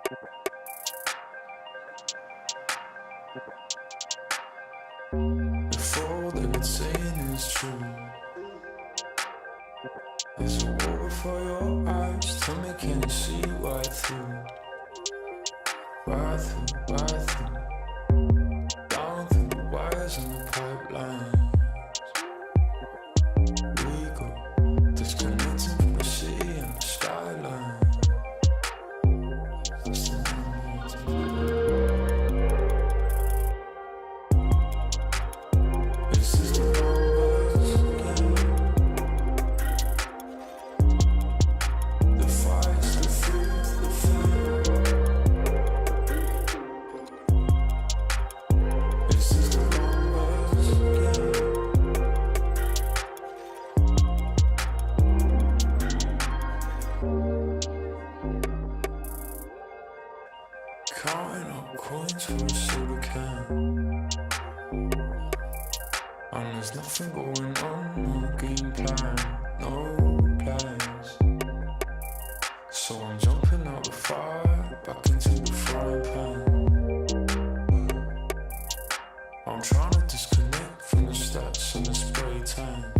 If all that it's saying is true, there's a wall before your eyes. Tell me, can you see right through? Right through, right through. Down through the wires and the pipelines. We go disconnecting from the city and the skyline. Counting up coins for a soda can, and there's nothing going on, no game plan, no plans. So I'm jumping out the fire, back into the frying pan. I'm trying to disconnect from the stats and the spray tan.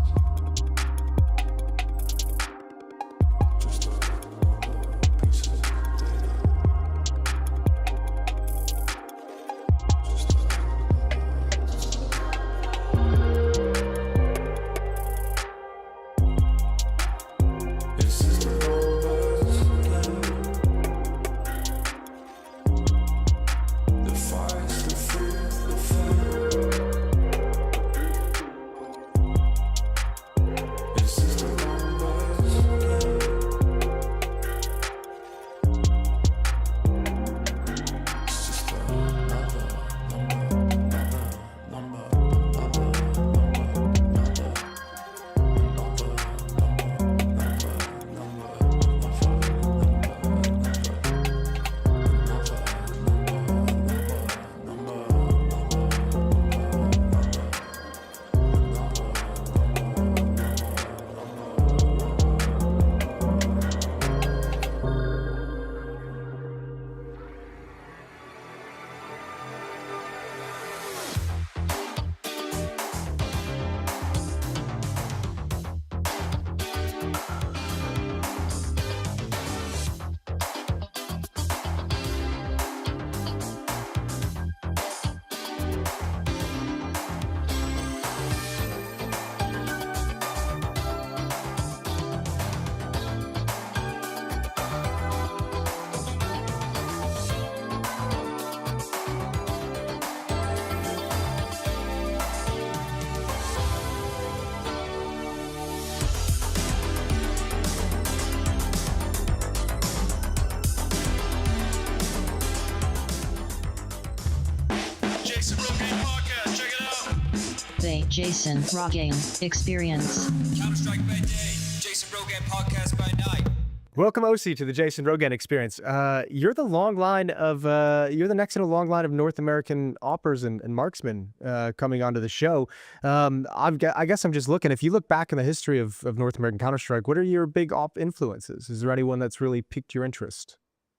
The Jason Rogan Experience. Counter-Strike by day, Jason Rogan podcast by night. Welcome, OC, to the Jason Rogan Experience. You're the you're the next in a long line of North American oppers and marksmen coming onto the show. I guess I'm just looking. If you look back in the history of North American Counter-Strike, what are your big op influences? Is there anyone that's really piqued your interest?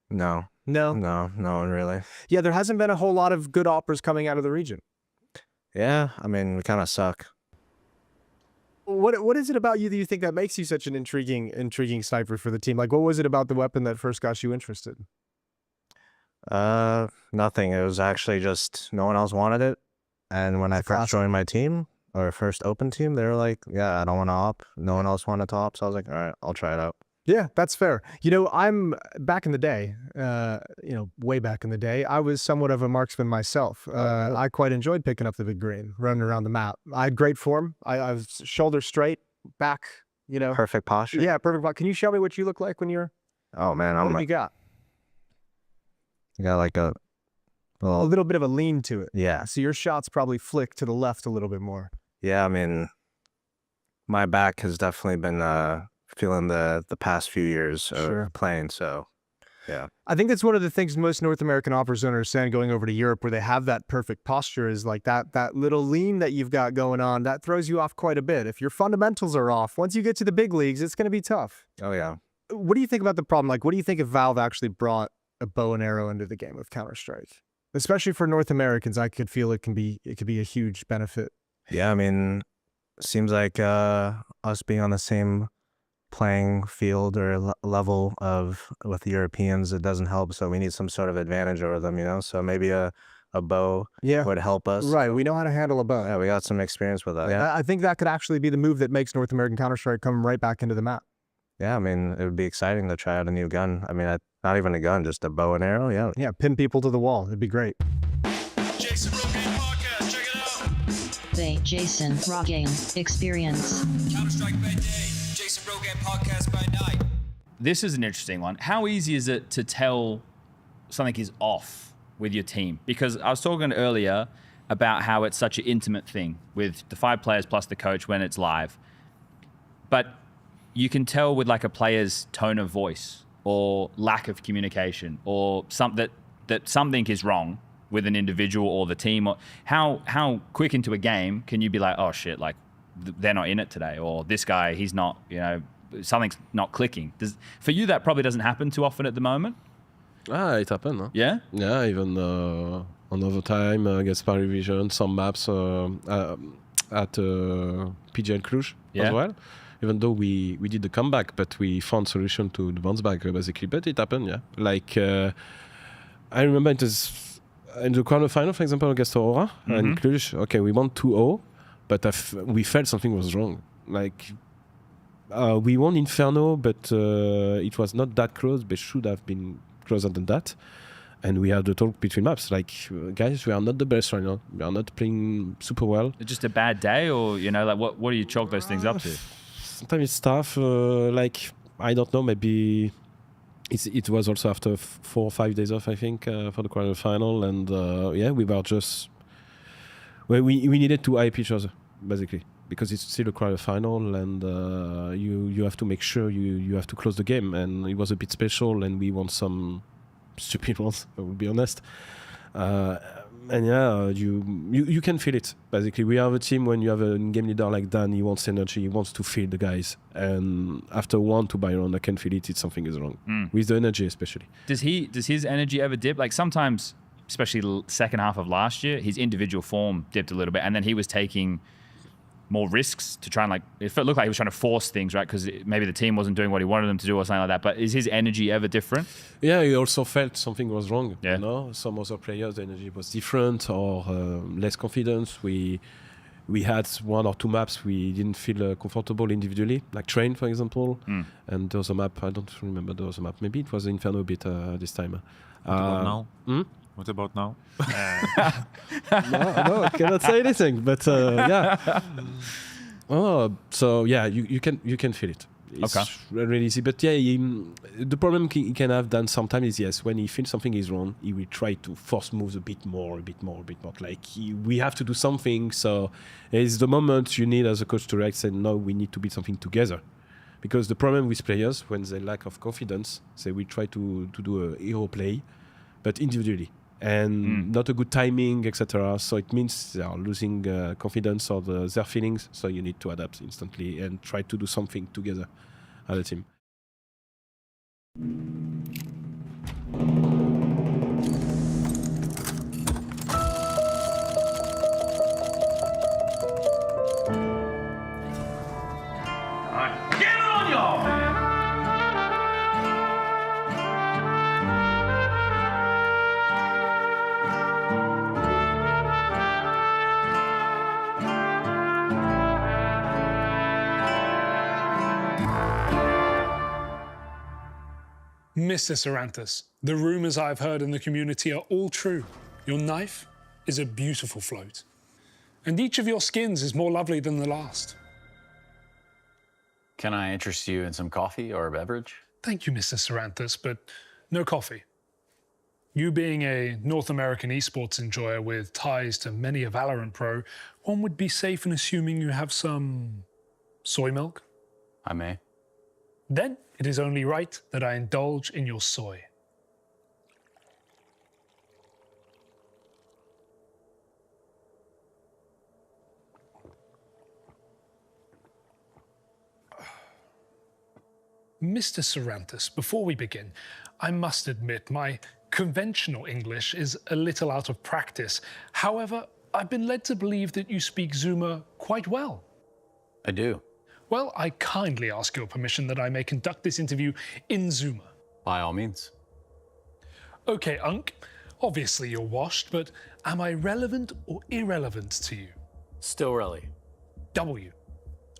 No, No one really. Yeah, there hasn't been a whole lot of good oppers coming out of the region. Yeah, I mean, we kind of suck. What is it about you that you think that makes you such an intriguing sniper for the team? Like, what was it about the weapon that first got you interested? Nothing. It was actually just no one else wanted it. And when I first joined my team, or first open team, they were like, yeah, I don't want to op. No one else wanted to op. So I was like, all right, I'll try it out. Yeah, that's fair. You know, I'm back in the day, way back in the day, I was somewhat of a marksman myself. I quite enjoyed picking up the big green, running around the map. I had great form. I was shoulder straight, back, Perfect posture. Yeah, perfect posture. Can you show me what you look like when you're... Oh, man. What do you got? You got like a little bit of a lean to it. Yeah. So your shots probably flick to the left a little bit more. Yeah, I mean, my back has definitely been... feeling the past few years of playing, so yeah. I think that's one of the things most North American operators don't understand going over to Europe, where they have that perfect posture, is like that little lean that you've got going on, that throws you off quite a bit. If your fundamentals are off, once you get to the big leagues, it's going to be tough. Oh, yeah. What do you think about the problem? Like, what do you think if Valve actually brought a bow and arrow into the game of Counter-Strike, especially for North Americans. I could feel it could be a huge benefit. Yeah, I mean, seems like us being on the same playing field or level with Europeans, it doesn't help. So we need some sort of advantage over them, you know. So maybe a bow would help us. Right, we know how to handle a bow. Yeah, we got some experience with that. Yeah, I think that could actually be the move that makes North American Counter-Strike come right back into the map. yeah. I mean, it would be exciting to try out a new gun. I mean, not even a gun, just a bow and arrow. Yeah, Yeah, pin people to the wall. It'd be great. Jason Rogan Podcast, check it out. The Jason Rogan Experience. Counter-Strike by day, Jason Rogan Podcast by night. This is an interesting one. How easy is it to tell something is off with your team? Because I was talking earlier about how it's such an intimate thing with the 5 players plus the coach when it's live. But you can tell with like a player's tone of voice or lack of communication or that something is wrong with an individual or the team. Or how quick into a game can you be like, oh shit, like they're not in it today, or this guy, he's not, you know, something's not clicking. For you, that probably doesn't happen too often at the moment? It happened. Huh? Yeah? Yeah, even on overtime against Paris Vision, some maps at PGL Cluj as well. Even though we did the comeback, but we found solution to the bounce back basically. But it happened, yeah. Like I remember it was in the quarterfinal, for example, against Aurora and Cluj. Okay, we won 2-0, but we felt something was wrong. Like we won Inferno, but it was not that close, but should have been closer than that. And we had the talk between maps, like, guys, we are not the best right now. We are not playing super well. Just a bad day, or, you know, like what do you chalk those things up to? Sometimes it's tough. Like, I don't know, maybe it was also after 4 or 5 days off, I think, for the quarterfinal. And yeah, we were just... Well, we needed to hype each other, basically, because it's still a quarterfinal, and you have to make sure you have to close the game. And it was a bit special, and we won some stupid ones, I will be honest. And yeah, you can feel it, basically. We have a team, when you have a game leader like Dan, he wants energy, he wants to feel the guys. And after 1 to buy round, I can feel it, something is wrong. With the energy, especially. Does his energy ever dip? Like sometimes, especially the second half of last year, his individual form dipped a little bit, and then he was taking more risks to try and, like, it looked like he was trying to force things, right? Because maybe the team wasn't doing what he wanted them to do or something like that. But is his energy ever different? Yeah, he also felt something was wrong. Yeah. You know, some other players, the energy was different or less confidence. We had 1 or 2 maps we didn't feel comfortable individually, like Train, for example. And there was a map, I don't remember, there was a map. Maybe it was Inferno a bit this time. What about now? What about now? No, I cannot say anything. But yeah. So yeah, you can feel it. It's really easy. But yeah, the problem he can have done sometimes is, yes, when he feels something is wrong, he will try to force moves a bit more. Like we have to do something. So it's the moment you need as a coach to react, say, no, we need to build something together. Because the problem with players, when they lack of confidence, they will try to do a hero play, but individually. And not a good timing, etc. So it means they are losing confidence or their feelings. So you need to adapt instantly and try to do something together as a team. Mr. Saranthus, the rumors I've heard in the community are all true. Your knife is a beautiful float. And each of your skins is more lovely than the last. Can I interest you in some coffee or a beverage? Thank you, Mr. Saranthus, but no coffee. You being a North American esports enjoyer with ties to many a Valorant pro, one would be safe in assuming you have some soy milk? I may. Then it is only right that I indulge in your soy. Mr. Saranthus, before we begin, I must admit, my conventional English is a little out of practice. However, I've been led to believe that you speak Zoomer quite well. I do. Well, I kindly ask your permission that I may conduct this interview in Zoomer. By all means. Okay, Unc, obviously you're washed, but am I relevant or irrelevant to you? Still really. W.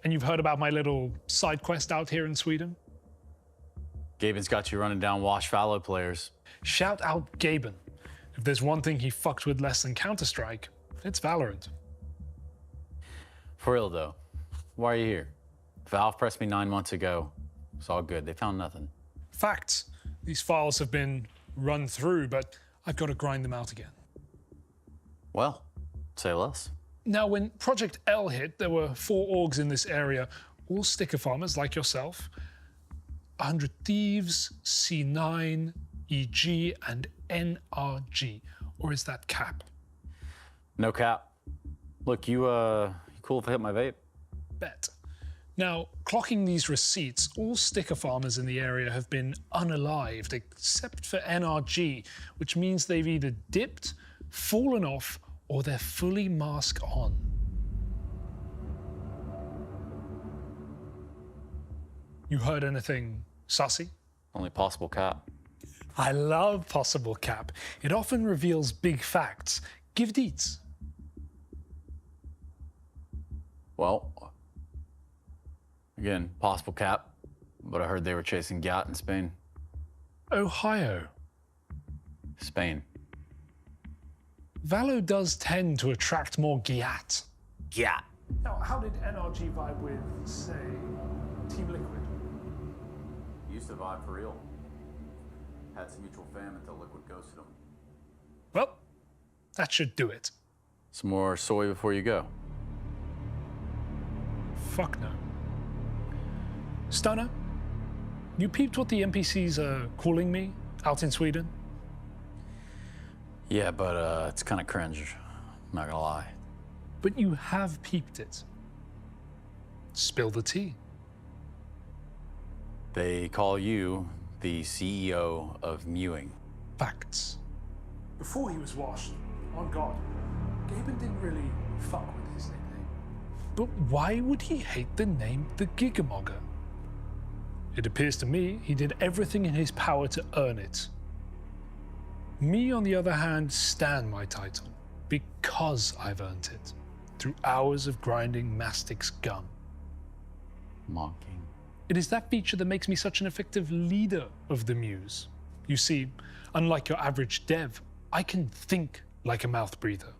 And you've heard about my little side quest out here in Sweden? Gaben's got you running down Wash Fallow players. Shout out Gaben. If there's one thing he fucked with less than Counter-Strike, it's Valorant. For real though, why are you here? Valve pressed me 9 months ago. It's all good. They found nothing. Facts. These files have been run through, but I've got to grind them out again. Well, say less. Now, when Project L hit, there were 4 orgs in this area, all sticker farmers like yourself. 100 Thieves, C9, EG, and NRG. Or is that cap? No cap. Look, you cool if I hit my vape? Bet. Now, clocking these receipts, all sticker farmers in the area have been unalived, except for NRG, which means they've either dipped, fallen off, or they're fully mask on. You heard anything sussy? Only possible cap. I love possible cap. It often reveals big facts. Give deets. Well, again, possible cap, but I heard they were chasing Gat in Spain. Ohio. Spain. Valo does tend to attract more Giat. Gat. Now, how did NRG vibe with, say, Team Liquid? Used to vibe for real. Had some mutual fam until Liquid ghosted them. Well, that should do it. Some more soy before you go. Fuck no. Stunner, you peeped what the NPCs are calling me out in Sweden? Yeah, but it's kind of cringe. I'm not gonna lie. But you have peeped it. Spill the tea. They call you the CEO of Mewing. Facts. Before he was washed, on God, Gaben didn't really fuck with his nickname. But why would he hate the name the Gigamogger? It appears to me he did everything in his power to earn it. Me, on the other hand, stand my title because I've earned it through hours of grinding Mastic's gun. Mocking. It is that feature that makes me such an effective leader of the Muse. You see, unlike your average dev, I can think like a mouth breather,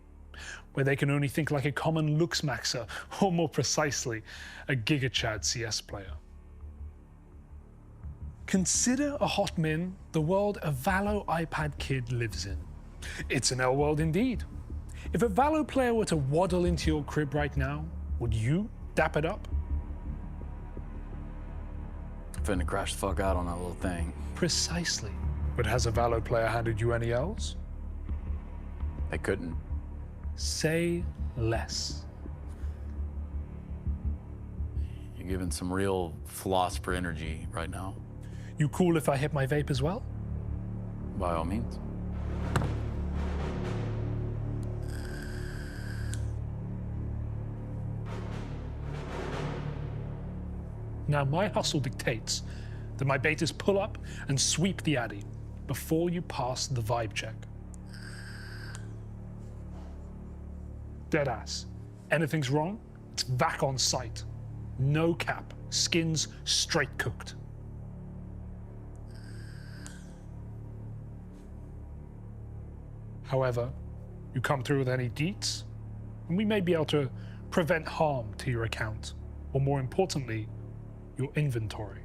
where they can only think like a common looks maxer, or more precisely, a GigaChad CS player. Consider a hot min the world a Valo iPad kid lives in. It's an L world indeed. If a Valo player were to waddle into your crib right now, would you dap it up? Finna crash the fuck out on that little thing. Precisely. But has a Valo player handed you any L's? They couldn't. Say less. You're giving some real philosopher energy right now. You cool if I hit my vape as well? By all means. Now, my hustle dictates that my betas pull up and sweep the addy before you pass the vibe check. Deadass. Anything's wrong, it's back on site. No cap. Skins straight cooked. However, you come through with any deets, and we may be able to prevent harm to your account, or more importantly, your inventory.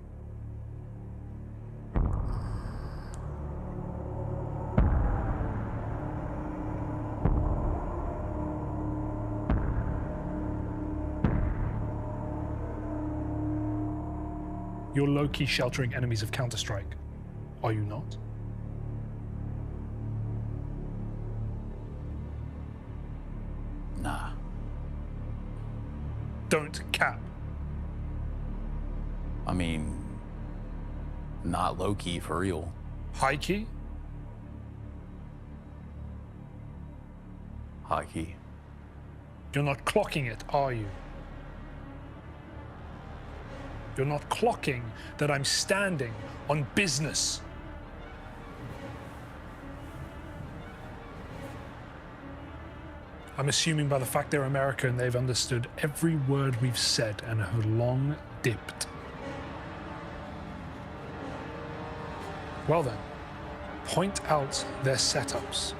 You're low-key sheltering enemies of Counter-Strike, are you not? Nah. Don't cap. I mean, not low-key for real. High key? High key. You're not clocking it, are you? You're not clocking that I'm standing on business. I'm assuming by the fact they're American, they've understood every word we've said and have long dipped. Well then, point out their setups.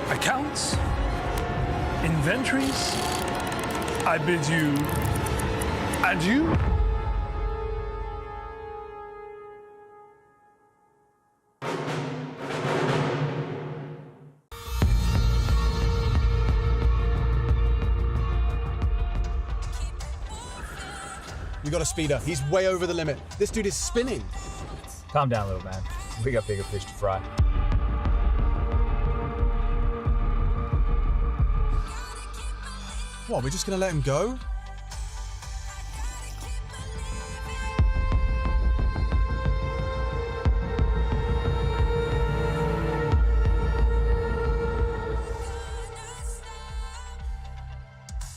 Accounts, inventories, I bid you adieu. You got to speed up. He's way over the limit. This dude is spinning. Calm down, little man. We got bigger fish to fry. What, we're just going to let him go?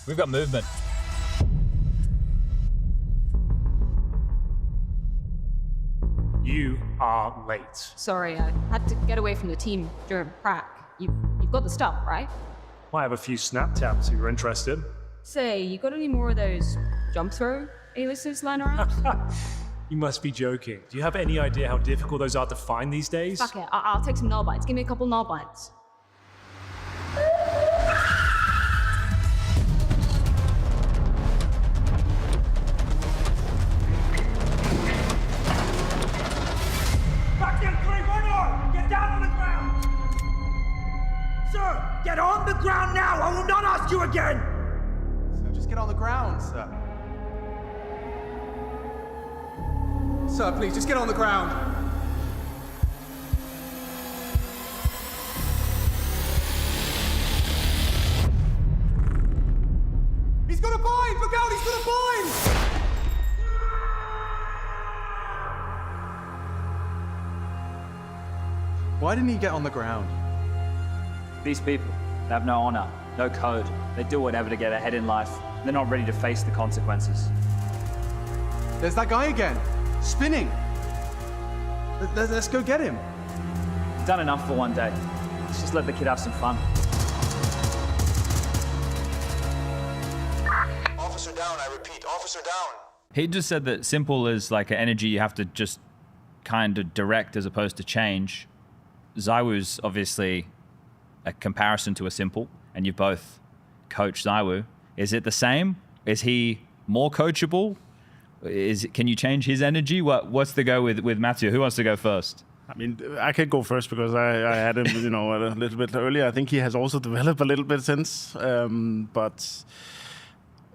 We've got movement. You are late. Sorry, I had to get away from the team during prac. You've got the stuff, right? I have a few snap taps if you're interested. Say, you got any more of those jump throw aliases lying around? You must be joking. Do you have any idea how difficult those are to find these days? Fuck it, I'll take some null bites. Give me a couple null bites. Back in 3, 1 more! Get down on the ground! Sir, get on the ground now! I will not ask you again! Sir, just get on the ground, sir. Sir, please, just get on the ground. He's got a bind! Look out, he's got a bind! Why didn't he get on the ground? These people, they have no honor, no code. They do whatever to get ahead in life. They're not ready to face the consequences. There's that guy again, spinning. Let's go get him. Done enough for one day. Let's just let the kid have some fun. Officer down, I repeat, officer down. He just said that simple is like an energy you have to just kind of direct as opposed to change. Zywu's obviously a comparison to a simple, and you've both coached Zywu. Is it the same? Is he more coachable? Can you change his energy? What's the go with Matthew? Who wants to go first? I mean, I can go first because I had him, a little bit earlier. I think he has also developed a little bit since. But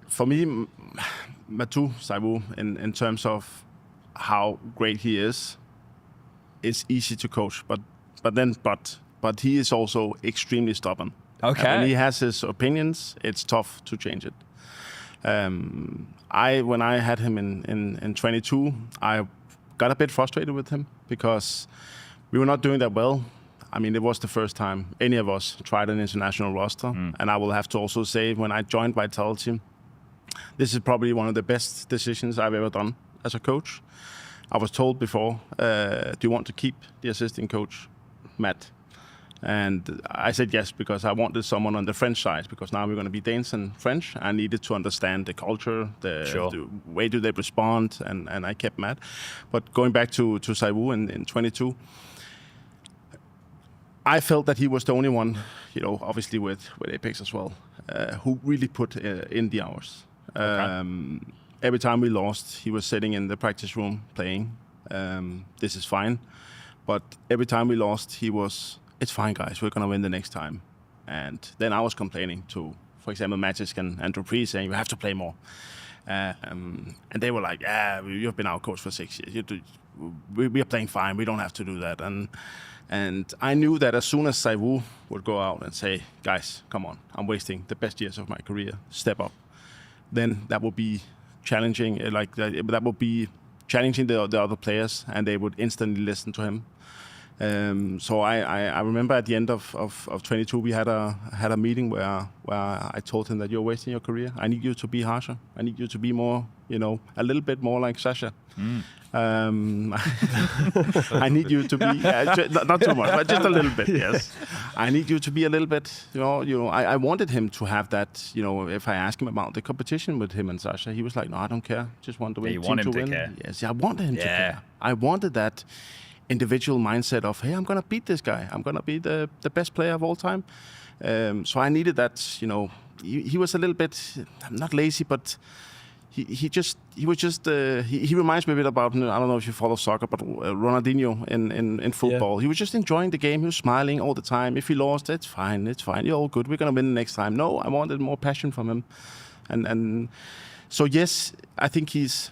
for me, Matthew Zywu, in terms of how great he is easy to coach. But he is also extremely stubborn. Okay. And when he has his opinions, it's tough to change it. When I had him in 22, I got a bit frustrated with him because we were not doing that well. I mean, it was the first time any of us tried an international roster. And I will have to also say, when I joined Vitality, this is probably one of the best decisions I've ever done as a coach. I was told before, do you want to keep the assistant coach, Matt? And I said yes, because I wanted someone on the French side, because now we're going to be Danes and French. I needed to understand the culture, the way do they respond, and I kept Matt. But going back to Zywu in 22, I felt that he was the only one, obviously with Apex as well, who really put in the hours. Okay. Every time we lost, he was sitting in the practice room playing. This is fine. But every time we lost, he was... It's fine, guys. We're going to win the next time. And then I was complaining to, for example, Magisk and Dupree, saying, you have to play more. And they were like, yeah, you've been our coach for 6 years. We are playing fine. We don't have to do that. And And I knew that as soon as Saiwu would go out and say, guys, come on, I'm wasting the best years of my career, step up, then that would be challenging, that would be challenging the other players, and they would instantly listen to him. So I remember at the end of 22, we had a meeting where I told him that you're wasting your career. I need you to be harsher. I need you to be more, a little bit more like Sasha. I need you to be not too much, but just a little bit. Yes, I need you to be a little bit. I wanted him to have that. If I asked him about the competition with him and Sasha, he was like, "No, I don't care. Just want to win." You want him to win. care. Yes, I wanted him to care. I wanted that individual mindset of, hey, I'm gonna beat this guy. I'm gonna be the best player of all time. So I needed that. He was a little bit not lazy, but. He reminds me a bit about, I don't know if you follow soccer, but Ronaldinho in football. Yeah. He was just enjoying the game. He was smiling all the time. If he lost, it's fine. You're all good. We're going to win the next time. No, I wanted more passion from him. And so, yes, I think he's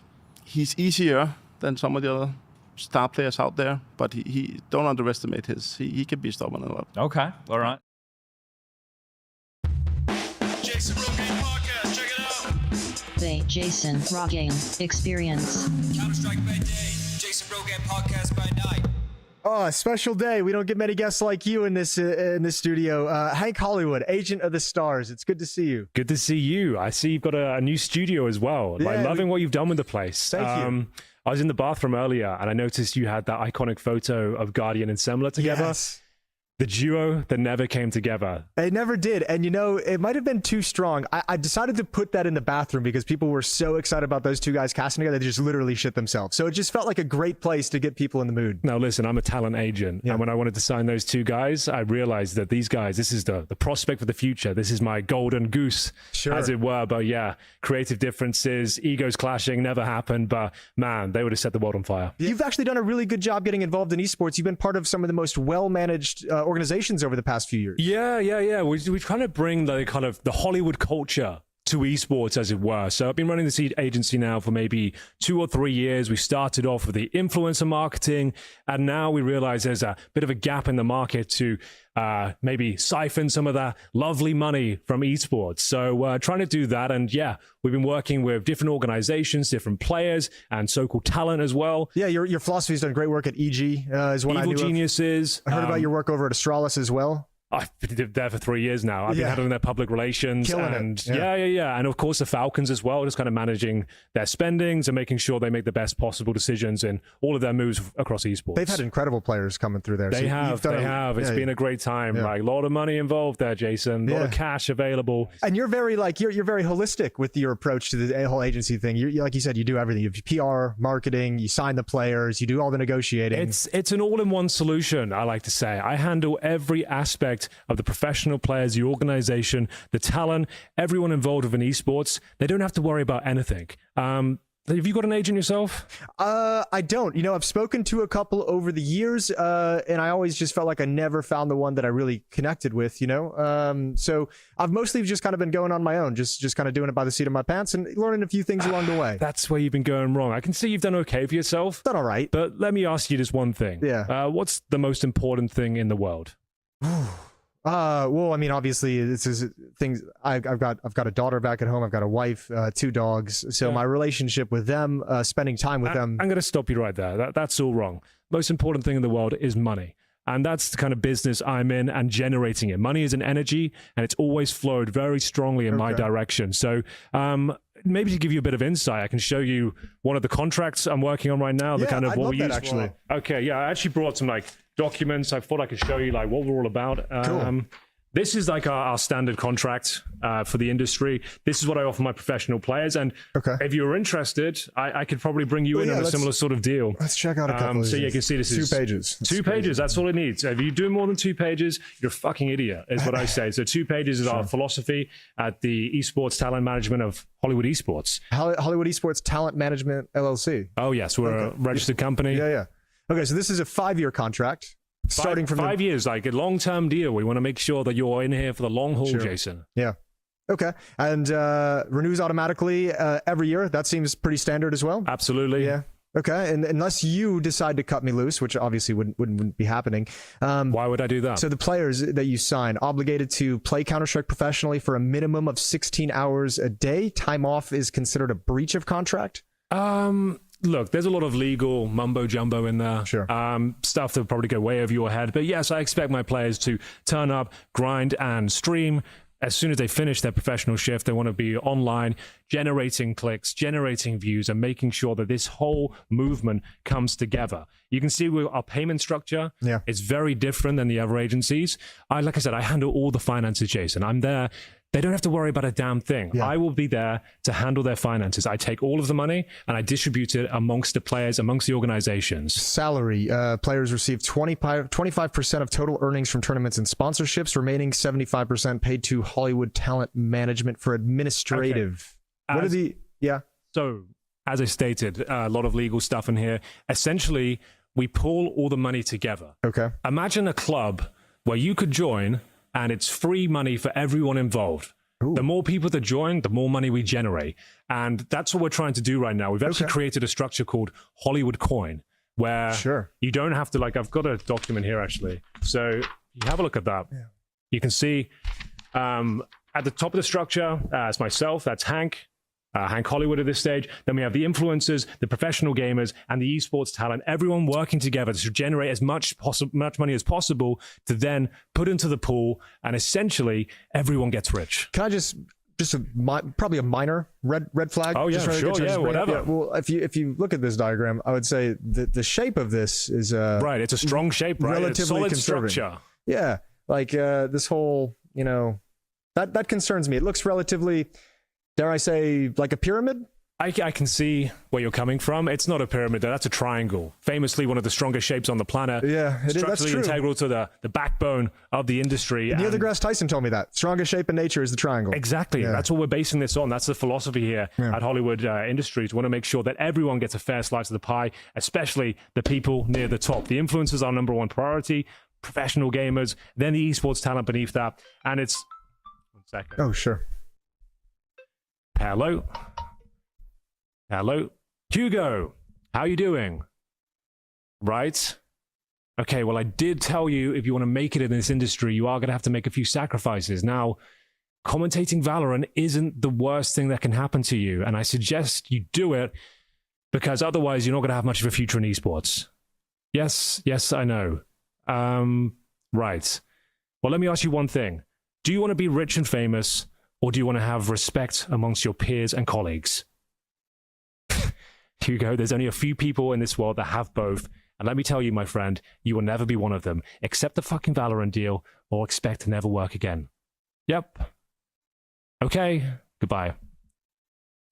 easier than some of the other star players out there, but he don't underestimate he can be stubborn a lot. Okay, all right. Jason Rogan Podcast, check it out. The Jason Rogan Experience. Counter-Strike by day, Jason Rogan Podcast by night. Oh, a special day. We don't get many guests like you in this studio. Hank Hollywood, Agent of the Stars. It's good to see you. Good to see you. I see you've got a new studio as well. Yeah, loving what you've done with the place. Thank you. I was in the bathroom earlier and I noticed you had that iconic photo of Guardian and Semler together. Yes. The duo that never came together. It never did. And it might have been too strong. I decided to put that in the bathroom because people were so excited about those two guys casting together, they just literally shit themselves. So it just felt like a great place to get people in the mood. Now, listen, I'm a talent agent. Yeah. And when I wanted to sign those two guys, I realized that these guys, this is the prospect for the future. This is my golden goose, as it were. But yeah, creative differences, egos clashing never happened. But man, they would have set the world on fire. You've actually done a really good job getting involved in esports. You've been part of some of the most well-managed organizations over the past few years. Yeah. We trying to bring the Hollywood culture to esports, as it were. So I've been running this agency now for maybe 2 or 3 years. We started off with the influencer marketing, and now we realize there's a bit of a gap in the market to maybe siphon some of that lovely money from esports. So trying to do that, and yeah, we've been working with different organizations, different players, and so-called talent as well. Yeah, your philosophy's done great work at EG, is what I knew. Evil Geniuses. I heard about your work over at Astralis as well. I've been there for 3 years now. I've been handling their public relations. Killing and it. Yeah. And of course the Falcons as well, just kind of managing their spendings and making sure they make the best possible decisions in all of their moves across esports. They've had incredible players coming through there. They have. It's been a great time. Yeah. Like a lot of money involved there, Jason. A lot of cash available. And you're very you're very holistic with your approach to the whole agency thing. You like you said, you do everything. You have PR, marketing, you sign the players, you do all the negotiating. It's an all-in-one solution, I like to say. I handle every aspect of the professional players, the organization, the talent, everyone involved with an esports. They don't have to worry about anything. Have you got an agent yourself? I don't. I've spoken to a couple over the years, and I always just felt like I never found the one that I really connected with, So I've mostly just kind of been going on my own, just kind of doing it by the seat of my pants and learning a few things along the way. That's where you've been going wrong. I can see you've done okay for yourself. Done all right. But let me ask you just one thing. Yeah. What's the most important thing in the world? Well, I mean, obviously, this is things. I've got a daughter back at home. I've got a wife, 2 dogs. So my relationship with them, spending time with them. I'm going to stop you right there. That's all wrong. Most important thing in the world is money. And that's the kind of business I'm in and generating it. Money is an energy, and it's always flowed very strongly in my direction. So maybe to give you a bit of insight, I can show you one of the contracts I'm working on right now. The kind of what we use. Actually. Okay, yeah, I actually brought some documents. I thought I could show you what we're all about. Cool. This is our standard contract for the industry. This is what I offer my professional players. And if you're interested, I could probably bring you in on a similar sort of deal. Let's check out a couple of so these. you can see this 2 is pages. Two pages. That's all it needs. If you do more than 2 pages, you're a fucking idiot, is what I say. So 2 pages is our philosophy at the esports talent management of Hollywood Esports. Hollywood Esports Talent Management LLC. Oh, yes. We're a registered company. Yeah. Okay, so this is a 5-year contract. Starting from 5 years, like a long-term deal. We want to make sure that you're in here for the long haul, Jason. Yeah. Okay. And renews automatically every year. That seems pretty standard as well. Absolutely. Yeah. Okay, and unless you decide to cut me loose, which obviously wouldn't be happening. Why would I do that? So the players that you sign obligated to play Counter-Strike professionally for a minimum of 16 hours a day. Time off is considered a breach of contract. Look, there's a lot of legal mumbo jumbo in there. Sure. Stuff that will probably go way over your head. But yes, I expect my players to turn up, grind, and stream. As soon as they finish their professional shift, they want to be online, generating clicks, generating views, and making sure that this whole movement comes together. You can see with our payment structure, it's very different than the other agencies. Like I said, I handle all the finances, Jason. I'm there. They don't have to worry about a damn thing. I will be there to handle their finances. I take all of the money and I distribute it amongst the players, amongst the organizations. Salary. Players receive 25% of total earnings from tournaments and sponsorships, remaining 75% paid to Hollywood Talent Management for administrative. Okay. What are the... Yeah. So, as I stated, a lot of legal stuff in here. Essentially, we pull all the money together. Okay. Imagine a club where you could join... and it's free money for everyone involved. Ooh. The more people that join, the more money we generate. And that's what we're trying to do right now. We've actually created a structure called Hollywood Coin, where you don't have to, like, I've got a document here, actually. So you have a look at that. Yeah. You can see at the top of the structure, it's myself, that's Hank Hollywood at this stage. Then we have the influencers, the professional gamers, and the esports talent, everyone working together to generate as much money as possible to then put into the pool, and essentially everyone gets rich. Can I just probably a minor red flag? Oh yeah, sure, yeah, whatever. Yeah, well, if you look at this diagram, I would say the shape of this is right. It's a strong shape, right? Relatively it's solid conservative. Structure. Yeah, like this whole, that concerns me. It looks relatively, dare I say, like a pyramid? I can see where you're coming from. It's not a pyramid, that's a triangle. Famously one of the strongest shapes on the planet. Yeah, that's structurally true. Integral to the backbone of the industry. Neil deGrasse Tyson told me that. Strongest shape in nature is the triangle. Exactly. Yeah. That's what we're basing this on. That's the philosophy here at Hollywood Industries. We want to make sure that everyone gets a fair slice of the pie, especially the people near the top. The influencers are our number one priority, professional gamers, then the esports talent beneath that. And it's... One second. Oh, sure. Hello, Hugo. How you doing? Right. Okay. Well, I did tell you if you want to make it in this industry, you are going to have to make a few sacrifices. Now, commentating Valorant isn't the worst thing that can happen to you, and I suggest you do it because otherwise you're not going to have much of a future in esports. Yes, I know. Right. Well, let me ask you one thing. Do you want to be rich and famous? Or do you want to have respect amongst your peers and colleagues? Hugo, there's only a few people in this world that have both. And let me tell you, my friend, you will never be one of them. Accept the fucking Valorant deal or expect to never work again. Yep. Okay. Goodbye.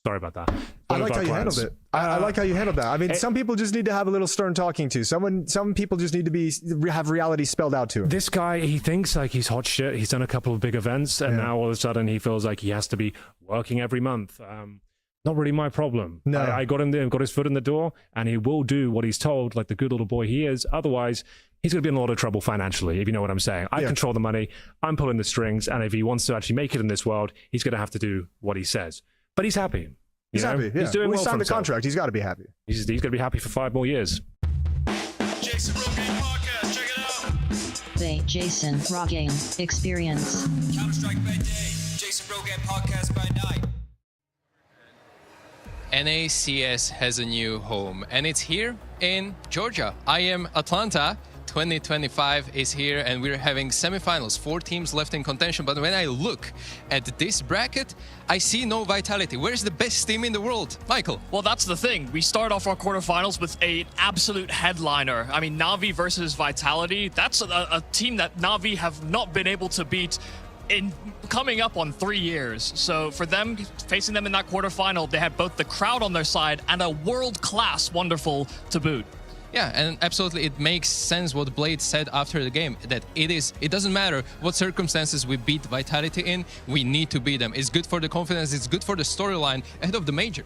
Sorry about that. I like how you handled it. I like how you handled that. I mean, some people just need to have a little stern talking to. Some people just need to have reality spelled out to them. This guy, he thinks like he's hot shit. He's done a couple of big events, and now all of a sudden he feels like he has to be working every month. Not really my problem. No. I got him there, got his foot in the door, and he will do what he's told, like the good little boy he is. Otherwise, he's going to be in a lot of trouble financially, if you know what I'm saying. I control the money. I'm pulling the strings, and if he wants to actually make it in this world, he's going to have to do what he says. But he's happy. He's happy. Yeah. He's doing well. We signed the contract. He's got to be happy. He's going to be happy for 5 more years. Jason Rogan podcast. Check it out. The Jason Rogan Experience. Counter-Strike by day. Jason Rogan podcast by night. NACS has a new home, and it's here in Georgia. IEM Atlanta 2025 is here, and we're having semifinals. 4 teams left in contention, but when I look at this bracket, I see no Vitality. Where's the best team in the world? Michael? Well, that's the thing. We start off our quarterfinals with an absolute headliner. I mean, Na'Vi versus Vitality, that's a team that Na'Vi have not been able to beat in coming up on 3 years. So for them, facing them in that quarterfinal, they had both the crowd on their side and a world-class Wonderful to boot. Yeah, and absolutely, it makes sense what Blade said after the game, that it doesn't matter what circumstances we beat Vitality in, we need to beat them. It's good for the confidence, it's good for the storyline ahead of the major.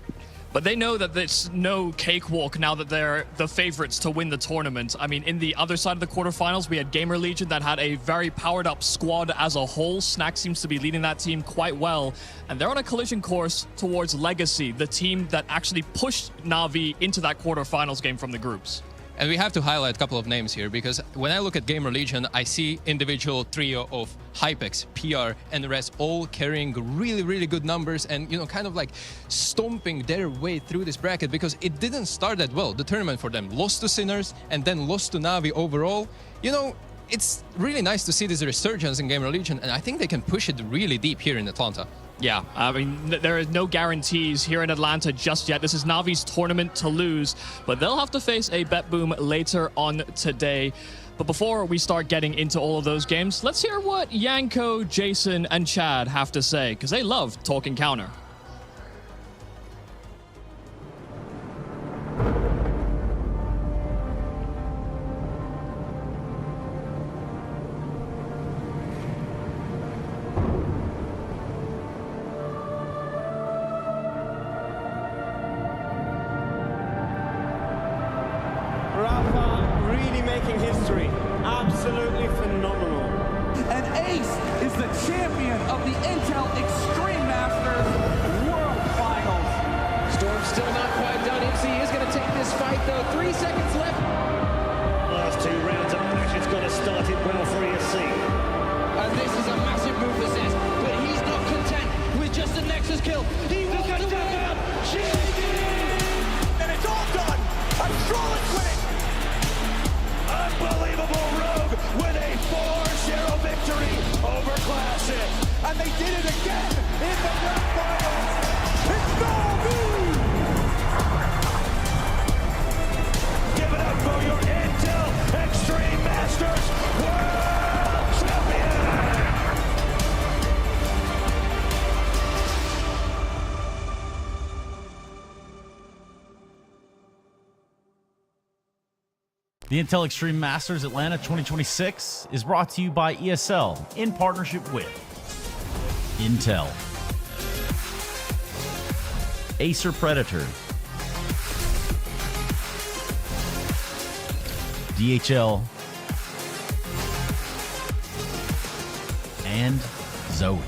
But they know that it's no cakewalk now that they're the favorites to win the tournament. I mean, in the other side of the quarterfinals, we had GamerLegion that had a very powered-up squad as a whole. Snack seems to be leading that team quite well. And they're on a collision course towards Legacy, the team that actually pushed Na'Vi into that quarterfinals game from the groups. And we have to highlight a couple of names here, because when I look at GamerLegion, I see individual trio of Hypex, PR, and the rest all carrying really, really good numbers and, you know, kind of like stomping their way through this bracket, because it didn't start that well, the tournament for them. Lost to Sinners and then lost to Na'Vi overall. You know, it's really nice to see this resurgence in GamerLegion, and I think they can push it really deep here in Atlanta. Yeah, I mean, there is no guarantees here in Atlanta just yet. This is Navi's tournament to lose, but they'll have to face a BetBoom later on today. But before we start getting into all of those games, let's hear what Yanko, Jason, and Chad have to say, because they love talking counter. Really making history. Absolutely phenomenal. And Ace is the champion of the Intel Extreme Masters World Finals. Storm's still not quite done. MC is going to take this fight, though. 3 seconds left. Last 2 rounds of matches got to start it well for ESC. And this is a massive move for Zez, but he's not content with just the Nexus kill. He wants to win. And it's all done. I'm Charlotte's winning. Unbelievable Rogue with a 4-0 victory over Classic. And they did it again in the grand finals. It's Na'Vi! Give it up for your Intel Extreme Masters World Champion! The Intel Extreme Masters Atlanta 2026 is brought to you by ESL in partnership with Intel, Acer Predator, DHL, and Zoe.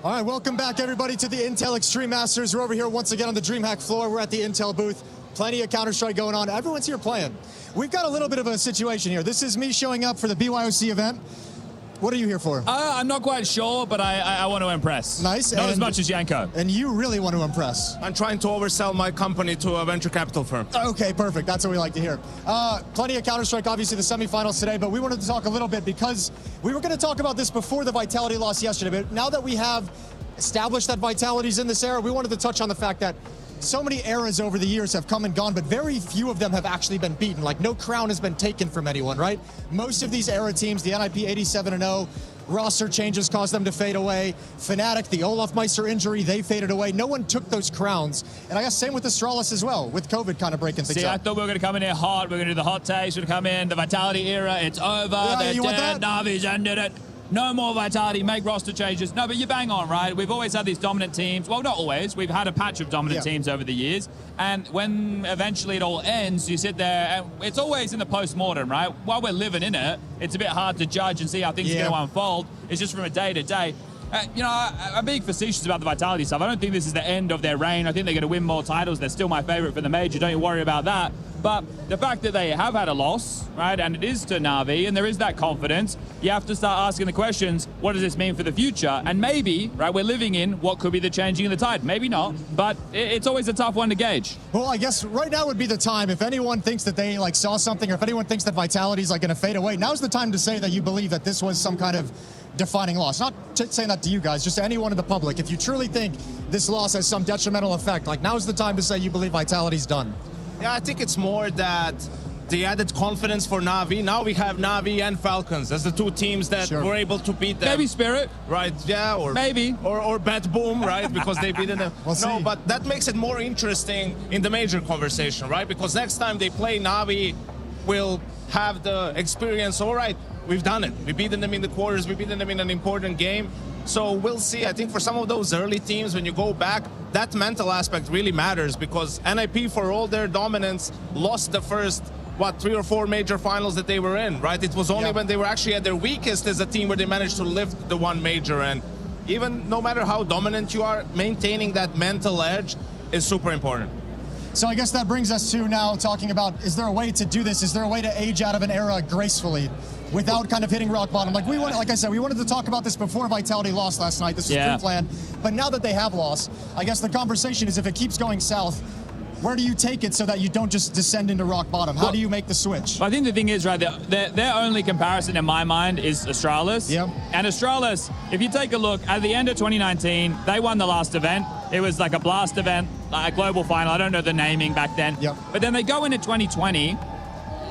All right, welcome back, everybody, to the Intel Extreme Masters. We're over here once again on the DreamHack floor. We're at the Intel booth. Plenty of Counter-Strike going on. Everyone's here playing. We've got a little bit of a situation here. This is me showing up for the BYOC event. What are you here for? I'm not quite sure, but I want to impress. Nice. Not as much as Yanko. And you really want to impress. I'm trying to oversell my company to a venture capital firm. Okay, perfect. That's what we like to hear. Plenty of Counter-Strike, obviously, the semifinals today, but we wanted to talk a little bit because we were going to talk about this before the Vitality loss yesterday, but now that we have established that Vitality's in this era, we wanted to touch on the fact that so many eras over the years have come and gone, but very few of them have actually been beaten. Like, no crown has been taken from anyone, right? Most of these era teams, the NIP 87-0, roster changes caused them to fade away. Fnatic, the Olaf Meister injury, they faded away. No one took those crowns. And I guess same with Astralis as well, with COVID kind of breaking things up. I thought we were going to come in here hot. We're going to do the hot takes. We're going to come in. The Vitality era, it's over. Yeah, They're you want dead. that? Navi's ended it. No more Vitality, make roster changes. No, but you bang on, right? We've always had these dominant teams. Well, not always. We've had a patch of dominant teams over the years. And when eventually it all ends, you sit there, and it's always in the post-mortem, right? While we're living in it, it's a bit hard to judge and see how things are going to unfold. It's just from a day to day. You know, I'm being facetious about the Vitality stuff. I don't think this is the end of their reign. I think they're going to win more titles. They're still my favorite for the major. Don't you worry about that. But the fact that they have had a loss, right, and it is to Na'Vi, and there is that confidence, you have to start asking the questions, what does this mean for the future? And maybe, right, we're living in what could be the changing of the tide. Maybe not, but it's always a tough one to gauge. Well, I guess right now would be the time. If anyone thinks that they, like, saw something, or if anyone thinks that Vitality's, like, going to fade away, now's the time to say that you believe that this was some kind of defining loss. Not saying that to you guys, just to anyone in the public. If you truly think this loss has some detrimental effect, like, now's the time to say you believe Vitality's done. Yeah, I think it's more that the added confidence for Na'Vi. Now we have Na'Vi and Falcons as the two teams that were able to beat them. Maybe Spirit. Right, yeah, or maybe. Or BetBoom, right, because they beat them. No, but that makes it more interesting in the major conversation, right? Because next time they play, Na'Vi will have the experience, all right, we've done it. We've beaten them in the quarters. We've beaten them in an important game. So we'll see. I think for some of those early teams, when you go back, that mental aspect really matters because NIP, for all their dominance, lost the first, 3 or 4 major finals that they were in, right? It was only when they were actually at their weakest as a team where they managed to lift the one major. And even no matter how dominant you are, maintaining that mental edge is super important. So I guess that brings us to now talking about, is there a way to do this? Is there a way to age out of an era gracefully without kind of hitting rock bottom? Like I said, we wanted to talk about this before Vitality lost last night. This was pre-planned. But now that they have lost, I guess the conversation is if it keeps going south, where do you take it so that you don't just descend into rock bottom? How do you make the switch? I think the thing is, right, their only comparison in my mind is Astralis. Yep. And Astralis, if you take a look, at the end of 2019, they won the last event. It was like a blast event, a global final. I don't know the naming back then. Yep. But then they go into 2020.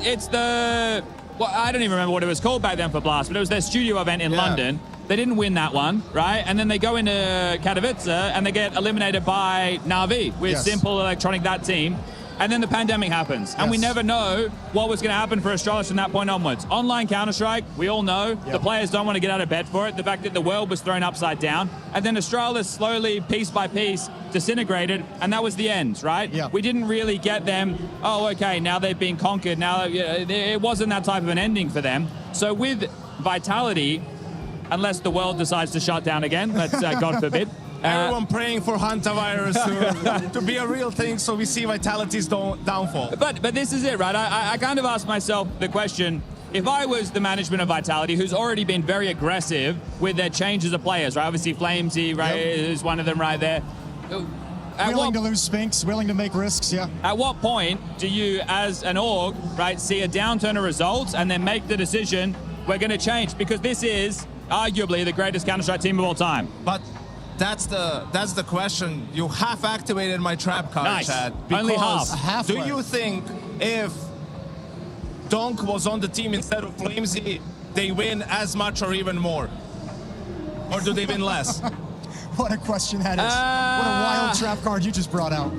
It's the, I don't even remember what it was called back then for Blast, but it was their studio event in London. They didn't win that one, right? And then they go into Katowice and they get eliminated by Na'Vi with Simple Electronic, that team. And then the pandemic happens. And we never know what was going to happen for Astralis from that point onwards. Online Counter-Strike, we all know. The players don't want to get out of bed for it. The fact that the world was thrown upside down. And then Astralis slowly, piece by piece, disintegrated. And that was the end, right? Yeah. We didn't really get them, oh, okay, now they've been conquered. Now, it wasn't that type of an ending for them. So with Vitality, unless the world decides to shut down again, let's God forbid. Everyone praying for hantavirus to be a real thing, so we see Vitality's downfall. But this is it, right? I kind of asked myself the question, if I was the management of Vitality, who's already been very aggressive with their changes of players, right? Obviously Flamesy, right, is one of them right there. Willing to lose Spinks, willing to make risks, At what point do you, as an org, right, see a downturn of results and then make the decision, we're going to change? Because this is arguably the greatest Counter-Strike team of all time. But that's the question. You half activated my trap card, Chad. Only half. Do you think if Donk was on the team instead of Flamesy, they win as much or even more? Or do they win less? What a question that is. What a wild trap card you just brought out.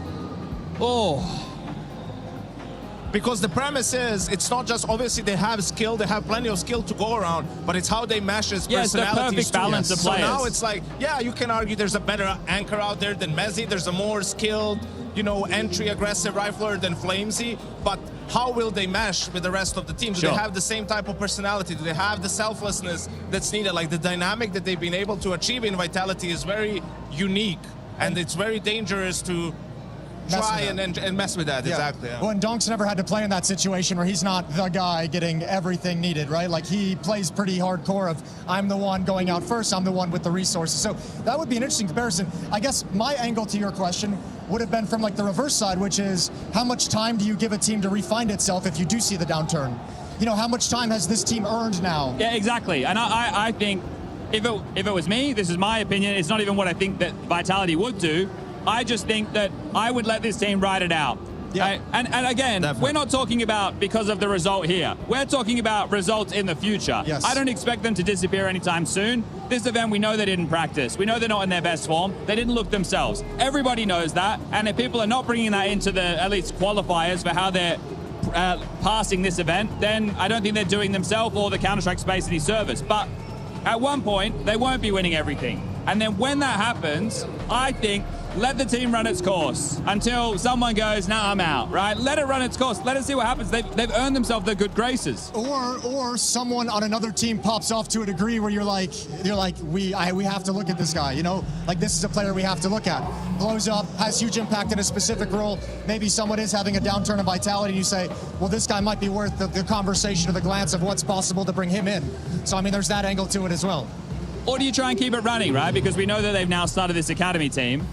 Because the premise is, it's not just, obviously they have skill, they have plenty of skill to go around, but it's how they mesh as personalities. It's the perfect balance of players. So now it's like, you can argue there's a better anchor out there than Mezzy, there's a more skilled, entry aggressive rifler than Flamesy, but how will they mesh with the rest of the team? Do they have the same type of personality? Do they have the selflessness that's needed? Like the dynamic that they've been able to achieve in Vitality is very unique, and it's very dangerous to try and mess with that, exactly. Well, and Donk's never had to play in that situation where he's not the guy getting everything needed, right? Like he plays pretty hardcore of, I'm the one going out first, I'm the one with the resources. So that would be an interesting comparison. I guess my angle to your question would have been from like the reverse side, which is how much time do you give a team to refine itself if you do see the downturn? How much time has this team earned now? Yeah, exactly. And I think if it was me, this is my opinion, it's not even what I think that Vitality would do. I just think that I would let this team ride it out. Yeah. And again, we're not talking about because of the result here. We're talking about results in the future. Yes. I don't expect them to disappear anytime soon. This event, we know they didn't practice. We know they're not in their best form. They didn't look themselves. Everybody knows that. And if people are not bringing that into the, at least qualifiers for how they're passing this event, then I don't think they're doing themselves or the Counter-Strike space any service. But at one point, they won't be winning everything. And then when that happens, I think let the team run its course until someone goes, nah, I'm out, right? Let it run its course. Let it see what happens. They've earned themselves their good graces. Or someone on another team pops off to a degree where you're like, we have to look at this guy, like this is a player we have to look at. Blows up, has huge impact in a specific role. Maybe someone is having a downturn in Vitality and you say, well, this guy might be worth the conversation or the glance of what's possible to bring him in. So, I mean, there's that angle to it as well. Or do you try and keep it running, right? Because we know that they've now started this academy team.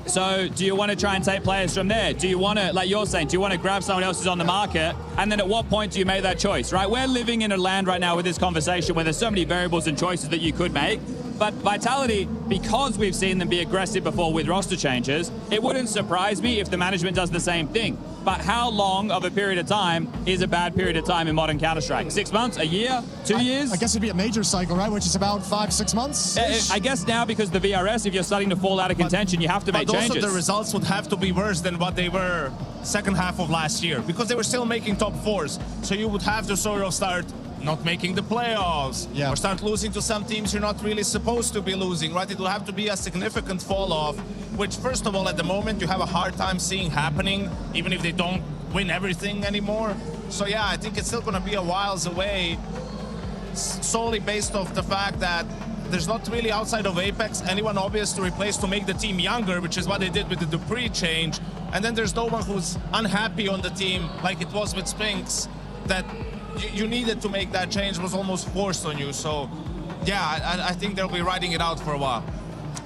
So do you want to try and take players from there? Do you want to, like you're saying, do you want to grab someone else who's on the market? And then at what point do you make that choice, right? We're living in a land right now with this conversation where there's so many variables and choices that you could make. But Vitality, because we've seen them be aggressive before with roster changes, it wouldn't surprise me if the management does the same thing. But how long of a period of time is a bad period of time in modern Counter-Strike? 6 months? A year? 2 years? I guess it'd be a major cycle, right? Which is about 5-6 months? I guess now because the VRS, if you're starting to fall out of contention, you have to make changes. But also the results would have to be worse than what they were second half of last year because they were still making top fours. So you would have to sort of start not making the playoffs, or start losing to some teams you're not really supposed to be losing, right? It will have to be a significant fall off, which first of all, at the moment, you have a hard time seeing happening, even if they don't win everything anymore. So yeah, I think it's still going to be a whiles away, solely based off the fact that there's not really, outside of Apex, anyone obvious to replace to make the team younger, which is what they did with the Dupree change. And then there's no one who's unhappy on the team, like it was with Spinks, that you needed to make that change, was almost forced on you. So yeah, I think they'll be riding it out for a while.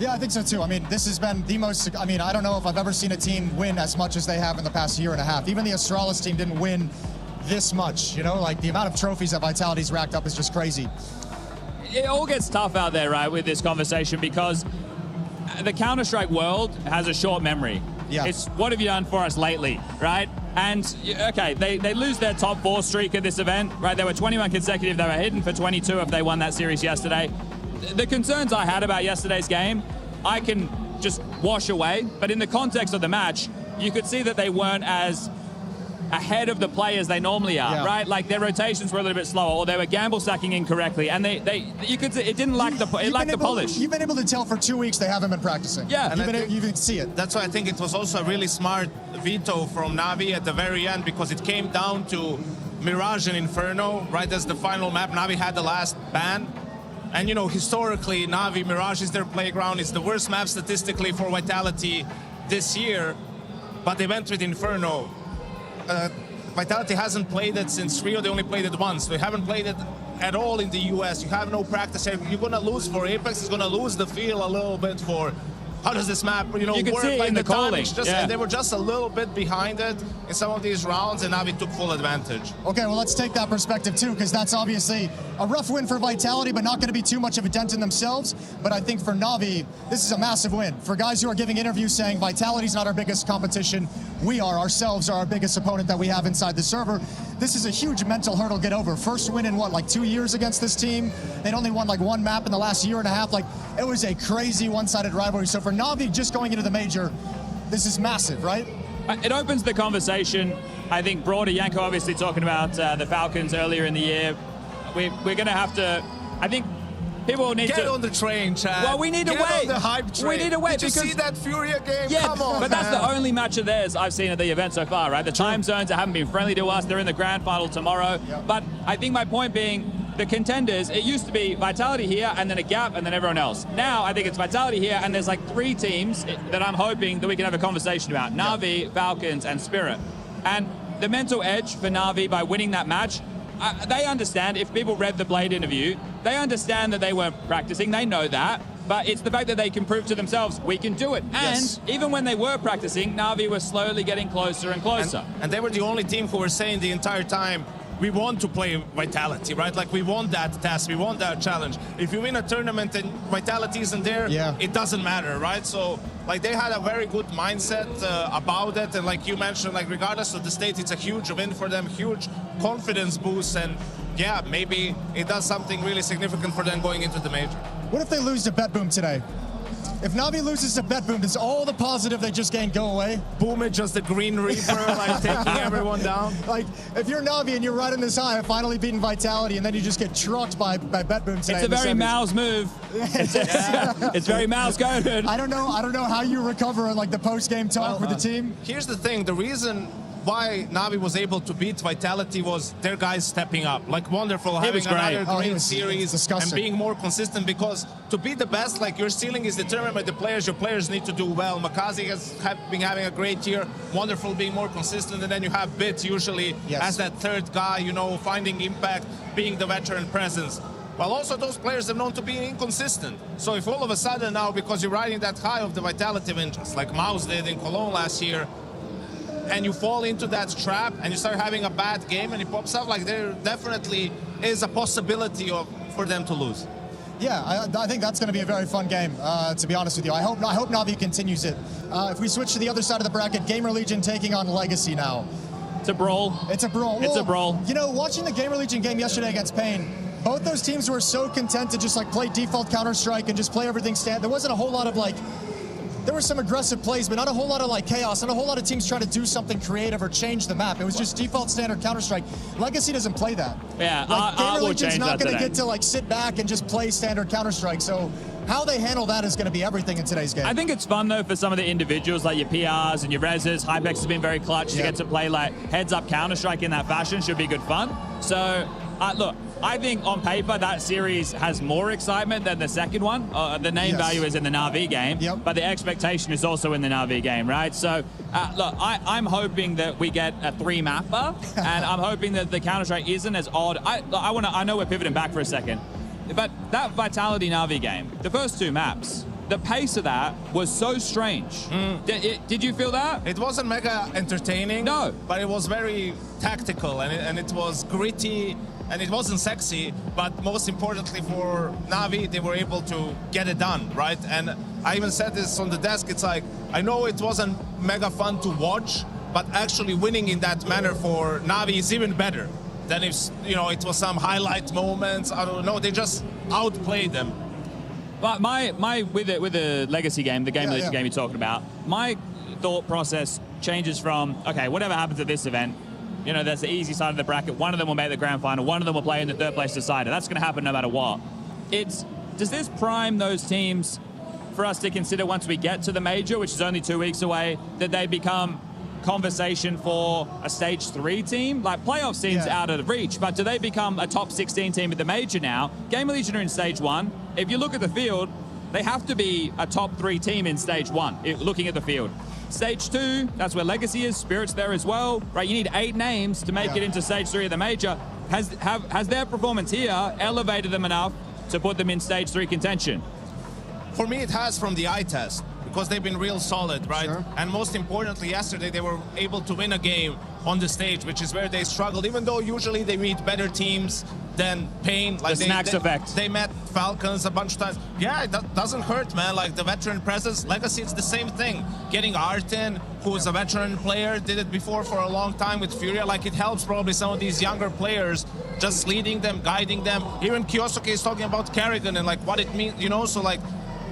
Yeah, I think so too. I mean, this has been the most, I mean, I don't know if I've ever seen a team win as much as they have in the past year and a half. Even the Astralis team didn't win this much, you know, like the amount of trophies that Vitality's racked up is just crazy. It all gets tough out there, right, with this conversation, because the Counter-Strike world has a short memory. Yeah. It's what have you done for us lately, right? And, okay, they lose their top 4 streak at this event, right? They were 21 consecutive. They were hidden for 22 if they won that series yesterday. The concerns I had about yesterday's game, I can just wash away. But in the context of the match, you could see that they weren't as ahead of the players they normally are, right? Like their rotations were a little bit slower, or they were gamble stacking incorrectly, and you could see it didn't lack the polish. You've been able to tell for 2 weeks they haven't been practicing. Yeah, and you can see it. That's why I think it was also a really smart veto from Navi at the very end, because it came down to Mirage and Inferno, right? As the final map, Navi had the last ban. And you know, historically, Navi, Mirage is their playground. It's the worst map statistically for Vitality this year, but they went with Inferno. Vitality hasn't played it since Rio. They only played it once. They haven't played it at all in the US. You have no practice. You're going to lose for Apex. It's going to lose the feel a little bit for how does this map, you know, you work. See like in the calling. And they were just a little bit behind it in some of these rounds, and Navi took full advantage. Okay, well, let's take that perspective too, because that's obviously a rough win for Vitality, but not going to be too much of a dent in themselves. But I think for Navi, this is a massive win. For guys who are giving interviews saying Vitality's not our biggest competition, we are ourselves are our biggest opponent that we have inside the server. This is a huge mental hurdle to get over. First win in what, like 2 years against this team? They'd only won like 1 map in the last year and a half. Like, it was a crazy one-sided rivalry. So for Navi just going into the major, this is massive, right? It opens the conversation. I think broader, Yanko obviously talking about the Falcons earlier in the year. We're going to have to, I think people need to get on the train, Chad. Well, we need to wait. Get on the hype train. We need to wait. Did you see that Furia game? Yeah, come on, but that's man. the only match of theirs I've seen at the event so far, right? The time zones haven't been friendly to us. They're in the grand final tomorrow. Yep. But I think my point being, the contenders, it used to be Vitality here and then a gap and then everyone else. Now I think it's Vitality here and there's like 3 teams that I'm hoping that we can have a conversation about. Na'Vi, Falcons, and Spirit. And the mental edge for Na'Vi by winning that match, they understand, if people read the Blade interview, they understand that they weren't practicing, they know that, but it's the fact that they can prove to themselves, we can do it. And even when they were practicing, Na'Vi was slowly getting closer and closer. And they were the only team who were saying the entire time, we want to play Vitality, right? Like, we want that task, we want that challenge. If you win a tournament and Vitality isn't there, it doesn't matter, right? So, like, they had a very good mindset about it, and like you mentioned, like, regardless of the state, it's a huge win for them, huge confidence boost, and yeah, maybe it does something really significant for them going into the major. What if they lose to BetBoom today? If Navi loses to BetBoom, does all the positive they just gained go away? Boom, it's just the Green Reaper, like taking everyone down. Like, if you're Navi and you're riding this high, finally beating Vitality, and then you just get trucked by BetBoom today. It's a very Mao's move. It's very Mao's coded. I don't know how you recover on like the post-game talk with the team. Here's the thing, the reason why Navi was able to beat Vitality was their guys stepping up. Like, wonderful, having another great series and being more consistent, because to be the best, like, your ceiling is determined by the players. Your players need to do well. Makazi has been having a great year. Wonderful being more consistent. And then you have Bit usually as that third guy, you know, finding impact, being the veteran presence. While also those players are known to be inconsistent. So if all of a sudden now, because you're riding that high of the Vitality win, just like Maus did in Cologne last year, and you fall into that trap and you start having a bad game and it pops up, like, there definitely is a possibility for them to lose. Yeah, I think that's going to be a very fun game, to be honest with you. I hope Navi continues it. If we switch to the other side of the bracket, GamerLegion taking on Legacy now. It's a brawl. It's a brawl. It's a brawl. You know, watching the GamerLegion game yesterday against Pain, both those teams were so content to just like play default Counter-Strike and just play everything stand. There wasn't a whole lot of like there were some aggressive plays, but not a whole lot of like chaos, not a whole lot of teams trying to do something creative or change the map. It was just default standard Counter-Strike. Legacy doesn't play that. Yeah, like, GamerLegion's not going to today. get to like sit back and just play standard Counter-Strike. So how they handle that is going to be everything in today's game. I think it's fun, though, for some of the individuals like your PRs and your Rezzes. Hypex has been very clutch to get to play like heads-up Counter-Strike in that fashion. Should be good fun. So, look, I think on paper that series has more excitement than the second one. The name value is in the Na'Vi game, but the expectation is also in the Na'Vi game, right? So, look, I'm hoping that we get a 3-mapper, and I'm hoping that the Counter-Strike isn't as odd. I know we're pivoting back for a second, but that Vitality Na'Vi game, the first 2 maps, the pace of that was so strange. Did you feel that? It wasn't mega entertaining. No. But it was very tactical, and it was gritty, and it wasn't sexy, but most importantly for Na'Vi, they were able to get it done, right? And I even said this on the desk, it's like, I know it wasn't mega fun to watch, but actually winning in that manner for Na'Vi is even better than if, you know, it was some highlight moments. I don't know, they just outplayed them. But with the Legacy game, the GamerLegion game you're talking about, my thought process changes from, okay, whatever happens at this event, you know, that's the easy side of the bracket. One of them will make the grand final. One of them will play in the 3rd place decider. That's going to happen no matter what. Does this prime those teams for us to consider once we get to the major, which is only 2 weeks away, that they become conversation for a stage 3 team? Like, playoff seems out of reach, but do they become a top 16 team at the major now? GamerLegion are in stage 1. If you look at the field, they have to be a top 3 team in stage 1, looking at the field. Stage 2, that's where Legacy is, Spirit's there as well, right? You need 8 names to make it into stage 3 of the major. Has their performance here elevated them enough to put them in stage 3 contention? For me, it has from the eye test, because they've been real solid, right? Sure. And most importantly, yesterday they were able to win a game on the stage, which is where they struggled, even though usually they meet better teams than Pain. Like the snacks effect. They met Falcons a bunch of times. Yeah, that doesn't hurt, man. Like the veteran presence. Legacy, it's the same thing. Getting Artin, who's a veteran player, did it before for a long time with Furia. Like, it helps probably some of these younger players, just leading them, guiding them. Even Kyosuke is talking about Kerrigan and like what it means, you know, so like,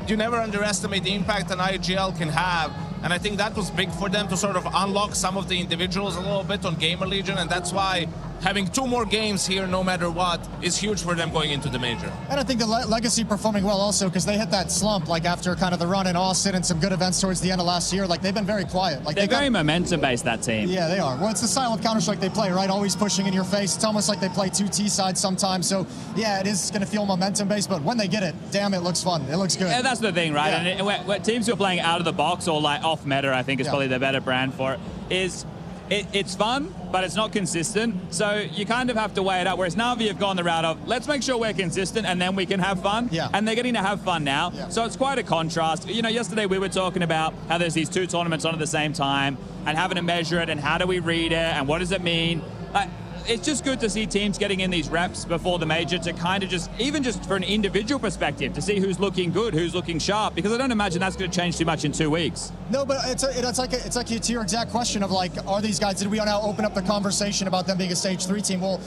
you never underestimate the impact an IGL can have. And I think that was big for them to sort of unlock some of the individuals a little bit on GamerLegion, and that's why having 2 more games here, no matter what, is huge for them going into the major. And I think the Legacy performing well also because they hit that slump like after kind of the run in Austin and some good events towards the end of last year. Like, they've been very quiet. Like, they're very momentum-based, that team. Yeah, they are. Well, it's the style of Counter-Strike they play, right? Always pushing in your face. It's almost like they play 2 T-sides sometimes. So, yeah, it is going to feel momentum-based, but when they get it, damn, it looks fun. It looks good. Yeah, that's the thing, right? Yeah. And when teams who are playing out of the box or like off-meta, I think is probably the better brand for it, is it's fun, but it's not consistent. So you kind of have to weigh it up. Whereas Na'Vi have gone the route of, let's make sure we're consistent and then we can have fun. Yeah. And they're getting to have fun now. Yeah. So it's quite a contrast. You know, yesterday we were talking about how there's these 2 tournaments on at the same time and having to measure it and how do we read it and what does it mean? It's just good to see teams getting in these reps before the major to kind of just, even just for an individual perspective, to see who's looking good, who's looking sharp, because I don't imagine that's going to change too much in 2 weeks. No, but it's like to your exact question of like, are these guys, did we now open up the conversation about them being a stage 3 team? Well,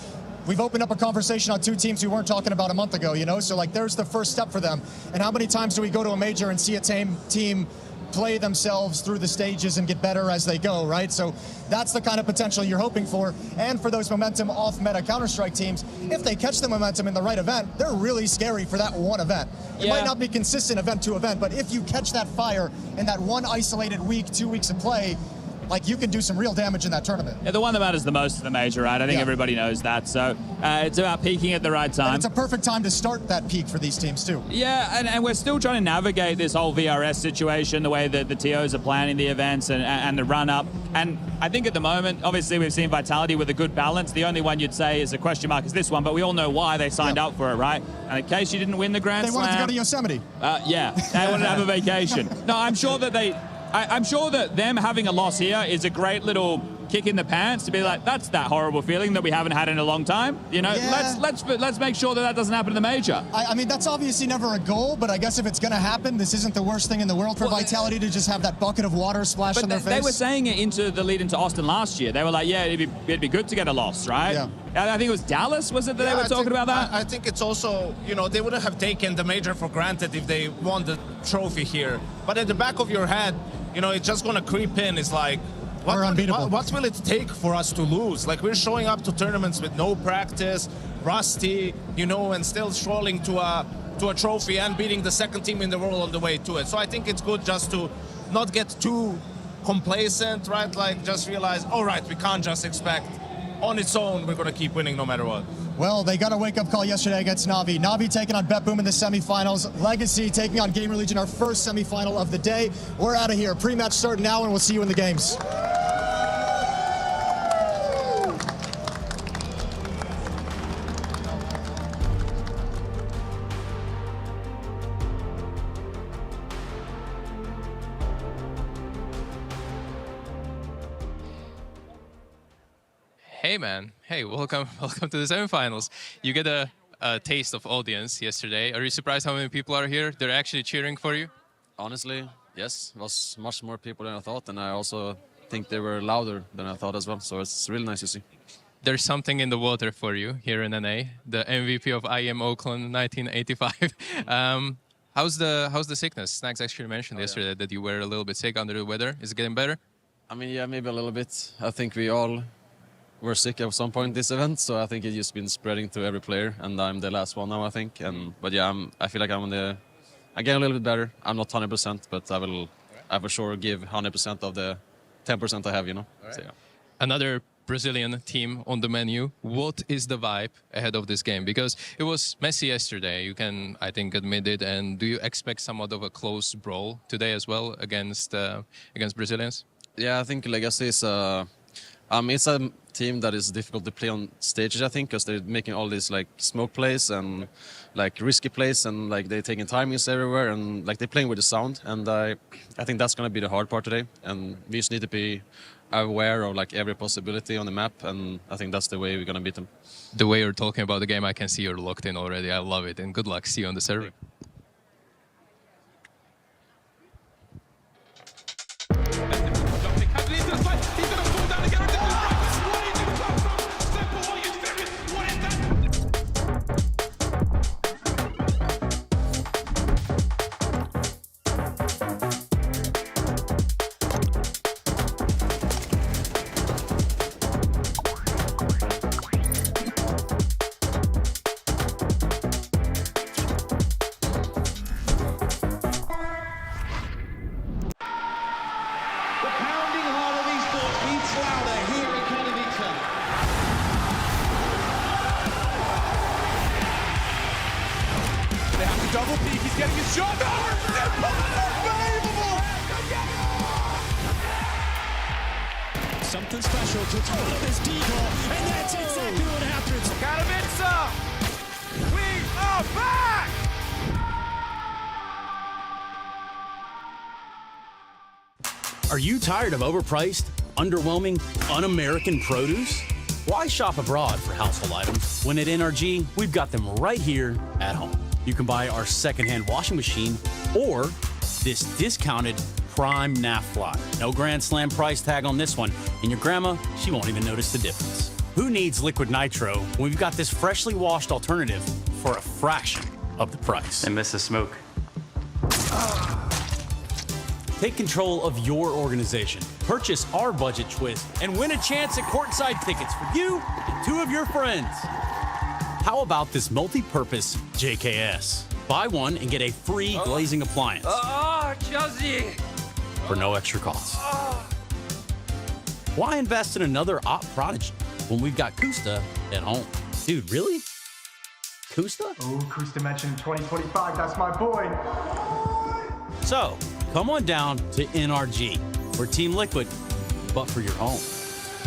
we've opened up a conversation on 2 teams we weren't talking about a month ago, you know? So like, there's the first step for them. And how many times do we go to a major and see a team play themselves through the stages and get better as they go, right? So that's the kind of potential you're hoping for. And for those momentum off-meta Counter-Strike teams, if they catch the momentum in the right event, they're really scary for that one event. It might not be consistent event to event, but if you catch that fire in that one isolated week, 2 weeks of play, like, you can do some real damage in that tournament. Yeah, the one that matters the most is the major, right? I think everybody knows that. So it's about peaking at the right time. And it's a perfect time to start that peak for these teams, too. Yeah, and we're still trying to navigate this whole VRS situation, the way that the TOs are planning the events and the run-up. And I think at the moment, obviously, we've seen Vitality with a good balance. The only one you'd say is a question mark is this one, but we all know why they signed up for it, right? And in case you didn't win the Grand Slam... They wanted to go to Yosemite. Yeah, they wanted to have a vacation. No, I'm sure that I'm sure that them having a loss here is a great little kick in the pants to be like, that's that horrible feeling that we haven't had in a long time. You know, Yeah. let's make sure that doesn't happen in the major. I mean, that's obviously never a goal, but I guess if it's going to happen, this isn't the worst thing in the world for Vitality to just have that bucket of water splash on their face. They were saying it into the lead into Austin last year. They were like, yeah, it'd be good to get a loss, right? Yeah. I think it was Dallas, was it, that they were talking about that? I think it's also, you know, they wouldn't have taken the major for granted if they won the trophy here. But at the back of your head, you know, it's just going to creep in. It's like, what will it take for us to lose? Like, we're showing up to tournaments with no practice, rusty, you know, and still strolling to a trophy and beating the second team in the world on the way to it. So I think it's good just to not get too complacent, right? Like, just realize, all right, we can't just expect on its own we're going to keep winning no matter what. Well, they got a wake-up call yesterday against Na'Vi. Na'Vi taking on BetBoom in the semifinals. Legacy taking on GamerLegion, our first semifinal of the day. We're out of here. Pre-match starting now, and we'll see you in the games. Hey man, hey, welcome to the semifinals. You get a taste of audience yesterday. Are you surprised how many people are here? They're actually cheering for you? Honestly, yes. It was much more people than I thought, and I also think they were louder than I thought as well. So it's really nice to see. There's something in the water for you here in NA, the MVP of IEM Oakland 1985. How's the sickness? Snacks actually mentioned yesterday that you were a little bit sick, under the weather. Is it getting better? I mean, yeah, maybe a little bit. I think we all were sick at some point this event, so I think it's just been spreading to every player, and I'm the last one now, I think. But yeah, I feel like I'm getting a little bit better. I'm not 100%, but I will for sure give 100% of the 10% I have, you know. Right. So, yeah. Another Brazilian team on the menu. What is the vibe ahead of this game? Because it was messy yesterday, you can, I think, admit it. And do you expect somewhat of a close brawl today as well against Brazilians? Yeah, I think Legacy is it's a team that is difficult to play on stages, I think, because they're making all these like smoke plays and like risky plays, and like they're taking timings everywhere, and like they're playing with the sound. And I think that's going to be the hard part today. And we just need to be aware of like every possibility on the map, and I think that's the way we're going to beat them. The way you're talking about the game, I can see you're locked in already. I love it, and good luck. See you on the server. Double peek, he's getting his shot. Unbelievable! Something special to throw this decoy, and that's exactly what happens. Katowice! We are back! Are you tired of overpriced, underwhelming, un-American produce? Why shop abroad for household items when at NRG, we've got them right here at home? You can buy our secondhand washing machine or this discounted Prime NAF fly. No Grand Slam price tag on this one, and your grandma, she won't even notice the difference. Who needs liquid nitro when we've got this freshly washed alternative for a fraction of the price? And Mrs. Smoke. Take control of your organization. Purchase our budget twist and win a chance at courtside tickets for you and two of your friends. How about this multi-purpose JKS? Buy one and get a free glazing appliance. Chelsea! For no extra cost. Why invest in another op prodigy when we've got Kusta at home? Dude, really? Kusta? Oh, Kusta mentioned 2025. That's my boy. So, come on down to NRG. We're Team Liquid, but for your home.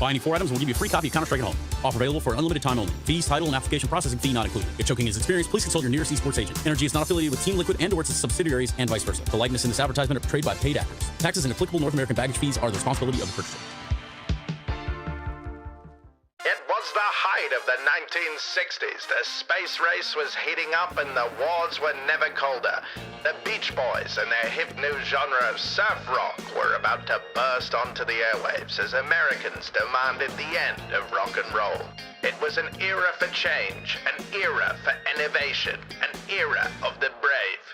Buy any 4 items, we'll give you a free copy of Counter-Strike at home. Offer available for unlimited time only. Fees, title, and application processing fee not included. If choking is experienced, please consult your nearest esports agent. NRG is not affiliated with Team Liquid and/or its subsidiaries and vice versa. The likeness in this advertisement are portrayed by paid actors. Taxes and applicable North American baggage fees are the responsibility of the purchaser. the 1960s, the space race was heating up and the wars were never colder. The Beach Boys and their hip new genre of surf rock were about to burst onto the airwaves as Americans demanded the end of rock and roll. It was an era for change, an era for innovation, an era of the brave.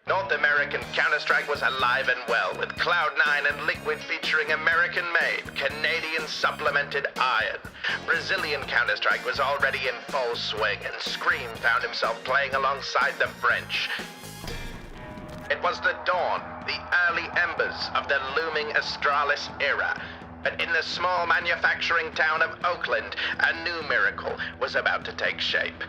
North American Counter-Strike was alive and well, with Cloud9 and Liquid featuring American-made, Canadian-supplemented iron. Brazilian Counter-Strike was already in full swing, and Scream found himself playing alongside the French. It was the dawn, the early embers of the looming Astralis era. But in the small manufacturing town of Oakland, a new miracle was about to take shape.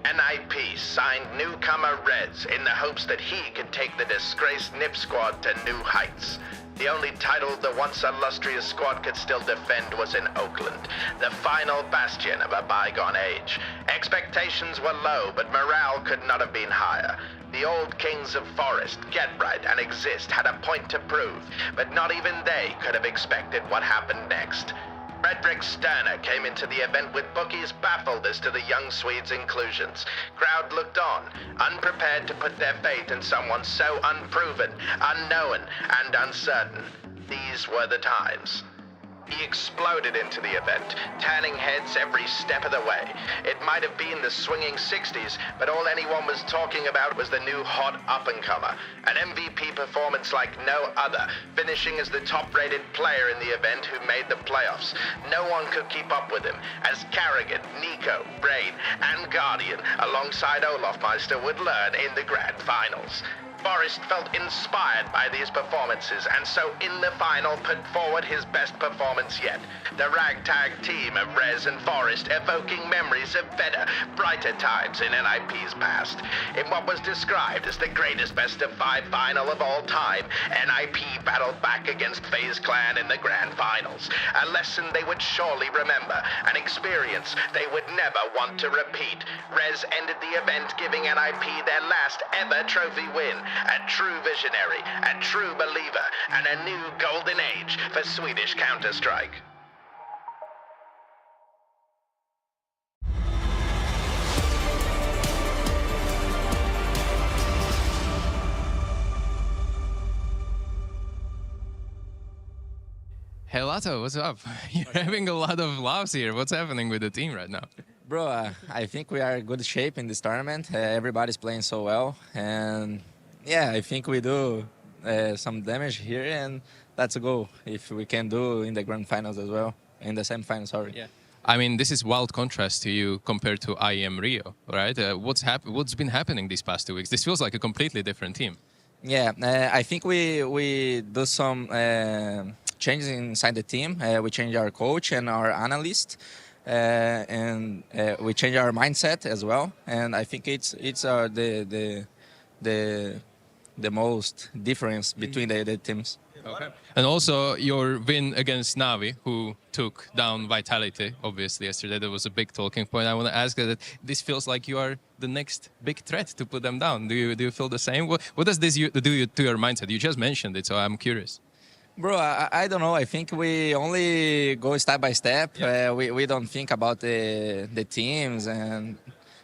NIP signed newcomer Rez in the hopes that he could take the disgraced NIP squad to new heights. The only title the once illustrious squad could still defend was in Oakland, the final bastion of a bygone age. Expectations were low, but morale could not have been higher. The old kings of Forest, Get Right and Exist had a point to prove, but not even they could have expected what happened next. Fredrik Sterner came into the event with bookies baffled as to the young Swede's inclusions. Crowd looked on, unprepared to put their faith in someone so unproven, unknown, and uncertain. These were the times. He exploded into the event, turning heads every step of the way. It might have been the swinging 60s, but all anyone was talking about was the new hot up-and-comer. An MVP performance like no other, finishing as the top-rated player in the event who made the playoffs. No one could keep up with him, as Carrigan, Nico, Brain, and Guardian, alongside Olofmeister, would learn in the grand finals. Forrest felt inspired by these performances, and so in the final put forward his best performance yet. The ragtag team of Rez and Forrest evoking memories of better, brighter times in NIP's past. In what was described as the greatest best-of-5 final of all time, NIP battled back against FaZe Clan in the grand finals. A lesson they would surely remember, an experience they would never want to repeat. Rez ended the event giving NIP their last ever trophy win. A true visionary, a true believer, and a new golden age for Swedish Counter-Strike. Hey Lato, what's up? You're having a lot of laughs here. What's happening with the team right now? Bro, I think we are in good shape in this tournament. Everybody's playing so well, and yeah, I think we do some damage here, and let's go if we can do in the grand finals as well, in the semifinals, sorry. Yeah. I mean, this is wild contrast to you compared to IEM Rio, right? What's been happening these past 2 weeks? This feels like a completely different team. Yeah, I think we do some changes inside the team. We change our coach and our analyst, and we change our mindset as well. And I think it's the most difference between the teams. Okay. And also your win against Navi, who took down Vitality, obviously, yesterday. That was a big talking point. I want to ask that this feels like you are the next big threat to put them down. Do you feel the same? What does this do to your mindset? You just mentioned it, so I'm curious. Bro, I don't know. I think we only go step by step. Yeah. We don't think about the teams, and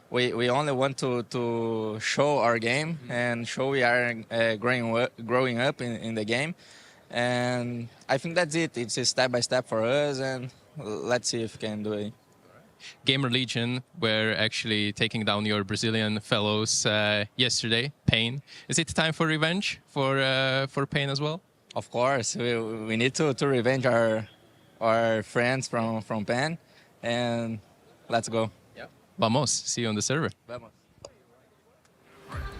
we only want to show our game and show we are growing up in the game. And I think that's it. It's a step by step for us, and let's see if we can do it. GamerLegion were actually taking down your Brazilian fellows yesterday, Pain. Is it time for revenge for Pain as well? Of course, we need to revenge our friends from Pain, and let's go. Yep. Vamos, see you on the server. Vamos.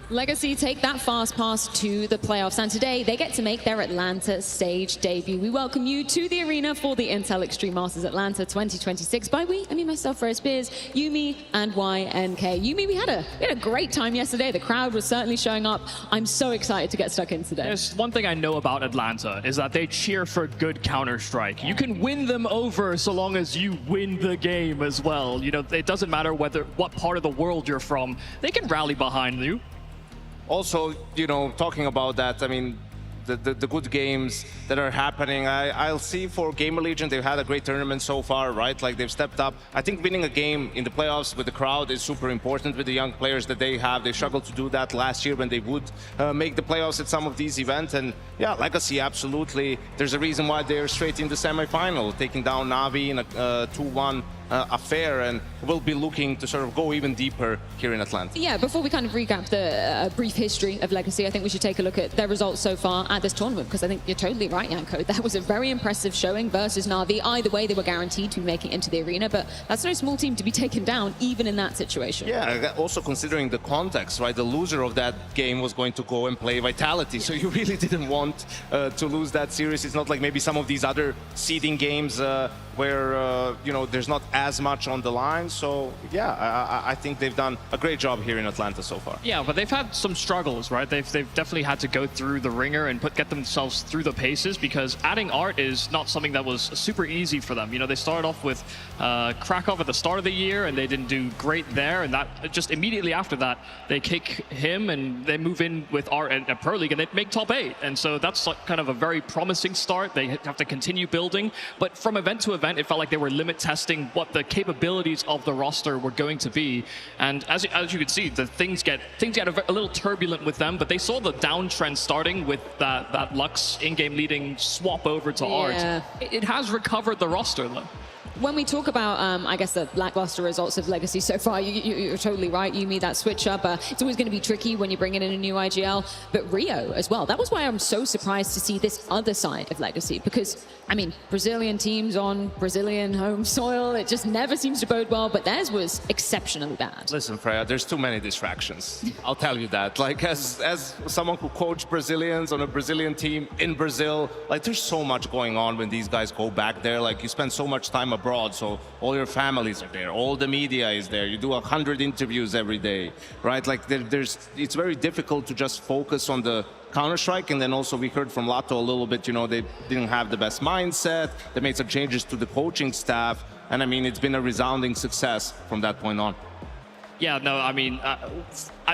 Legacy take that fast pass to the playoffs, and today they get to make their Atlanta stage debut. We welcome you to the arena for the Intel Extreme Masters Atlanta 2026. By we, I mean myself, Rose Spears, Yumi, and YNK. Yumi, we had a great time yesterday. The crowd was certainly showing up. I'm so excited to get stuck in today. There's one thing I know about Atlanta is that they cheer for good Counter-Strike. You can win them over so long as you win the game as well. You know, it doesn't matter what part of the world you're from. They can rally behind you. Also, you know, talking about that, I mean, the good games that are happening. I'll see for GamerLegion, they've had a great tournament so far, right? Like they've stepped up. I think winning a game in the playoffs with the crowd is super important with the young players that they have. They struggled to do that last year when they would make the playoffs at some of these events. And yeah, Legacy, absolutely. There's a reason why they're straight in the semifinal, taking down Navi in a 2-1 affair, and we'll be looking to sort of go even deeper here in Atlanta. Yeah, before we kind of recap the brief history of Legacy, I think we should take a look at their results so far at this tournament, because I think you're totally right, Janko. That was a very impressive showing versus Navi. Either way, they were guaranteed to make it into the arena, but that's no small team to be taken down, even in that situation. Yeah, also considering the context, right? The loser of that game was going to go and play Vitality, so you really didn't want to lose that series. It's not like maybe some of these other seeding games where, you know, there's not as much on the line. So, yeah, I think they've done a great job here in Atlanta so far. Yeah, but they've had some struggles, right? They've definitely had to go through the ringer and get themselves through the paces, because adding art is not something that was super easy for them. You know, they started off with Krakow at the start of the year, and they didn't do great there. And that just immediately after that, they kick him and they move in with art at Pro League, and they make top 8. And so that's like kind of a very promising start. They have to continue building. But from event to event, it felt like they were limit testing what the capabilities of the roster were going to be. And as you could see, the things get a little turbulent with them, but they saw the downtrend starting with that Lux in-game leading swap over to art. It has recovered the roster though. When we talk about, I guess, the lackluster results of Legacy so far, you're totally right, Yumi, that switch up. It's always going to be tricky when you're bringing in a new IGL, but Rio as well. That was why I'm so surprised to see this other side of Legacy, because, I mean, Brazilian teams on Brazilian home soil, it just never seems to bode well, but theirs was exceptionally bad. Listen, Freya, there's too many distractions. I'll tell you that. Like, as someone who coached Brazilians on a Brazilian team in Brazil, like, there's so much going on when these guys go back there. Like, you spend so much time abroad, so all your families are there, all the media is there, you do 100 interviews every day, right? Like it's very difficult to just focus on the Counter-Strike. And then also we heard from Lato a little bit, you know, they didn't have the best mindset, they made some changes to the coaching staff, and I mean, it's been a resounding success from that point on. Yeah, no, I mean,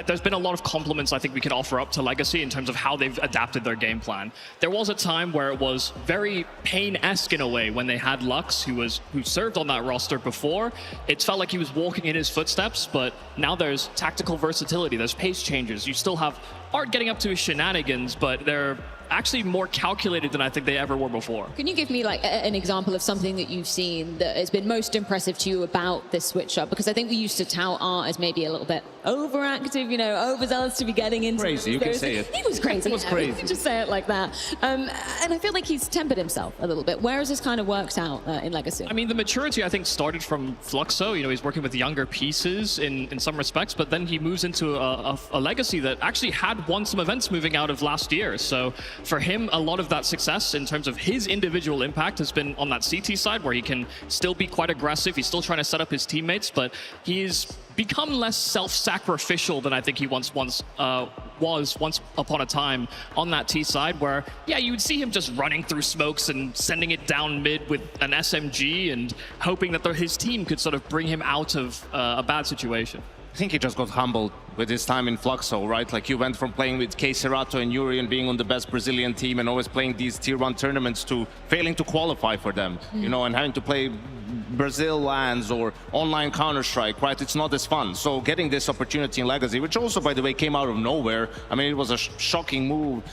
there's been a lot of compliments I think we could offer up to Legacy in terms of how they've adapted their game plan. There was a time where it was very Pain-esque in a way when they had Lux, who served on that roster before. It felt like he was walking in his footsteps, but now there's tactical versatility, there's pace changes. You still have Art getting up to his shenanigans, but they're actually more calculated than I think they ever were before. Can you give me like an example of something that you've seen that has been most impressive to you about this switch up? Because I think we used to tout Art as maybe a little bit overactive, you know, overzealous to be getting into. Crazy, you can say it. He was crazy. It was crazy. You can just say it like that. And I feel like he's tempered himself a little bit. Where has this kind of worked out in Legacy? I mean, the maturity I think started from Fluxo. You know, he's working with younger pieces in some respects, but then he moves into a Legacy that actually had won some events moving out of last year. So for him, a lot of that success in terms of his individual impact has been on that CT side, where he can still be quite aggressive. He's still trying to set up his teammates, but he's become less self-sacrificial than I think he was once upon a time on that T side, where, yeah, you would see him just running through smokes and sending it down mid with an SMG and hoping that his team could sort of bring him out of a bad situation. I think he just got humbled with his time in Fluxo, right? Like, you went from playing with K Cerato and Yuri and being on the best Brazilian team and always playing these tier 1 tournaments to failing to qualify for them, you know, and having to play Brazil lands or online Counter-Strike, right? It's not as fun. So getting this opportunity in Legacy, which also, by the way, came out of nowhere. I mean, it was a shocking move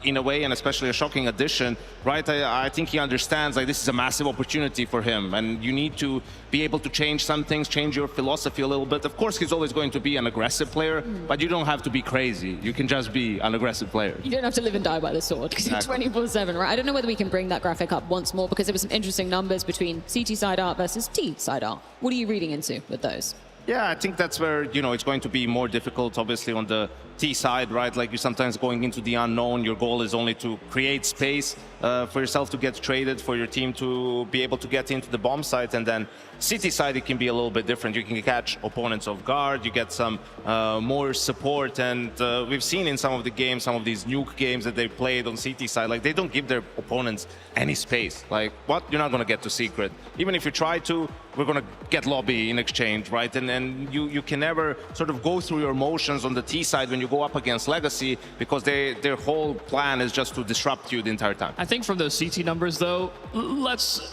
in a way, and especially a shocking addition, right? I think he understands, like, this is a massive opportunity for him, and you need to be able to change some things, change your philosophy a little bit. Of course, he's always going to be an aggressive player, but you don't have to be crazy. You can just be an aggressive player. You don't have to live and die by the sword, because Exactly. you're 24/7, right? I don't know whether we can bring that graphic up once more, because there were some interesting numbers between CT side art versus T side art. What are you reading into with those? Yeah, I think that's where, you know, it's going to be more difficult, obviously, on the T side, right? Like, you're sometimes going into the unknown. Your goal is only to create space for yourself to get traded, for your team to be able to get into the bomb site. And then City side, it can be a little bit different. You can catch opponents off guard. You get some more support. And we've seen in some of the games, some of these Nuke games that they played on City side, like, they don't give their opponents any space. Like, what? You're not going to get to Secret. Even if you try to, we're gonna get lobby in exchange, right? And you can never sort of go through your motions on the T side when you go up against Legacy, because their whole plan is just to disrupt you the entire time. I think from those CT numbers, though, let's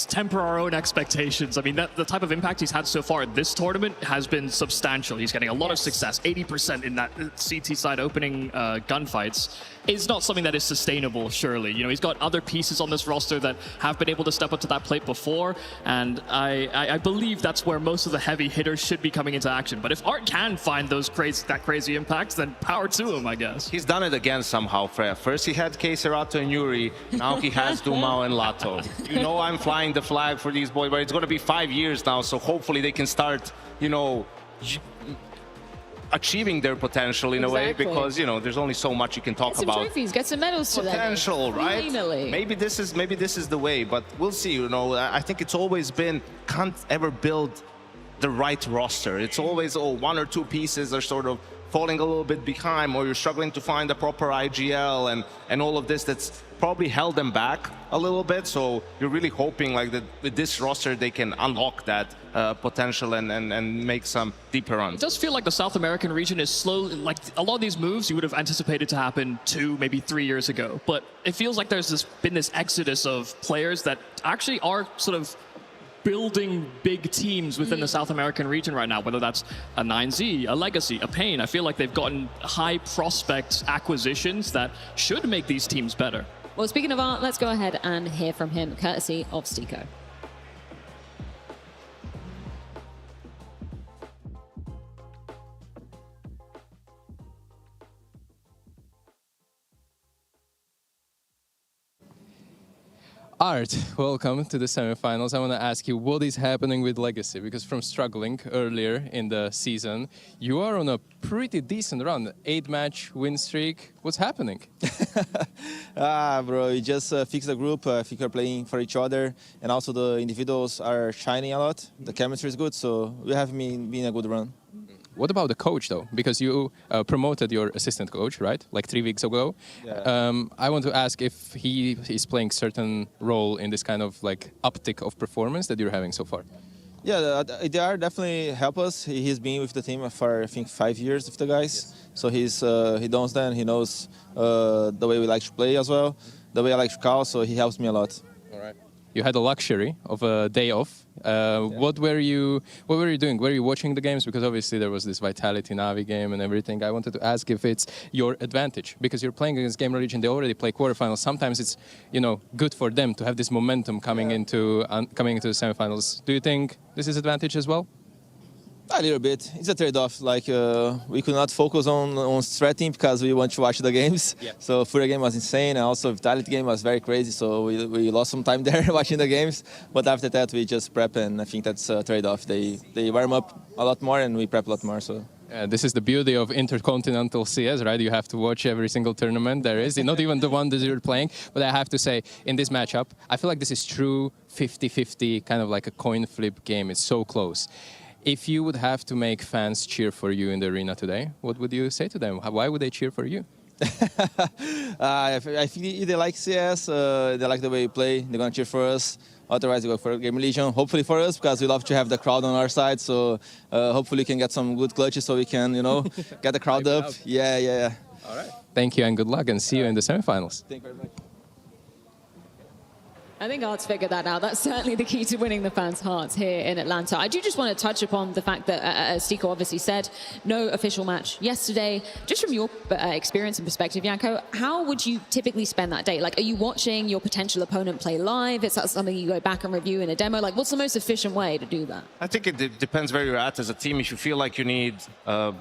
temper our own expectations. I mean, the type of impact he's had so far in this tournament has been substantial. He's getting a lot of success, 80% in that CT side opening gunfights. Is not something that is sustainable, surely. You know, he's got other pieces on this roster that have been able to step up to that plate before, and I believe that's where most of the heavy hitters should be coming into action. But if Art can find those crazy impacts, then power to him, I guess. He's done it again somehow, Freya. First he had Serato and Yuri, now he has Dumao and Lato. You know I'm flying the flag for these boys, but it's going to be 5 years now, so hopefully they can start, you know, achieving their potential in a way, because you know there's only so much you can talk get about. some trophies, get some medals to them. Potential, right? Finally. Maybe this is the way, but we'll see. You know, I think it's always been can't ever build the right roster. It's always one or two pieces are sort of falling a little bit behind, or you're struggling to find a proper IGL and all of this that's probably held them back a little bit. So you're really hoping like that with this roster they can unlock that potential and make some deeper runs. It does feel like the South American region is slowly, like a lot of these moves you would have anticipated to happen 2, maybe 3 years ago. But it feels like there's been this exodus of players that actually are sort of building big teams within the South American region right now, whether that's a 9Z, a Legacy, a Pain. I feel like they've gotten high prospect acquisitions that should make these teams better. Well, speaking of Art, let's go ahead and hear from him, courtesy of Stico. Art, welcome to the semifinals. I want to ask you what is happening with Legacy, because from struggling earlier in the season, you are on a pretty decent run, 8-match win streak. What's happening? Bro, we just fixed the group. I think we're playing for each other, and also the individuals are shining a lot. The chemistry is good, so we have been a good run. What about the coach, though? Because you promoted your assistant coach, right? Like 3 weeks ago. Yeah. I want to ask if he is playing certain role in this kind of like uptick of performance that you're having so far. Yeah, they are definitely help us. He's been with the team for, I think, 5 years with the guys. Yes. So he knows that. He knows the way we like to play as well, the way I like to call, so he helps me a lot. All right. You had the luxury of a day off. What were you doing? Were you watching the games? Because obviously there was this Vitality Navi game and everything. I wanted to ask if it's your advantage, because you're playing against GamerLegion. They already play quarterfinals. Sometimes it's, you know, good for them to have this momentum coming into the semifinals. Do you think this is advantage as well? A little bit. It's a trade-off. Like we could not focus on stratting because we want to watch the games. Yeah. So Furia game was insane, and also Vitality game was very crazy. So we lost some time there watching the games. But after that, we just prep, and I think that's a trade-off. They warm up a lot more, and we prep a lot more. So. This is the beauty of intercontinental CS, right? You have to watch every single tournament there is, not even the one that you're playing. But I have to say, in this matchup, I feel like this is true 50-50, kind of like a coin flip game. It's so close. If you would have to make fans cheer for you in the arena today, what would you say to them? Why would they cheer for you? I think if they like CS, they like the way we play, they're going to cheer for us. Otherwise, they go for GamerLegion, hopefully for us, because we love to have the crowd on our side. So hopefully we can get some good clutches so we can, you know, get the crowd up. Yeah. All right. Thank you and good luck, and see you in the semifinals. Thank you very much. I think Art's figured that out. That's certainly the key to winning the fans' hearts here in Atlanta. I do just want to touch upon the fact that, as Stico obviously said, no official match yesterday. Just from your experience and perspective, Janko, how would you typically spend that day? Like, are you watching your potential opponent play live? Is that something you go back and review in a demo? Like, what's the most efficient way to do that? I think it depends where you're at as a team. If you feel like you need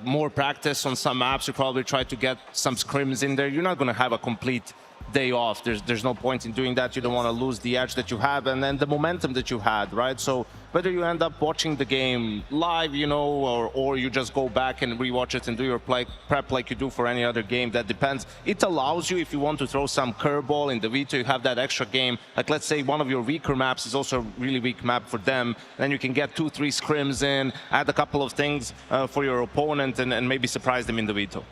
more practice on some maps, you probably try to get some scrims in there. You're not going to have a complete day off. There's no point in doing that. You don't want to lose the edge that you have and then the momentum that you had, right? So whether you end up watching the game live, you know, or you just go back and rewatch it and do your prep like you do for any other game, that depends. It allows you, if you want to throw some curveball in the veto, you have that extra game. Like, let's say one of your weaker maps is also a really weak map for them, then you can get 2-3 scrims in, add a couple of things for your opponent and maybe surprise them in the veto.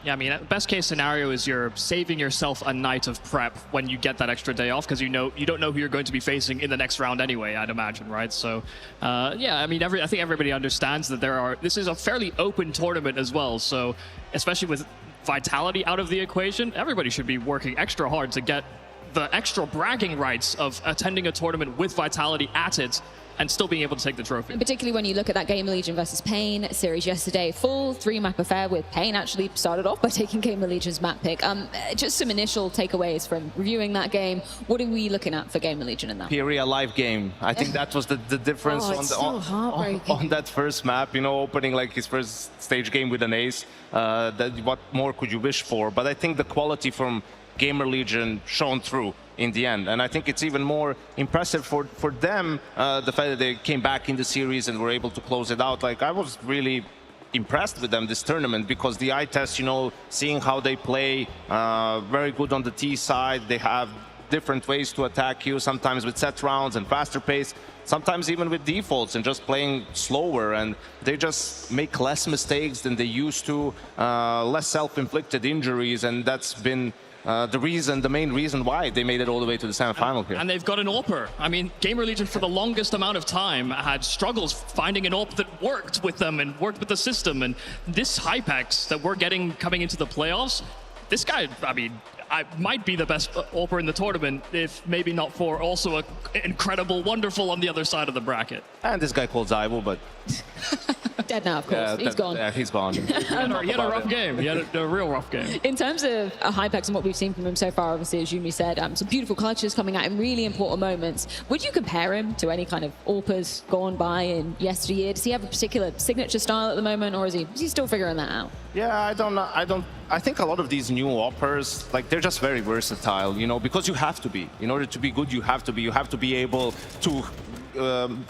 Yeah, I mean, best case scenario is you're saving yourself a night of prep when you get that extra day off, because you don't know who you're going to be facing in the next round anyway, I'd imagine, right? So, yeah, I mean, I think everybody understands that this is a fairly open tournament as well. So, especially with Vitality out of the equation, everybody should be working extra hard to get the extra bragging rights of attending a tournament with Vitality at it and still being able to take the trophy. And particularly when you look at that GamerLegion versus Pain series yesterday, full 3-map affair with Pain actually started off by taking GamerLegion's map pick. Just some initial takeaways from reviewing that game. What are we looking at for GamerLegion in that? Pure real life game. I think that was the difference on that first map, you know, opening like his first stage game with an ace. What more could you wish for? But I think the quality from GamerLegion shone through in the end, and I think it's even more impressive for them, the fact that they came back in the series and were able to close it out. Like, I was really impressed with them this tournament, because the eye test, you know, seeing how they play, very good on the T side. They have different ways to attack you, sometimes with set rounds and faster pace, sometimes even with defaults and just playing slower, and they just make less mistakes than they used to, less self-inflicted injuries, and that's been the main reason why they made it all the way to the semi-final here. And they've got an AWPer. I mean, GamerLegion for the longest amount of time had struggles finding an AWP that worked with them and worked with the system. And this Hypex that we're getting coming into the playoffs, this guy, I mean, might be the best AWPer in the tournament, if maybe not for also an incredible, wonderful on the other side of the bracket. And this guy called Zybo, but... Dead now, of course. He's gone. Yeah, he's gone. He had a rough game. He had a real rough game. In terms of Hypex and what we've seen from him so far, obviously, as Yumi said, some beautiful clutches coming out in really important moments. Would you compare him to any kind of AWPers gone by in yesteryear? Does he have a particular signature style at the moment, or is he still figuring that out? Yeah, I don't know. I think a lot of these new AWPers, like, they're just very versatile, you know, because you have to be. In order to be good, you have to be. You have to be able to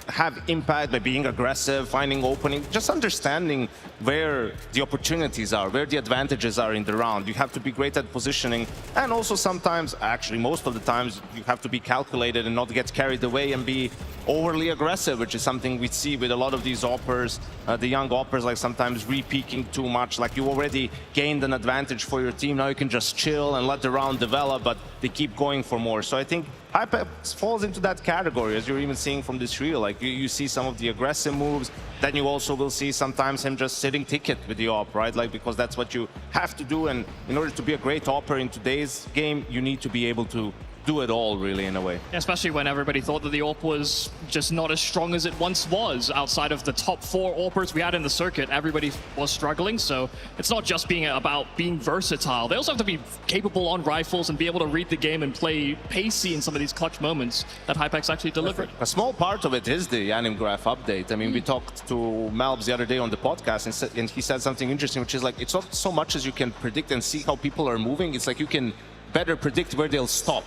have impact by being aggressive, finding opening, just understanding where the opportunities are, where the advantages are in the round. You have to be great at positioning, and also sometimes, actually most of the times, you have to be calculated and not get carried away and be overly aggressive, which is something we see with a lot of these AWPers, the young AWPers, like sometimes re-peaking too much. Like, you already gained an advantage for your team, now you can just chill and let the round develop, but they keep going for more. So I think Hypex falls into that category, as you're even seeing from this reel. Like, you see some of the aggressive moves, then you also will see sometimes him just sitting ticket with the AWP, right? Like, because that's what you have to do, and in order to be a great AWPer in today's game, you need to be able to do it all, really, in a way. Especially when everybody thought that the AWP was just not as strong as it once was. Outside of the top 4 AWPers we had in the circuit, everybody was struggling. So it's not just about being versatile. They also have to be capable on rifles and be able to read the game and play pacey in some of these clutch moments that Hypex actually delivered. A small part of it is the anim graph update. I mean, we talked to Malbs the other day on the podcast, and he said something interesting, which is like, it's not so much as you can predict and see how people are moving. It's like you can better predict where they'll stop,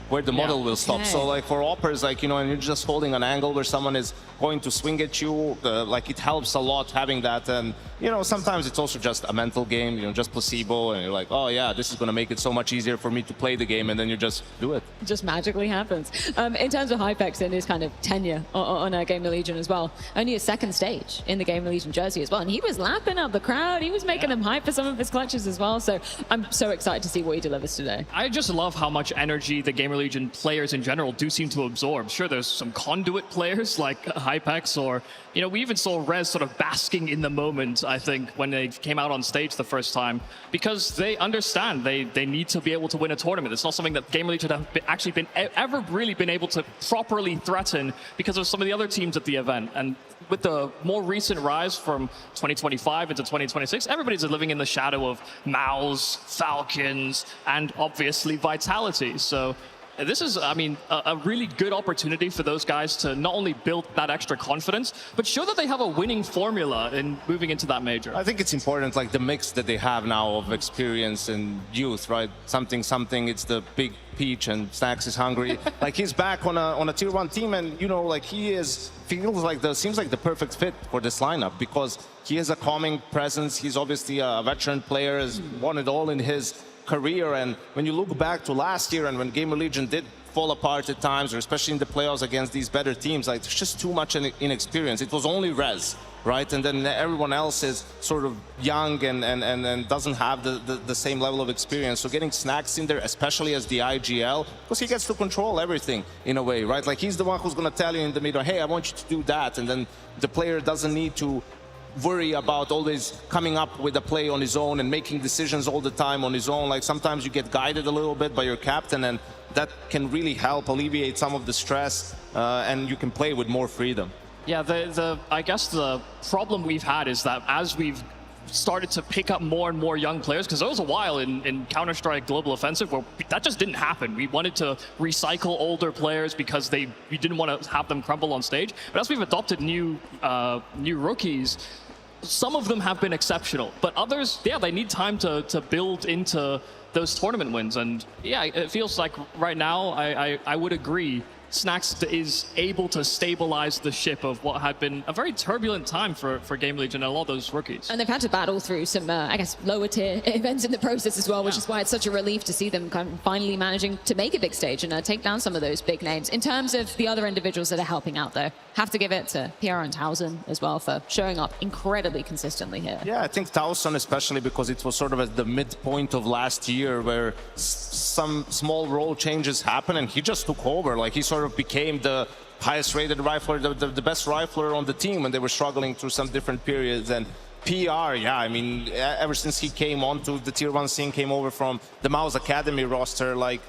where the model will stop. Okay. So like for AWPers, like, you know, and you're just holding an angle where someone is going to swing at you, like, it helps a lot having that. And, you know, sometimes it's also just a mental game, you know, just placebo, and you're like, oh yeah, this is going to make it so much easier for me to play the game, and then you just do it. It just magically happens. In terms of Hypex and his kind of tenure on GamerLegion as well, only a second stage in the GamerLegion jersey as well, and he was lapping up the crowd. He was making them hype for some of his clutches as well, so I'm so excited to see what he delivers today. I just love how much energy the GamerLegion players in general do seem to absorb. Sure, there's some conduit players like Hypex, or, you know, we even saw Rez sort of basking in the moment, I think, when they came out on stage the first time, because they understand they need to be able to win a tournament. It's not something that GamerLegion have ever really been able to properly threaten because of some of the other teams at the event. And with the more recent rise from 2025 into 2026, everybody's living in the shadow of MOUZ, Falcons, and obviously Vitality. So this is, I mean, a really good opportunity for those guys to not only build that extra confidence, but show that they have a winning formula in moving into that major. I think it's important, like the mix that they have now of experience and youth, right? Something, it's the big peach and Snacks is hungry. Like, he's back on a tier 1 team, and, you know, like, seems like the perfect fit for this lineup, because he has a calming presence. He's obviously a veteran player, has won it all in his career. And when you look back to last year and when GamerLegion did fall apart at times, or especially in the playoffs against these better teams, like there's just too much inexperience. It was only Rez, right? And then everyone else is sort of young and doesn't have the same level of experience. So getting Snacks in there, especially as the IGL, because he gets to control everything in a way, right? Like he's the one who's going to tell you in the middle, hey, I want you to do that. And then the player doesn't need to worry about always coming up with a play on his own and making decisions all the time on his own. Like sometimes you get guided a little bit by your captain, and that can really help alleviate some of the stress, and you can play with more freedom. Yeah, I guess the problem we've had is that as we've started to pick up more and more young players, because there was a while in Counter-Strike Global Offensive where that just didn't happen. We wanted to recycle older players because we didn't want to have them crumble on stage. But as we've adopted new rookies, some of them have been exceptional, but others, yeah, they need time to build into those tournament wins. And yeah, it feels like right now, I would agree, Snacks is able to stabilize the ship of what had been a very turbulent time for GamerLegion and a lot of those rookies. And they've had to battle through some, I guess, lower tier events in the process as well, which is why it's such a relief to see them kind of finally managing to make a big stage and take down some of those big names. In terms of the other individuals that are helping out, though, have to give it to PR and Towson as well for showing up incredibly consistently here. Yeah, I think Towson, especially because it was sort of at the midpoint of last year where some small role changes happened and he just took over. Like he sort of became the highest rated rifler, the best rifler on the team when they were struggling through some different periods. And PR, yeah, I mean, ever since he came onto the tier 1 scene, came over from the Mouse Academy roster, like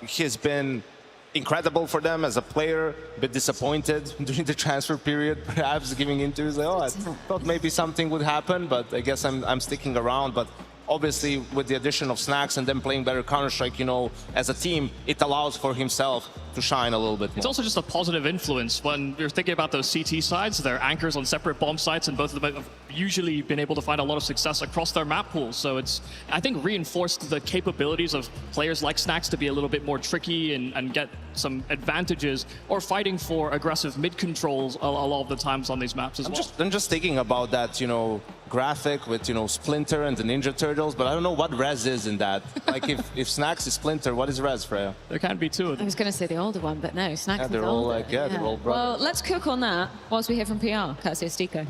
he's been incredible for them as a player, a bit disappointed during the transfer period, perhaps giving into it. Like, oh, I thought maybe something would happen, but I guess I'm sticking around. But obviously, with the addition of Snacks and them playing better Counter-Strike, you know, as a team, it allows for himself to shine a little bit more. It's also just a positive influence when you're thinking about those CT sides. They're anchors on separate bomb sites, and both of them have usually been able to find a lot of success across their map pools. So it's, I think, reinforced the capabilities of players like Snacks to be a little bit more tricky and get some advantages, or fighting for aggressive mid controls a lot of the times on these maps as well. I'm just thinking about that, you know, graphic with, you know, Splinter and the Ninja Turtles, but I don't know what Rez is in that. Like if Snacks is Splinter, what is Rez, Freya? There can be two of them. I was going to say the older one, but no, Snacks is they're all older. like, they're all brothers. Well, let's cook on that whilst we hear from PR, courtesy of Stico.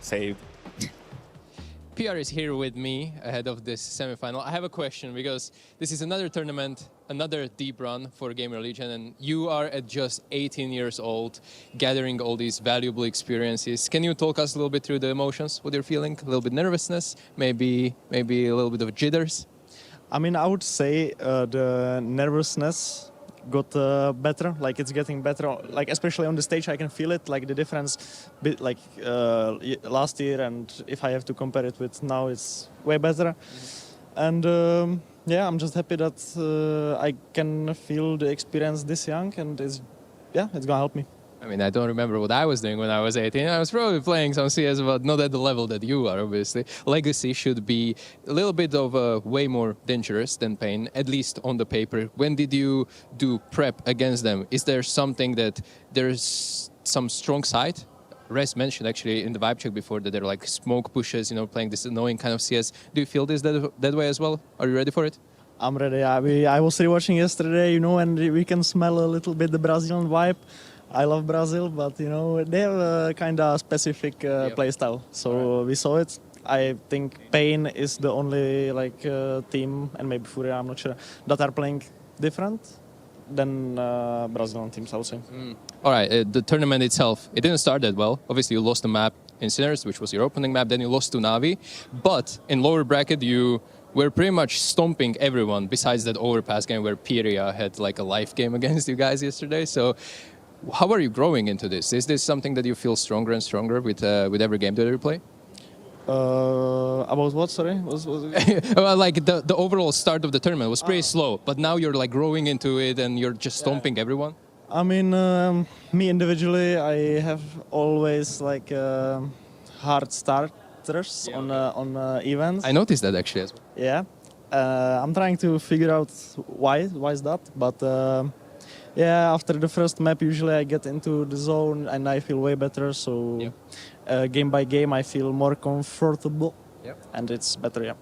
Saved. PR is here with me ahead of this semifinal. I have a question because this is another tournament, another deep run for GamerLegion, and you are at just 18 years old, gathering all these valuable experiences. Can you talk us a little bit through the emotions, what you're feeling? A little bit nervousness, maybe a little bit of jitters? I mean, I would say the nervousness got better, like it's getting better, like especially on the stage I can feel it, like the difference like last year, and if I have to compare it with now, it's way better. And yeah, I'm just happy that I can feel the experience this young, and it's gonna help me. I mean, I don't remember what I was doing when I was 18. I was probably playing some CS, but not at the level that you are, obviously. Legacy should be a little bit of way more dangerous than Pain, at least on the paper. When did you do prep against them? Is there something that there's some strong side? Rez mentioned actually in the vibe check before that they're like smoke pushes, you know, playing this annoying kind of CS. Do you feel this that way as well? Are you ready for it? I'm ready. I was rewatching yesterday, you know, and we can smell a little bit the Brazilian vibe. I love Brazil, but you know they have a kind of specific play style. So we saw it. I think Pain is the only like team, and maybe Furia, I'm not sure, that are playing different than Brazilian teams, I would say. All right, the tournament itself, it didn't start that well. Obviously, you lost the map in Sinners, which was your opening map. Then you lost to Navi, but in lower bracket you were pretty much stomping everyone. Besides that overpass game where Pyria had like a live game against you guys yesterday. So how are you growing into this? Is this something that you feel stronger and stronger with every game that you play? About what, sorry? Well, like the overall start of the tournament was pretty slow, but now you're like growing into it and you're just stomping everyone? I mean, me individually, I have always like hard starters on events. I noticed that actually as well. Yeah. I'm trying to figure out why is that, but yeah, after the first map, usually I get into the zone and I feel way better. So game by game, I feel more comfortable, and it's better. Yeah.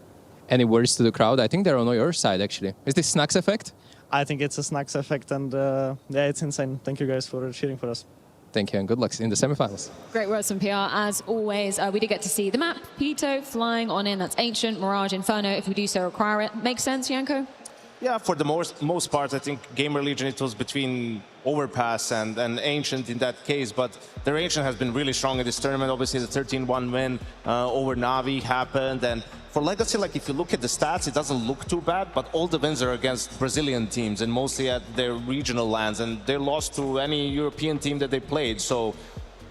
Any words to the crowd? I think they're on your side, actually. Is this Snacks effect? I think it's a Snacks effect, and yeah, it's insane. Thank you guys for cheering for us. Thank you, and good luck in the semifinals. Great words from PR, as always. We did get to see the map, Pito flying on in. That's Ancient, Mirage, Inferno. If we do so require it. Makes sense, Janko? Yeah, for the most part, I think GamerLegion, it was between Overpass and Ancient in that case, but their Ancient has been really strong in this tournament. Obviously, the 13-1 win over Navi happened, and for Legacy, like if you look at the stats, it doesn't look too bad, but all the wins are against Brazilian teams and mostly at their regional lands, and they lost to any European team that they played. So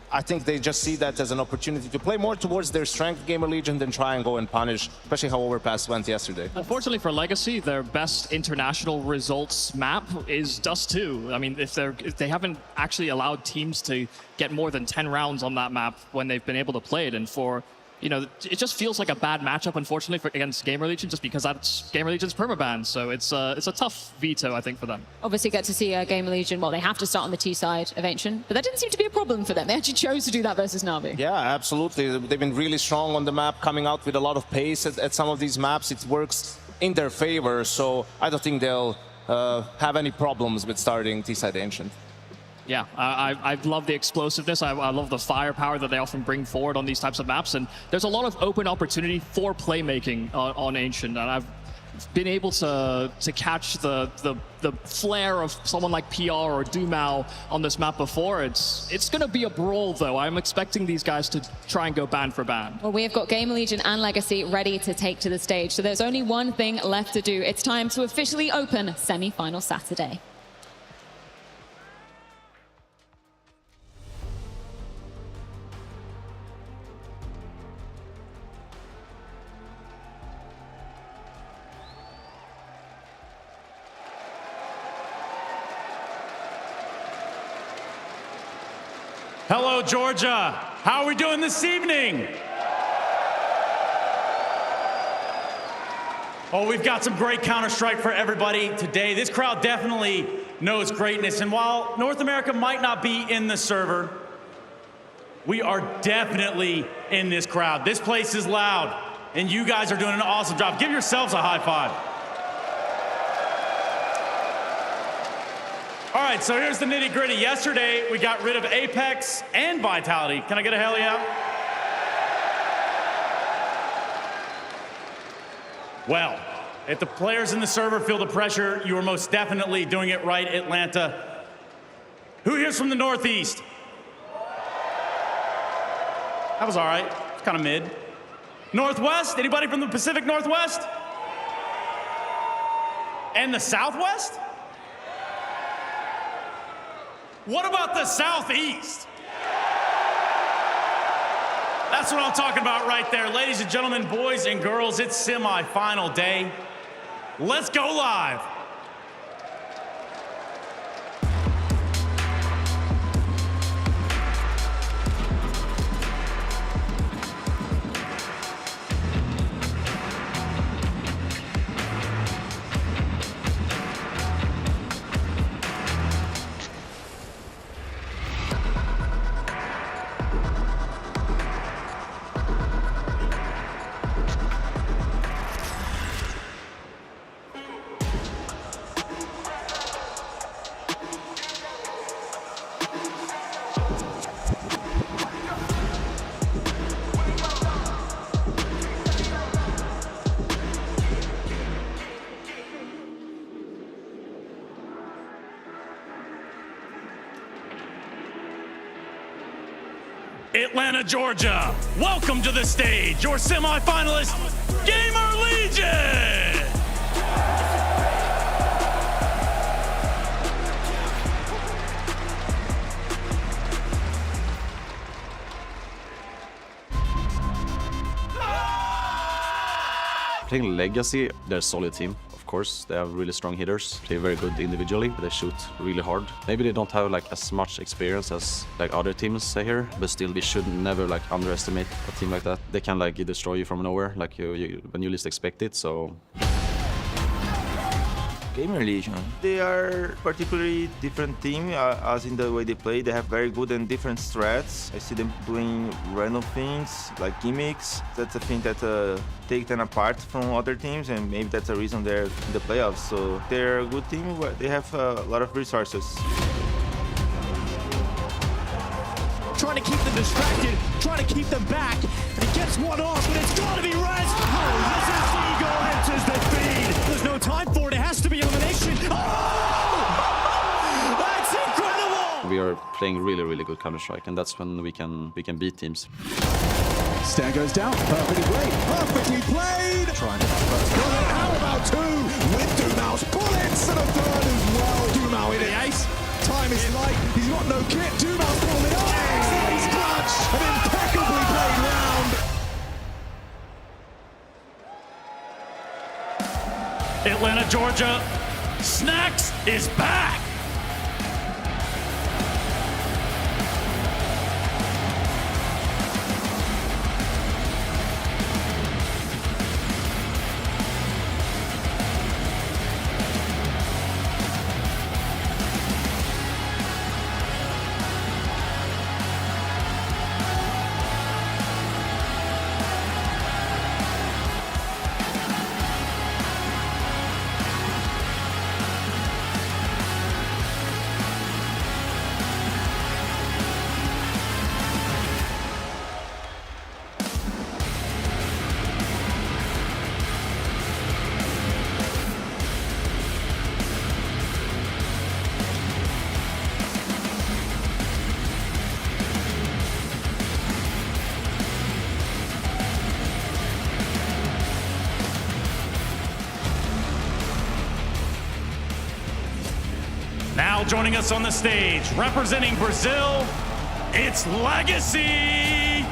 I think they just see that as an opportunity to play more towards their strength, GamerLegion, than try and go and punish, especially how Overpass went yesterday. Unfortunately for Legacy, their best international results map is Dust 2. I mean, if they haven't actually allowed teams to get more than 10 rounds on that map when they've been able to play it, and for it just feels like a bad matchup, unfortunately, against GamerLegion, just because that's GamerLegion's permaban. So it's a tough veto, I think, for them. Obviously, get to see GamerLegion. Well, they have to start on the T side of Ancient, but that didn't seem to be a problem for them. They actually chose to do that versus Navi. Yeah, absolutely. They've been really strong on the map, coming out with a lot of pace at some of these maps. It works in their favor, so I don't think they'll have any problems with starting T side Ancient. Yeah, I love the explosiveness. I love the firepower that they often bring forward on these types of maps. And there's a lot of open opportunity for playmaking on Ancient. And I've been able to catch the flair of someone like PR or Dumao on this map before. It's going to be a brawl, though. I'm expecting these guys to try and go ban for ban. Well, we have got GamerLegion and Legacy ready to take to the stage. So there's only one thing left to do. It's time to officially open semi-final Saturday. Hello, Georgia. How are we doing this evening? Oh, we've got some great Counter-Strike for everybody today. This crowd definitely knows greatness. And while North America might not be in the server, we are definitely in this crowd. This place is loud, and you guys are doing an awesome job. Give yourselves a high five. All right, so here's the nitty gritty. Yesterday, we got rid of Apex and Vitality. Can I get a hell yeah? Well, if the players in the server feel the pressure, you are most definitely doing it right, Atlanta. Who here's from the Northeast? That was all right. It's kind of mid. Northwest? Anybody from the Pacific Northwest? And the Southwest? What about the Southeast? That's what I'm talking about right there. Ladies and gentlemen, boys and girls, it's semi-final day. Let's go live. Atlanta, Georgia, welcome to the stage, your semifinalist, GamerLegion! I think Legacy, they're a solid team. Of course, they have really strong hitters. They're very good individually, but they shoot really hard. Maybe they don't have like as much experience as like other teams here, but still we should never like underestimate a team like that. They can like destroy you from nowhere, like when you least expect it. So GamerLegion. They are particularly different team as in the way they play. They have very good and different strats. I see them doing random things like gimmicks. That's a thing that take them apart from other teams, and maybe that's the reason they're in the playoffs. So they're a good team. They have a lot of resources. Trying to keep them distracted, trying to keep them back. And he gets one off, but it's got to be Res. Oh, this is Eagle enters the feed. There's no time for it. It has to be elimination. Oh! That's incredible! We are playing really good Counter-Strike, and that's when we can beat teams. Stan goes down. Perfectly played. Perfectly played. Trying to first. How about two? With Dumau's bullets and a third as well. Dumau in the ace. Time is light. He's got no kit. Dumau's pulling it up. He's clutch. An impeccably played round. Atlanta, Georgia. Snacks is back. Now joining us on the stage, representing Brazil, it's Legacy!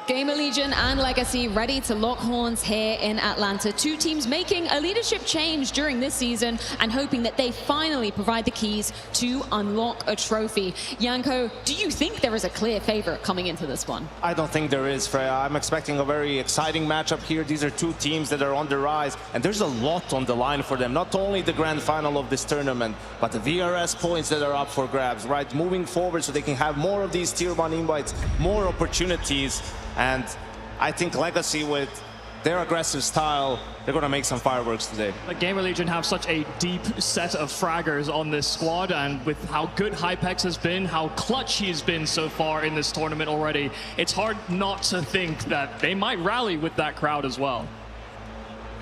GamerLegion and Legacy ready to lock horns here in Atlanta. Two teams making a leadership change during this season and hoping that they finally provide the keys to unlock a trophy. Janko, do you think there is a clear favorite coming into this one? I don't think there is, Freya. I'm expecting a very exciting matchup here. These are two teams that are on the rise, and there's a lot on the line for them. Not only the grand final of this tournament, but the VRS points that are up for grabs, right? Moving forward so they can have more of these tier 1 invites, more opportunities. And I think Legacy, with their aggressive style, they're going to make some fireworks today. Like GamerLegion have such a deep set of fraggers on this squad, and with how good Hypex has been, how clutch he's been so far in this tournament already, it's hard not to think that they might rally with that crowd as well.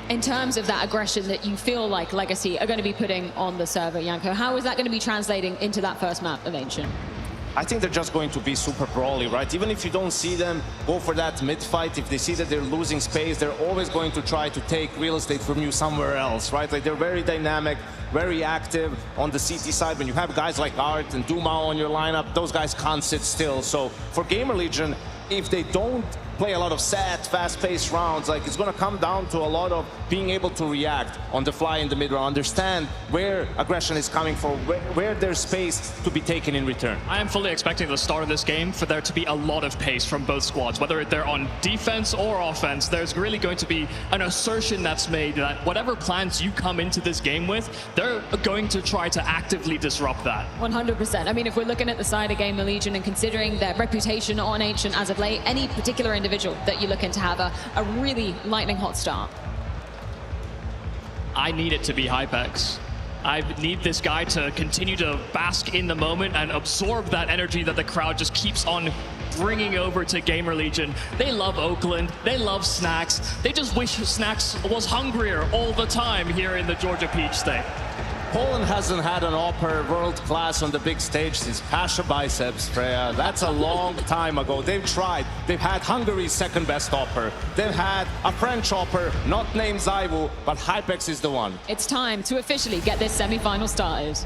In terms of that aggression that you feel like Legacy are going to be putting on the server, Janko, how is that going to be translating into that first map of Ancient? I think they're just going to be super brawly, right? Even if you don't see them go for that mid-fight, if they see that they're losing space, they're always going to try to take real estate from you somewhere else, right? Like, they're very dynamic, very active on the CT side. When you have guys like Art and Dumau on your lineup, those guys can't sit still. So for GamerLegion, if they don't play a lot of set, fast-paced rounds. Like, it's going to come down to a lot of being able to react on the fly in the mid round, understand where aggression is coming from, where there's space to be taken in return. I am fully expecting at the start of this game for there to be a lot of pace from both squads, whether they're on defense or offense. There's really going to be an assertion that's made that whatever plans you come into this game with, they're going to try to actively disrupt that. 100%. I mean, if we're looking at the side of GamerLegion and considering their reputation on Ancient as of late, any particular individual that you're looking to have a really lightning hot start? I need it to be Hypex. I need this guy to continue to bask in the moment and absorb that energy that the crowd just keeps on bringing over to GamerLegion. They love Oakland, they love Snacks. They just wish Snacks was hungrier all the time here in the Georgia Peach State. Poland hasn't had an Opera world class on the big stage since Pasha Biceps, Freya. That's a long time ago. They've tried. They've had Hungary's second best Opera. They've had a French Opera, not named Zaiwu, but Hypex is the one. It's time to officially get this semi-final started.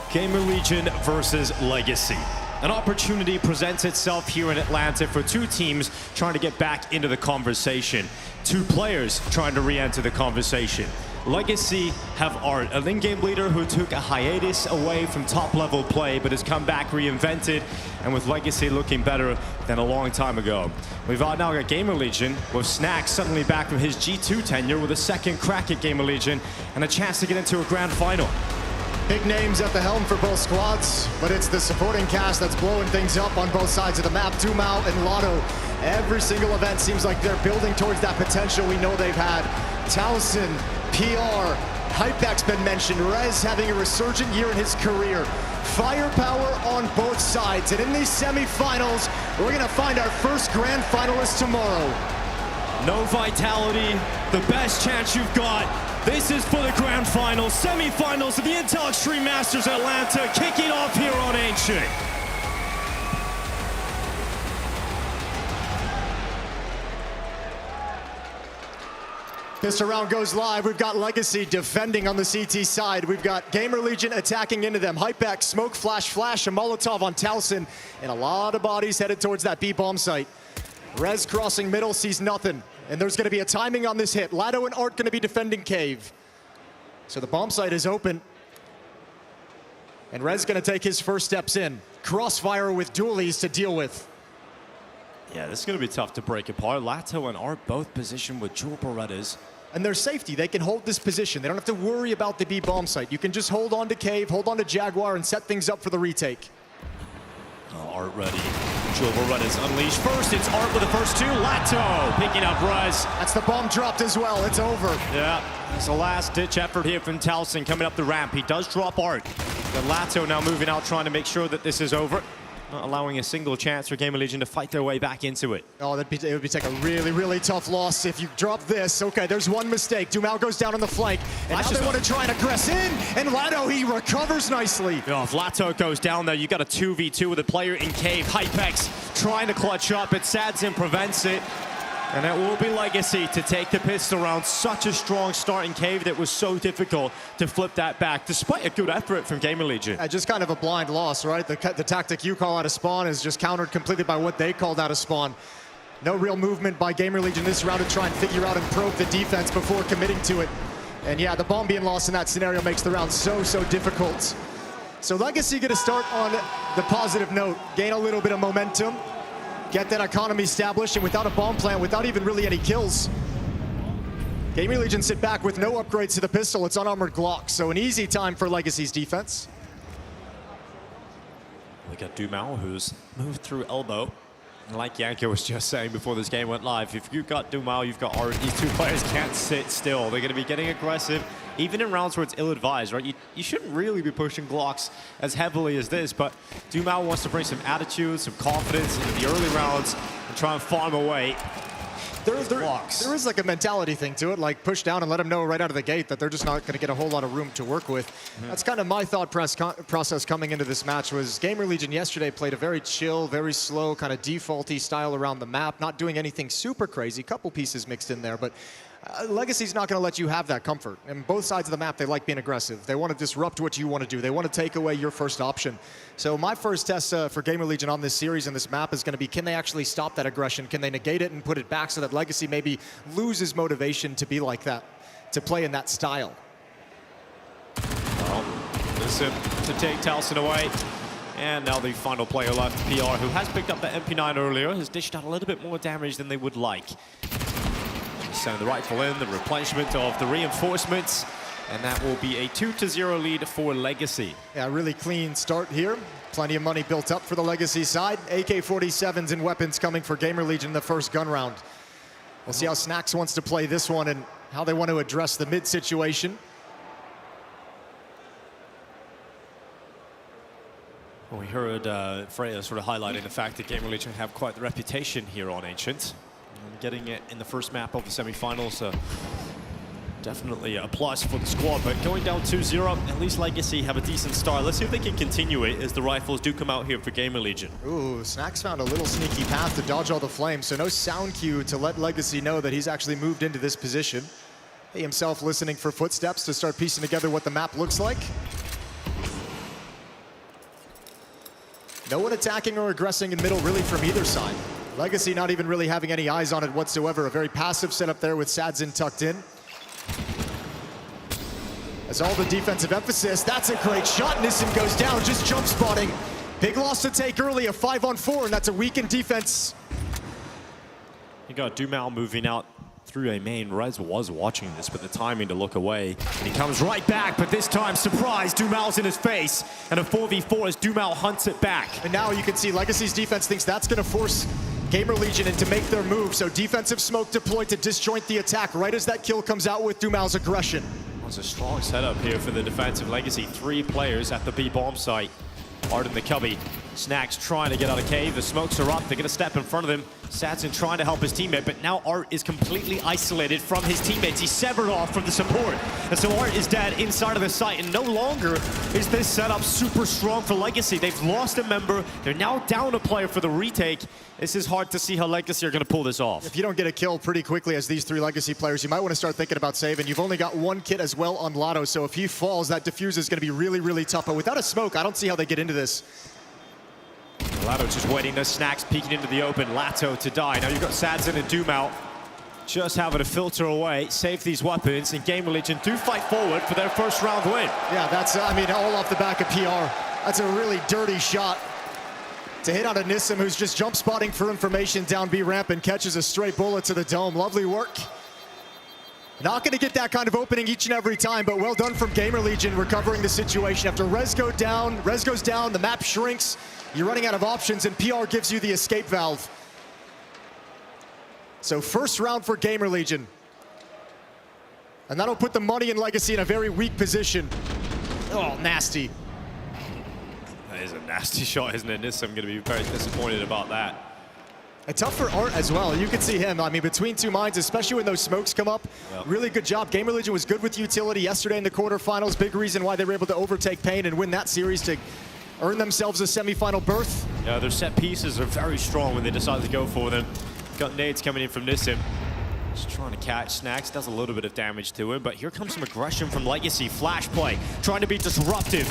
GamerLegion versus Legacy. An opportunity presents itself here in Atlanta for two teams trying to get back into the conversation. Two players trying to re-enter the conversation. Legacy have Art, an in-game leader who took a hiatus away from top-level play but has come back reinvented, and with Legacy looking better than a long time ago. We've now got GamerLegion with Snacks suddenly back from his G2 tenure with a second crack at GamerLegion and a chance to get into a grand final. Big names at the helm for both squads, but it's the supporting cast that's blowing things up on both sides of the map. Dumao and Lotto. Every single event seems like they're building towards that potential we know they've had. Towson, PR, Hypex been mentioned. Rez having a resurgent year in his career. Firepower on both sides. And in these semifinals, we're gonna find our first grand finalist tomorrow. No Vitality, the best chance you've got. This is for the grand finals, semifinals of the Intel Extreme Masters Atlanta, kicking off here on Ancient. This round goes live. We've got Legacy defending on the CT side. We've got GamerLegion attacking into them. Hypex, smoke, flash, a Molotov on Towson, and a lot of bodies headed towards that B-bomb site. Rez crossing middle, sees nothing. And there's gonna be a timing on this hit. Lado and Art gonna be defending Cave. So the bomb site is open. And Rez gonna take his first steps in. Crossfire with dualies to deal with. Yeah, this is gonna be tough to break apart. Lato and Art both positioned with dual Berettas. And their safety, they can hold this position. They don't have to worry about the B-bomb site. You can just hold on to Cave, hold on to Jaguar, and set things up for the retake. Art ready. Dual Berettas unleashed first. It's Art with the first two. Lato picking up Rez. That's the bomb dropped as well. It's over. Yeah, it's a last-ditch effort here from Towson coming up the ramp. He does drop Art. But Lato now moving out, trying to make sure that this is over. Not allowing a single chance for GamerLegion to fight their way back into it. Oh, it would be like a really, really tough loss if you drop this. Okay, there's one mistake. Dumao goes down on the flank, and now they want to try and aggress in, and Lato, he recovers nicely. Oh, if Lato goes down there, you got a 2v2 with a player in Cave. Hypex trying to clutch up, but Sadzin prevents it. And it will be Legacy to take the pistol round. Such a strong start in Cave that was so difficult to flip that back, despite a good effort from GamerLegion. Just kind of a blind loss, right? The tactic you call out of spawn is just countered completely by what they called out of spawn. No real movement by GamerLegion this round to try and figure out and probe the defense before committing to it. And yeah, the bomb being lost in that scenario makes the round so difficult. So Legacy gonna start on the positive note, gain a little bit of momentum, get that economy established, and without a bomb plant, without even really any kills, GamerLegion sit back with no upgrades to the pistol. It's unarmored Glock, so an easy time for Legacy's defense. We got Dumao, who's moved through elbow. And like Yanko was just saying before this game went live, if you've got Dumao, you've got Art. These two players can't sit still. They're going to be getting aggressive, even in rounds where it's ill-advised, right? You shouldn't really be pushing Glocks as heavily as this, but Dumao wants to bring some attitude, some confidence into the early rounds and try and farm away. There is like a mentality thing to it, like push down and let them know right out of the gate that they're just not going to get a whole lot of room to work with. That's kind of my thought process coming into this match. Was GamerLegion yesterday played a very chill, very slow, kind of defaulty style around the map, not doing anything super crazy, couple pieces mixed in there, but Legacy's not going to let you have that comfort. And both sides of the map, they like being aggressive. They want to disrupt what you want to do. They want to take away your first option. So my first test for GamerLegion on this series and this map is going to be, can they actually stop that aggression? Can they negate it and put it back so that Legacy maybe loses motivation to be like that, to play in that style? Well, listen to take Talson away. And now the final player left, PR, who has picked up the MP9 earlier, has dished out a little bit more damage than they would like. Sending the rifle in, the replenishment of the reinforcements, and that will be a 2-0 lead for Legacy. Yeah, really clean start here. Plenty of money built up for the Legacy side. AK-47s and weapons coming for GamerLegion in the first gun round. We'll see how Snacks wants to play this one and how they want to address the mid situation. Well, we heard Freya sort of highlighting the fact that GamerLegion have quite the reputation here on Ancient. And getting it in the first map of the semifinals, definitely a plus for the squad. But going down 2-0, at least Legacy have a decent start. Let's see if they can continue it as the rifles do come out here for GamerLegion. Ooh, Snacks found a little sneaky path to dodge all the flames, so no sound cue to let Legacy know that he's actually moved into this position. He himself listening for footsteps to start piecing together what the map looks like. No one attacking or aggressing in middle really from either side. Legacy not even really having any eyes on it whatsoever. A very passive setup there with Sadzin tucked in. As all the defensive emphasis, that's a great shot. Nissim goes down, just jump spotting. Big loss to take early, a 5-on-4, and that's a weakened defense. You got Dumal moving out through a main. Rez was watching this, but the timing to look away. And he comes right back, but this time, surprise, Dumal's in his face. And a 4v4 as Dumal hunts it back. And now you can see Legacy's defense thinks that's going to force GamerLegion in to make their move. So defensive smoke deployed to disjoint the attack right as that kill comes out with Dumal's aggression. It's a strong setup here for the defensive Legacy. 3 players at the B-bomb site. Art in the cubby. Snacks trying to get out of cave. The smokes are up. They're going to step in front of him. Sadzin trying to help his teammate, but now Art is completely isolated from his teammates. He's severed off from the support. And so Art is dead inside of the site, and no longer is this setup super strong for Legacy. They've lost a member. They're now down a player for the retake. This is hard to see how Legacy are going to pull this off. If you don't get a kill pretty quickly as these 3 Legacy players, you might want to start thinking about saving. You've only got 1 kit as well on Lotto, so if he falls, that diffuse is going to be really, really tough. But without a smoke, I don't see how they get into this. Lato just waiting, the Snacks peeking into the open. Lato to die. Now you've got Sadzin and Dumal just having to filter away, save these weapons, and GamerLegion do fight forward for their first round win. Yeah, that's, I mean, all off the back of PR. That's a really dirty shot to hit on a Nissim who's just jump spotting for information down B ramp and catches a straight bullet to the dome. Lovely work. Not going to get that kind of opening each and every time, but well done from GamerLegion recovering the situation. After Rez goes down, the map shrinks, you're running out of options, and PR gives you the escape valve. So first round for GamerLegion. And that'll put the money in Legacy in a very weak position. Oh, nasty. That is a nasty shot, isn't it? Nissim going to be very disappointed about that. And tough for Art as well. You can see him, I mean, between 2 mines, especially when those smokes come up. Yep. Really good job. GamerLegion was good with utility yesterday in the quarterfinals. Big reason why they were able to overtake Pain and win that series to earn themselves a semifinal berth. Yeah, their set pieces are very strong when they decide to go for them. Got nades coming in from Nissim. Just trying to catch Snacks, does a little bit of damage to him, but here comes some aggression from Legacy. Flash play, trying to be disruptive.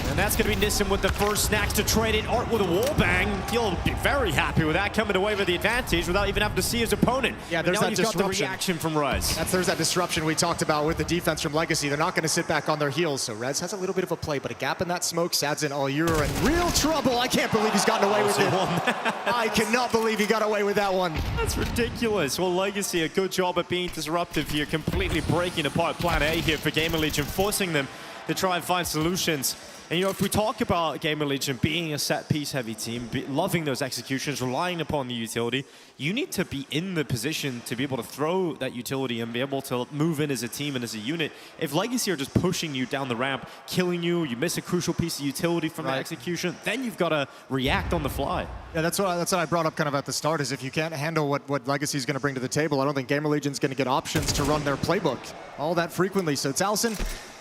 And that's going to be Nissim with the first. Snacks to trade it. Art with a wall bang. He'll be very happy with that, coming away with the advantage without even having to see his opponent. Yeah, there's that disruption. Got the reaction from Rez. There's that disruption we talked about with the defense from Legacy. They're not going to sit back on their heels, so Rez has a little bit of a play, but a gap in that smoke. Sadzin, oh, you're in real trouble. I can't believe he's gotten away with it. I cannot believe he got away with that one. That's ridiculous. Well, Legacy, a good job at being disruptive here, completely breaking apart Plan A here for GamerLegion, forcing them to try and find solutions. And, you know, if we talk about GamerLegion being a set-piece heavy team, loving those executions, relying upon the utility, you need to be in the position to be able to throw that utility and be able to move in as a team and as a unit. If Legacy are just pushing you down the ramp, killing you, you miss a crucial piece of utility from that execution, then you've got to react on the fly. Yeah, that's what I brought up kind of at the start, is if you can't handle what Legacy's going to bring to the table, I don't think GamerLegion's going to get options to run their playbook all that frequently. So Talson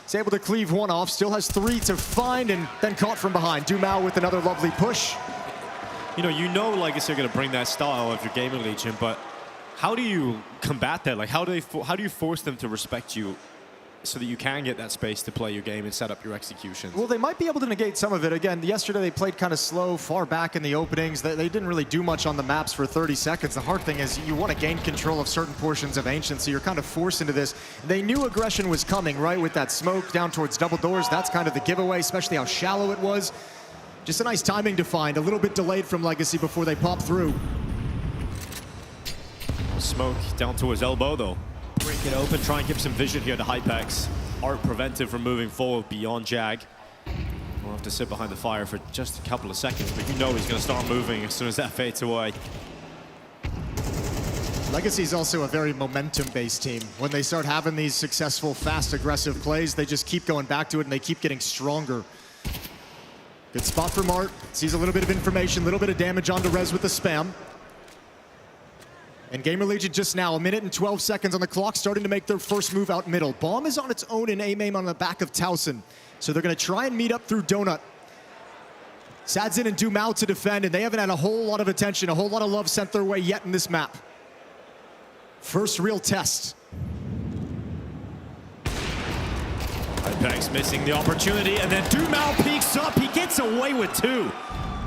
is able to cleave 1 off, still has 3 to find, and then caught from behind. Dumal with another lovely push. You know Legacy are going to bring that style of your GamerLegion, but How do you combat that? Like, how do you force them to respect you so that you can get that space to play your game and set up your executions? Well, they might be able to negate some of it. Again, yesterday they played kind of slow, far back in the openings. They didn't really do much on the maps for 30 seconds. The hard thing is you want to gain control of certain portions of Ancient, so you're kind of forced into this. They knew aggression was coming, right, with that smoke down towards double doors. That's kind of the giveaway, especially how shallow it was. Just a nice timing to find. A little bit delayed from Legacy before they pop through. Smoke down to his elbow, though. Break it open, try and give some vision here to Hypex. Art prevented from moving forward beyond Jag. We'll have to sit behind the fire for just a couple of seconds, but you know he's going to start moving as soon as that fades away. Legacy is also a very momentum-based team. When they start having these successful, fast, aggressive plays, they just keep going back to it and they keep getting stronger. Good spot for Mart. Sees a little bit of information, a little bit of damage onto Rez with the spam. And GamerLegion just now, 1 minute and 12 seconds on the clock, starting to make their first move out middle. Bomb is on its own and aim on the back of Towson. So they're going to try and meet up through Donut. Sadzin and Dumao to defend, and they haven't had a whole lot of attention, a whole lot of love sent their way yet in this map. First real test. Hypex missing the opportunity, and then Dumao peeks up. He gets away with 2.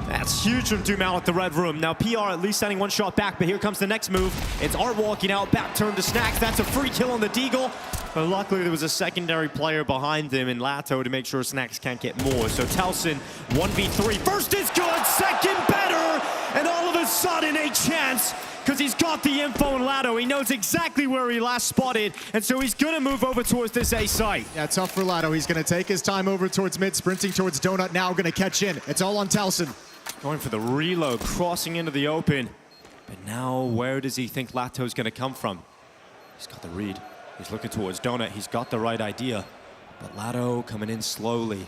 That's huge from Dumao at the red room. Now PR at least sending 1 shot back, but here comes the next move. It's Art walking out, back turn to Snacks. That's a free kill on the Deagle. But luckily there was a secondary player behind him in Lato to make sure Snacks can't get more. So Towson, 1v3. First is good, second better, and all of a sudden a chance, because he's got the info in Lato. He knows exactly where he last spotted, and so he's going to move over towards this A site. Yeah, tough for Lato. He's going to take his time over towards mid, sprinting towards Donut now, going to catch in. It's all on Towson. Going for the reload, crossing into the open. But now, where does he think Lato's going to come from? He's got the read. He's looking towards Donut. He's got the right idea. But Lato coming in slowly.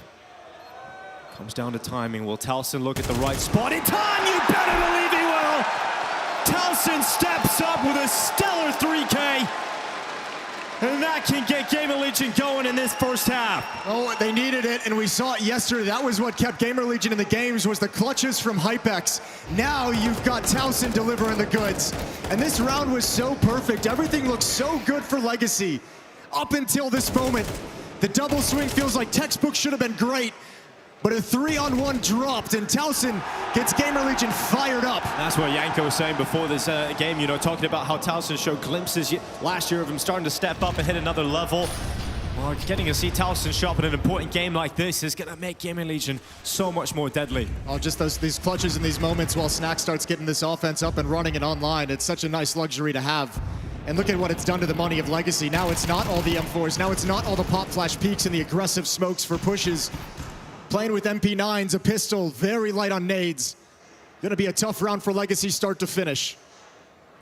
Comes down to timing. Will Towson look at the right spot in time? You better believe he will! Towson steps up with a stellar 3K. And that can get GamerLegion going in this first half. Oh, they needed it, and we saw it yesterday. That was what kept GamerLegion in the games, was the clutches from Hypex. Now you've got Towson delivering the goods. And this round was so perfect. Everything looks so good for Legacy. Up until this moment, the double swing feels like textbook should have been great. But a 3-on-1 dropped, and Towson gets GamerLegion fired up. That's what Yanko was saying before this game, you know, talking about how Towson showed glimpses last year of him starting to step up and hit another level. Well, getting to see Towson show up in an important game like this is going to make GamerLegion so much more deadly. Oh, just these clutches in these moments while Snack starts getting this offense up and running and online. It's such a nice luxury to have. And look at what it's done to the money of Legacy. Now it's not all the M4s. Now it's not all the pop flash peaks and the aggressive smokes for pushes. Playing with MP9s, a pistol, very light on nades. Gonna be a tough round for Legacy start to finish.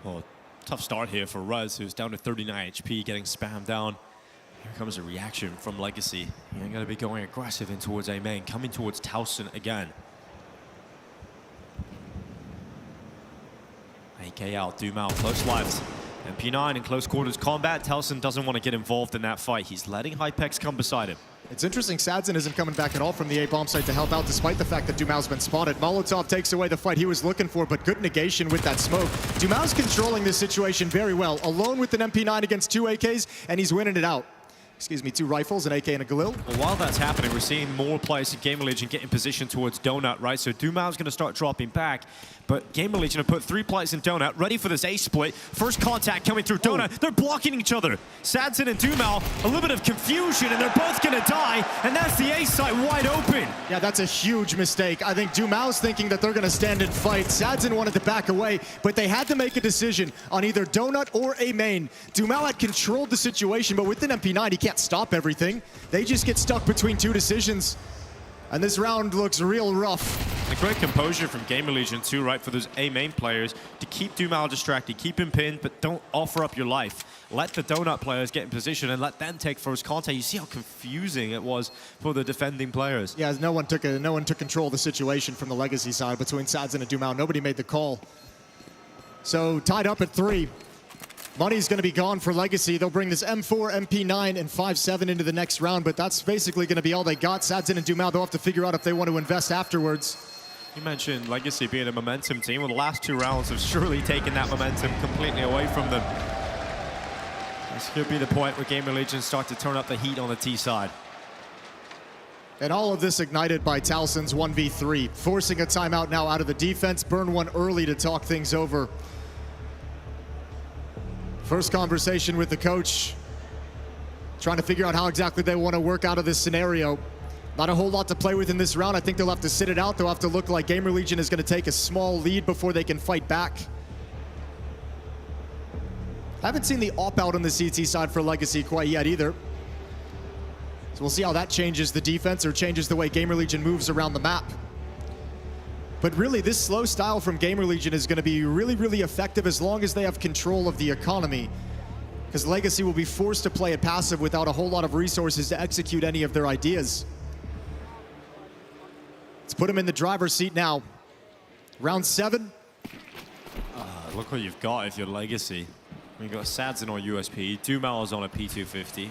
Well, tough start here for Rez, who's down to 39 HP, getting spammed down. Here comes a reaction from Legacy. You're gonna be going aggressive in towards A main, coming towards Towson again. AK out, Dumao, close left. MP9 in close quarters combat. Towson doesn't want to get involved in that fight. He's letting Hypex come beside him. It's interesting, Sadzin isn't coming back at all from the A-bomb site to help out, despite the fact that Dumao's been spotted. Molotov takes away the fight he was looking for, but good negation with that smoke. Dumao's controlling this situation very well, alone with an MP9 against 2 AKs, and he's winning it out. Excuse me, 2 rifles, an AK and a Galil. Well, while that's happening, we're seeing more players in GamerLegion get in position towards Donut, right? So Dumao's going to start dropping back, but GamerLegion have put 3 players in Donut, ready for this A-split. First contact coming through Donut. They're blocking each other. Sadzin and Dumao, a little bit of confusion, and they're both going to die, and that's the A site wide open. Yeah, that's a huge mistake. I think Dumao's thinking that they're going to stand and fight. Sadzin wanted to back away, but they had to make a decision on either Donut or A main. Dumao had controlled the situation, but with an MP9, he can't stop everything. They just get stuck between 2 decisions. And this round looks real rough. A great composure from GamerLegion too, right, for those A main players to keep Dumao distracted, keep him pinned, but don't offer up your life. Let the Donut players get in position and let them take first contact. You see how confusing it was for the defending players. Yeah, no one took control of the situation from the Legacy side between Sadzin and Dumao. Nobody made the call. So tied up at 3. Money's going to be gone for Legacy. They'll bring this M4, MP9, and 5.7 into the next round, but that's basically going to be all they got. Sadzin and Dumao, they'll have to figure out if they want to invest afterwards. You mentioned Legacy being a momentum team. Well, the last 2 rounds have surely taken that momentum completely away from them. This could be the point where GamerLegion start to turn up the heat on the T side. And all of this ignited by Towson's 1v3, forcing a timeout now out of the defense. Burn one early to talk things over. First conversation with the coach, trying to figure out how exactly they want to work out of this scenario. Not a whole lot to play with in this round. I think they'll have to sit it out. They'll have to look like GamerLegion is going to take a small lead before they can fight back. Haven't seen the op-out on the CT side for Legacy quite yet either. So we'll see how that changes the defense or changes the way GamerLegion moves around the map. But really, this slow style from GamerLegion is going to be really, really effective as long as they have control of the economy. Because Legacy will be forced to play it passive without a whole lot of resources to execute any of their ideas. Let's put them in the driver's seat now. Round 7. Look what you've got if you're Legacy. You've got Sads on USP, Dumal's on a P250.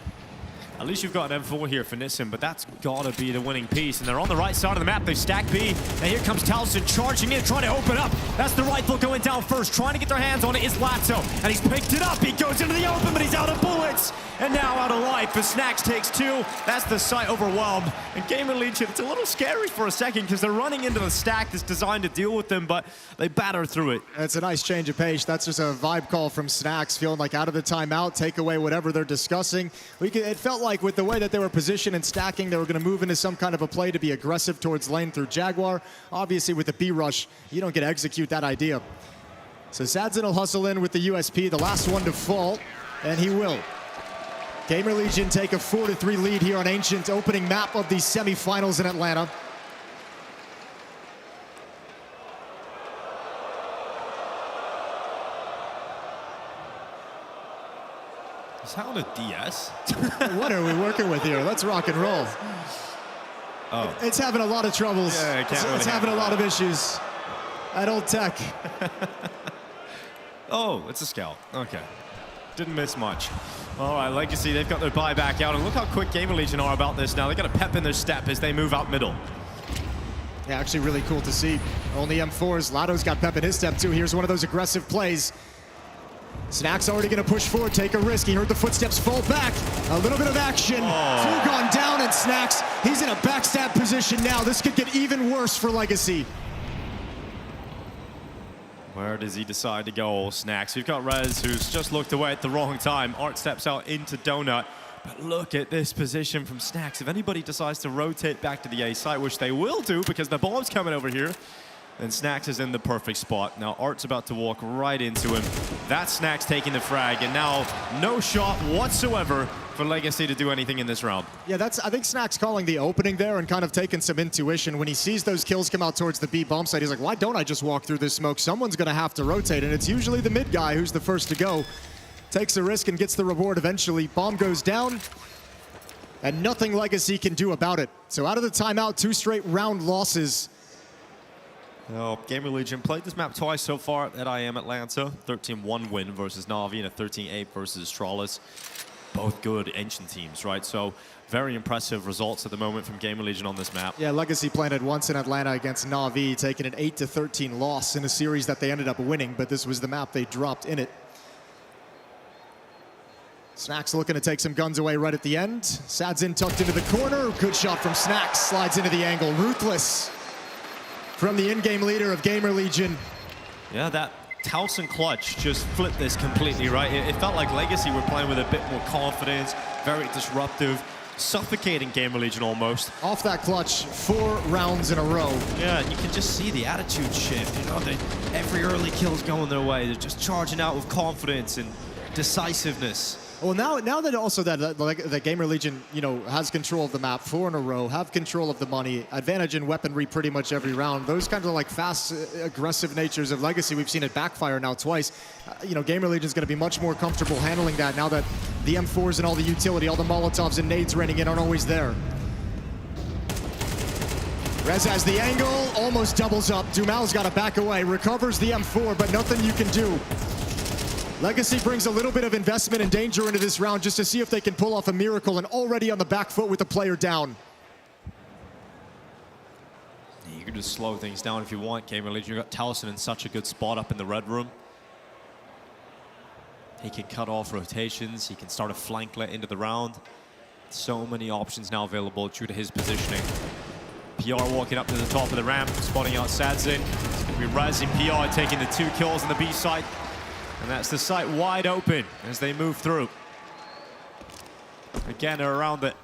At least you've got an M4 here for Nissan, but that's gotta be the winning piece. And they're on the right side of the map. They stack B. And here comes Towson charging in, trying to open up. That's the rifle going down first. Trying to get their hands on it is Lato. And he's picked it up. He goes into the open, but he's out of bullets. And now out of life as Snacks takes 2. That's the site overwhelmed. And GamerLegion, it's a little scary for a second because they're running into the stack that's designed to deal with them, but they batter through it. It's a nice change of pace. That's just a vibe call from Snacks, feeling like out of the timeout, take away whatever they're discussing. It felt like with the way that they were positioned and stacking, they were going to move into some kind of a play to be aggressive towards lane through Jaguar. Obviously, with the B rush, you don't get to execute that idea. So Sadzin will hustle in with the USP, the last one to fall, and he will. GamerLegion take a 4-3 lead here on Ancient, opening map of the semifinals in Atlanta. Is that on a DS? What are we working with here? Let's rock and roll. Oh. It's having a lot of troubles. Yeah, it's having a lot of issues. At Old Tech. Oh, it's a scout. Okay. Didn't miss much. All right, Legacy, they've got their buyback out, and look how quick GamerLegion are about this now. They got a pep in their step as they move out middle. Yeah, actually really cool to see. Only M4s. Lato's got pep in his step too. Here's one of those aggressive plays. Snacks already going to push forward, take a risk. He heard the footsteps fall back. A little bit of action. Oh. 2 gone down, and Snacks, he's in a backstab position now. This could get even worse for Legacy. Where does he decide to go? Snacks. We've got Rez, who's just looked away at the wrong time. Art steps out into Donut. But look at this position from Snacks. If anybody decides to rotate back to the A site, which they will do because the bomb's coming over here, then Snacks is in the perfect spot. Now Art's about to walk right into him. That's Snacks taking the frag, and now no shot whatsoever for Legacy to do anything in this round. Yeah, I think Snacks calling the opening there and kind of taking some intuition. When he sees those kills come out towards the B bomb site, he's like, why don't I just walk through this smoke? Someone's going to have to rotate, and it's usually the mid guy who's the first to go. Takes a risk and gets the reward eventually. Bomb goes down, and nothing Legacy can do about it. So out of the timeout, 2 straight round losses. Well, GamerLegion played this map twice so far at IEM Atlanta. 13-1 win versus Na'Vi and a 13-8 versus Astralis. Both good ancient teams, right? So very impressive results at the moment from GamerLegion on this map. Yeah, Legacy played it once in Atlanta against Na'Vi, taking an 8-13 loss in a series that they ended up winning, but this was the map they dropped in it. Snacks looking to take some guns away right at the end. Sadzin tucked into the corner. Good shot from Snacks. Slides into the angle. Ruthless from the in-game leader of GamerLegion. Yeah, that Towson clutch just flipped this completely, right? It felt like Legacy were playing with a bit more confidence, very disruptive, suffocating GamerLegion almost. Off that clutch, 4 rounds in a row. Yeah, and you can just see the attitude shift. You know, every early kill's going their way. They're just charging out with confidence and decisiveness. Well, now that also that GamerLegion, you know, has control of the map, 4 in a row, have control of the money, advantage in weaponry pretty much every round. Those kinds of like fast, aggressive natures of Legacy, we've seen it backfire now twice. You know, GamerLegion's going to be much more comfortable handling that now that the M4s and all the utility, all the Molotovs and nades raining in aren't always there. Rez has the angle, almost doubles up. Dumal's got to back away, recovers the M4, but nothing you can do. Legacy brings a little bit of investment and danger into this round just to see if they can pull off a miracle, and already on the back foot with the player down. Eager to to slow things down if you want. GamerLegion, you've got Towson in such a good spot up in the red room. He can cut off rotations. He can start a flanklet into the round. So many options now available due to his positioning. PR walking up to the top of the ramp, spotting out Sadzin. It's going to be Raz and PR taking the 2 kills on the B site. And that's the site wide open as they move through. Again, a round that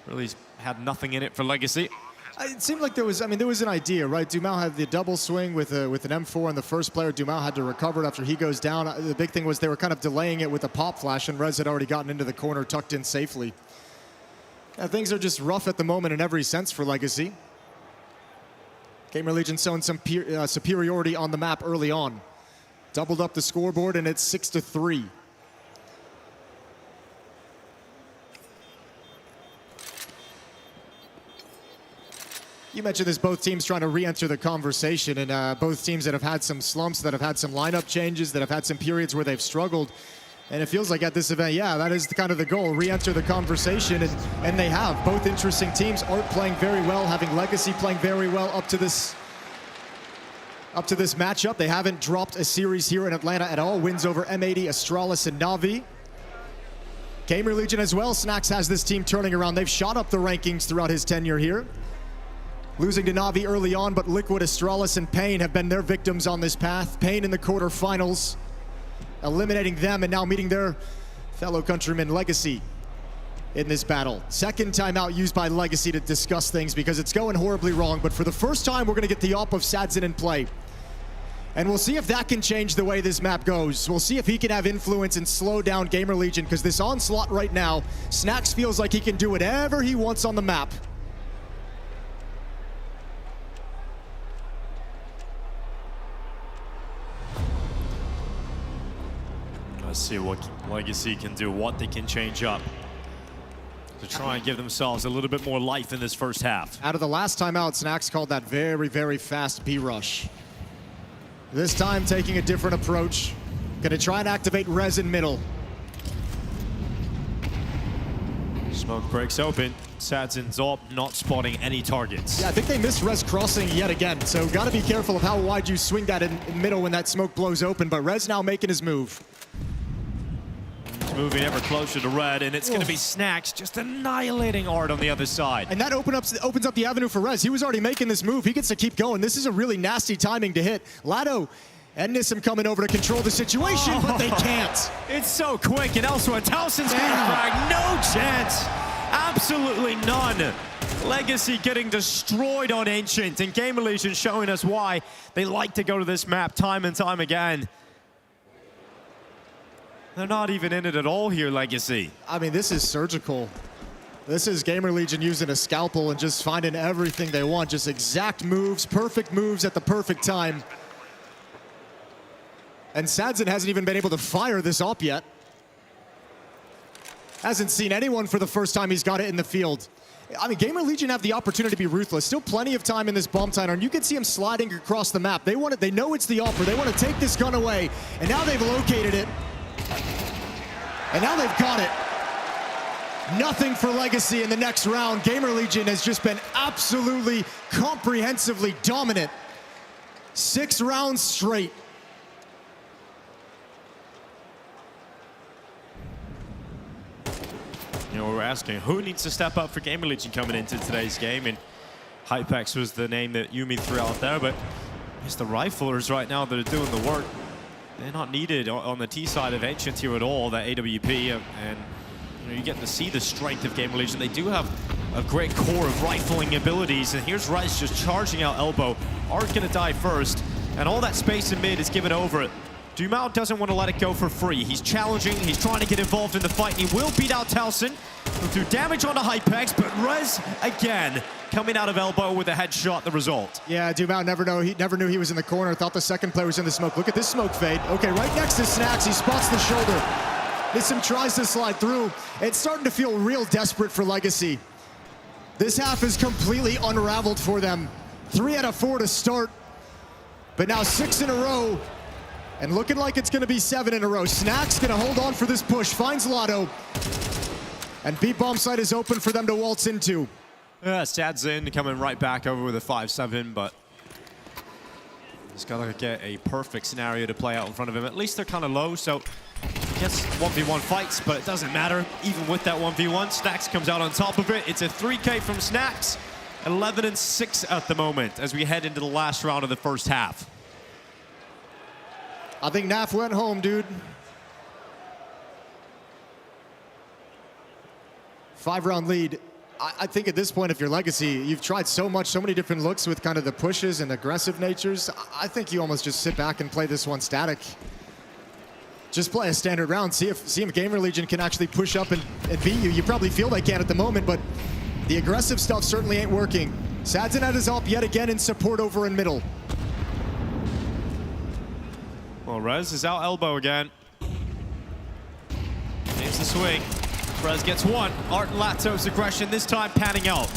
really had nothing in it for Legacy. It seemed like there was an idea, right? Dumao had the double swing with an M4 on the first player. Dumao had to recover it after he goes down. The big thing was they were kind of delaying it with a pop flash, and Rez had already gotten into the corner, tucked in safely. Yeah, things are just rough at the moment in every sense for Legacy. GamerLegion showing some superiority on the map early on. Doubled up the scoreboard, and it's 6-3. You mentioned this, both teams trying to re-enter the conversation, and both teams that have had some slumps, that have had some lineup changes, that have had some periods where they've struggled. And it feels like at this event, yeah, that is kind of the goal, re-enter the conversation, and they have. Both interesting teams, Art playing very well, having Legacy playing very well up to this matchup. They haven't dropped a series here in Atlanta at all. Wins over M80, Astralis, and Na'Vi. GamerLegion as well. Snacks has this team turning around. They've shot up the rankings throughout his tenure here. Losing to Na'Vi early on, but Liquid, Astralis, and Pain have been their victims on this path. Pain in the quarterfinals, eliminating them and now meeting their fellow countryman Legacy in this battle. Second timeout used by Legacy to discuss things because it's going horribly wrong, but for the first time, we're gonna get the op of Sadzin in play. And we'll see if that can change the way this map goes. We'll see if he can have influence and slow down GamerLegion, because this onslaught right now, Snacks feels like he can do whatever he wants on the map. Let's see what Legacy can do, what they can change up to try and give themselves a little bit more life in this first half. Out of the last time out, Snacks called that very, very fast B rush. This time taking a different approach. Gonna try and activate Rez in middle. Smoke breaks open. Sadzin's up, not spotting any targets. Yeah, I think they missed Rez crossing yet again, so gotta be careful of how wide you swing that in middle when that smoke blows open, but Rez now making his move. Moving ever closer to red, and it's going to be Snacks just annihilating Art on the other side. And that opens up the avenue for Rez. He was already making this move. He gets to keep going. This is a really nasty timing to hit. Lado and Nissim coming over to control the situation, but they can't. It's so quick, and elsewhere, Towson's going to frag. No chance. Absolutely none. Legacy getting destroyed on Ancient, and GamerLegion showing us why they like to go to this map time and time again. They're not even in it at all here, Legacy. I mean, this is surgical. This is GamerLegion using a scalpel and just finding everything they want. Just exact moves, perfect moves at the perfect time. And Sadzin hasn't even been able to fire this op yet. Hasn't seen anyone for the first time he's got it in the field. I mean, GamerLegion have the opportunity to be ruthless. Still plenty of time in this bomb timer, and you can see him sliding across the map. They want it. They know it's the offer. They want to take this gun away, and now they've located it. And now they've got it. Nothing for Legacy in the next round. GamerLegion has just been absolutely, comprehensively dominant. 6 rounds straight. You know, we're asking who needs to step up for GamerLegion coming into today's game, and Hypex was the name that Yumi threw out there, but it's the riflers right now that are doing the work. They're not needed on the T side of Ancient here at all, that AWP, and you know, you get to see the strength of GamerLegion. They do have a great core of rifling abilities, and here's Rice just charging out elbow. Art gonna die first, and all that space in mid is given over. Dumao doesn't want to let it go for free. He's challenging, he's trying to get involved in the fight, and he will beat out Towson. He'll do damage onto Hypex, but Rez again coming out of elbow with a headshot, the result. Yeah, Dumao never knew he was in the corner, thought the second player was in the smoke. Look at this smoke fade. Okay, right next to Snacks, he spots the shoulder. Nissim tries to slide through. It's starting to feel real desperate for Legacy. This half is completely unraveled for them. 3 out of 4 to start, but now 6 in a row. And looking like it's gonna be 7 in a row. Snacks gonna hold on for this push, finds Lotto. And B bomb site is open for them to waltz into. Sadzin coming right back over with a 5-7, but He's got to get a perfect scenario to play out in front of him. At least they're kind of low, so I guess 1v1 fights, but it doesn't matter. Even with that 1v1, Snacks comes out on top of it. It's a 3K from Snacks. 11-6 at the moment as we head into the last round of the first half. I think NAF went home, dude. 5-round lead. I think at this point, if you're Legacy, you've tried so much, so many different looks with kind of the pushes and aggressive natures. I think you almost just sit back and play this one static. Just play a standard round. See if GamerLegion can actually push up and beat you. You probably feel they can at the moment, but the aggressive stuff certainly ain't working. Sadzenet is up yet again in support over in middle. Well, Rez is out elbow again. Aims the swing. Rez gets one. Art and Latos aggression this time panning out.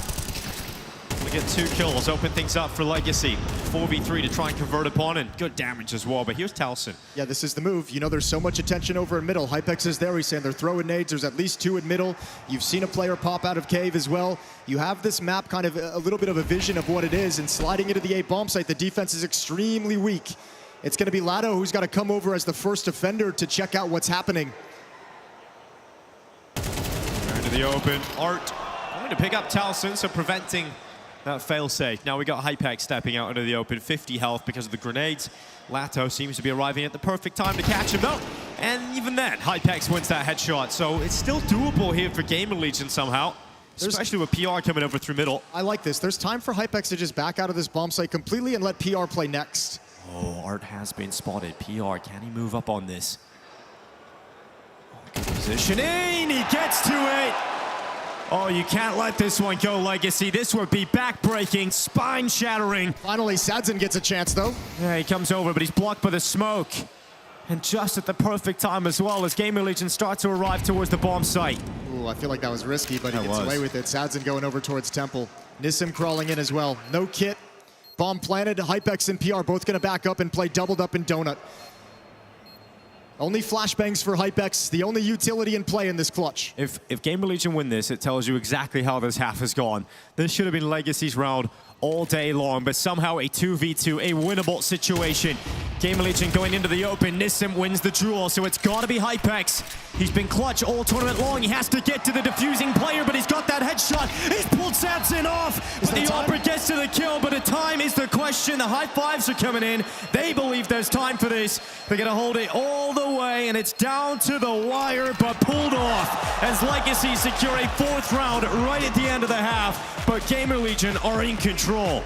We get 2 kills, open things up for Legacy. 4v3 to try and convert upon, and good damage as well. But here's Taliesin. Yeah, this is the move. You know, there's so much attention over in middle. Hypex is there. He's saying they're throwing nades. There's at least 2 in middle. You've seen a player pop out of cave as well. You have this map kind of a little bit of a vision of what it is, and sliding into the A bomb site, the defense is extremely weak. It's going to be Lado who's got to come over as the first defender to check out what's happening. Into the open. Art going to pick up Taliesin, so preventing that failsafe. Now we got Hypex stepping out into the open, 50 health because of the grenades. Lato seems to be arriving at the perfect time to catch him though. And even then, Hypex wins that headshot. So it's still doable here for GamerLegion somehow, especially with PR coming over through middle. I like this. There's time for Hypex to just back out of this bomb site completely and let PR play next. Oh, Art has been spotted. PR, can he move up on this? Good positioning, he gets to it. Oh, you can't let this one go, Legacy. This would be back-breaking, spine-shattering. Finally, Sadzen gets a chance, though. Yeah, he comes over, but he's blocked by the smoke. And just at the perfect time as well, as GamerLegion start to arrive towards the bomb site. Ooh, I feel like that was risky, but he gets away with it. Sadzen going over towards Temple. Nissim crawling in as well. No kit. Bomb planted. Hypex and PR both going to back up and play doubled up in Donut. Only flashbangs for Hypex, the only utility in play in this clutch. If GamerLegion win this, it tells you exactly how this half has gone. This should have been Legacy's round all day long, but somehow a 2v2, a winnable situation. GamerLegion going into the open. Nissim wins the duel, so it's got to be Hypex. He's been clutch all tournament long. He has to get to the defusing player, but he's got that headshot. He's pulled Sadzen off, but the Opera gets to the kill, but the time is the question. The high fives are coming in. They believe there's time for this. They're going to hold it all the way, and it's down to the wire, but pulled off as Legacy secure a 4th round right at the end of the half, but GamerLegion are in control.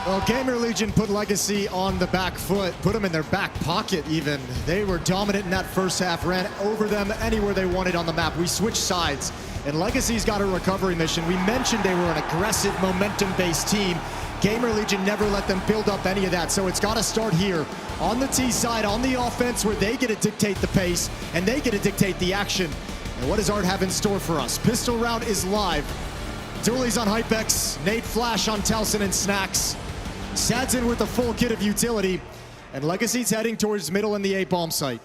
Well, GamerLegion put Legacy on the back foot, put them in their back pocket even. They were dominant in that first half, ran over them anywhere they wanted on the map. We switched sides, and Legacy's got a recovery mission. We mentioned they were an aggressive, momentum-based team. GamerLegion never let them build up any of that, so it's got to start here on the T side, on the offense, where they get to dictate the pace, and they get to dictate the action. And what does Art have in store for us? Pistol round is live. Dooley's on Hypex, Nate Flash on Towson and Snacks. Sad's in with the full kit of utility, and Legacy's heading towards middle and the A bomb site.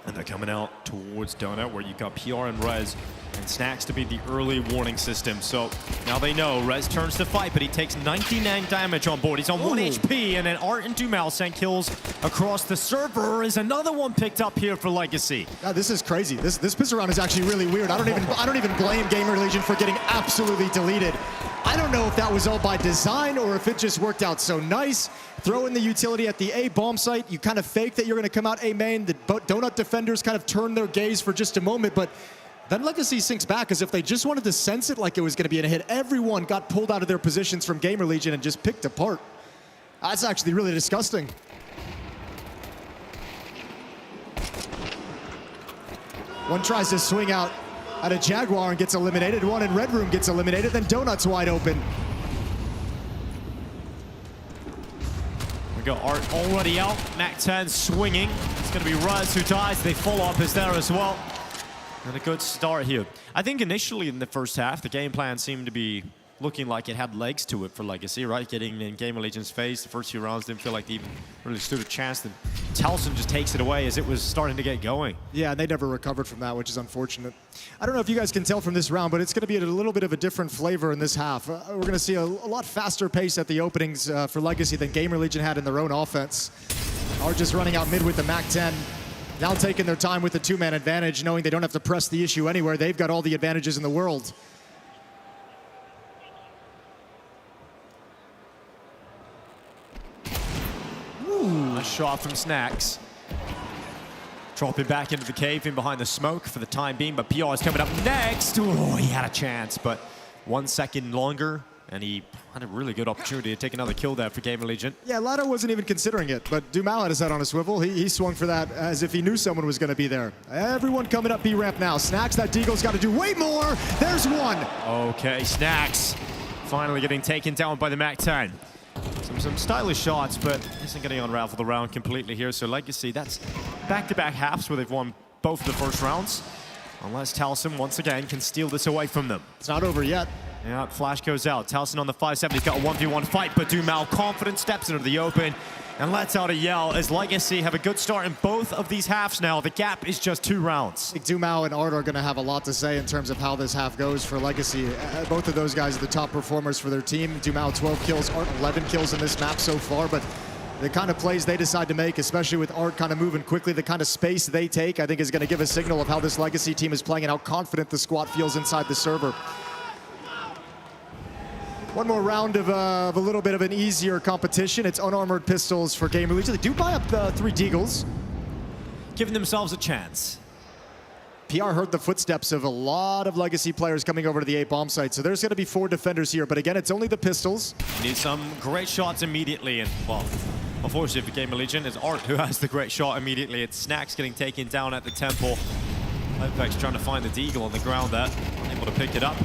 And they're coming out towards Donut, where you got PR and Rez and Snacks to be the early warning system. So now they know Rez turns to fight, but he takes 99 damage on board. He's on 1 HP, and then Art and Dumal sent kills across the server. Is another one picked up here for Legacy. This is crazy. This pistol round is actually really weird. I don't even blame GamerLegion for getting absolutely deleted. I don't know if that was all by design or if it just worked out so nice. Throw in the utility at the A bomb site. You kind of fake that you're going to come out A main. The Donut defenders kind of turn their gaze for just a moment, but then Legacy sinks back as if they just wanted to sense it like it was going to be a hit. Everyone got pulled out of their positions from GamerLegion and just picked apart. That's actually really disgusting. One tries to swing out at a Jaguar and gets eliminated. One in Red Room gets eliminated. Then Donut's wide open. We got Art already out. Mac 10 swinging. It's going to be Rez who dies. They follow up is there as well. And a good start here. I think initially in the first half, the game plan seemed to be looking like it had legs to it for Legacy, right? Getting in GamerLegion's face. The first few rounds didn't feel like they even really stood a chance. Then Towson just takes it away as it was starting to get going. Yeah, and they never recovered from that, which is unfortunate. I don't know if you guys can tell from this round, but it's going to be a little bit of a different flavor in this half. We're going to see a lot faster pace at the openings for Legacy than GamerLegion had in their own offense. Are just running out mid with the Mac 10. Now taking their time with the two-man advantage, knowing they don't have to press the issue anywhere. They've got all the advantages in the world. Ooh, a shot from Snacks. Dropping back into the cave in behind the smoke for the time being, but PR is coming up next. Oh, he had a chance, but 1 second longer, and he had a really good opportunity to take another kill there for GamerLegion. Yeah, Lado wasn't even considering it, but Dumal had his head on a swivel. He swung for that as if he knew someone was going to be there. Everyone coming up B ramp now. Snacks, that Deagle's got to do way more. There's one. Okay, Snacks finally getting taken down by the Mac 10. Some stylish shots, but isn't getting unraveled around completely here. So Legacy, that's back-to-back halves where they've won both of the first rounds. Unless Towson, once again, can steal this away from them. It's not over yet. Yeah, Flash goes out. Towson on the 5-7. He's got a 1v1 fight, but Dumal confident steps into the open and lets out a yell as Legacy have a good start in both of these halves now. The gap is just 2 rounds. I think Dumal and Art are going to have a lot to say in terms of how this half goes for Legacy. Both of those guys are the top performers for their team. Dumal 12 kills, Art 11 kills in this map so far, but the kind of plays they decide to make, especially with Art kind of moving quickly, the kind of space they take, I think is going to give a signal of how this Legacy team is playing and how confident the squad feels inside the server. One more round of a little bit of an easier competition. It's unarmored pistols for GamerLegion. They do buy up 3 Deagles. Giving themselves a chance. PR heard the footsteps of a lot of Legacy players coming over to the A bomb site, so there's going to be 4 defenders here. But again, it's only the pistols. Need some great shots immediately, and well, unfortunately for GamerLegion, it's Art who has the great shot immediately. It's Snacks getting taken down at the temple. Hypex trying to find the Deagle on the ground there, unable to pick it up.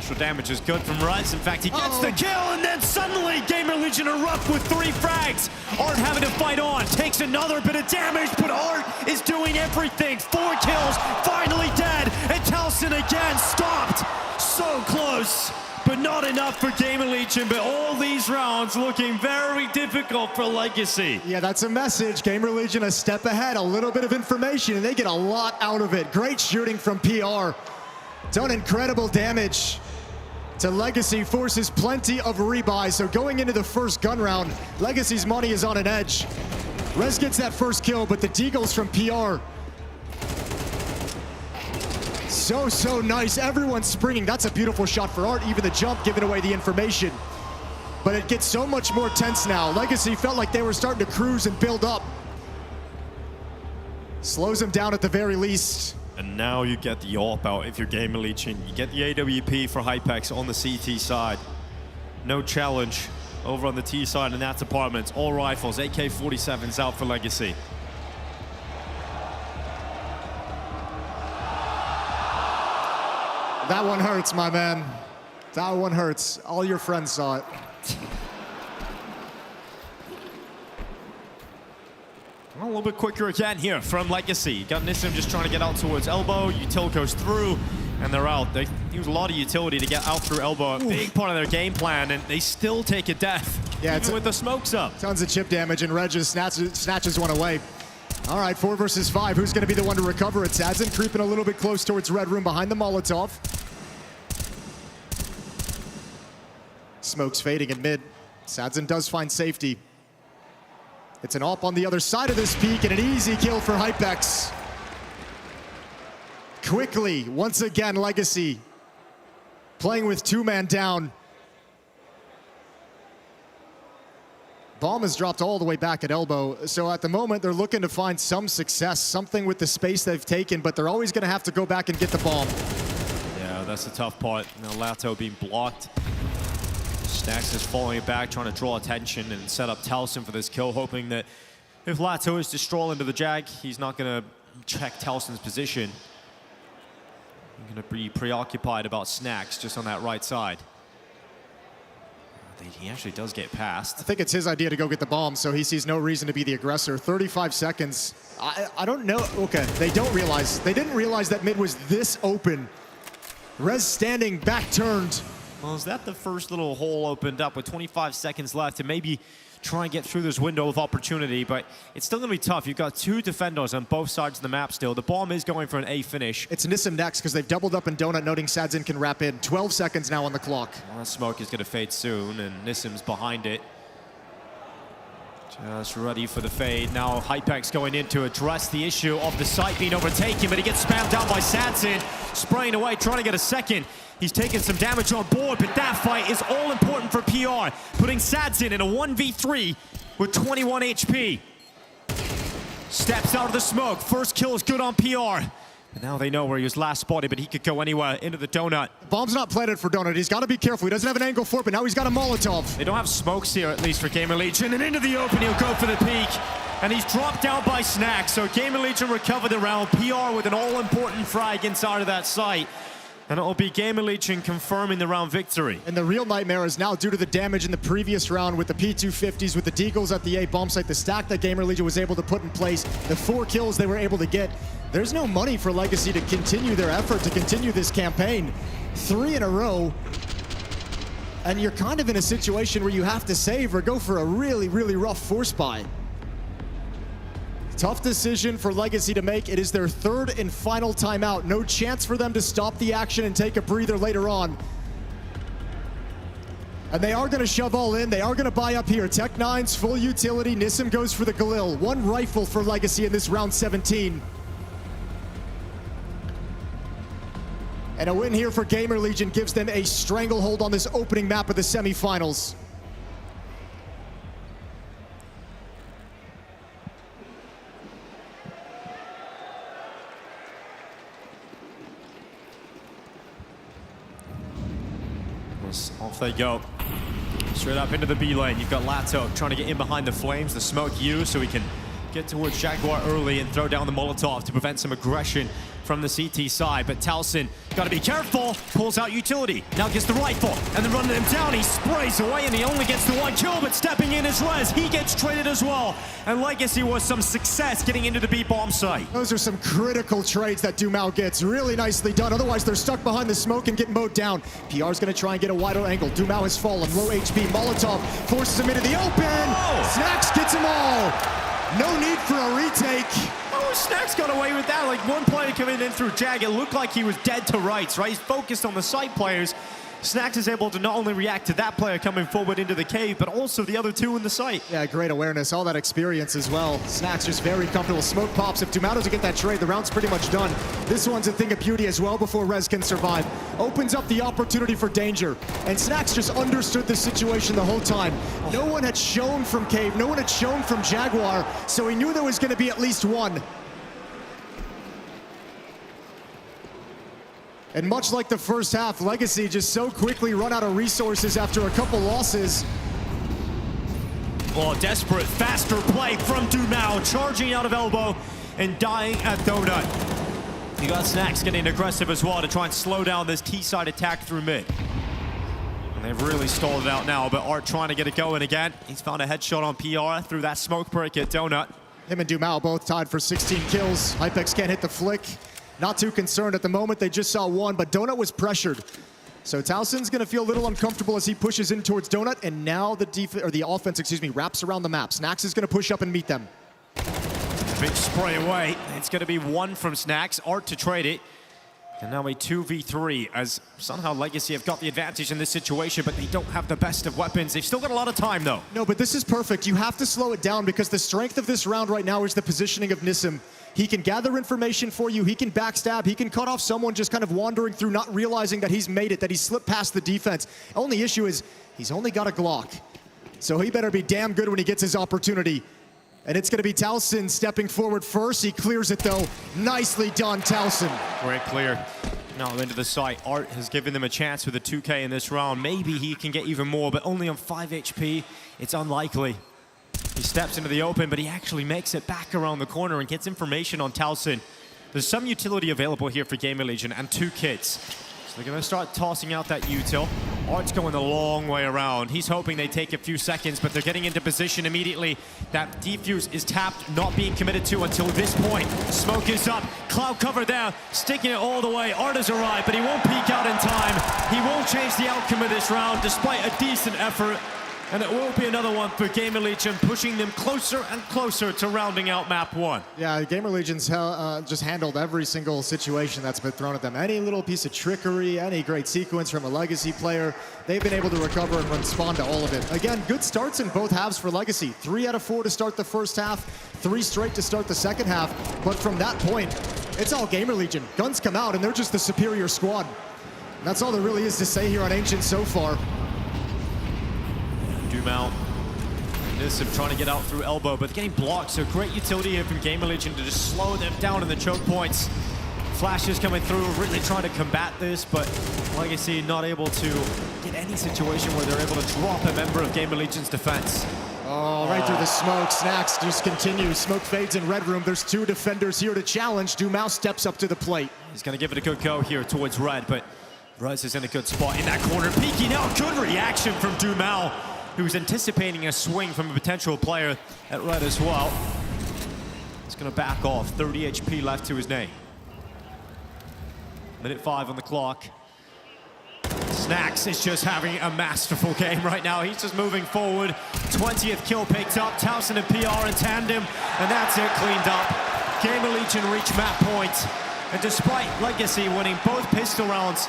Initial damage is good from Rez. In fact, he gets the kill, and then suddenly GamerLegion erupt with 3 frags. Art having to fight on, takes another bit of damage, but Art is doing everything. 4 kills, finally dead, and Talson again stopped. So close, but not enough for GamerLegion, but all these rounds looking very difficult for Legacy. Yeah, that's a message. GamerLegion a step ahead, a little bit of information, and they get a lot out of it. Great shooting from PR. Done incredible damage to Legacy, forces plenty of rebuys. So going into the first gun round, Legacy's money is on an edge. Rez gets that first kill, but the deagles from PR. So nice. Everyone's springing. That's a beautiful shot for Art. Even the jump giving away the information. But it gets so much more tense now. Legacy felt like they were starting to cruise and build up. Slows them down at the very least. And now you get the AWP out if you're GamerLegion. You get the AWP for Hypex on the CT side. No challenge over on the T side, and that's apartments. All rifles, AK-47s out for Legacy. That one hurts, my man. That one hurts. All your friends saw it. Well, a little bit quicker again here from Legacy. Got Nissim just trying to get out towards elbow. Util goes through, and they're out. They use a lot of utility to get out through elbow. A big part of their game plan, and they still take a death. Yeah, even with the smokes up. Tons of chip damage, and Reg just snatches one away. All right, 4 versus 5. Who's going to be the one to recover it? Sadzin creeping a little bit close towards Red Room behind the Molotov. Smoke's fading in mid. Sadzin does find safety. It's an AWP on the other side of this peak, and an easy kill for Hypex. Quickly, once again, Legacy playing with 2-man down. Bomb is dropped all the way back at elbow. So at the moment, they're looking to find some success, something with the space they've taken, but they're always gonna have to go back and get the bomb. Yeah, that's the tough part. Now Lato being blocked. Snax is falling back, trying to draw attention and set up Talson for this kill, hoping that if Lato is to stroll into the Jag, he's not gonna check Talson's position. He's gonna be preoccupied about Snax just on that right side. He actually does get past. I think it's his idea to go get the bomb, so he sees no reason to be the aggressor. 35 seconds. I don't know. Okay, they don't realize. They didn't realize that mid was this open. Rez standing back turned. Well, is that the first little hole opened up with 25 seconds left to maybe try and get through this window of opportunity, but it's still going to be tough. You've got 2 defenders on both sides of the map still. The bomb is going for an A finish. It's Nissim next because they've doubled up in Donut, noting Sadzin can wrap in. 12 seconds now on the clock. Well, that smoke is going to fade soon, and Nissim's behind it. Just ready for the fade. Now Hypex going in to address the issue of the site being overtaken, but he gets spammed down by Sadzin, spraying away, trying to get a second. He's taking some damage on board, but that fight is all important for PR, putting Sadzin in a 1v3 with 21 HP. Steps out of the smoke. First kill is good on PR. And now they know where he was last spotted, but he could go anywhere into the Donut. Bomb's not planted for Donut. He's got to be careful. He doesn't have an angle for it, but now he's got a Molotov. They don't have smokes here, at least for GamerLegion. And into the open, he'll go for the peak. And he's dropped down by Snack. So GamerLegion recover the round. PR with an all-important frag inside of that site. And it'll be GamerLegion confirming the round victory. And the real nightmare is now due to the damage in the previous round with the P250s, with the Deagles at the A bomb site, the stack that GamerLegion was able to put in place, the 4 kills they were able to get. There's no money for Legacy to continue their effort, to continue this campaign. 3 in a row. And you're kind of in a situation where you have to save or go for a really, really rough force buy. Tough decision for Legacy to make. It is their 3rd and final timeout. No chance for them to stop the action and take a breather later on. And they are going to shove all in. They are going to buy up here. Tech 9's full utility. Nissim goes for the Galil. 1 rifle for Legacy in this round 17. And a win here for GamerLegion gives them a stranglehold on this opening map of the semifinals. Off they go. Straight up into the B lane. You've got Lato trying to get in behind the flames. The smoke used so he can get towards Jaguar early and throw down the Molotov to prevent some aggression from the CT side. But Towson, got to be careful, pulls out utility. Now gets the rifle, and then running him down, he sprays away, and he only gets the one kill, but stepping in is Rez. He gets traded as well. And Legacy was some success getting into the B-bomb site. Those are some critical trades that Dumao gets. Really nicely done. Otherwise, they're stuck behind the smoke and getting mowed down. PR's going to try and get a wider angle. Dumao has fallen. Low HP. Molotov forces him into the open. Snacks gets them all. No need for a retake. Oh, Snacks got away with that. Like one player coming in through Jag, it looked like he was dead to rights, right? He's focused on the side players. Snacks is able to not only react to that player coming forward into the cave, but also the other two in the site. Yeah, great awareness, all that experience as well. Snacks just very comfortable. Smoke pops. If Dumao doesn't get that trade, the round's pretty much done. This one's a thing of beauty as well before Rez can survive. Opens up the opportunity for danger. And Snacks just understood the situation the whole time. No one had shown from cave, no one had shown from Jaguar, so he knew there was going to be at least one. And much like the first half, Legacy just so quickly run out of resources after a couple losses. Oh, desperate, faster play from Dumao, charging out of elbow and dying at Donut. You got Snacks getting aggressive as well to try and slow down this T-side attack through mid. And they've really stalled it out now, but Art trying to get it going again. He's found a headshot on PR through that smoke break at Donut. Him and Dumao both tied for 16 kills. Hypex can't hit the flick. Not too concerned at the moment. They just saw one, but Donut was pressured. So Towson's going to feel a little uncomfortable as he pushes in towards Donut, and now the offense, wraps around the map. Snacks is going to push up and meet them. Big spray away. It's going to be one from Snacks. Art to trade it. And now a 2v3 as somehow Legacy have got the advantage in this situation, but they don't have the best of weapons. They've still got a lot of time, though. No, but this is perfect. You have to slow it down because the strength of this round right now is the positioning of Nissim. He can gather information for you. He can backstab. He can cut off someone just kind of wandering through, not realizing that he's made it, that he slipped past the defense. Only issue is he's only got a Glock. So he better be damn good when he gets his opportunity. And it's going to be Towson stepping forward first. He clears it, though. Nicely done, Towson. Great clear. Now into the site. Art has given them a chance with a 2K in this round. Maybe he can get even more, but only on 5 HP. It's unlikely. He steps into the open, but he actually makes it back around the corner and gets information on Towson. There's some utility available here for GamerLegion and 2 kits. So they're going to start tossing out that util. Art's going a long way around. He's hoping they take a few seconds, but they're getting into position immediately. That defuse is tapped, not being committed to until this point. Smoke is up, cloud cover there, sticking it all the way. Art has arrived, but he won't peek out in time. He won't change the outcome of this round, despite a decent effort. And it will be another one for GamerLegion, pushing them closer and closer to rounding out map 1. Yeah, GamerLegion's just handled every single situation that's been thrown at them. Any little piece of trickery, any great sequence from a Legacy player, they've been able to recover and respond to all of it. Again, good starts in both halves for Legacy. 3 out of 4 to start the first half, 3 straight to start the second half. But from that point, it's all GamerLegion. Guns come out, and they're just the superior squad. And that's all there really is to say here on Ancient so far. Dumao. Nissim trying to get out through elbow, but getting blocked, so great utility here from GamerLegion to just slow them down in the choke points. Flashes coming through, really trying to combat this, but Legacy not able to get any situation where they're able to drop a member of GamerLegion's defense. Oh, right through the smoke. Snacks just continues. Smoke fades in red room. There's 2 defenders here to challenge. Dumao steps up to the plate. He's going to give it a good go here towards red, but Rez is in a good spot in that corner. Peeking out, good reaction from Dumao, who's anticipating a swing from a potential player at red as well. He's going to back off. 30 HP left to his name. Minute 5 on the clock. Snacks is just having a masterful game right now. He's just moving forward. 20th kill picked up. Towson and PR in tandem, and that's it, cleaned up. GamerLegion reach map point. And despite Legacy winning both pistol rounds,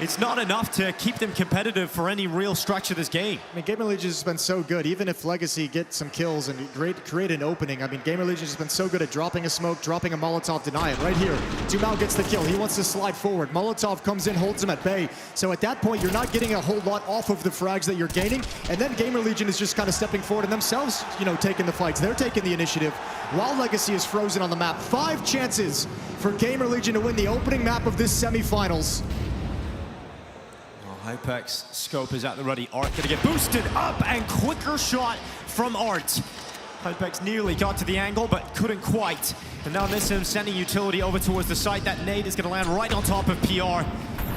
it's not enough to keep them competitive for any real stretch of this game. I mean, GamerLegion has been so good. Even if Legacy gets some kills and create an opening, I mean, GamerLegion has been so good at dropping a smoke, dropping a Molotov, deny it. Right here, Dumao gets the kill. He wants to slide forward. Molotov comes in, holds him at bay. So at that point, you're not getting a whole lot off of the frags that you're gaining. And then GamerLegion is just kind of stepping forward and themselves, taking the fights. They're taking the initiative while Legacy is frozen on the map. 5 chances for GamerLegion to win the opening map of this semifinals. Hypex scope is at the ready. Art gonna get boosted up, and quicker shot from Art. Hypex nearly got to the angle, but couldn't quite. And now Nissim sending utility over towards the site. That nade is going to land right on top of PR.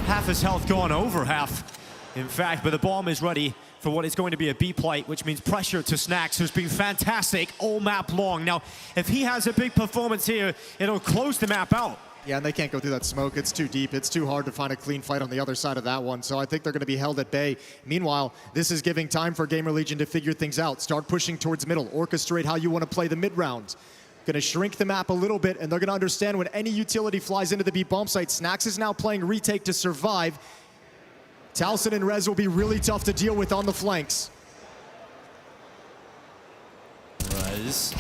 Half his health gone, over half, in fact. But the bomb is ready for what is going to be a B plate, which means pressure to Snacks, who's been fantastic all map long. Now, if he has a big performance here, it'll close the map out. Yeah, and they can't go through that smoke. It's too deep. It's too hard to find a clean fight on the other side of that one. So I think they're going to be held at bay. Meanwhile, this is giving time for GamerLegion to figure things out. Start pushing towards middle. Orchestrate how you want to play the mid round. Going to shrink the map a little bit, and they're going to understand when any utility flies into the B bomb site. Snacks is now playing retake to survive. Towson and Rez will be really tough to deal with on the flanks. Rez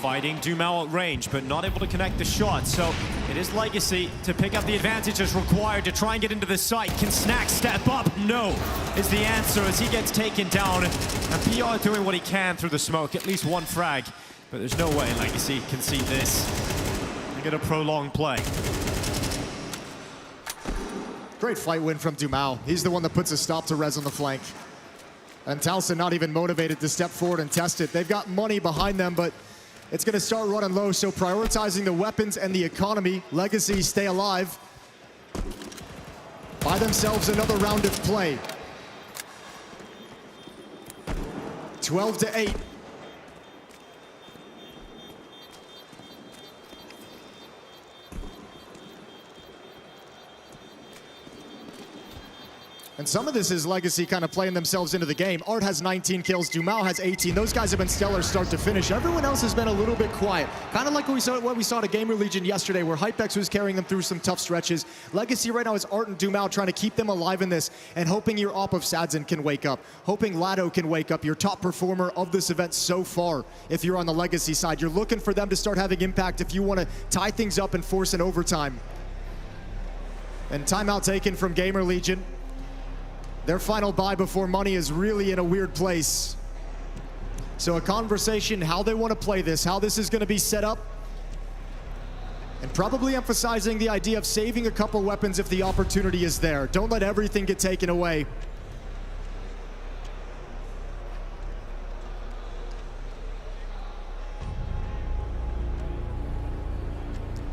fighting Dumao at range, but not able to connect the shot. So it is Legacy to pick up the advantages required to try and get into the site. Can Snacks step up? No, is the answer as he gets taken down. And PR doing what he can through the smoke, at least one frag. But there's no way Legacy can see this and get a prolonged play. Great fight win from Dumao. He's the one that puts a stop to Rez on the flank. And Towson not even motivated to step forward and test it. They've got money behind them, but it's going to start running low, so prioritizing the weapons and the economy. Legacy stay alive. Buy themselves another round of play. 12-8. And some of this is Legacy kind of playing themselves into the game. Art has 19 kills, Dumao has 18. Those guys have been stellar start to finish. Everyone else has been a little bit quiet. Kind of like what we saw to GamerLegion yesterday, where Hypex was carrying them through some tough stretches. Legacy right now is Art and Dumao trying to keep them alive in this, and hoping your op of Sadzin can wake up. Hoping Lado can wake up, your top performer of this event so far. If you're on the Legacy side, you're looking for them to start having impact if you want to tie things up and force an overtime. And timeout taken from GamerLegion. Their final buy before money is really in a weird place. So a conversation, how they want to play this, how this is going to be set up, and probably emphasizing the idea of saving a couple weapons if the opportunity is there. Don't let everything get taken away.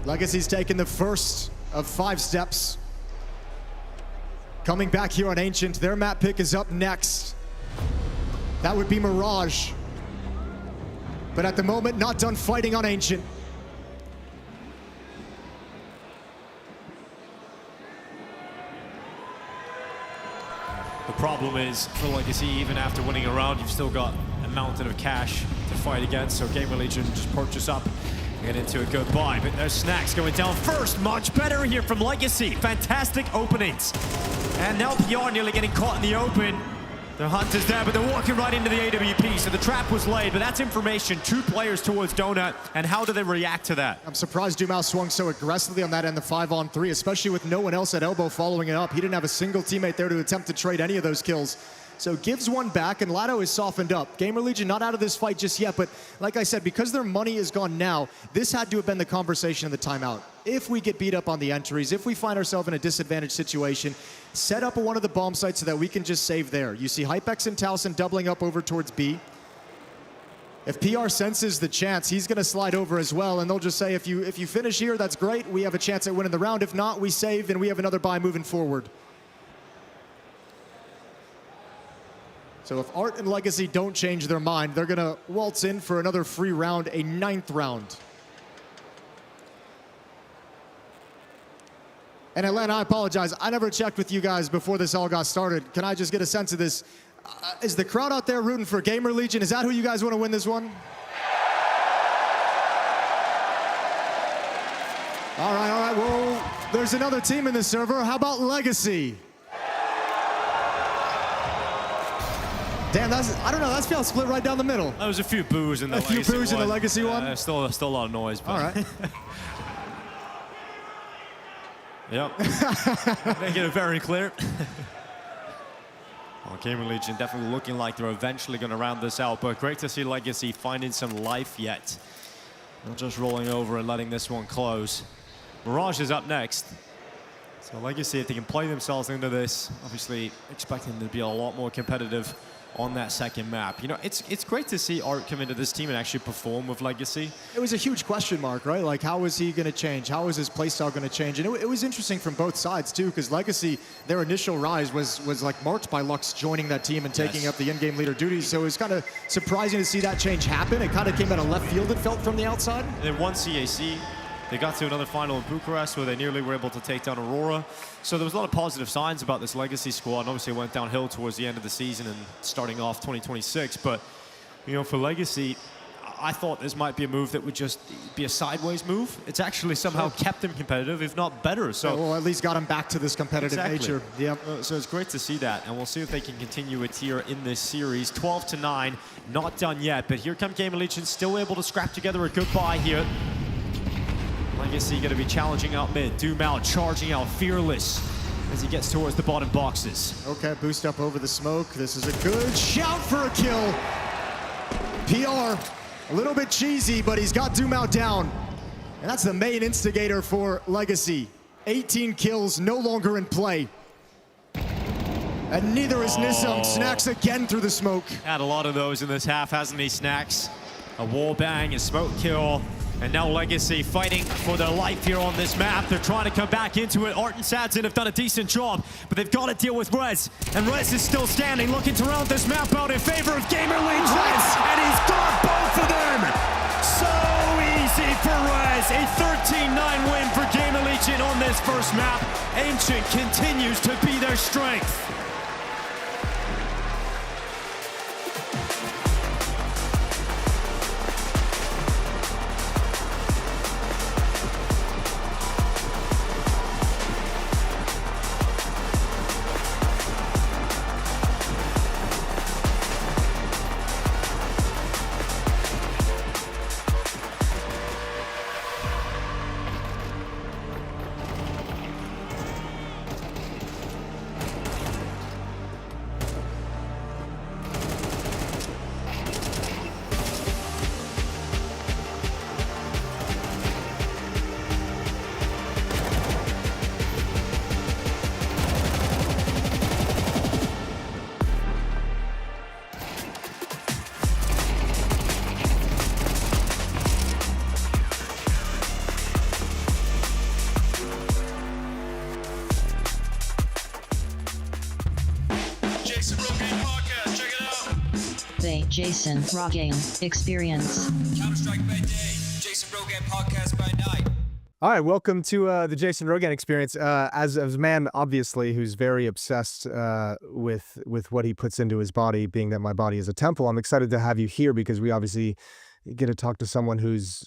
Legacy's taken the first of 5 steps. Coming back here on Ancient, their map pick is up next. That would be Mirage. But at the moment, not done fighting on Ancient. The problem is, for Legacy, even after winning a round, you've still got a mountain of cash to fight against, so GamerLegion just purchase up and get into a good buy. But there's Snacks going down first. Much better here from Legacy. Fantastic openings. And now PR nearly getting caught in the open. The hunt is there, but they're walking right into the AWP, so the trap was laid, but that's information. 2 players towards Donut, and how do they react to that? I'm surprised Dumao swung so aggressively on that end, the 5-on-3, especially with no one else at elbow following it up. He didn't have a single teammate there to attempt to trade any of those kills. So gives one back, and Lado is softened up. GamerLegion not out of this fight just yet, but like I said, because their money is gone now, this had to have been the conversation in the timeout. If we get beat up on the entries, if we find ourselves in a disadvantaged situation, set up one of the bomb sites so that we can just save there. You see Hypex and Towson doubling up over towards B. If PR senses the chance, he's going to slide over as well, and they'll just say, if you finish here, that's great. We have a chance at winning the round. If not, we save, and we have another buy moving forward. So if Art and Legacy don't change their mind, they're going to waltz in for another free round, a 9th round. And Atlanta, I apologize. I never checked with you guys before this all got started. Can I just get a sense of this? Is the crowd out there rooting for GamerLegion? Is that who you guys want to win this one? All right. Well, there's another team in the server. How about Legacy? Damn, I don't know, that feels split right down the middle. There was a few boos in the Legacy one. A few boos in the Legacy one? Still a lot of noise. But. All right. Yep. Make it very clear. Well, GamerLegion definitely looking like they're eventually going to round this out, but great to see Legacy finding some life yet. Not just rolling over and letting this one close. Mirage is up next. So Legacy, if they can play themselves into this, obviously expecting them to be a lot more competitive on that second map. You know, it's great to see Art come into this team and actually perform with Legacy. It was a huge question mark, right? Like, how is he going to change? How is his playstyle going to change? And it was interesting from both sides, too, because Legacy, their initial rise was like marked by Lux joining that team and taking up the in-game leader duties. So it was kind of surprising to see that change happen. It kind of came out of left field, it felt, from the outside. And then one CAC. They got to another final in Bucharest where they nearly were able to take down Aurora. So there was a lot of positive signs about this Legacy squad. And obviously it went downhill towards the end of the season and starting off 2026. But, you know, for Legacy, I thought this might be a move that would just be a sideways move. It's actually somehow kept them competitive, if not better. So, well, at least got them back to this competitive nature. Yeah. So it's great to see that. And we'll see if they can continue it here in this series. 12-9, not done yet. But here come GamerLegion, still able to scrap together a good buy here. Legacy going to be challenging out mid. Doom out, charging out, fearless as he gets towards the bottom boxes. Okay, boost up over the smoke. This is a good shout for a kill. PR, a little bit cheesy, but he's got Doom out down. And that's the main instigator for Legacy. 18 kills, no longer in play. And neither is Nissan. Snacks again through the smoke. Had a lot of those in this half, hasn't he, Snacks? A wall bang, a smoke kill. And now Legacy fighting for their life here on this map. They're trying to come back into it. Art and Sadson have done a decent job, but they've got to deal with Rez. And Rez is still standing, looking to round this map out in favor of GamerLegion. And he's got both of them. So easy for Rez. A 13-9 win for GamerLegion on this first map. Ancient continues to be their strength. The Jason Rogaine Experience. Counter-Strike by day, Jason Rogaine podcast by night. All right, welcome to the Jason Rogaine Experience. As a man, obviously, who's very obsessed with what he puts into his body, being that my body is a temple, I'm excited to have you here because we obviously get to talk to someone who's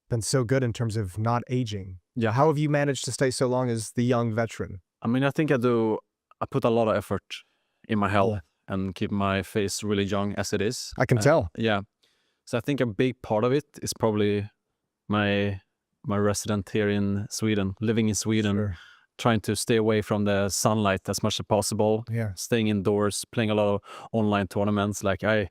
been so good in terms of not aging. Yeah. How have you managed to stay so long as the young veteran? I mean, I think I put a lot of effort in my health and keep my face really young as it is. I can tell. Yeah. So I think a big part of it is probably my resident here in Sweden, living in Sweden, trying to stay away from the sunlight as much as possible. Yeah. Staying indoors, playing a lot of online tournaments. Like I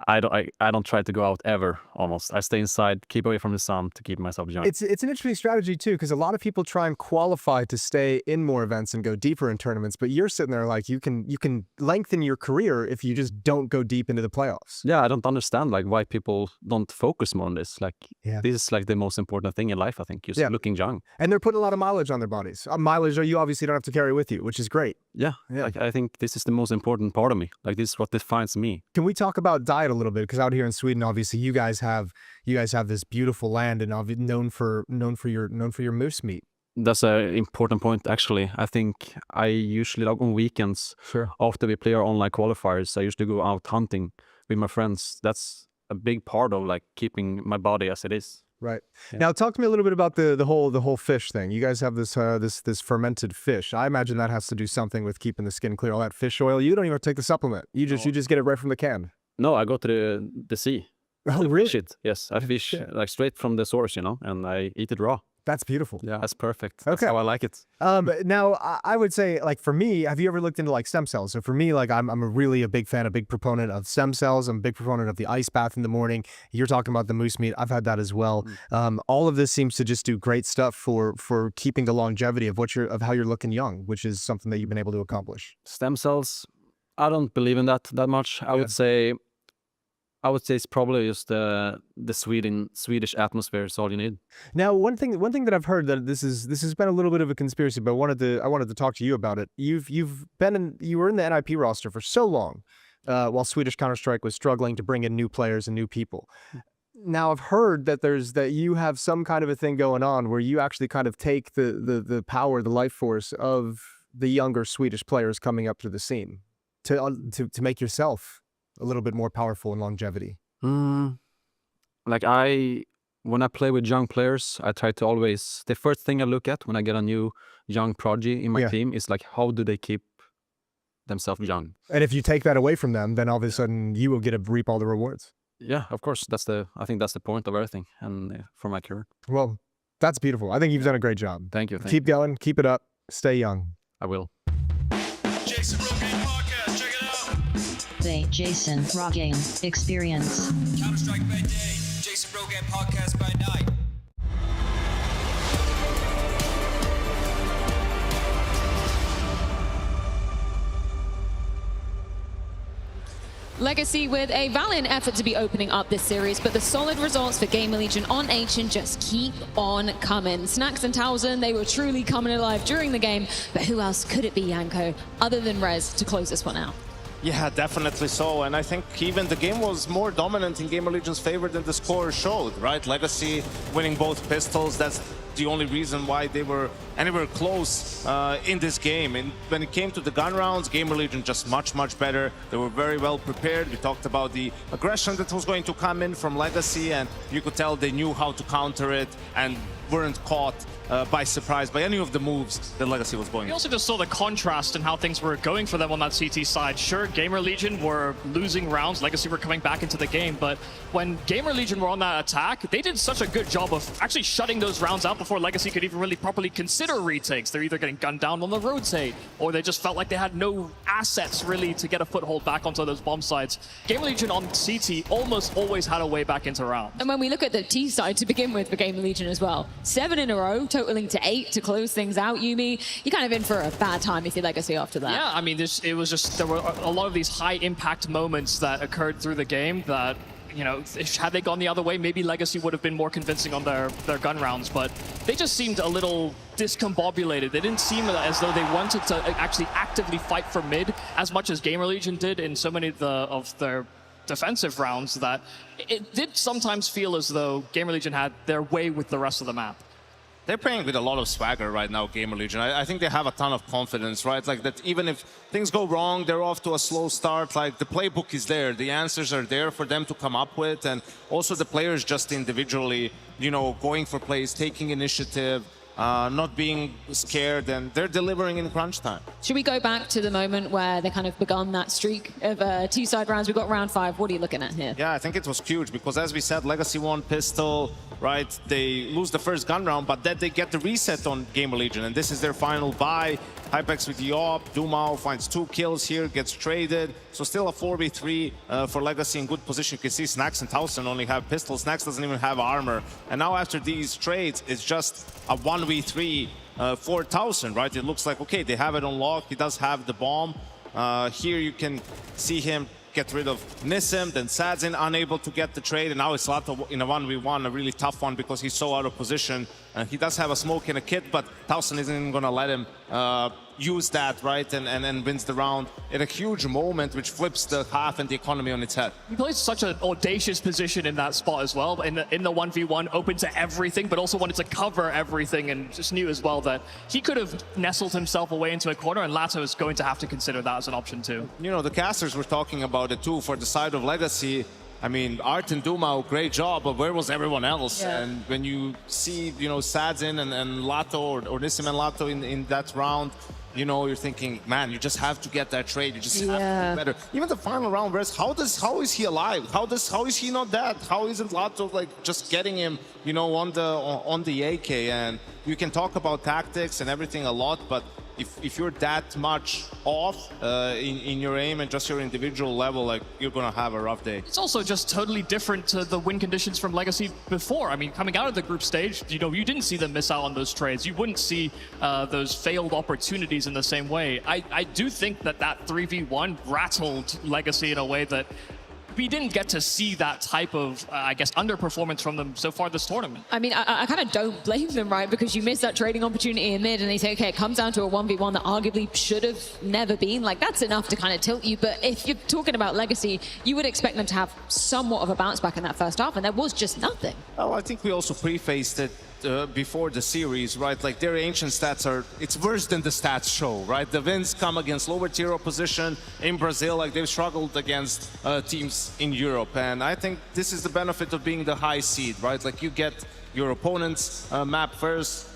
don't try to go out ever. Almost, I stay inside, keep away from the sun to keep myself young. It's an interesting strategy too, because a lot of people try and qualify to stay in more events and go deeper in tournaments. But you're sitting there like you can lengthen your career if you just don't go deep into the playoffs. Yeah, I don't understand like why people don't focus more on this. Like this is like the most important thing in life. I think just looking young. And they're putting a lot of mileage on their bodies. Mileage you obviously don't have to carry with you, which is great. Yeah. Like I think this is the most important part of me. Like this is what defines me. Can we talk about diet a little bit? Because out here in Sweden, obviously, you guys have this beautiful land and known for your moose meat. That's an important point, actually. I think I usually, like on weekends, after we play our online qualifiers, I usually go out hunting with my friends. That's a big part of like keeping my body as it is. Right. Yeah. Now, talk to me a little bit about the whole fish thing. You guys have this this fermented fish. I imagine that has to do something with keeping the skin clear. All that fish oil. You don't even take the supplement. You just get it right from the can. No, I go to the sea. Oh, really? Fish it. Yes, I fish like straight from the source, and I eat it raw. That's beautiful. Yeah, that's perfect. Okay. That's how I like it. Now, I would say, like, for me, have you ever looked into, like, stem cells? So for me, like, I'm really a big fan, a big proponent of stem cells. I'm a big proponent of the ice bath in the morning. You're talking about the moose meat. I've had that as well. All of this seems to just do great stuff for keeping the longevity of how you're looking young, which is something that you've been able to accomplish. Stem cells, I don't believe in that much. I would say it's probably just the Swedish atmosphere is all you need. Now, one thing that I've heard, that this has been a little bit of a conspiracy, but I wanted to talk to you about it. You were in the NIP roster for so long, while Swedish Counter-Strike was struggling to bring in new players and new people. Now, I've heard that you have some kind of a thing going on where you actually kind of take the power, the life force of the younger Swedish players coming up to the scene to make yourself a little bit more powerful in longevity. Like when I play with young players, I try to always, the first thing I look at when I get a new young prodigy in my team is like, how do they keep themselves young? And if you take that away from them, then all of a sudden you will get to reap all the rewards. Yeah, of course. I think that's the point of everything, and for my career. Well, that's beautiful. I think you've done a great job. Thank you. Keep going. Keep it up. Stay young. I will. Jason Rogan Podcast, check it out. The Jason Rogan Experience. Counter-Strike by day, Jason Rogan Podcast by night. Legacy with a valiant effort to be opening up this series, but the solid results for GamerLegion on Ancient just keep on coming. Snacks and Towson, they were truly coming alive during the game, but who else could it be, Yanko, other than Rez to close this one out? Yeah, definitely so. And I think even the game was more dominant in GamerLegion's favor than the score showed, right? Legacy winning both pistols, that's the only reason why they were anywhere close in this game. And when it came to the gun rounds, GamerLegion just much better. They were very well prepared. We talked about the aggression that was going to come in from Legacy, and you could tell they knew how to counter it and weren't caught by surprise by any of the moves that Legacy was going. We also just saw the contrast in how things were going for them on that CT side. Sure, GamerLegion were losing rounds, Legacy were coming back into the game, but when GamerLegion were on that attack, they did such a good job of actually shutting those rounds out before Legacy could even really properly consider retakes. They're either getting gunned down on the rotate, or they just felt like they had no assets really to get a foothold back onto those bomb sites. GamerLegion on CT almost always had a way back into rounds. And when we look at the T side to begin with for GamerLegion as well, 7 in a row, totaling to 8 to close things out, Yuumi. You're kind of in for a bad time if you're Legacy after that. Yeah, I mean, it was just, there were a lot of these high impact moments that occurred through the game that, you know, had they gone the other way, maybe Legacy would have been more convincing on their gun rounds, but they just seemed a little discombobulated. They didn't seem as though they wanted to actually actively fight for mid as much as GamerLegion did in so many of their defensive rounds, that it did sometimes feel as though GamerLegion had their way with the rest of the map. They're playing with a lot of swagger right now, GamerLegion. I think they have a ton of confidence, right? Like that, even if things go wrong, they're off to a slow start. Like the playbook is there, the answers are there for them to come up with, and also the players just individually, you know, going for plays, taking initiative, not being scared, and they're delivering in crunch time. Should we go back to the moment where they kind of begun that streak of two-side rounds? We got round 5. What are you looking at here? Yeah, I think it was huge because, as we said, Legacy won pistol, right? They lose the first gun round, but then they get the reset on GamerLegion, and this is their final buy. Hypex with the op, Dumao finds 2 kills here, gets traded. So still a 4v3 for Legacy in good position. You can see Snacks and Towson only have pistols. Snacks doesn't even have armor. And now after these trades, it's just a 1v3 for Towson, right? It looks like, okay, they have it unlocked. He does have the bomb. Here you can see him get rid of Nissim, then Sadzin unable to get the trade, and now it's Lato in a 1v1, a really tough one because he's so out of position. He does have a smoke and a kit, but Towson isn't even gonna let him use that, right, and wins the round in a huge moment, which flips the half and the economy on its head. He plays such an audacious position in that spot as well, in the 1v1, open to everything, but also wanted to cover everything, and just knew as well that he could have nestled himself away into a corner, and Lato is going to have to consider that as an option too. You know, the casters were talking about it too for the side of Legacy. I mean, Art and Dumao, great job, but where was everyone else? Yeah. And when you see, you know, Sadzin and Lato or Nissim and Lato in that round, you know, you're thinking, man, you just have to get that trade. You just have to be better. Even the final round, whereas how is he alive? How is he not dead? How isn't Lato like just getting him, you know, on the AK? And you can talk about tactics and everything a lot, but if you're that much off in your aim and just your individual level, like, you're gonna have a rough day. It's also just totally different to the win conditions from Legacy before. I mean, coming out of the group stage, you know, you didn't see them miss out on those trades. You wouldn't see those failed opportunities in the same way. I do think that 3v1 rattled Legacy in a way that we didn't get to see that type of, I guess, underperformance from them so far this tournament. I mean, I kind of don't blame them, right? Because you miss that trading opportunity in mid and they say, okay, it comes down to a 1v1 that arguably should have never been. Like, that's enough to kind of tilt you. But if you're talking about Legacy, you would expect them to have somewhat of a bounce back in that first half, and there was just nothing. Oh, I think we also prefaced it before the series, right? Like, their ancient stats it's worse than the stats show, right? The wins come against lower tier opposition in Brazil. Like, they've struggled against teams in Europe. And I think this is the benefit of being the high seed, right? Like, you get your opponent's map first.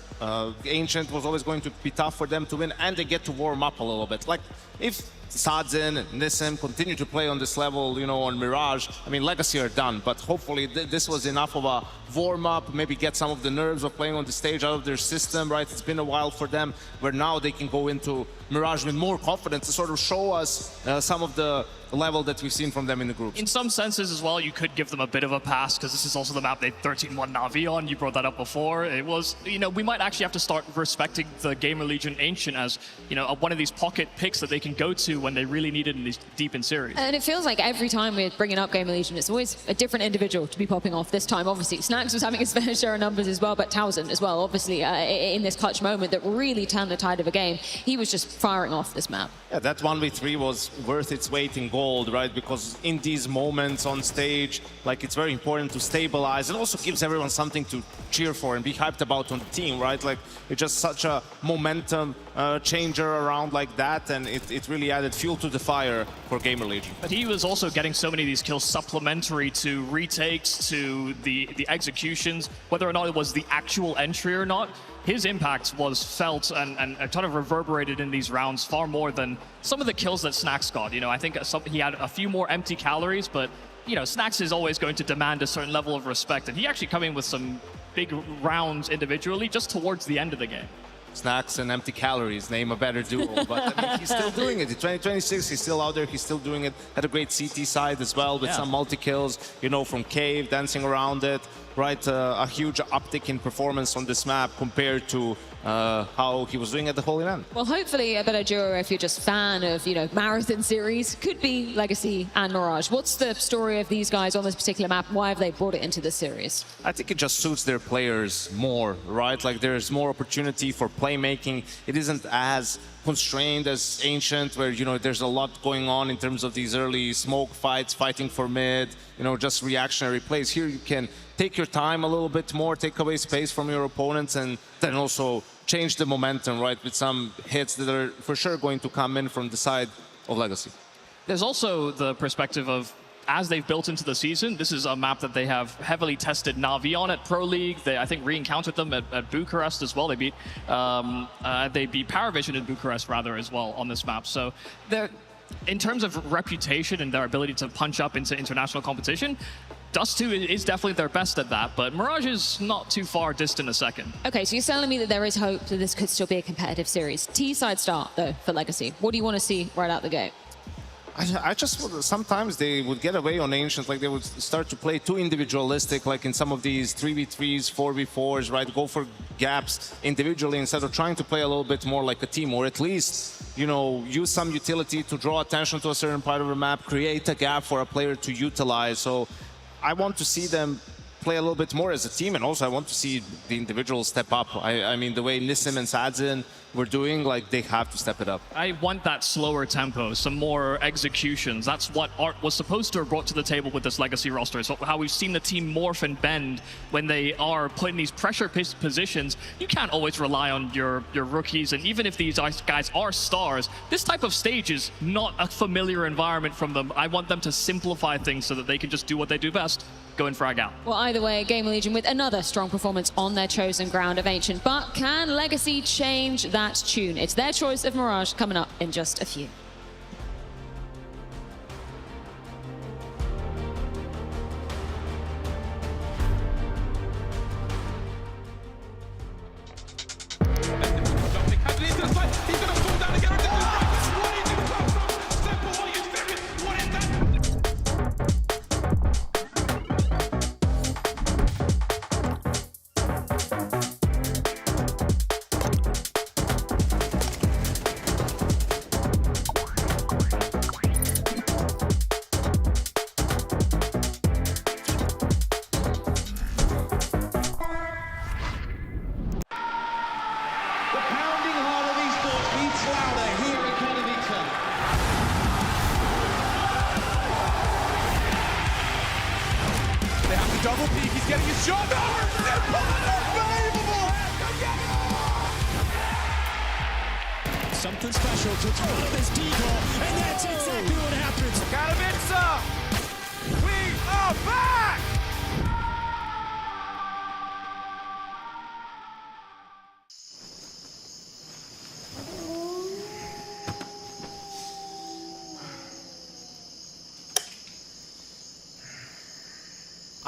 Ancient was always going to be tough for them to win, and they get to warm up a little bit. Like, if Sadzin and Nissim continue to play on this level, you know, on Mirage, I mean, Legacy are done, but hopefully this was enough of a warm-up, maybe get some of the nerves of playing on the stage out of their system, right? It's been a while for them, where now they can go into Mirage with more confidence to sort of show us some of the level that we've seen from them in the groups. In some senses as well, you could give them a bit of a pass, because this is also the map they 13-1 Na'Vi on. You brought that up before. It was, you know, we might actually have to start respecting the GamerLegion Ancient as, you know, one of these pocket picks that they can go to when they really need it in these deep in series. And it feels like every time we're bringing up GamerLegion, it's always a different individual to be popping off. This time, obviously, Snax was having his fair share of numbers as well, but Townsend as well, obviously, in this clutch moment that really turned the tide of a game. He was just firing off this map. Yeah, that 1v3 was worth its weight in gold, right? Because in these moments on stage, like, it's very important to stabilize. It also gives everyone something to cheer for and be hyped about on the team, right? Like, it's just such a momentum changer around like that, and it really added fuel to the fire for GamerLegion. But he was also getting so many of these kills supplementary to retakes, to the executions, whether or not it was the actual entry or not. His impact was felt and kind of reverberated in these rounds far more than some of the kills that Snax got. You know, I think he had a few more empty calories, but, you know, Snax is always going to demand a certain level of respect, and he actually come in with some big rounds individually just towards the end of the game. Snacks and empty calories, name a better duo. But I mean, he's still doing it. In 2026, he's still out there. He's still doing it. Had a great CT side as well with some multi-kills, you know, from Cave, dancing around it. Right, a huge uptick in performance on this map compared to how he was doing at the Holy Land. Well, hopefully a better duo, if you're just a fan of, you know, marathon series, could be Legacy and Mirage. What's the story of these guys on this particular map? Why have they brought it into this series? I think it just suits their players more, right? Like, there's more opportunity for playmaking. It isn't as constrained as Ancient, where, you know, there's a lot going on in terms of these early smoke fights, fighting for mid, you know, just reactionary plays. Here you can take your time a little bit more, take away space from your opponents, and then also change the momentum, right, with some hits that are for sure going to come in from the side of Legacy. There's also the perspective of, as they've built into the season, this is a map that they have heavily tested Na'Vi on at Pro League. They, I think, re-encountered them at Bucharest as well. They beat Paravision in Bucharest, rather, as well on this map. So they're, in terms of reputation and their ability to punch up into international competition, Dust 2 is definitely their best at that, but Mirage is not too far distant a second. Okay, so you're telling me that there is hope that this could still be a competitive series. T-side start, though, for Legacy. What do you want to see right out the gate? I just, sometimes they would get away on Ancients, like they would start to play too individualistic, like in some of these 3v3s, 4v4s, right? Go for gaps individually instead of trying to play a little bit more like a team, or at least, you know, use some utility to draw attention to a certain part of the map, create a gap for a player to utilize. So I want to see them play a little bit more as a team, and also I want to see the individuals step up. I mean, the way Nissim and Sadzin were doing, like, they have to step it up. I want that slower tempo, some more executions. That's what Art was supposed to have brought to the table with this Legacy roster. So how we've seen the team morph and bend when they are put in these pressure positions. You can't always rely on your rookies, and even if these guys are stars, this type of stage is not a familiar environment from them. I want them to simplify things so that they can just do what they do best, go and frag out. Well, either way, GamerLegion with another strong performance on their chosen ground of Ancient. But can Legacy change that that tune. It's their choice of Mirage coming up in just a few. Double peek, he's getting his shot. Unbelievable! Something special to throw this decoy, and that's exactly what happens. Katowice! We are back!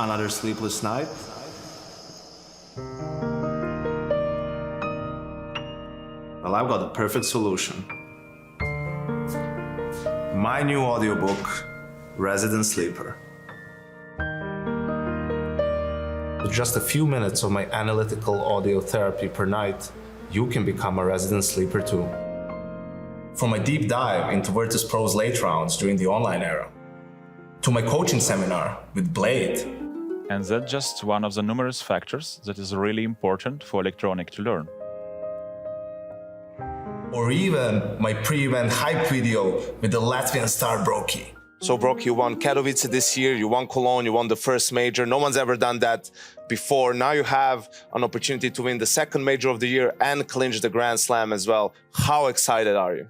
Another sleepless night. Well, I've got the perfect solution. My new audiobook, Resident Sleeper. With just a few minutes of my analytical audio therapy per night, you can become a resident sleeper too. From my deep dive into Virtus Pro's late rounds during the online era, to my coaching seminar with Blade. And that's just one of the numerous factors that is really important for electronic to learn. Or even my pre-event hype video with the Latvian star Broky. So Broky, you won Katowice this year, you won Cologne, you won the first major. No one's ever done that before. Now you have an opportunity to win the second major of the year and clinch the Grand Slam as well. How excited are you?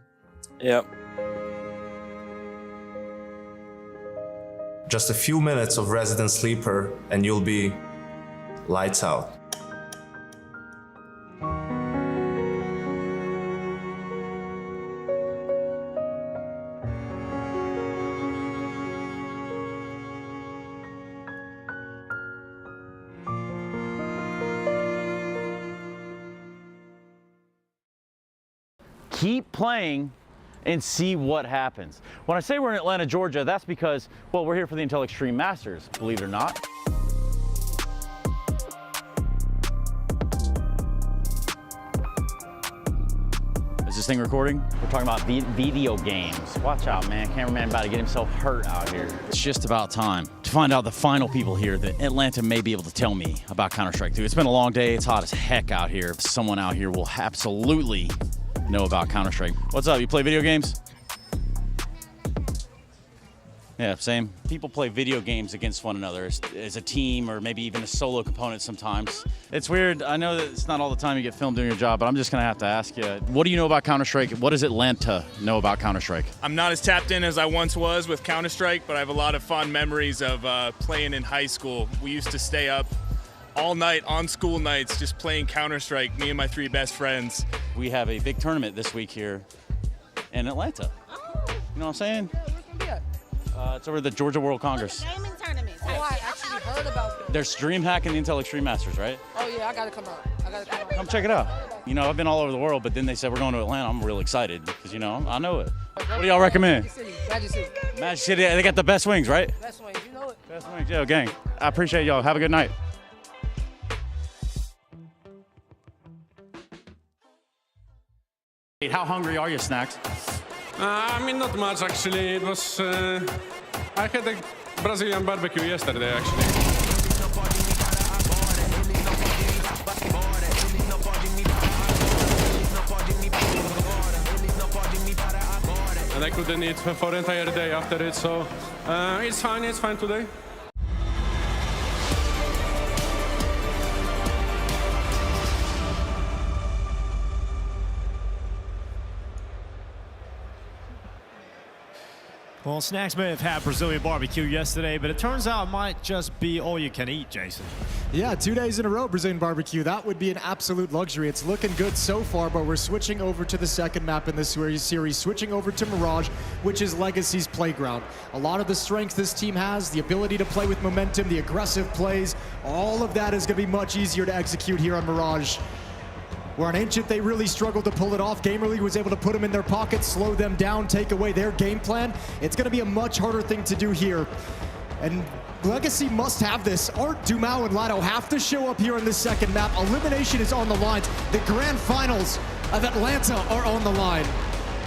Yeah. Just a few minutes of Resident Sleeper and you'll be lights out. Keep playing and see what happens. When I say we're in Atlanta, Georgia, that's because, well, we're here for the Intel Extreme Masters, believe it or not. Is this thing recording? We're talking about video games. Watch out, man. Cameraman about to get himself hurt out here. It's just about time to find out the final people here that Atlanta may be able to tell me about Counter-Strike 2. It's been a long day. It's hot as heck out here. Someone out here will absolutely know about Counter-Strike. What's up? You play video games? Yeah, same. People play video games against one another as a team or maybe even a solo component sometimes. It's weird. I know that it's not all the time you get filmed doing your job, but I'm just going to have to ask you, what do you know about Counter-Strike? What does Atlanta know about Counter-Strike? I'm not as tapped in as I once was with Counter-Strike, but I have a lot of fond memories of playing in high school. We used to stay up all night on school nights just playing Counter-Strike, me and my 3 best friends. We have a big tournament this week here in Atlanta. Oh. You know what I'm saying? Yeah, where's gonna be at? It's over at the Georgia World Congress. Gaming tournaments. Oh, I actually heard about them. They're stream hacking the Intel Extreme Masters, right? Oh yeah, I gotta come out. Come check it out. You know, I've been all over the world, but then they said we're going to Atlanta. I'm real excited because, you know, I know it. What do y'all recommend? Magic City. Magic City, they got the best wings, right? Best wings, you know it. Best wings, yo, gang. I appreciate y'all. Have a good night. How hungry are you, Snacks? I mean, not much actually. It was. I had a Brazilian barbecue yesterday actually. And I couldn't eat for the entire day after it, so it's fine today. Well, Snacks may have had Brazilian barbecue yesterday, but it turns out it might just be all you can eat, Jason. Yeah, 2 days in a row, Brazilian barbecue. That would be an absolute luxury. It's looking good so far, but we're switching over to the second map in this series, switching over to Mirage, which is Legacy's playground. A lot of the strengths this team has, the ability to play with momentum, the aggressive plays, all of that is going to be much easier to execute here on Mirage. Where on Ancient, they really struggled to pull it off. GamerLegion was able to put them in their pockets, slow them down, take away their game plan. It's going to be a much harder thing to do here. And Legacy must have this. Art, Dumao, and Lado have to show up here in this second map. Elimination is on the line. The grand finals of Atlanta are on the line.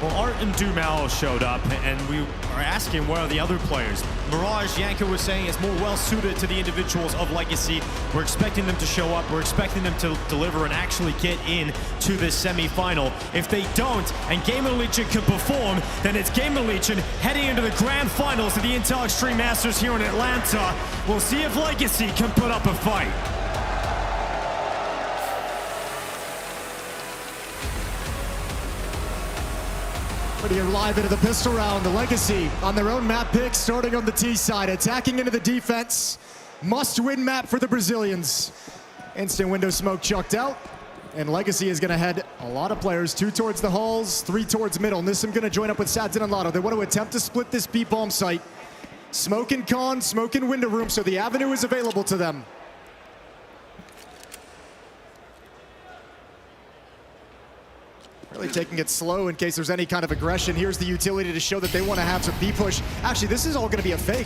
Well, Art and Dumao showed up, and we are asking where are the other players. Mirage, Yanko was saying, is more well-suited to the individuals of Legacy. We're expecting them to show up. We're expecting them to deliver and actually get in to this semi-final. If they don't, and GamerLegion can perform, then it's GamerLegion heading into the grand finals of the Intel Extreme Masters here in Atlanta. We'll see if Legacy can put up a fight. Ready to live into the pistol round. The Legacy on their own map pick, starting on the T side, attacking into the defense. Must-win map for the Brazilians. Instant window smoke chucked out. And Legacy is going to head a lot of players, 2 towards the halls, 3 towards middle. Nissim going to join up with Sadzen and Lotto. They want to attempt to split this B bomb site. Smoke and con, smoke and window room, so the avenue is available to them. Really taking it slow in case there's any kind of aggression. Here's the utility to show that they want to have some B push. Actually, this is all going to be a fake.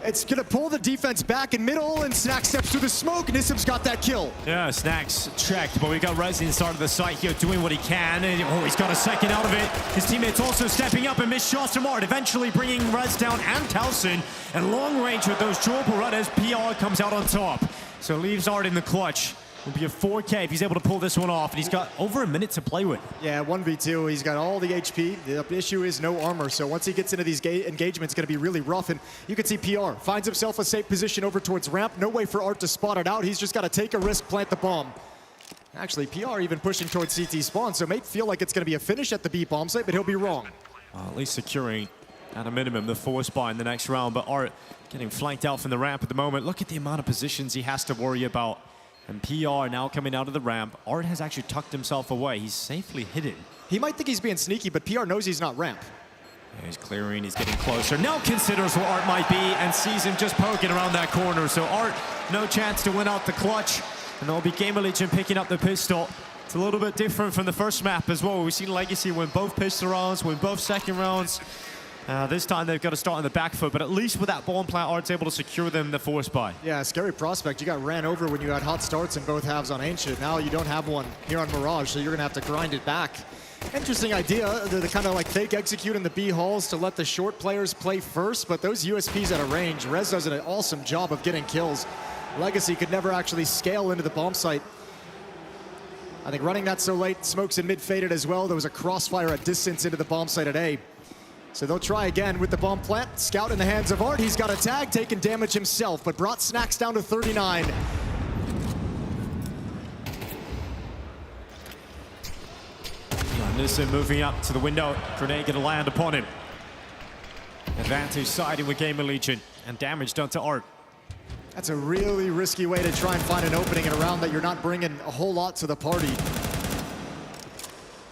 It's going to pull the defense back in middle, and Snack steps through the smoke. Nissim's got that kill. Yeah, Snack's checked, but we got Rez inside of the site here doing what he can. And, oh, he's got a second out of it. His teammates also stepping up and missed shots from Art, eventually bringing Rez down and Towson. And long range with those dual Berettas, PR comes out on top. So leaves Art in the clutch. Will be a 4K if he's able to pull this one off, and he's got over a minute to play with. Yeah, 1v2, he's got all the HP. The issue is no armor, so once he gets into these engagements, it's going to be really rough, and you can see PR finds himself a safe position over towards ramp. No way for Art to spot it out. He's just got to take a risk, plant the bomb. Actually, PR even pushing towards CT spawn, so it may feel like it's going to be a finish at the B bomb site, but he'll be wrong. At least securing, at a minimum, the force buy in the next round, but Art getting flanked out from the ramp at the moment. Look at the amount of positions he has to worry about. And PR now coming out of the ramp. Art has actually tucked himself away. He's safely hidden. He might think he's being sneaky, but PR knows he's not ramp. Yeah, he's clearing, he's getting closer. Now considers where Art might be and sees him just poking around that corner. So Art, no chance to win out the clutch. And there'll be GamerLegion picking up the pistol. It's a little bit different from the first map as well. We've seen Legacy win both pistol rounds, win both second rounds. This time they've got to start on the back foot, but at least with that bomb plant, Art's able to secure them the force buy. Yeah, scary prospect. You got ran over when you had hot starts in both halves on Ancient. Now you don't have one here on Mirage, so you're going to have to grind it back. Interesting idea, the kind of like fake execute in the B halls to let the short players play first, but those USPs at a range, Rez does an awesome job of getting kills. Legacy could never actually scale into the bomb site. I think running that so late, smokes in mid faded as well. There was a crossfire at distance into the bomb site at A. So they'll try again with the bomb plant. Scout in the hands of Art. He's got a tag, taking damage himself, but brought Snacks down to 39. Nissim moving up to the window. Grenade gonna land upon him. Advantage siding with GamerLegion, and damage done to Art. That's a really risky way to try and find an opening in a round that you're not bringing a whole lot to the party.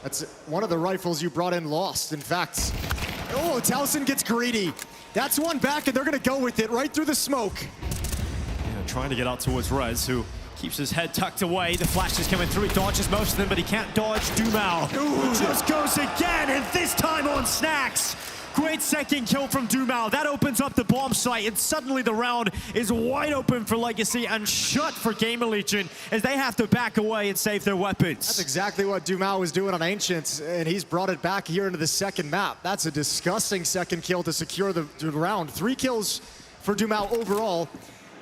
That's one of the rifles you brought in lost. In fact, oh, Towson gets greedy. That's one back, and they're going to go with it right through the smoke. Yeah, trying to get out towards Rez, who keeps his head tucked away. The flash is coming through. He dodges most of them, but he can't dodge Dumao. Who just goes again, and this time on Snacks. Great second kill from Dumao. That opens up the bomb site, and suddenly the round is wide open for Legacy and shut for GamerLegion as they have to back away and save their weapons. That's exactly what Dumao was doing on Ancients, and he's brought it back here into the second map. That's a disgusting second kill to secure the round. 3 kills for Dumao overall.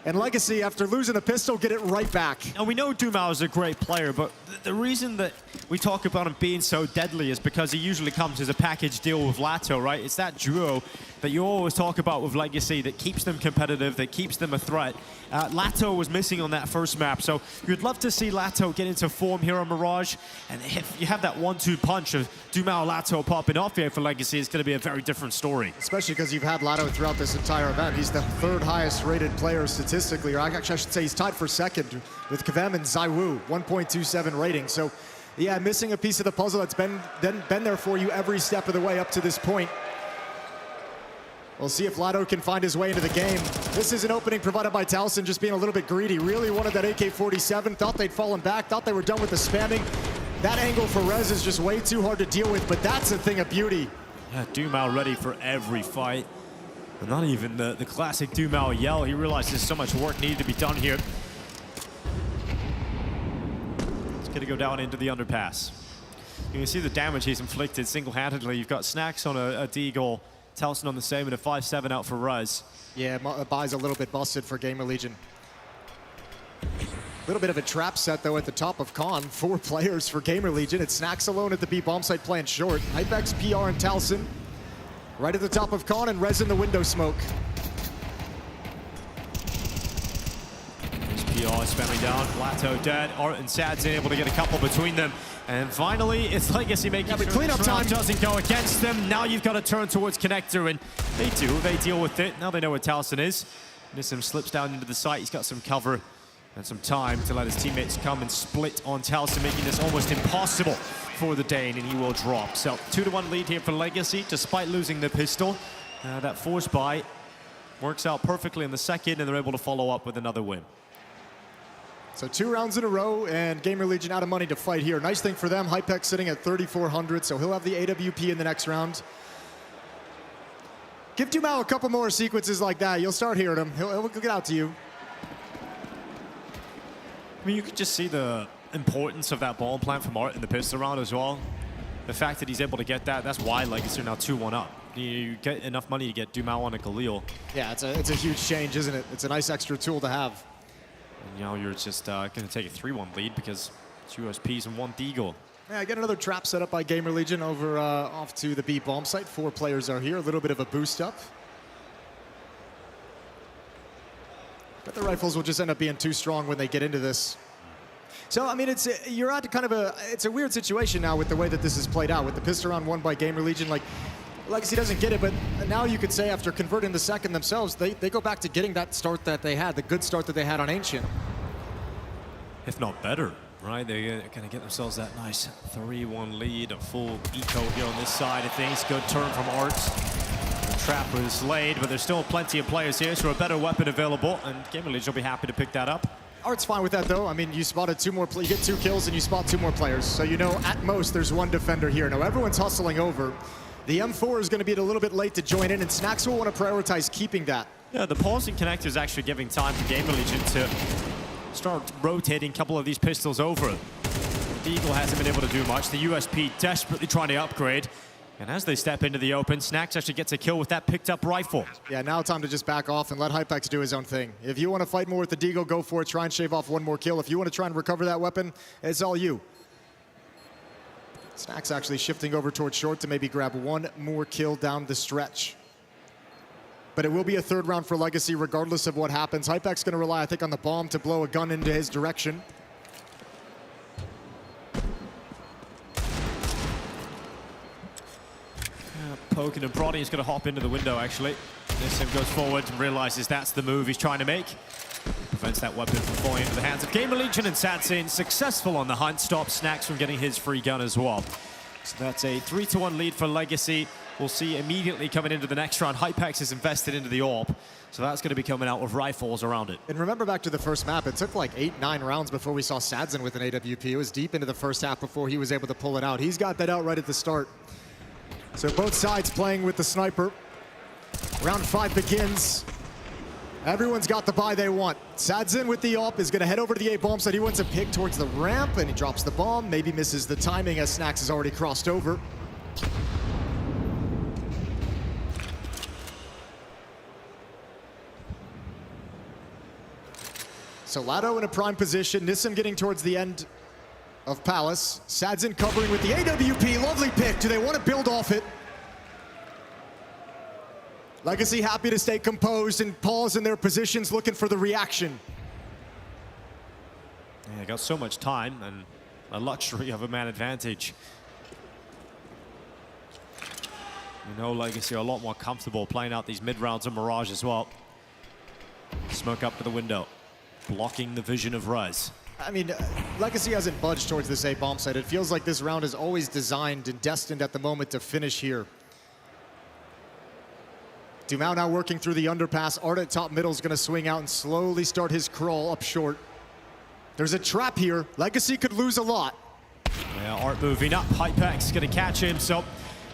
And Legacy, after losing the pistol, get it right back. Now, we know Dumao is a great player, but the reason that we talk about him being so deadly is because he usually comes as a package deal with Lato, right? It's that duo that you always talk about with Legacy that keeps them competitive, that keeps them a threat. Lato was missing on that first map, so you'd love to see Lato get into form here on Mirage, and if you have that 1-2 punch of Dumao Lato popping off here for Legacy, it's going to be a very different story. Especially because you've had Lato throughout this entire event. He's the third highest rated player statistically, or actually I should say he's tied for second with Kvem and Zaiwu, 1.27 rating. So yeah, missing a piece of the puzzle that's been there for you every step of the way up to this point. We'll see if Lato can find his way into the game. This is an opening provided by Taliesin, just being a little bit greedy. Really wanted that AK-47, thought they'd fallen back, thought they were done with the spamming. That angle for Rez is just way too hard to deal with, but that's a thing of beauty. Yeah, Dumao ready for every fight. And not even the classic Dumao yell. He realizes so much work needed to be done here. It's gonna go down into the underpass. You can see the damage he's inflicted single-handedly. You've got Snacks on a Deagle, Taliesin on the same, and a 5-7 out for Rez. Yeah, Bai's a little bit busted for GamerLegion. A little bit of a trap set, though, at the top of Con. 4 players for GamerLegion. It's Snacks alone at the B bomb site playing short. Hypex, PR, and Taliesin right at the top of Con, and Rez in the window smoke. There's PR spamming down. Lato dead. Art and Sad's able to get a couple between them. And finally, it's Legacy making sure cleanup time doesn't go against them. Now you've got to turn towards Connector, and they do. They deal with it. Now they know where Taliesin is. Nissim slips down into the site. He's got some cover and some time to let his teammates come and split on Taliesin, making this almost impossible for the Dane, and he will drop. So 2-1 lead here for Legacy, despite losing the pistol. That force buy works out perfectly in the second, and they're able to follow up with another win. So 2 rounds in a row, and GamerLegion out of money to fight here. Nice thing for them, Hypex sitting at 3,400, so he'll have the AWP in the next round. Give Dumao a couple more sequences like that, you'll start hearing him. He'll get out to you. I mean, you could just see the importance of that bomb plant from Art in the pistol round as well. The fact that he's able to get that, that's why Legacy are now 2-1 up. You get enough money to get Dumao on a Khalil. Yeah, it's a huge change, isn't it? It's a nice extra tool to have. And now you're just going to take a 3-1 lead because it's USPs and 1 Deagle. Yeah, get another trap set up by GamerLegion over off to the B bomb site. 4 players are here, a little bit of a boost up. But the rifles will just end up being too strong when they get into this. So, I mean, you're at kind of it's a weird situation now with the way that this is played out. With the pistol round won by GamerLegion, like, Legacy doesn't get it, but now you could say after converting the second themselves, they go back to getting that start that they had, the good start that they had on Ancient. If not better, right? They're going to get themselves that nice 3-1 lead, a full eco here on this side of things. Good turn from Art. The trap was laid, but there's still plenty of players here, so a better weapon available, and GamerLegion will be happy to pick that up. Art's fine with that, though. I mean, you spotted 2 more, you get 2 kills and you spot 2 more players, so you know at most there's 1 defender here. Now everyone's hustling over. The M4 is going to be a little bit late to join in, and Snacks will want to prioritize keeping that. Yeah, the pausing connector is actually giving time for GamerLegion to start rotating a couple of these pistols over. The Eagle hasn't been able to do much. The USP desperately trying to upgrade. And as they step into the open, Snacks actually gets a kill with that picked up rifle. Yeah, now time to just back off and let Hypex do his own thing. If you want to fight more with the Deagle, go for it. Try and shave off 1 more kill. If you want to try and recover that weapon, it's all you. Snacks actually shifting over towards short to maybe grab 1 more kill down the stretch. But it will be a 3rd round for Legacy regardless of what happens. Hypex going to rely, I think, on the bomb to blow a gun into his direction. Poking and prodding, he's going to hop into the window, actually. Nissim goes forward and realizes that's the move he's trying to make. Prevents that weapon from falling into the hands of GamerLegion, and Satsin successful on the hunt, stops Snacks from getting his free gun as well. So that's a 3-1 lead for Legacy. We'll see immediately coming into the next round, Hypex is invested into the AWP. So that's going to be coming out with rifles around it. And remember back to the first map, it took like 8-9 rounds before we saw Sadsin with an AWP. It was deep into the first half before he was able to pull it out. He's got that out right at the start. So both sides playing with the sniper. Round 5 begins. Everyone's got the buy they want. Sadsin with the AWP is going to head over to the A bomb site. He wants a pick towards the ramp, and he drops the bomb. Maybe misses the timing as Snacks has already crossed over. So Lato in a prime position. Nissim getting towards the end of Palace. Sadzin covering with the AWP. Lovely pick. Do they want to build off it? Legacy happy to stay composed and pause in their positions, looking for the reaction. Yeah, they got so much time and a luxury of a man advantage. You know, Legacy are a lot more comfortable playing out these mid-rounds of Mirage as well. Smoke up to the window, blocking the vision of Rez. I mean, Legacy hasn't budged towards this A bomb site. It feels like this round is always designed and destined at the moment to finish here. Dumao now working through the underpass. Art at top middle is going to swing out and slowly start his crawl up short. There's a trap here. Legacy could lose a lot. Yeah, Art moving up. Hypex going to catch him, so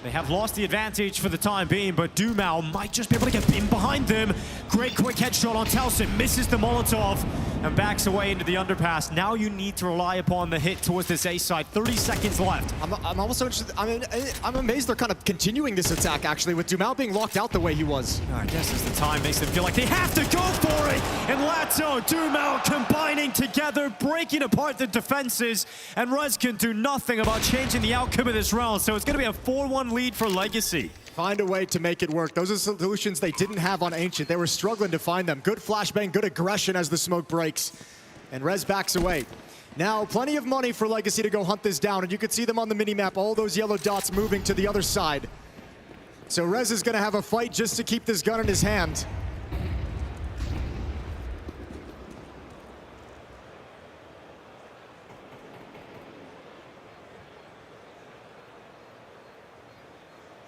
they have lost the advantage for the time being, but Dumao might just be able to get in behind them. Great quick headshot on Towson, misses the Molotov and backs away into the underpass. Now you need to rely upon the hit towards this A side. 30 seconds left. I'm also interested. I mean, I'm amazed they're kind of continuing this attack actually, with Dumao being locked out the way he was. I guess as the time makes them feel like they have to go for it. And Lato, Dumao combining together, breaking apart the defenses, and Rez can do nothing about changing the outcome of this round. So it's going to be a 4-1 lead for Legacy. Find a way to make it work. Those are solutions they didn't have on Ancient. They were struggling to find them. Good flashbang, good aggression as the smoke breaks. And Rez backs away. Now, plenty of money for Legacy to go hunt this down, and you can see them on the minimap, all those yellow dots moving to the other side. So Rez is gonna have a fight just to keep this gun in his hand.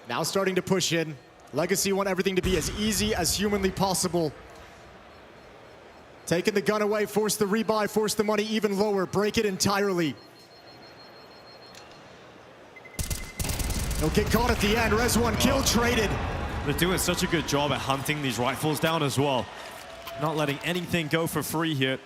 Now starting to push in. Legacy want everything to be as easy as humanly possible. Taking the gun away, force the rebuy, force the money even lower, break it entirely. They'll get caught at the end. Rez one kill traded. They're doing such a good job at hunting these rifles down as well. Not letting anything go for free here.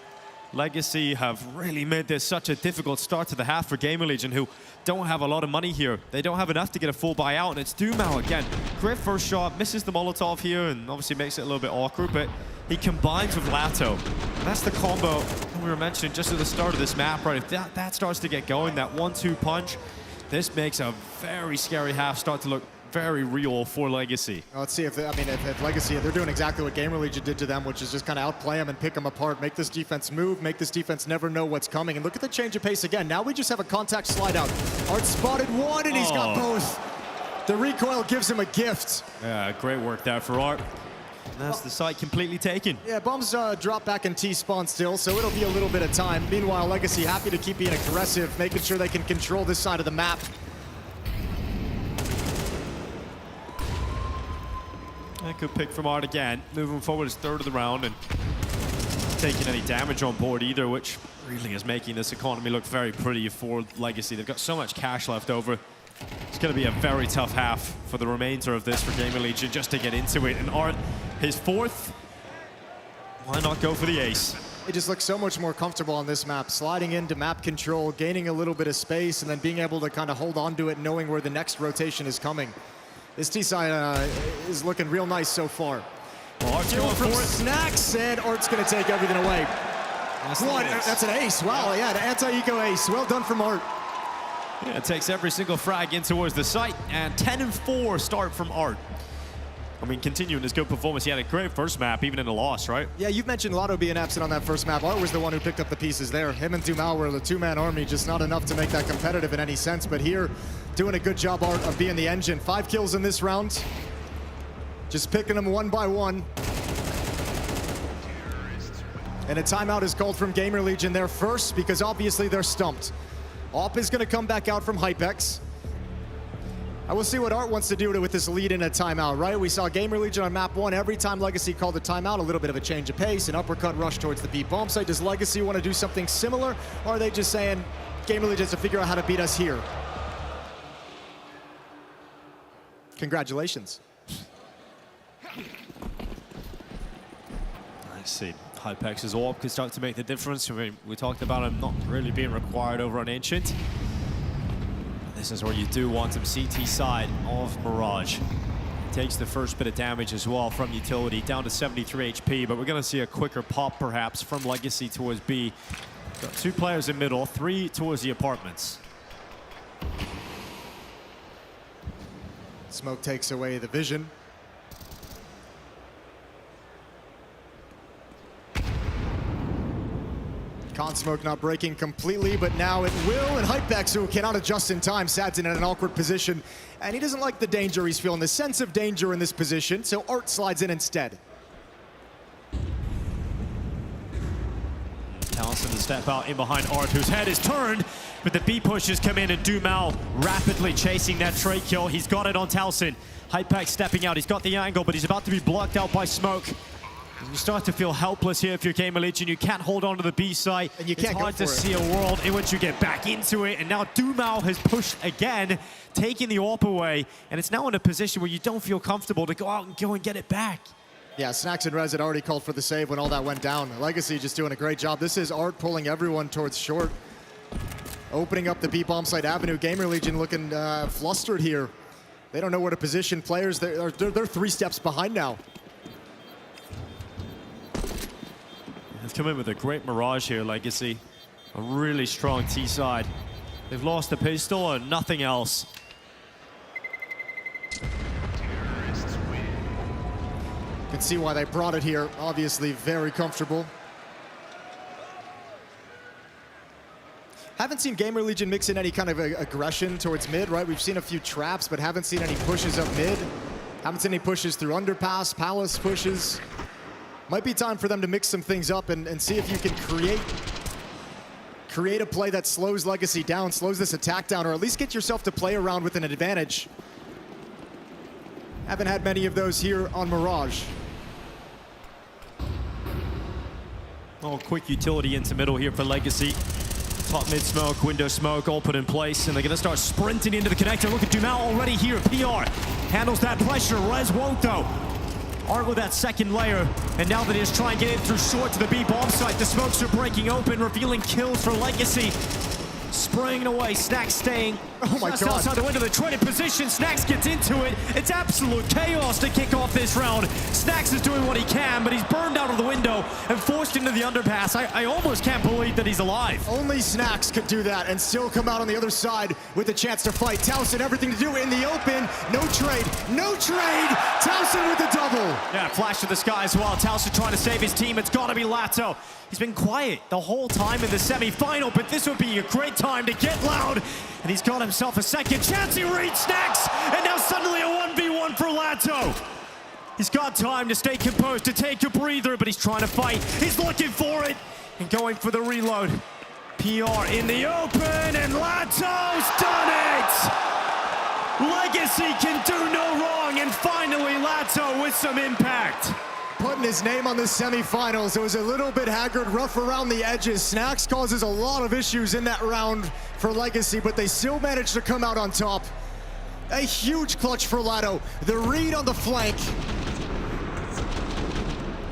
Legacy have really made this such a difficult start to the half for GamerLegion, who don't have a lot of money here. They don't have enough to get a full buyout, and it's Dumao again. Great first shot, misses the Molotov here, and obviously makes it a little bit awkward, but he combines with Lato. And that's the combo we were mentioning just at the start of this map, right? If that starts to get going, that 1-2 punch, this makes a very scary half start to look very real for Legacy. Let's see if Legacy, they're doing exactly what GamerLegion did to them, which is just kind of outplay them and pick them apart, make this defense move, make this defense never know what's coming. And look at the change of pace again. Now we just have a contact slide out. Art spotted one, and he's got both. The recoil gives him a gift. Yeah, great work there for Art. And that's the site completely taken. Yeah, bombs drop back in T-spawn still, so it'll be a little bit of time. Meanwhile, Legacy happy to keep being aggressive, making sure they can control this side of the map. A good pick from Art again. Moving forward is third of the round and taking any damage on board either, which really is making this economy look very pretty for Legacy. They've got so much cash left over. It's going to be a very tough half for the remainder of this for GamerLegion just to get into it. And Art, his fourth, why not go for the ace? It just looks so much more comfortable on this map. Sliding into map control, gaining a little bit of space, and then being able to kind of hold on to it, knowing where the next rotation is coming. This T-side is looking real nice so far. Well, Art's going for it. Snacks, and Art's going to take everything away. That's an ace. Wow, yeah, the anti-eco ace. Well done from Art. Yeah, it takes every single frag in towards the site, and 10-4 start from Art. I mean, continuing his good performance. He had a great first map, even in a loss, right? Yeah, you've mentioned Lotto being absent on that first map. Art was the one who picked up the pieces there. Him and Dumao were the two-man army, just not enough to make that competitive in any sense. But here, doing a good job, Art, of being the engine. 5 kills in this round. Just picking them one by one. And a timeout is called from GamerLegion. They're first because obviously they're stumped. Op is going to come back out from Hypex. I will see what Art wants to do with this lead in a timeout, right? We saw GamerLegion on map 1. Every time Legacy called a timeout, a little bit of a change of pace, an uppercut rush towards the B bomb site. Does Legacy want to do something similar, or are they just saying GamerLegion has to figure out how to beat us here? Congratulations. I see. Hypex's AWP could start to make the difference. We talked about him not really being required over on Ancient. This is where you do want him CT side of Mirage. Takes the first bit of damage as well from utility, down to 73 HP, but we're going to see a quicker pop perhaps from Legacy towards B. Got 2 players in middle, 3 towards the apartments. Smoke takes away the vision. Con Smoke not breaking completely, but now it will, and Hypex, who cannot adjust in time, Sad's in an awkward position, and he doesn't like the danger he's feeling, the sense of danger in this position, so Art slides in instead. Townsend to step out in behind Art, whose head is turned, but the B pushes come in, and Dumal rapidly chasing that trade kill. He's got it on Townsend. Hypex stepping out, he's got the angle, but he's about to be blocked out by Smoke. You start to feel helpless here if you're GamerLegion. You can't hold on to the B site. And you can't it's hard to see a world in which you get back into it. And now Dumal has pushed again, taking the AWP away. And it's now in a position where you don't feel comfortable to go out and go and get it back. Yeah, Snacks and Rez had already called for the save when all that went down. Legacy just doing a great job. This is Art pulling everyone towards short. Opening up the B bomb site avenue. GamerLegion looking flustered here. They don't know where to position players. They're 3 steps behind now. They've come in with a great Mirage here, Legacy. A really strong T side. They've lost the pistol and nothing else. You can see why they brought it here. Obviously very comfortable. Haven't seen GamerLegion mix in any kind of aggression towards mid, right? We've seen a few traps, but haven't seen any pushes up mid. Haven't seen any pushes through underpass, palace pushes. Might be time for them to mix some things up and see if you can create a play that slows Legacy down, slows this attack down, or at least get yourself to play around with an advantage. Haven't had many of those here on Mirage. Oh, quick utility into middle here for Legacy. Top mid smoke, window smoke, all put in place, and they're gonna start sprinting into the connector. Look at Dumal already here. PR handles that pressure. Rez won't though. Art with that second layer, and now that he is trying to get it through short to the B bomb site, the smokes are breaking open, revealing kills for Legacy. Spraying away, Snacks staying oh my just God. outside the window. The traded position, Snacks gets into it. It's absolute chaos to kick off this round. Snacks is doing what he can, but he's burned out of the window and forced into the underpass. I almost can't believe that he's alive. Only Snacks could do that and still come out on the other side with a chance to fight. Townsend, everything to do in the open. No trade, no trade. Townsend with the double. Yeah, flash to the sky as well. Townsend trying to save his team. It's got to be Lato. He's been quiet the whole time in the semi-final, but this would be a great time to get loud. And he's got himself a second chance. He reads Snacks, and now suddenly a 1v1 for Lato. He's got time to stay composed, to take a breather, but he's trying to fight. He's looking for it and going for the reload. PR in the open, and Lato's done it! Legacy can do no wrong, and finally Lato with some impact. Putting his name on the semifinals. It was a little bit haggard, rough around the edges. Snacks causes a lot of issues in that round for Legacy, but they still managed to come out on top. A huge clutch for Lato. The read on the flank.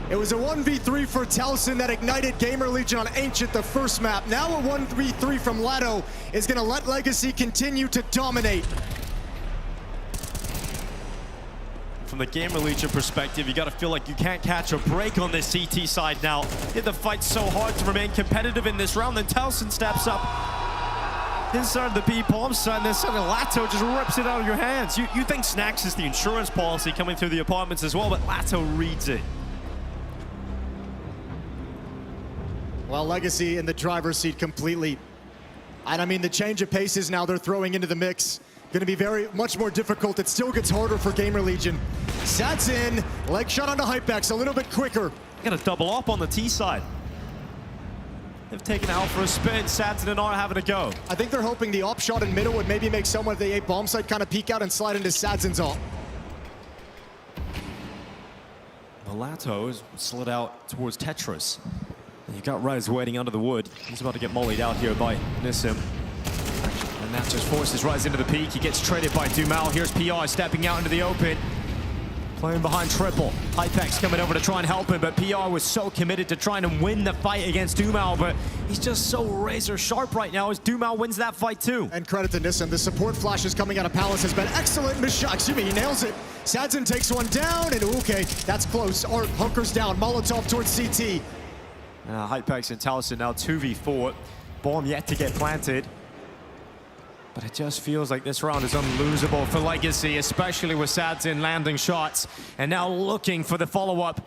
It was a 1v3 for Townsend that ignited GamerLegion on Ancient the first map. Now a 1v3 from Lato is going to let Legacy continue to dominate. From the GamerLegion perspective, you got to feel like you can't catch a break on this CT side now. You had to fight so hard to remain competitive in this round. Then Townsend steps up inside the B bomb side, and then suddenly Lato just rips it out of your hands. You think Snacks is the insurance policy coming through the apartments as well, but Lato reads it. Well, Legacy in the driver's seat completely. And I mean, the change of paces now they're throwing into the mix. Going to be much more difficult. It still gets harder for GamerLegion. Sats in, leg shot onto Hypex, a little bit quicker. Got to double up on the T side. They've taken out for a spin. Sats and are having a go. I think they're hoping the op shot in middle would maybe make someone at the A bomb site kind of peek out and slide into Sadzin's ult. Lato has slid out towards Tetris. And you got Rez waiting under the wood. He's about to get mollied out here by Nissim. And that just forces Rez into the peak. He gets traded by Dumal. Here's PR stepping out into the open. Playing behind triple. Hypex coming over to try and help him, but PR was so committed to trying to win the fight against Dumal, but he's just so razor sharp right now as Dumal wins that fight too. And credit to Nissim. The support flashes coming out of Palace has been excellent. Excuse me, he nails it. Sadzin takes one down, and okay, that's close. Art hunkers down. Molotov towards CT. Hypex and Taliesin now 2v4. Bomb yet to get planted. But it just feels like this round is unlosable for Legacy, especially with Sadzin landing shots and now looking for the follow-up.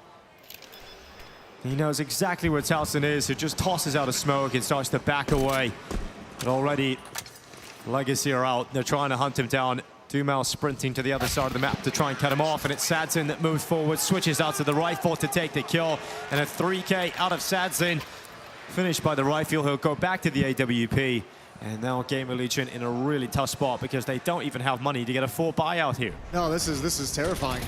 He knows exactly where Taliesin is, who just tosses out a smoke and starts to back away. But already, Legacy are out. They're trying to hunt him down. Dumao sprinting to the other side of the map to try and cut him off, and it's Sadzin that moves forward, switches out to the rifle to take the kill, and a 3K out of Sadzin. Finished by the rifle, he'll go back to the AWP. And now GamerLegion in a really tough spot because they don't even have money to get a full buyout here. No, this is terrifying.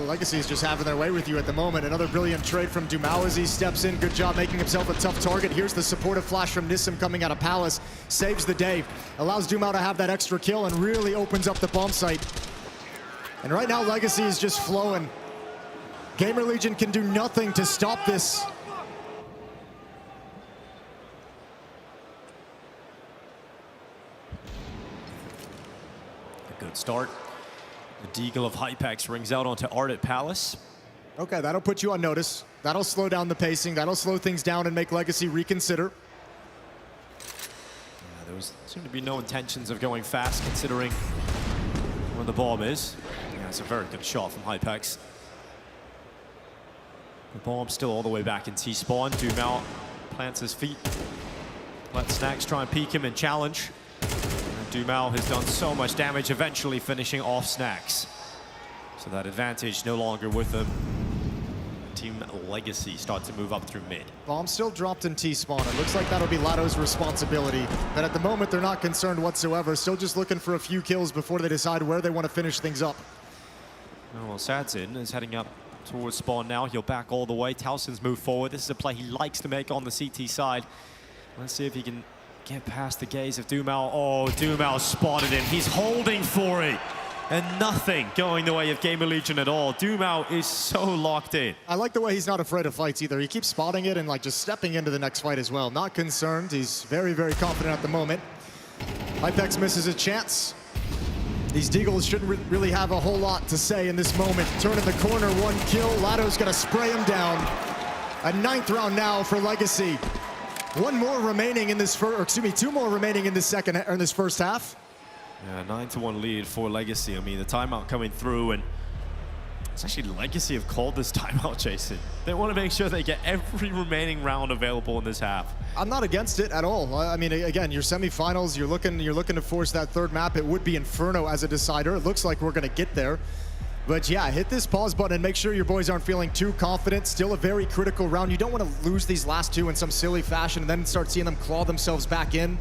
Legacy is just having their way with you at the moment. Another brilliant trade from Dumao as he steps in. Good job making himself a tough target. Here's the supportive flash from Nissim coming out of Palace. Saves the day. Allows Dumao to have that extra kill and really opens up the bomb site. And right now, Legacy is just flowing. GamerLegion can do nothing to stop this. Good start. The Deagle of Hypex rings out onto Art at Palace. Okay, that'll put you on notice. That'll slow down the pacing. That'll slow things down and make Legacy reconsider. There seem to be no intentions of going fast considering where the bomb is. Yeah, it's a very good shot from Hypex. The bomb still all the way back in T-spawn. Dumao plants his feet. Let Snacks try and peek him and challenge. Dumao has done so much damage, eventually finishing off Snacks. So that advantage no longer with them. Team Legacy start to move up through mid. Bomb still dropped in T-spawn. It looks like that'll be Lado's responsibility. But at the moment, they're not concerned whatsoever. Still just looking for a few kills before they decide where they want to finish things up. Oh, well, Sadzin is heading up towards spawn now. He'll back all the way. Taliesin's move forward. This is a play he likes to make on the CT side. Let's see if he can get past the gaze of Dumao. Oh, Dumao spotted him. He's holding for it. And nothing going the way of GamerLegion at all. Dumao is so locked in. I like the way he's not afraid of fights either. He keeps spotting it and like just stepping into the next fight as well. Not concerned. He's very, very confident at the moment. Hypex misses a chance. These Deagles shouldn't really have a whole lot to say in this moment. Turn in the corner, one kill. Lado's gonna spray him down. A 9th round now for Legacy. One more remaining in this two more remaining in this first half. Yeah, 9-1 lead for Legacy. I mean, the timeout coming through, and it's actually Legacy have called this timeout, Jason. They want to make sure they get every remaining round available in this half. I'm not against it at all. I mean, again, your semifinals, you're looking to force that third map. It would be Inferno as a decider. It looks like we're going to get there. But yeah, hit this pause button and make sure your boys aren't feeling too confident. Still a very critical round. You don't want to lose these last two in some silly fashion and then start seeing them claw themselves back in.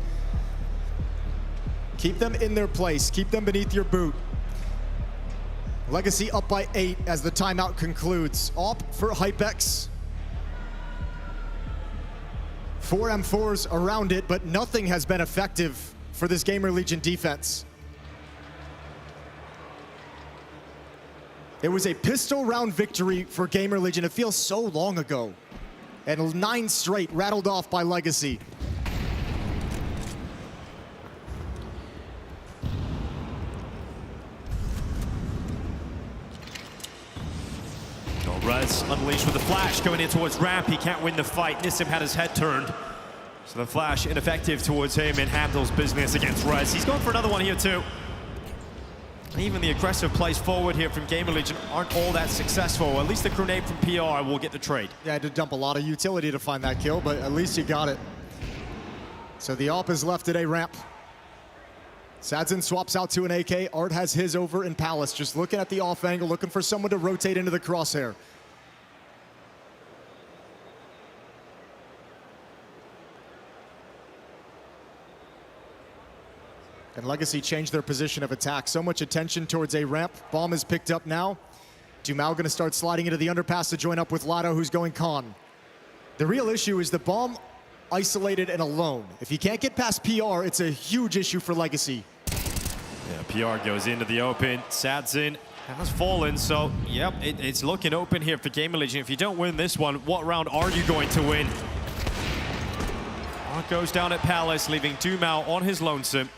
Keep them in their place. Keep them beneath your boot. Legacy up by 8 as the timeout concludes. Op for Hypex. 4 M4s around it, but nothing has been effective for this GamerLegion defense. It was a pistol round victory for GamerLegion. It feels so long ago. And 9 straight rattled off by Legacy. Rez unleashed with the flash going in towards ramp. He can't win the fight. Nissim had his head turned. So the flash ineffective towards him and handles business against Rez. He's going for another one here too. And even the aggressive plays forward here from GamerLegion aren't all that successful. At least the grenade from PR will get the trade. Yeah, I had to dump a lot of utility to find that kill, but at least you got it. So the AWP is left at A ramp. Sadzin swaps out to an AK. Art has his over in Palace. Just looking at the off angle, looking for someone to rotate into the crosshair. And Legacy changed their position of attack. So much attention towards A ramp. Bomb is picked up now. Dumao going to start sliding into the underpass to join up with Lado, who's going con. The real issue is the bomb isolated and alone. If he can't get past PR, it's a huge issue for Legacy. Yeah, PR goes into the open. Sadzin has fallen, so yep, it's looking open here for GamerLegion. If you don't win this one, what round are you going to win? Art goes down at Palace, leaving Dumao on his lonesome.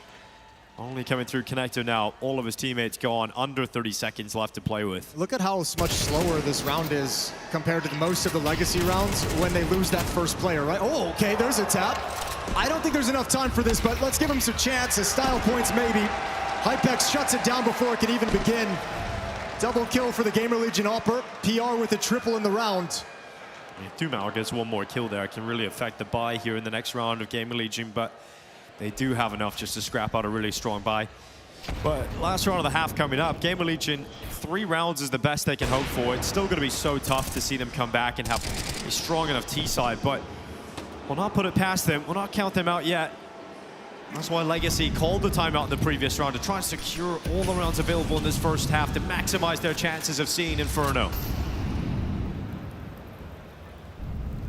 Only coming through connector now. All of his teammates gone. Under 30 seconds left to play with. Look at how much slower this round is compared to most of the Legacy rounds when they lose that first player, right? Oh, okay, there's a tap. I don't think there's enough time for this, but let's give him some chances. Style points, maybe. Hypex shuts it down before it can even begin. Double kill for the GamerLegion Opper. PR with a triple in the round. If Dumao gets one more kill there, it can really affect the buy here in the next round of GamerLegion, but they do have enough just to scrap out a really strong buy. But last round of the half coming up, GamerLegion, 3 rounds is the best they can hope for. It's still going to be so tough to see them come back and have a strong enough T-side, but we'll not put it past them. We'll not count them out yet. That's why Legacy called the timeout in the previous round to try and secure all the rounds available in this first half to maximize their chances of seeing Inferno.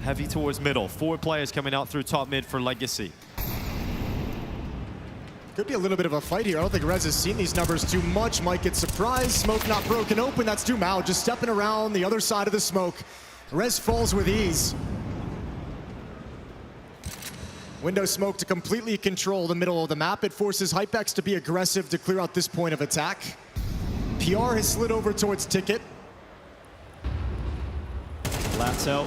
Heavy towards middle. 4 players coming out through top mid for Legacy. Could be a little bit of a fight here. I don't think Rez has seen these numbers too much. Might get surprised. Smoke not broken open. That's Dumao just stepping around the other side of the smoke. Rez falls with ease. Window smoke to completely control the middle of the map. It forces Hypex to be aggressive to clear out this point of attack. PR has slid over towards Ticket. Lato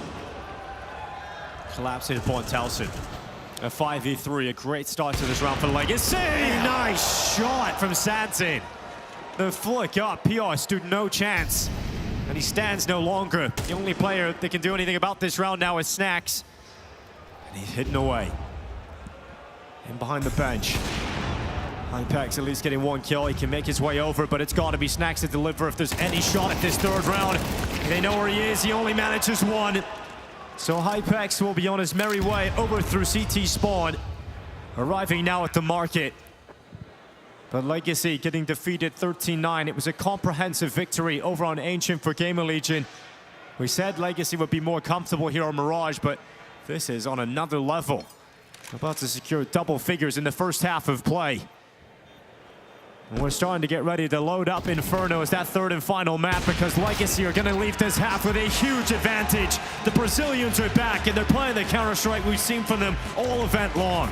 collapsing upon Towson. A 5v3, a great start to this round for Legacy. Nice shot from Santin. The flick up, PR stood no chance. And he stands no longer. The only player that can do anything about this round now is Snacks. And he's hidden away. In behind the bench. Hypex at least getting 1 kill. He can make his way over, but it's got to be Snacks to deliver if there's any shot at this 3rd round. They know where he is. He only manages 1. So Hypex will be on his merry way over through CT spawn, arriving now at the market. But Legacy getting defeated 13-9. It was a comprehensive victory over on Ancient for GamerLegion. We said Legacy would be more comfortable here on Mirage, but this is on another level. About to secure double figures in the first half of play. And we're starting to get ready to load up Inferno as that 3rd and final map, because Legacy are going to leave this half with a huge advantage. The Brazilians are back and they're playing the Counter-Strike we've seen from them all event long.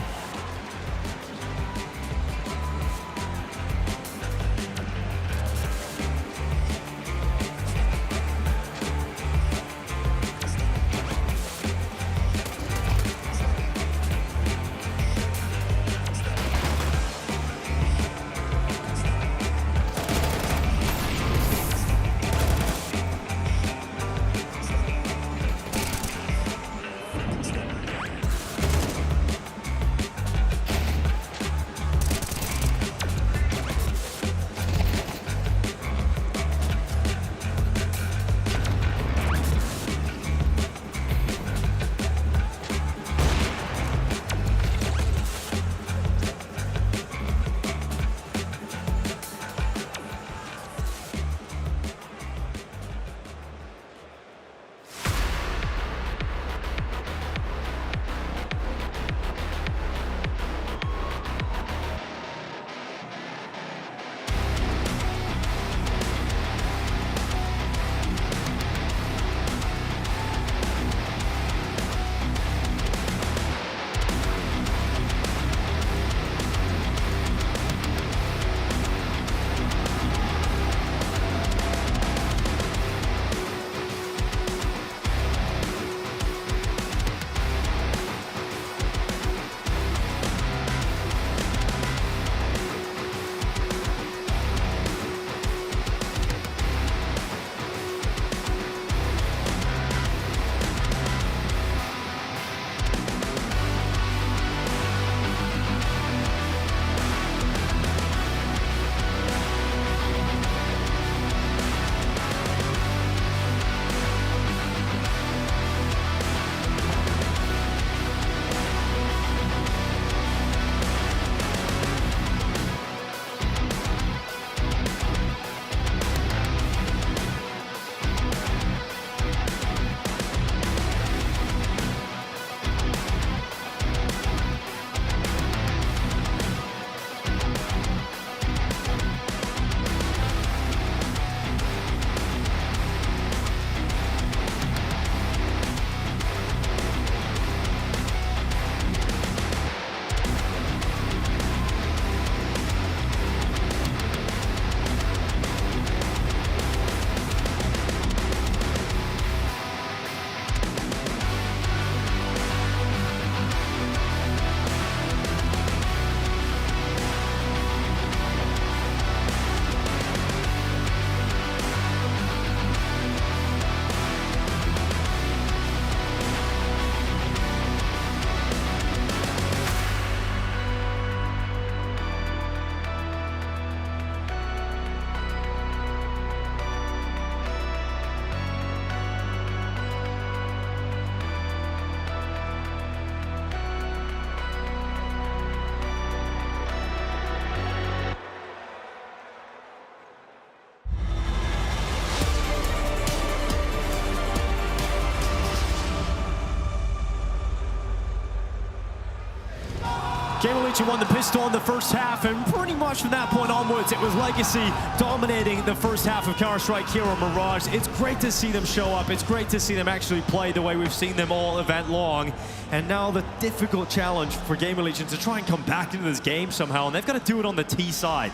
GamerLegion won the pistol in the first half, and pretty much from that point onwards, it was Legacy dominating the first half of Counter-Strike here on Mirage. It's great to see them show up. It's great to see them actually play the way we've seen them all event long. And now the difficult challenge for GamerLegion to try and come back into this game somehow, and they've got to do it on the T side.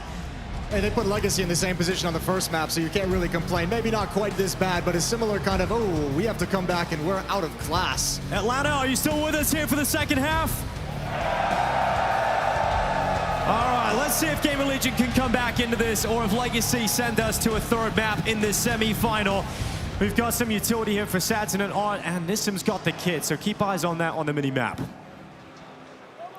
Hey, they put Legacy in the same position on the first map, so you can't really complain. Maybe not quite this bad, but a similar kind of, oh, we have to come back and we're out of class. Atlanta, are you still with us here for the second half? All right, let's see if GamerLegion can come back into this, or if Legacy send us to a third map in this semi-final. We've got some utility here for Sadson and Art, and Nissim's got the kit, so keep eyes on that on the mini-map.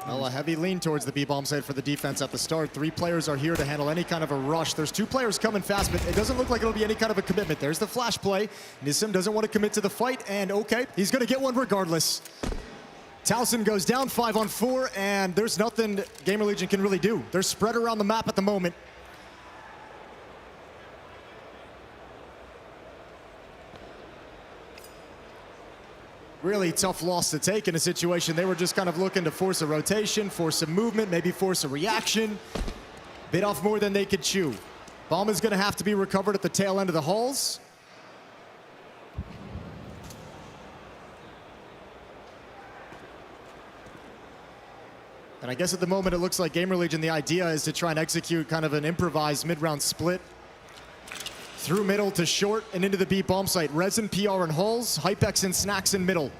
Well, a heavy lean towards the B-bomb side for the defense at the start. 3 players are here to handle any kind of a rush. There's 2 players coming fast, but it doesn't look like it'll be any kind of a commitment. There's the flash play. Nissim doesn't want to commit to the fight, and okay, he's going to get one regardless. Towson goes down 5 on 4, and there's nothing GamerLegion can really do. They're spread around the map at the moment. Really tough loss to take in a situation. They were just kind of looking to force a rotation, force some movement, maybe force a reaction. Bit off more than they could chew. Bomb is going to have to be recovered at the tail end of the halls. And I guess at the moment it looks like GamerLegion, the idea is to try and execute kind of an improvised mid-round split. Through middle to short and into the B bomb site. Resin, PR, and Halls. Hypex and Snacks in middle.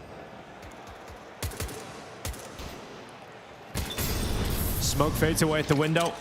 Smoke fades away at the window.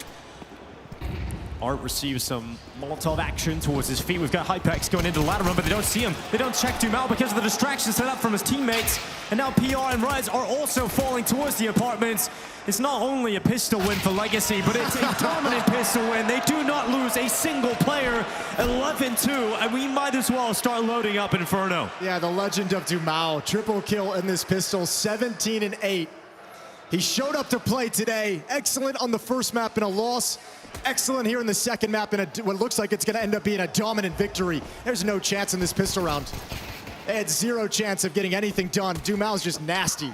Art receives some Molotov action towards his feet. We've got Hypex going into the ladder run, but they don't see him. They don't check Dumao because of the distraction set up from his teammates. And now PR and Rez are also falling towards the apartments. It's not only a pistol win for Legacy, but it's a dominant pistol win. They do not lose a single player. 11-2, and we might as well start loading up Inferno. Yeah, the legend of Dumao. Triple kill in this pistol, 17 and 8. He showed up to play today. Excellent on the first map in a loss. Excellent here in the second map in what looks like it's going to end up being a dominant victory. There's no chance in this pistol round. They had 0 chance of getting anything done. Dumao's just nasty.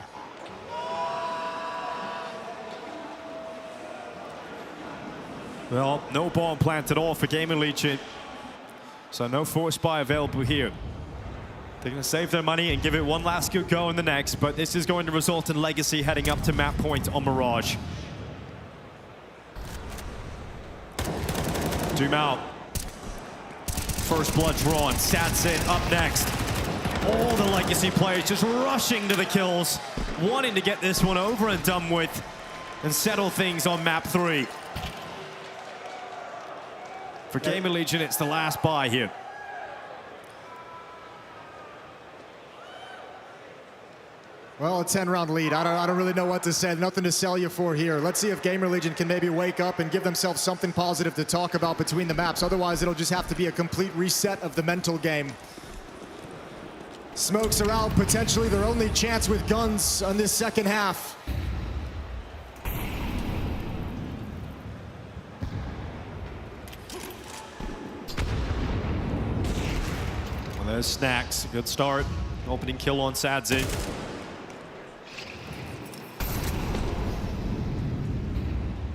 Well, no bomb plant at all for GamerLegion. So no force buy available here. They're going to save their money and give it one last good go in the next, but this is going to result in Legacy heading up to map point on Mirage. Dumao. First blood drawn. Sadson up next. All the Legacy players just rushing to the kills, wanting to get this one over and done with and settle things on map 3. For GamerLegion, it's the last buy here. Well, a 10-round lead. I don't really know what to say. Nothing to sell you for here. Let's see if GamerLegion can maybe wake up and give themselves something positive to talk about between the maps. Otherwise, it'll just have to be a complete reset of the mental game. Smokes are out. Potentially their only chance with guns on this second half. Well, there's Snacks. Good start. Opening kill on Sadzi.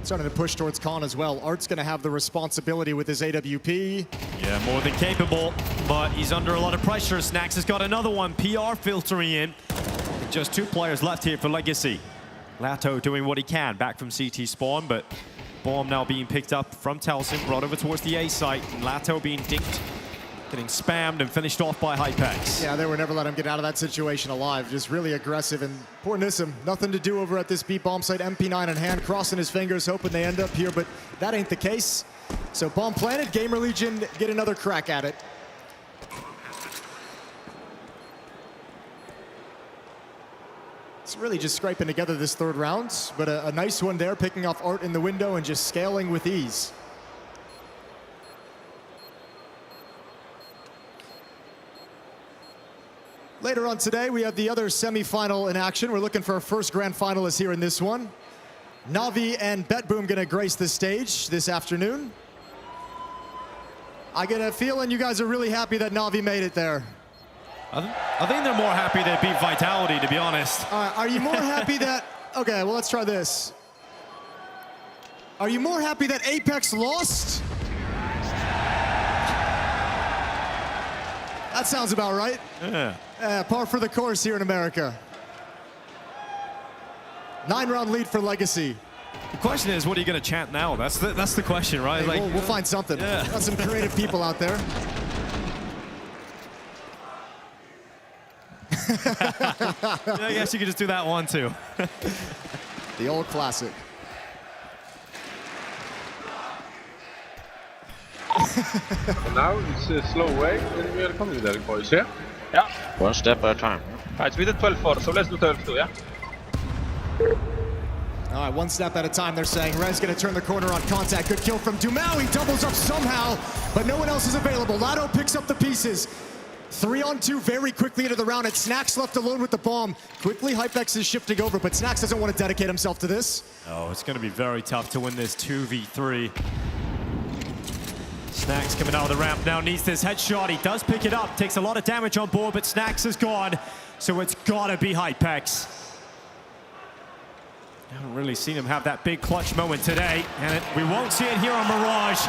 Starting to push towards Khan as well. Art's going to have the responsibility with his AWP. Yeah, more than capable, but he's under a lot of pressure. Snacks has got another one. PR filtering in. Just 2 players left here for Legacy. Lato doing what he can back from CT spawn, but bomb now being picked up from Towson, brought over towards the A site, and Lato being dinked, getting spammed and finished off by Hypex. Yeah, they would never let him get out of that situation alive. Just really aggressive, and poor Nissim, nothing to do over at this B bomb site. MP9 in hand, crossing his fingers, hoping they end up here, but that ain't the case. So bomb planted, GamerLegion get another crack at it. It's really just scraping together this third round, but a nice one there, picking off Art in the window and just scaling with ease. Later on today, we have the other semi-final in action. We're looking for our first grand finalist here in this one. Navi and BetBoom gonna grace the stage this afternoon. I get a feeling you guys are really happy that Navi made it there. I think they're more happy they beat Vitality, to be honest. Are you more happy that... Okay, well, let's try this. Are you more happy that Apex lost? That sounds about right. Yeah. Par for the course here in America. 9-round lead for Legacy. The question is, what are you going to chant now? That's the question, right? Hey, we'll find something. Yeah. Got some creative people out there. I guess you could just do that one too. The old classic. For now, it's a slow way, and we are coming there, boys, yeah? Yeah. One step at a time. Alright, we did 12-4, so let's do 12-2, yeah? All right, one step at a time, they're saying. Rez gonna turn the corner on contact. Good kill from Dumao. He doubles up somehow, but no one else is available. Lado picks up the pieces. 3-on-2 very quickly into the round, and Snacks left alone with the bomb. Quickly, Hypex is shifting over, but Snacks doesn't want to dedicate himself to this. Oh, it's going to be very tough to win this 2v3. Snacks coming out of the ramp now, needs this headshot. He does pick it up, takes a lot of damage on board, but Snacks is gone, so it's gotta be Hypex. I haven't really seen him have that big clutch moment today, and we won't see it here on Mirage.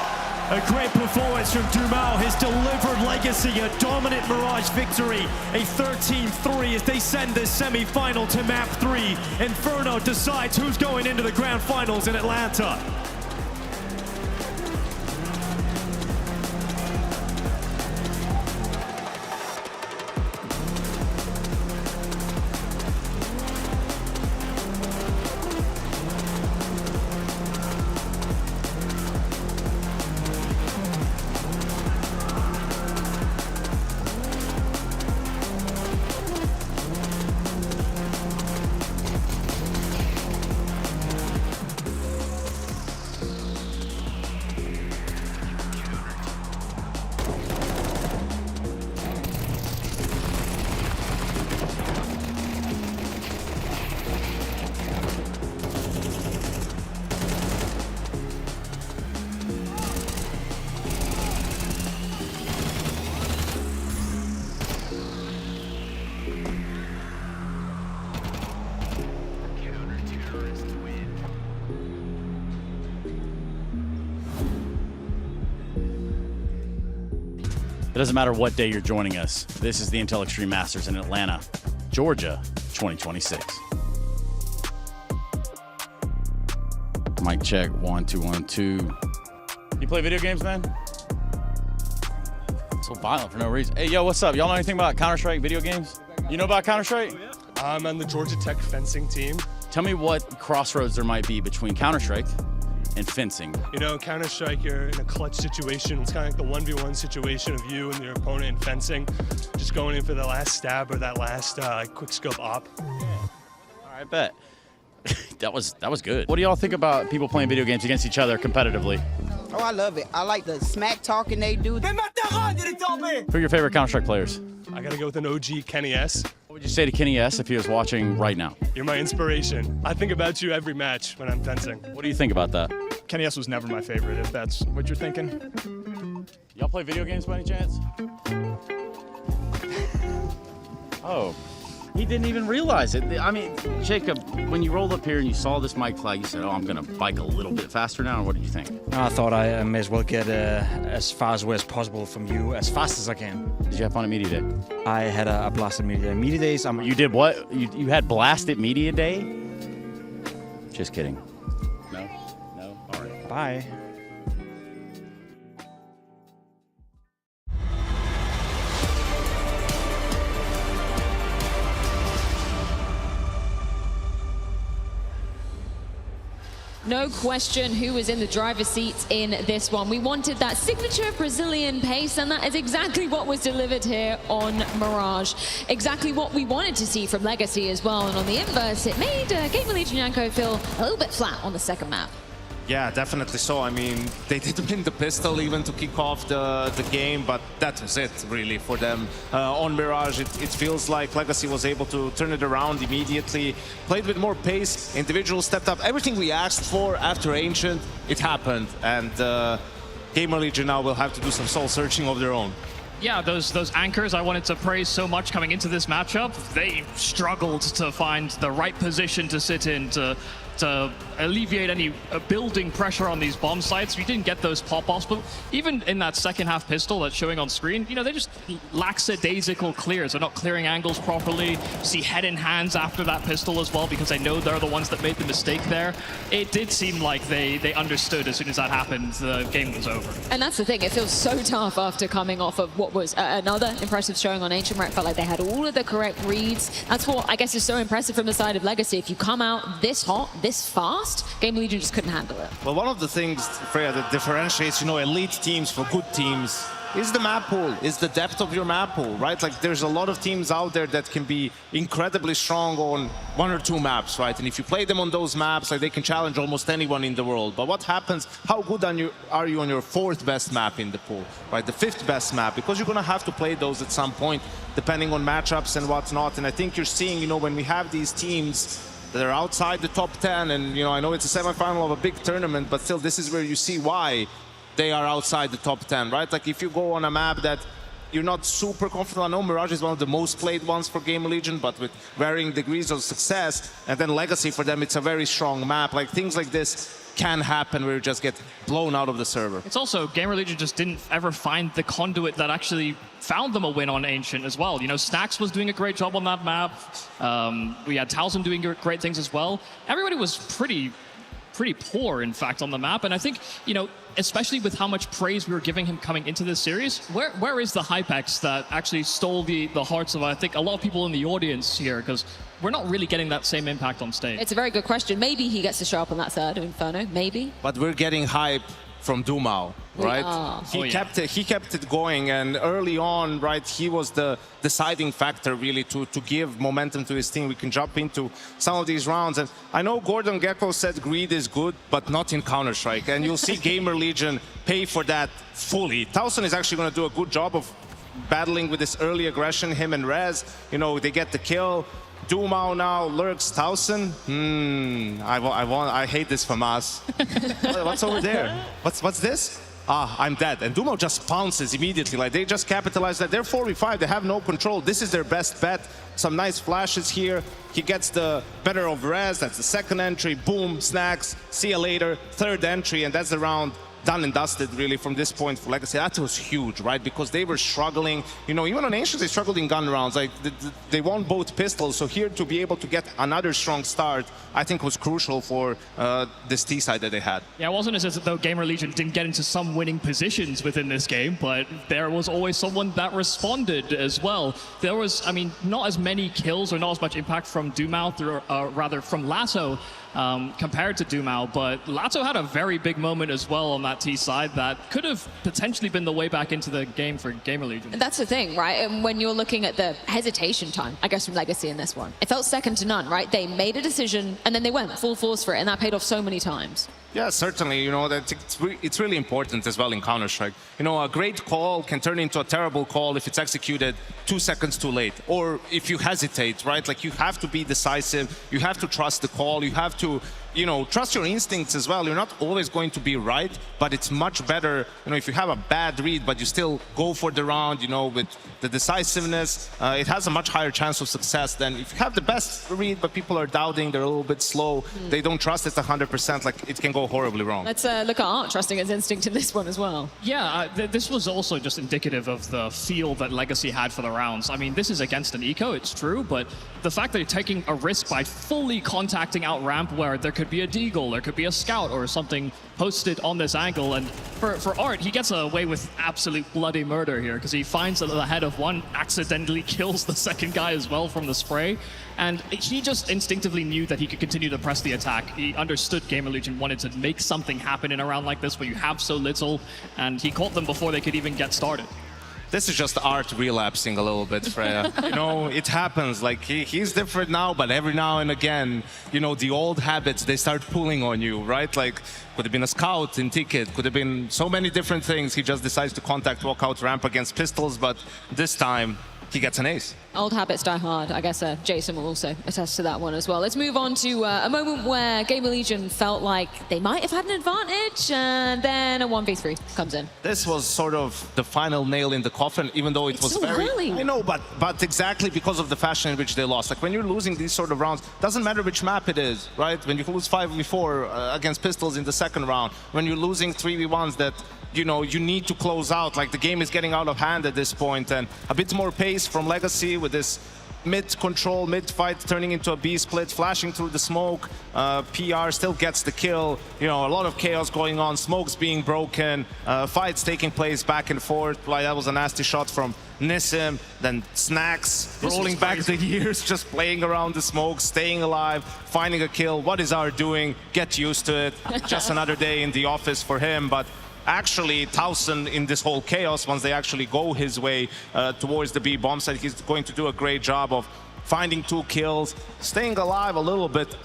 A great performance from Dumao has delivered Legacy a dominant Mirage victory. A 13-3 as they send this semi-final to map 3. Inferno decides who's going into the grand finals in Atlanta. It doesn't matter what day you're joining us. This is the Intel Extreme Masters in Atlanta, Georgia, 2026. Mic check, 1, 2, 1, 2. You play video games, man? So violent for no reason. Hey, yo, what's up? Y'all know anything about Counter-Strike video games? You know about Counter-Strike? I'm on the Georgia Tech fencing team. Tell me what crossroads there might be between Counter-Strike and fencing. You know, Counter-Strike, you're in a clutch situation. It's kind of like the 1v1 situation of you and your opponent in fencing, just going in for the last stab or that last quick scope op. All right, bet. that was good. What do y'all think about people playing video games against each other competitively? Oh, I love it. I like the smack talking they do. Who are your favorite Counter-Strike players? I gotta go with an OG, Kenny S. What would you say to Kenny S if he was watching right now? You're my inspiration. I think about you every match when I'm fencing. What do you think about that? Kenny S was never my favorite, if that's what you're thinking. Y'all play video games by any chance? Oh, he didn't even realize it. I mean, Jacob, when you rolled up here and you saw this mic flag, you said, oh, I'm going to bike a little bit faster now, or what did you think? I thought I may as well get as far away as possible from you, as fast as I can. Did you have fun at Media Day? I had a blast at Media Day. Media Days, You did what? You had blast at Media Day? Just kidding. No? No? All right. Bye. No question who was in the driver's seat in this one. We wanted that signature Brazilian pace, and that is exactly what was delivered here on Mirage. Exactly what we wanted to see from Legacy as well. And on the inverse, it made GamerLegion feel a little bit flat on the second map. Yeah, definitely so. I mean, they did win the pistol even to kick off the game, but that was it, really, for them. On Mirage, it feels like Legacy was able to turn it around immediately, played with more pace, individuals stepped up. Everything we asked for after Ancient, it happened, and GamerLegion now will have to do some soul-searching of their own. Yeah, those anchors I wanted to praise so much coming into this matchup, they struggled to find the right position to sit in to to alleviate any building pressure on these bomb sites. We didn't get those pop-offs, but even in that second half pistol that's showing on screen, you know, they just lackadaisical clears. They're not clearing angles properly. You see head in hands after that pistol as well, because they know they're the ones that made the mistake there. It did seem like they understood as soon as that happened, the game was over. And that's the thing, it feels so tough after coming off of what was another impressive showing on Ancient, where it felt like they had all of the correct reads. That's what I guess is so impressive from the side of Legacy. If you come out this hot, this fast, GamerLegion just couldn't handle it. Well, one of the things, Freya, that differentiates, you know, elite teams for good teams is the map pool, is the depth of your map pool, right? Like, there's a lot of teams out there that can be incredibly strong on 1 or 2 maps, right? And if you play them on those maps, like, they can challenge almost anyone in the world. But what happens, how good are you on your 4th best map in the pool, right? The 5th best map, because you're gonna have to play those at some point, depending on matchups and whatnot. And I think you're seeing, you know, when we have these teams that are outside the top 10, and, you know, I know it's a semifinal of a big tournament, but still, this is where you see why they are outside the top 10, right? Like, if you go on a map that you're not super comfortable, I know Mirage is one of the most played ones for GamerLegion, but with varying degrees of success, and then Legacy, for them, it's a very strong map. Like, things like this can happen where you just get blown out of the server. It's also, GamerLegion just didn't ever find the conduit that actually found them a win on Ancient as well. You know, Snax was doing a great job on that map. We had Towson doing great things as well. Everybody was pretty poor, in fact, on the map. And I think, you know, especially with how much praise we were giving him coming into this series, where is the Hypex that actually stole the hearts of, I think, a lot of people in the audience here? Because we're not really getting that same impact on stage. It's a very good question. Maybe he gets to show up on that third of Inferno, maybe. But we're getting hype from Dumao, right? He kept it going, and early on, right, he was the deciding factor really to give momentum to his team. We can jump into some of these rounds, and I know Gordon Gecko said greed is good, but not in Counter-Strike, and you'll see GamerLegion pay for that fully. Towson is actually going to do a good job of battling with this early aggression, him and Rez. You know, they get the kill. Dumao now lurks. Towson. I hate this from us. What's over there? What's this? Ah, I'm dead. And Dumao just pounces immediately. Like, they just capitalize that. They're 4v5. They have no control. This is their best bet. Some nice flashes here. He gets the better of Rez. That's the second entry. Boom, Snax. See you later. Third entry, and that's the round. Done and dusted, really, from this point for Legacy. That was huge, right? Because they were struggling. You know, even on Ancient, they struggled in gun rounds. Like, they won both pistols. So here, to be able to get another strong start, I think was crucial for this T side that they had. Yeah, it wasn't as though GamerLegion didn't get into some winning positions within this game, but there was always someone that responded as well. There was, I mean, not as many kills or not as much impact from Dumao, rather from Lato, compared to Dumao, but Lato had a very big moment as well on that T side that could have potentially been the way back into the game for GamerLegion. And that's the thing, right? And when you're looking at the hesitation time, I guess, from Legacy in this one, it felt second to none, right? They made a decision and then they went full force for it, and that paid off so many times. Yeah, certainly. You know, that it's really important as well in Counter-Strike. You know, a great call can turn into a terrible call if it's executed 2 seconds too late, or if you hesitate, right? Like, you have to be decisive. You have to trust the call. You have to, you know, trust your instincts as well. You're not always going to be right, but it's much better, you know, if you have a bad read, but you still go for the round, you know, with the decisiveness, it has a much higher chance of success than if you have the best read, but people are doubting, they're a little bit slow, they don't trust it 100%, like, it can go horribly wrong. Let's look at Art trusting his instinct in this one as well. Yeah, this was also just indicative of the feel that Legacy had for the rounds. I mean, this is against an eco, it's true, but the fact that you're taking a risk by fully contacting out ramp where there could be a deagle, there could be a scout or something posted on this angle, and for Art, he gets away with absolute bloody murder here because he finds that the head of one, accidentally kills the second guy as well from the spray, and he just instinctively knew that he could continue to press the attack. He understood GamerLegion wanted to make something happen in a round like this where you have so little, and he caught them before they could even get started. This is just Art relapsing a little bit, Freya. You know, it happens. Like, he's different now, but every now and again, you know, the old habits, they start pulling on you, right? Like, could have been a scout in Ticket, could have been so many different things. He just decides to contact walkout ramp against pistols, but this time, he gets an ace. Old habits die hard. I guess Jason will also attest to that one as well. Let's move on to a moment where GamerLegion felt like they might have had an advantage, and then a 1v3 comes in. This was sort of the final nail in the coffin, even though it was so very... early. I know, but exactly because of the fashion in which they lost. Like, when you're losing these sort of rounds, doesn't matter which map it is, right? When you lose 5v4 against Pistols in the second round, when you're losing 3v1s that, you know, you need to close out. Like, the game is getting out of hand at this point, and a bit more pace from Legacy with this mid-control, mid-fight turning into a B-split, flashing through the smoke. PR still gets the kill. You know, a lot of chaos going on, smokes being broken, fights taking place back and forth. Like, that was a nasty shot from Nissim. Then Snacks rolling back the years, just playing around the smoke, staying alive, finding a kill. What is our doing? Get used to it. Just another day in the office for him. But actually, Towson, in this whole chaos, once they actually go his way towards the B bomb site, he's going to do a great job of finding 2 kills, staying alive a little bit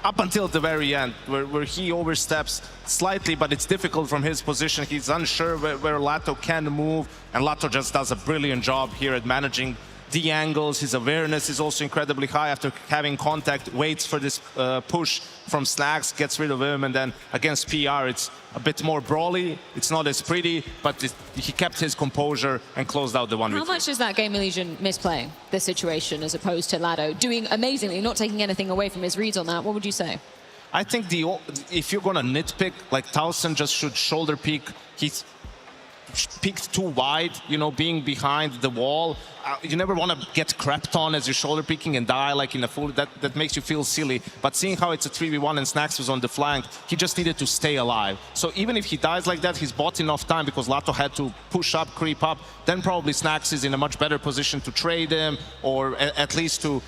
up until the very end, where he oversteps slightly, but it's difficult from his position. He's unsure where Lato can move, and Lato just does a brilliant job here at managing the angles. His awareness is also incredibly high after having contact, waits for this push from Snacks, gets rid of him, and then against PR it's a bit more brawly. It's not as pretty, but he kept his composure and closed out the 1v3. How much is that GamerLegion misplaying this situation as opposed to Lado doing amazingly, not taking anything away from his reads on that? What would you say? I think if you're gonna nitpick, like, Towson just should shoulder peek. He's peeked too wide, you know, being behind the wall. You never want to get crept on as you're shoulder peeking and die like in a full. That makes you feel silly. But seeing how it's a 3v1 and Snacks was on the flank, he just needed to stay alive. So even if he dies like that, he's bought enough time because Lato had to push up, creep up. Then probably Snacks is in a much better position to trade him, or at least to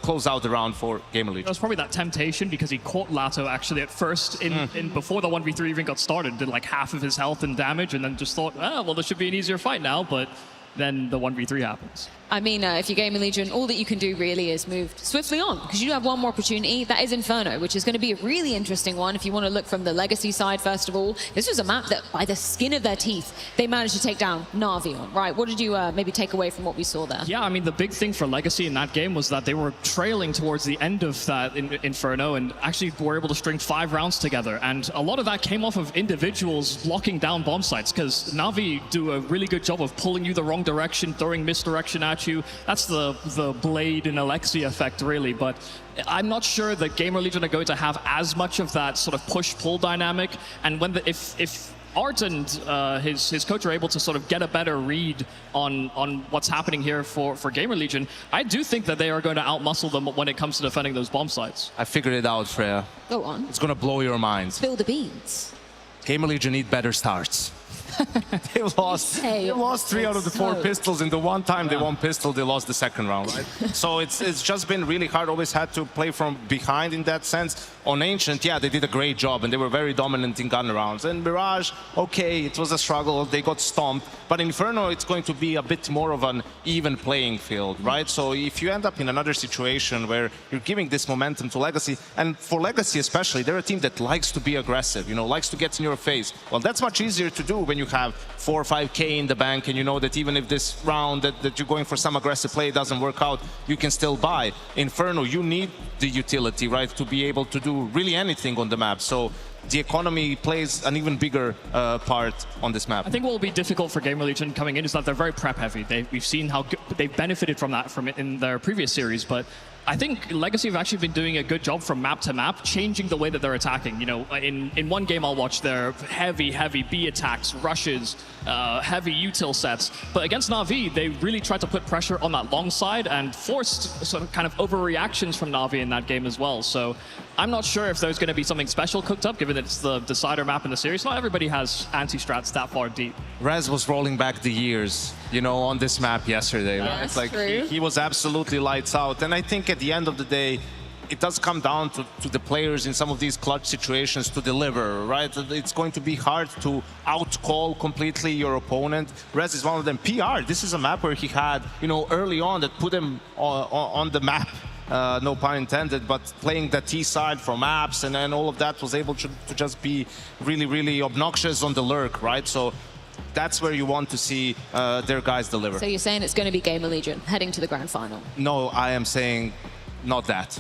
close out the round for GamerLegion. It was probably that temptation because he caught Lato actually at first in before the 1v3 even got started, did like half of his health and damage, and then just thought, oh, well, this should be an easier fight now, but then the 1v3 happens. I mean, if you're GamerLegion, all that you can do really is move swiftly on, because you do have one more opportunity. That is Inferno, which is going to be a really interesting one. If you want to look from the Legacy side, first of all, this was a map that, by the skin of their teeth, they managed to take down Na'Vi on, right? What did you maybe take away from what we saw there? Yeah, I mean, the big thing for Legacy in that game was that they were trailing towards the end of that Inferno and actually were able to string 5 rounds together. And a lot of that came off of individuals locking down bomb sites, because Na'Vi do a really good job of pulling you the wrong direction, throwing misdirection at you. That's the Blade and Alexia effect, really. But I'm not sure that GamerLegion are going to have as much of that sort of push-pull dynamic. And when if Art and his coach are able to sort of get a better read on what's happening here for GamerLegion, I do think that they are going to outmuscle them when it comes to defending those bomb sites. I figured it out, Freya. Go on. It's gonna blow your minds. Spill the beans. GamerLegion need better starts. They lost 3 out of the 4 pistols, and the one time they won pistol, they lost the second round, right? So it's just been really hard. Always had to play from behind in that sense. On Ancient, yeah, they did a great job, and they were very dominant in gun rounds. And Mirage, okay, it was a struggle. They got stomped. But Inferno, it's going to be a bit more of an even playing field, right? So if you end up in another situation where you're giving this momentum to Legacy, and for Legacy especially, they're a team that likes to be aggressive, you know, likes to get in your face. Well, that's much easier to do when you have 4 or 5K in the bank, and you know that even if this round that you're going for some aggressive play doesn't work out, you can still buy. Inferno, you need the utility, right, to be able to do really anything on the map. So the economy plays an even bigger part on this map. I think what will be difficult for GamerLegion coming in is that they're very prep heavy. We've seen how they've benefited from that in their previous series, but I think Legacy have actually been doing a good job from map to map, changing the way that they're attacking. You know, in one game I'll watch their heavy B attacks, rushes, heavy util sets. But against Na'Vi, they really tried to put pressure on that long side and forced sort of kind of overreactions from Na'Vi in that game as well. So I'm not sure if there's going to be something special cooked up, given that it's the decider map in the series. Not everybody has anti-strats that far deep. Rez was rolling back the years, you know, on this map yesterday. Yeah, right? that's Like true. he was absolutely lights out. And I think at the end of the day, it does come down to the players in some of these clutch situations to deliver, right? It's going to be hard to out-call completely your opponent. Rez is one of them. PR, this is a map where he had, you know, early on that put him on the map. No pun intended, but playing the T side from apps and all of that was able to just be really, really obnoxious on the lurk, right? So that's where you want to see their guys deliver. So you're saying it's going to be GamerLegion heading to the grand final? No, I am saying not that.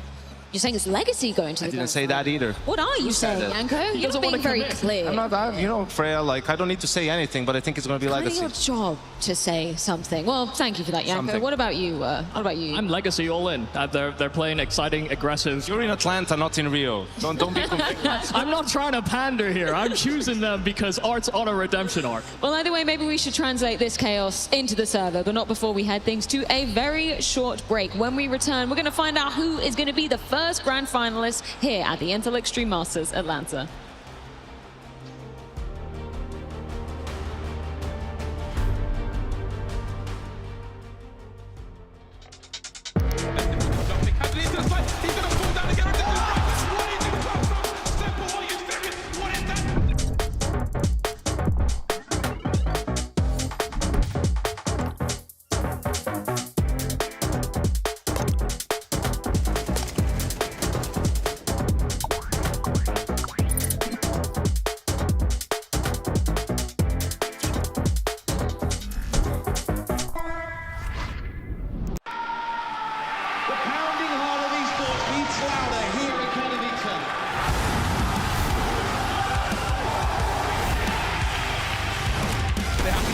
You're saying it's Legacy going to the I didn't grand say final? that either. What are you saying, Yanko? You're not being very clear. I'm not, you know, Freya, like, I don't need to say anything, but I think it's going to be Legacy. It's your job to say something. Well, thank you for that, Yanko. Something. What about you? I'm Legacy all in. They're playing exciting, aggressive. You're in Atlanta, not in Rio. Don't be confused. I'm not trying to pander here. I'm choosing them because Art's on a redemption arc. Well, either way, maybe we should translate this chaos into the server, but not before we head things to a very short break. When we return, we're going to find out who is going to be the first grand finalist here at the Intel Extreme Masters Atlanta.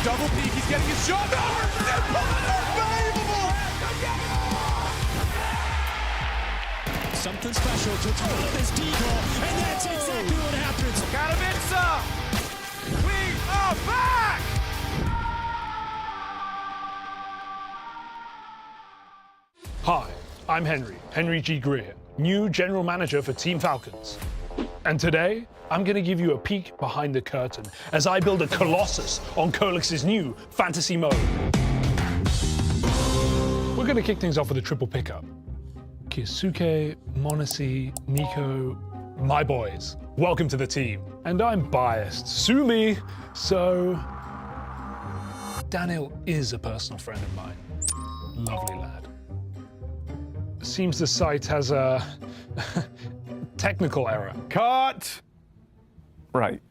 Double peek, he's getting his shot. Unbelievable! Something special to throw this decoy, and that's exactly what happens. Katowice! We are back! Hi, I'm Henry G. Greer, new general manager for Team Falcons. And today, I'm going to give you a peek behind the curtain as I build a colossus on Kolex's new fantasy mode. We're going to kick things off with a triple pickup. Kisuke, Monesi, Nico, my boys. Welcome to the team. And I'm biased. Sue me. So, Daniel is a personal friend of mine. Lovely lad. Seems the site has a technical error. Cut! Right.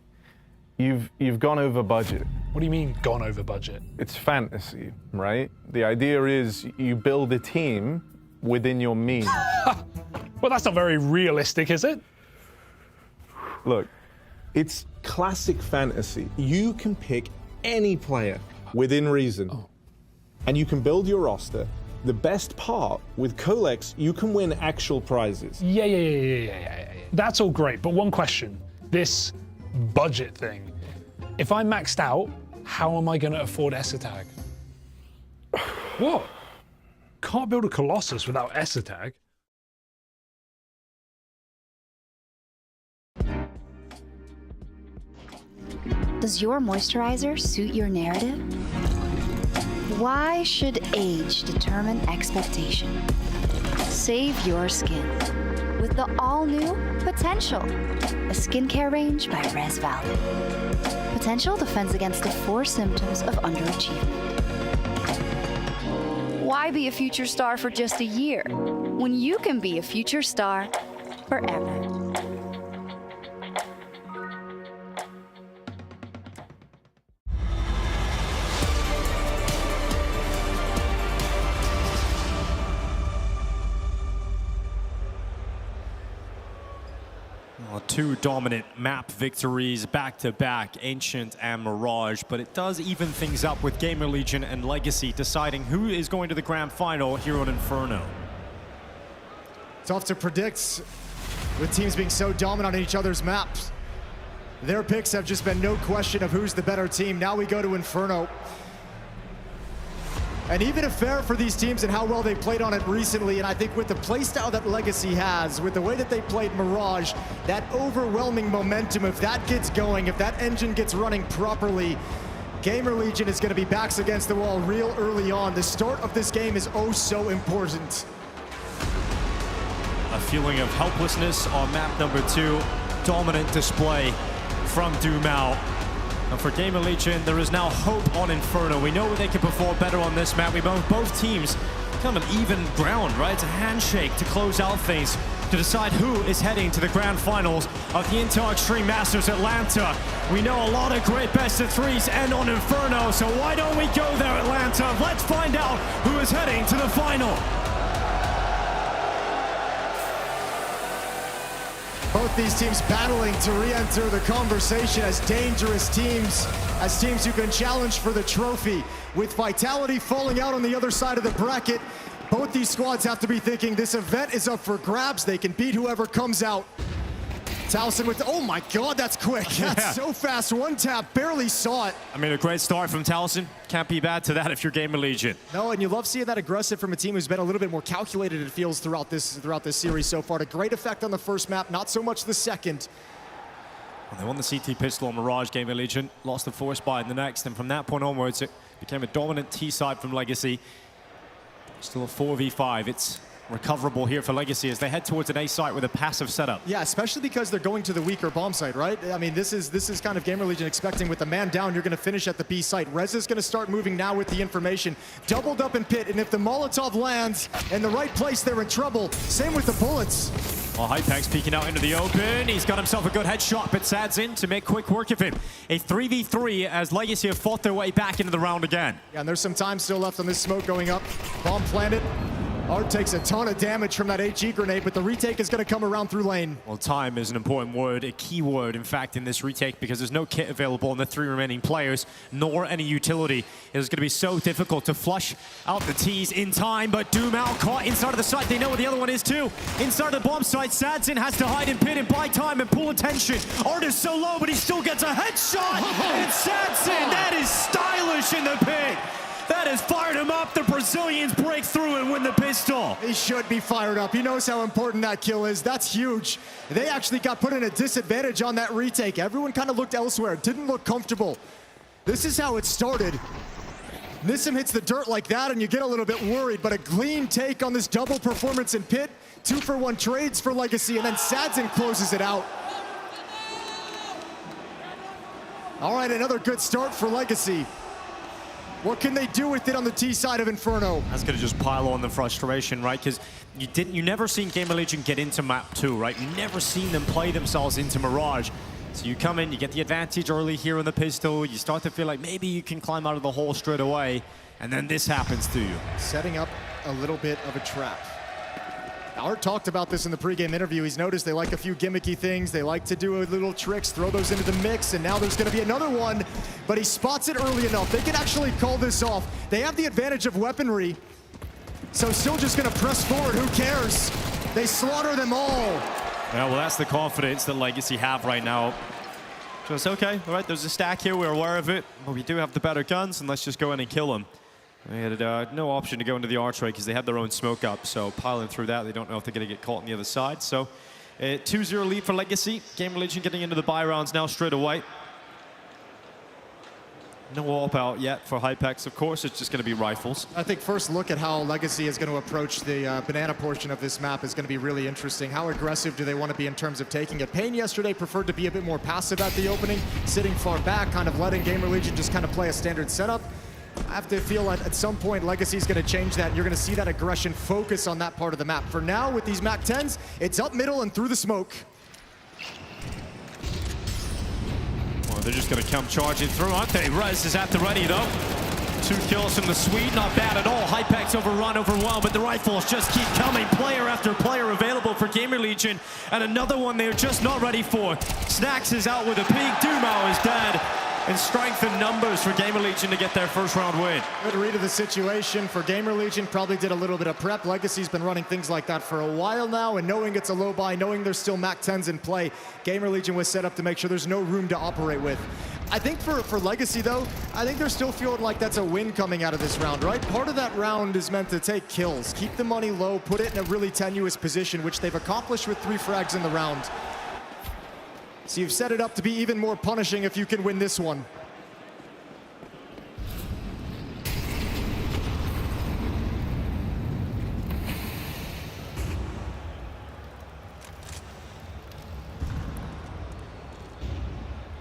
You've gone over budget. What do you mean, gone over budget? It's fantasy, right? The idea is you build a team within your means. Well, that's not very realistic, is it? Look, it's classic fantasy. You can pick any player within reason, and you can build your roster. The best part, with Kolex, you can win actual prizes. Yeah. That's all great, but one question. This budget thing. If I'm maxed out, how am I going to afford Esotag? What? Can't build a Colossus without Esotag. Does your moisturizer suit your narrative? Why should age determine expectation? Save your skin with the all-new Potential, a skincare range by Res Valley. Potential defends against the 4 symptoms of underachievement. Why be a future star for just a year when you can be a future star forever? Well, 2 dominant map victories back-to-back, Ancient and Mirage, but it does even things up with GamerLegion and Legacy deciding who is going to the grand final here on Inferno. Tough to predict with teams being so dominant on each other's maps. Their picks have just been no question of who's the better team. Now we go to Inferno. And even a fair for these teams and how well they played on it recently, and I think with the playstyle that Legacy has, with the way that they played Mirage, that overwhelming momentum, if that gets going, if that engine gets running properly, GamerLegion is going to be backs against the wall real early on. The start of this game is oh so important. A feeling of helplessness on map number 2, dominant display from Dumao. And for GamerLegion, there is now hope on Inferno. We know they can perform better on this map. We know both teams kind of an even ground, right? It's a handshake to close out things, to decide who is heading to the grand finals of the Intel Extreme Masters Atlanta. We know a lot of great best of threes end on Inferno, so why don't we go there, Atlanta? Let's find out who is heading to the final. Both these teams battling to re-enter the conversation as dangerous teams, as teams who can challenge for the trophy. With Vitality falling out on the other side of the bracket, both these squads have to be thinking this event is up for grabs. They can beat whoever comes out. Towson with, oh my God, that's quick. That's so fast. One tap, barely saw it. I mean, a great start from Towson. Can't be bad to that if you're GamerLegion. No, and you love seeing that aggressive from a team who's been a little bit more calculated, it feels, throughout this series so far. A great effect on the first map, not so much the second. Well, they won the CT pistol on Mirage. GamerLegion lost the force buy in the next, and from that point onwards, it became a dominant T side from Legacy. Still a 4v5. It's recoverable here for Legacy as they head towards an A site with a passive setup. Yeah, especially because they're going to the weaker bomb site, right? I mean, this is kind of GamerLegion expecting with the man down, you're going to finish at the B site. Rez is going to start moving now with the information. Doubled up in pit, and if the Molotov lands in the right place, they're in trouble. Same with the bullets. Well, Hypex peeking out into the open. He's got himself a good headshot, but Sad's in to make quick work of it. A 3v3 as Legacy have fought their way back into the round again. Yeah, and there's some time still left on this smoke going up. Bomb planted. Art takes a ton of damage from that HE grenade, but the retake is going to come around through lane. Well, time is an important word, a key word, in fact, in this retake, because there's no kit available on the 3 remaining players, nor any utility. It's going to be so difficult to flush out the T's in time, but Doom out, caught inside of the site. They know where the other one is, too. Inside of the bomb site, Sadson has to hide in pit and buy time and pull attention. Art is so low, but he still gets a headshot. And Sadson, that is stylish in the pit. That has fired him up. The Brazilians break through and win the pistol. He should be fired up. He knows how important that kill is. That's huge. They actually got put in a disadvantage on that retake. Everyone kind of looked elsewhere. Didn't look comfortable. This is how it started. Nissim hits the dirt like that and you get a little bit worried, but a clean take on this double performance in pit. 2-for-1 trades for Legacy, and then Sadson closes it out. All right, another good start for Legacy. What can they do with it on the T side of Inferno? That's gonna just pile on the frustration, right? Because you never seen GamerLegion get into map 2, right? You never seen them play themselves into Mirage. So you come in, you get the advantage early here on the pistol, you start to feel like maybe you can climb out of the hole straight away, and then this happens to you. Setting up a little bit of a trap. Art talked about this in the pregame interview. He's noticed they like a few gimmicky things. They like to do little tricks, throw those into the mix, and now there's going to be another one, but he spots it early enough. They can actually call this off. They have the advantage of weaponry, so still just going to press forward. Who cares? They slaughter them all. Yeah, well, that's the confidence that Legacy have right now. Just, okay, all right, there's a stack here. We're aware of it, but we do have the better guns, and let's just go in and kill them. They had no option to go into the archway because they had their own smoke up, so piling through that, they don't know if they're going to get caught on the other side. So 2-0 lead for Legacy. GamerLegion getting into the buy rounds now straight away. No AWP out yet for Hypex, of course. It's just going to be rifles. I think first look at how Legacy is going to approach the banana portion of this map is going to be really interesting. How aggressive do they want to be in terms of taking it? Payne yesterday preferred to be a bit more passive at the opening, sitting far back, kind of letting GamerLegion just kind of play a standard setup. I have to feel like at some point Legacy is going to change that, and you're going to see that aggression focus on that part of the map. For now, with these MAC 10s, it's up middle and through the smoke. Well, they're just going to come charging through, aren't they? Rez is at the ready, though. 2 kills from the Swede, not bad at all. Hypex overrun, overwhelmed, but the rifles just keep coming. Player after player available for GamerLegion, and another one they're just not ready for. Snacks is out with a peek. Dumao is dead. And strength in numbers for GamerLegion to get their first round win. Good read of the situation for GamerLegion. Probably did a little bit of prep. Legacy's been running things like that for a while now, and knowing it's a low buy, knowing there's still MAC 10s in play, GamerLegion was set up to make sure there's no room to operate with. I think for Legacy, though, I think they're still feeling like that's a win coming out of this round, right? Part of that round is meant to take kills, keep the money low, put it in a really tenuous position, which they've accomplished with 3 frags in the round. So you've set it up to be even more punishing if you can win this one.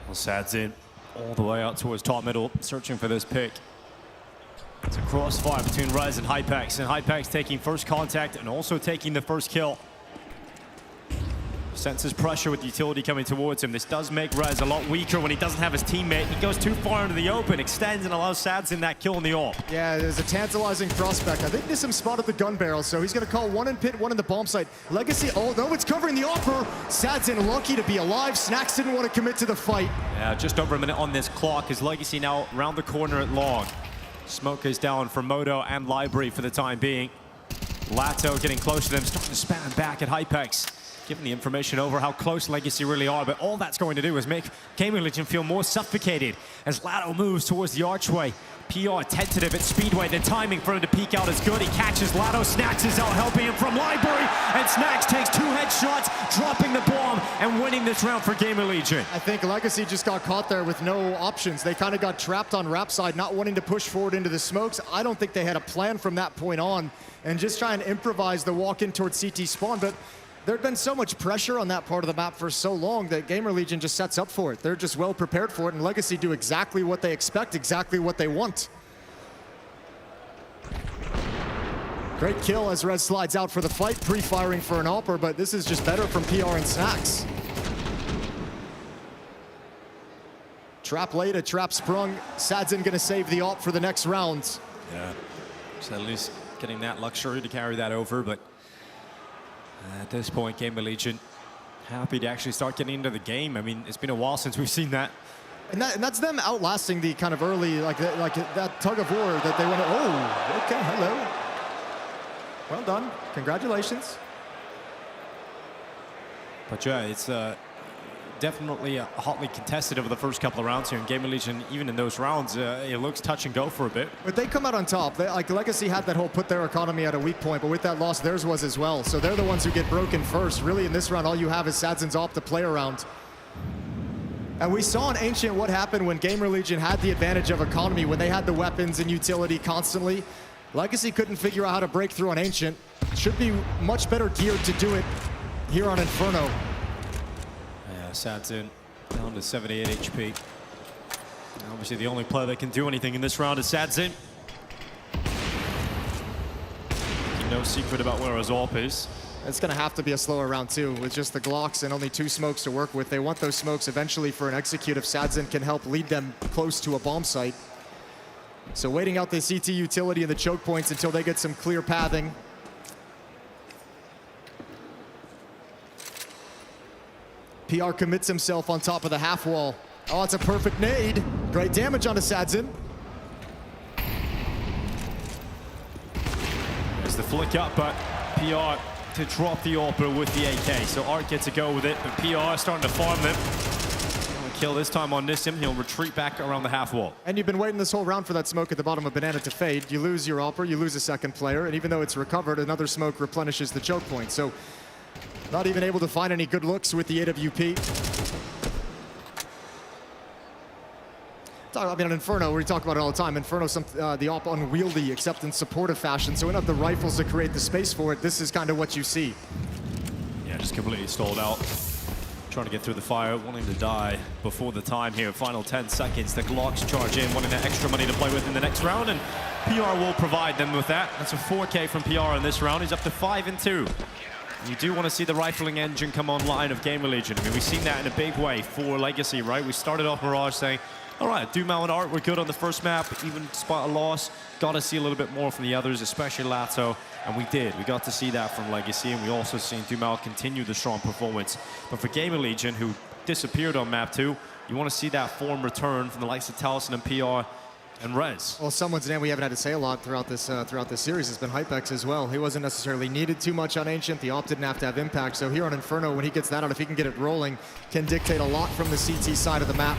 Well, Sad's in all the way out towards top middle, searching for this pick. It's a crossfire between Rez and Hypex taking first contact and also taking the first kill. Senses pressure with utility coming towards him. This does make Rez a lot weaker when he doesn't have his teammate. He goes too far into the open, extends and allows Sadzin that kill in the AWP. Yeah, there's a tantalizing prospect. I think Nissim spotted the gun barrel, so he's going to call one in pit, one in the bomb site. Legacy, oh no, it's covering the AWPer. Sadzin lucky to be alive. Snacks didn't want to commit to the fight. Yeah, just over a minute on this clock as Legacy now round the corner at long. Smoke is down for Moto and Library for the time being. Lato getting close to them, starting to spam back at Hypex. Giving the information over how close Legacy really are, but all that's going to do is make GamerLegion feel more suffocated as Lato moves towards the archway. PR tentative at Speedway, the timing for him to peek out is good. He catches Lato, Snacks is out helping him from Library, and Snacks takes 2 headshots, dropping the bomb and winning this round for GamerLegion. I think Legacy just got caught there with no options. They kind of got trapped on Rap side, not wanting to push forward into the smokes. I don't think they had a plan from that point on, and just try and improvise the walk in towards CT spawn, but there'd been so much pressure on that part of the map for so long that GamerLegion just sets up for it. They're just well prepared for it, and Legacy do exactly what they expect, exactly what they want. Great kill as Rez slides out for the fight, pre-firing for an AWPer, but this is just better from PR and Snacks. Trap laid, a trap sprung. Sadzin gonna save the AWP for the next round. Yeah, so at least getting that luxury to carry that over, but at this point, GamerLegion happy to actually start getting into the game. I mean, it's been a while since we've seen that. And that's them outlasting the kind of early, like that tug of war that they want to, oh, okay, hello. Well done, congratulations. But yeah, it's definitely hotly contested over the first couple of rounds here. And GamerLegion, even in those rounds, it looks touch and go for a bit. But they come out on top. Like Legacy had that whole put their economy at a weak point, but with that loss, theirs was as well. So they're the ones who get broken first. Really, in this round, all you have is Sadzin's AWP to play around. And we saw in Ancient what happened when GamerLegion had the advantage of economy, when they had the weapons and utility constantly. Legacy couldn't figure out how to break through on Ancient. Should be much better geared to do it here on Inferno. Yeah, Sadzin down to 78 HP. Obviously, the only player that can do anything in this round is Sadzin. No secret about where his AWP is. It's going to have to be a slower round, too, with just the Glocks and only 2 smokes to work with. They want those smokes eventually for an execute if Sadzin can help lead them close to a bomb site. So waiting out the CT utility and the choke points until they get some clear pathing. PR commits himself on top of the half wall. Oh, it's a perfect nade. Great damage onto Sadzin. There's the flick up, but PR to drop the AWPer with the AK. So Art gets a go with it, but PR starting to farm them. Kill this time on Nissim. He'll retreat back around the half wall. And you've been waiting this whole round for that smoke at the bottom of Banana to fade. You lose your AWPer, you lose a second player, and even though it's recovered, another smoke replenishes the choke point. So not even able to find any good looks with the AWP. I mean, on Inferno, we talk about it all the time. Inferno, the AWP unwieldy, except in supportive fashion. So we don't have the rifles to create the space for it. This is kind of what you see. Yeah, just completely stalled out. Trying to get through the fire, wanting to die before the time here. Final 10 seconds. The Glocks charge in, wanting that extra money to play with in the next round, and PR will provide them with that. That's a 4K from PR in this round. He's up to 5-2. You do want to see the rifling engine come online of GamerLegion. I mean, we've seen that in a big way for Legacy, right? We started off Mirage saying, all right, Dumal and Art were good on the first map, even despite a loss. Got to see a little bit more from the others, especially Lato, and we did. We got to see that from Legacy, and we also seen Dumal continue the strong performance. But for GamerLegion, who disappeared on map 2, you want to see that form return from the likes of Taliesin and PR and Rez. Well, someone's name we haven't had to say a lot throughout this series has been Hypex as well. He wasn't necessarily needed too much on Ancient. The AWP didn't have to have impact. So here on Inferno, when he gets that out, if he can get it rolling, can dictate a lot from the CT side of the map.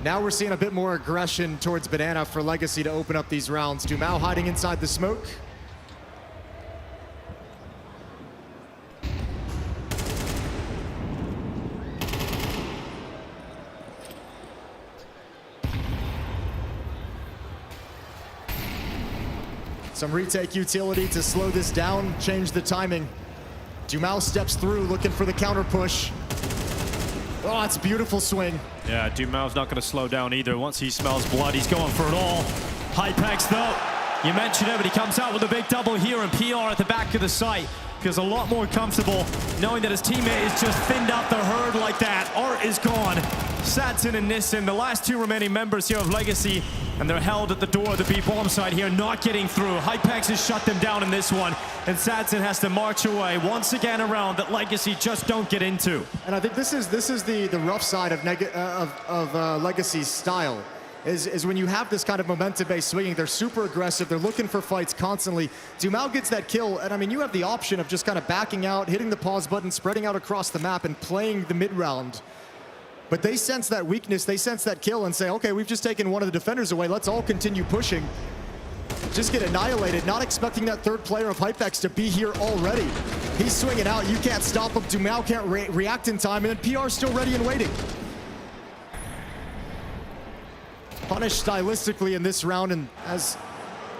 Now we're seeing a bit more aggression towards Banana for Legacy to open up these rounds. Dumal hiding inside the smoke. Some retake utility to slow this down, change the timing. Dumal steps through, looking for the counter push. Oh, it's a beautiful swing. Yeah, Dumal's not going to slow down either. Once he smells blood, he's going for it all. Hypex though, you mentioned it, but he comes out with a big double here, and PR at the back of the site feels a lot more comfortable knowing that his teammate is just thinned out the herd like that. Art is gone. Sadson and Nissim, the last two remaining members here of Legacy, and they're held at the door of the B-bomb side here, not getting through. Hypex has shut them down in this one, and Sadson has to march away once again around that Legacy just don't get into. And I think this is the rough side of Legacy's style. Is when you have this kind of momentum-based swinging, they're super aggressive, they're looking for fights constantly. Dumao gets that kill, and I mean, you have the option of just kind of backing out, hitting the pause button, spreading out across the map, and playing the mid-round. But they sense that weakness, they sense that kill, and say, okay, we've just taken one of the defenders away, let's all continue pushing. Just get annihilated, not expecting that third player of Hypex to be here already. He's swinging out, you can't stop him, Dumao can't react in time, and then PR's still ready and waiting. Punished stylistically in this round, and as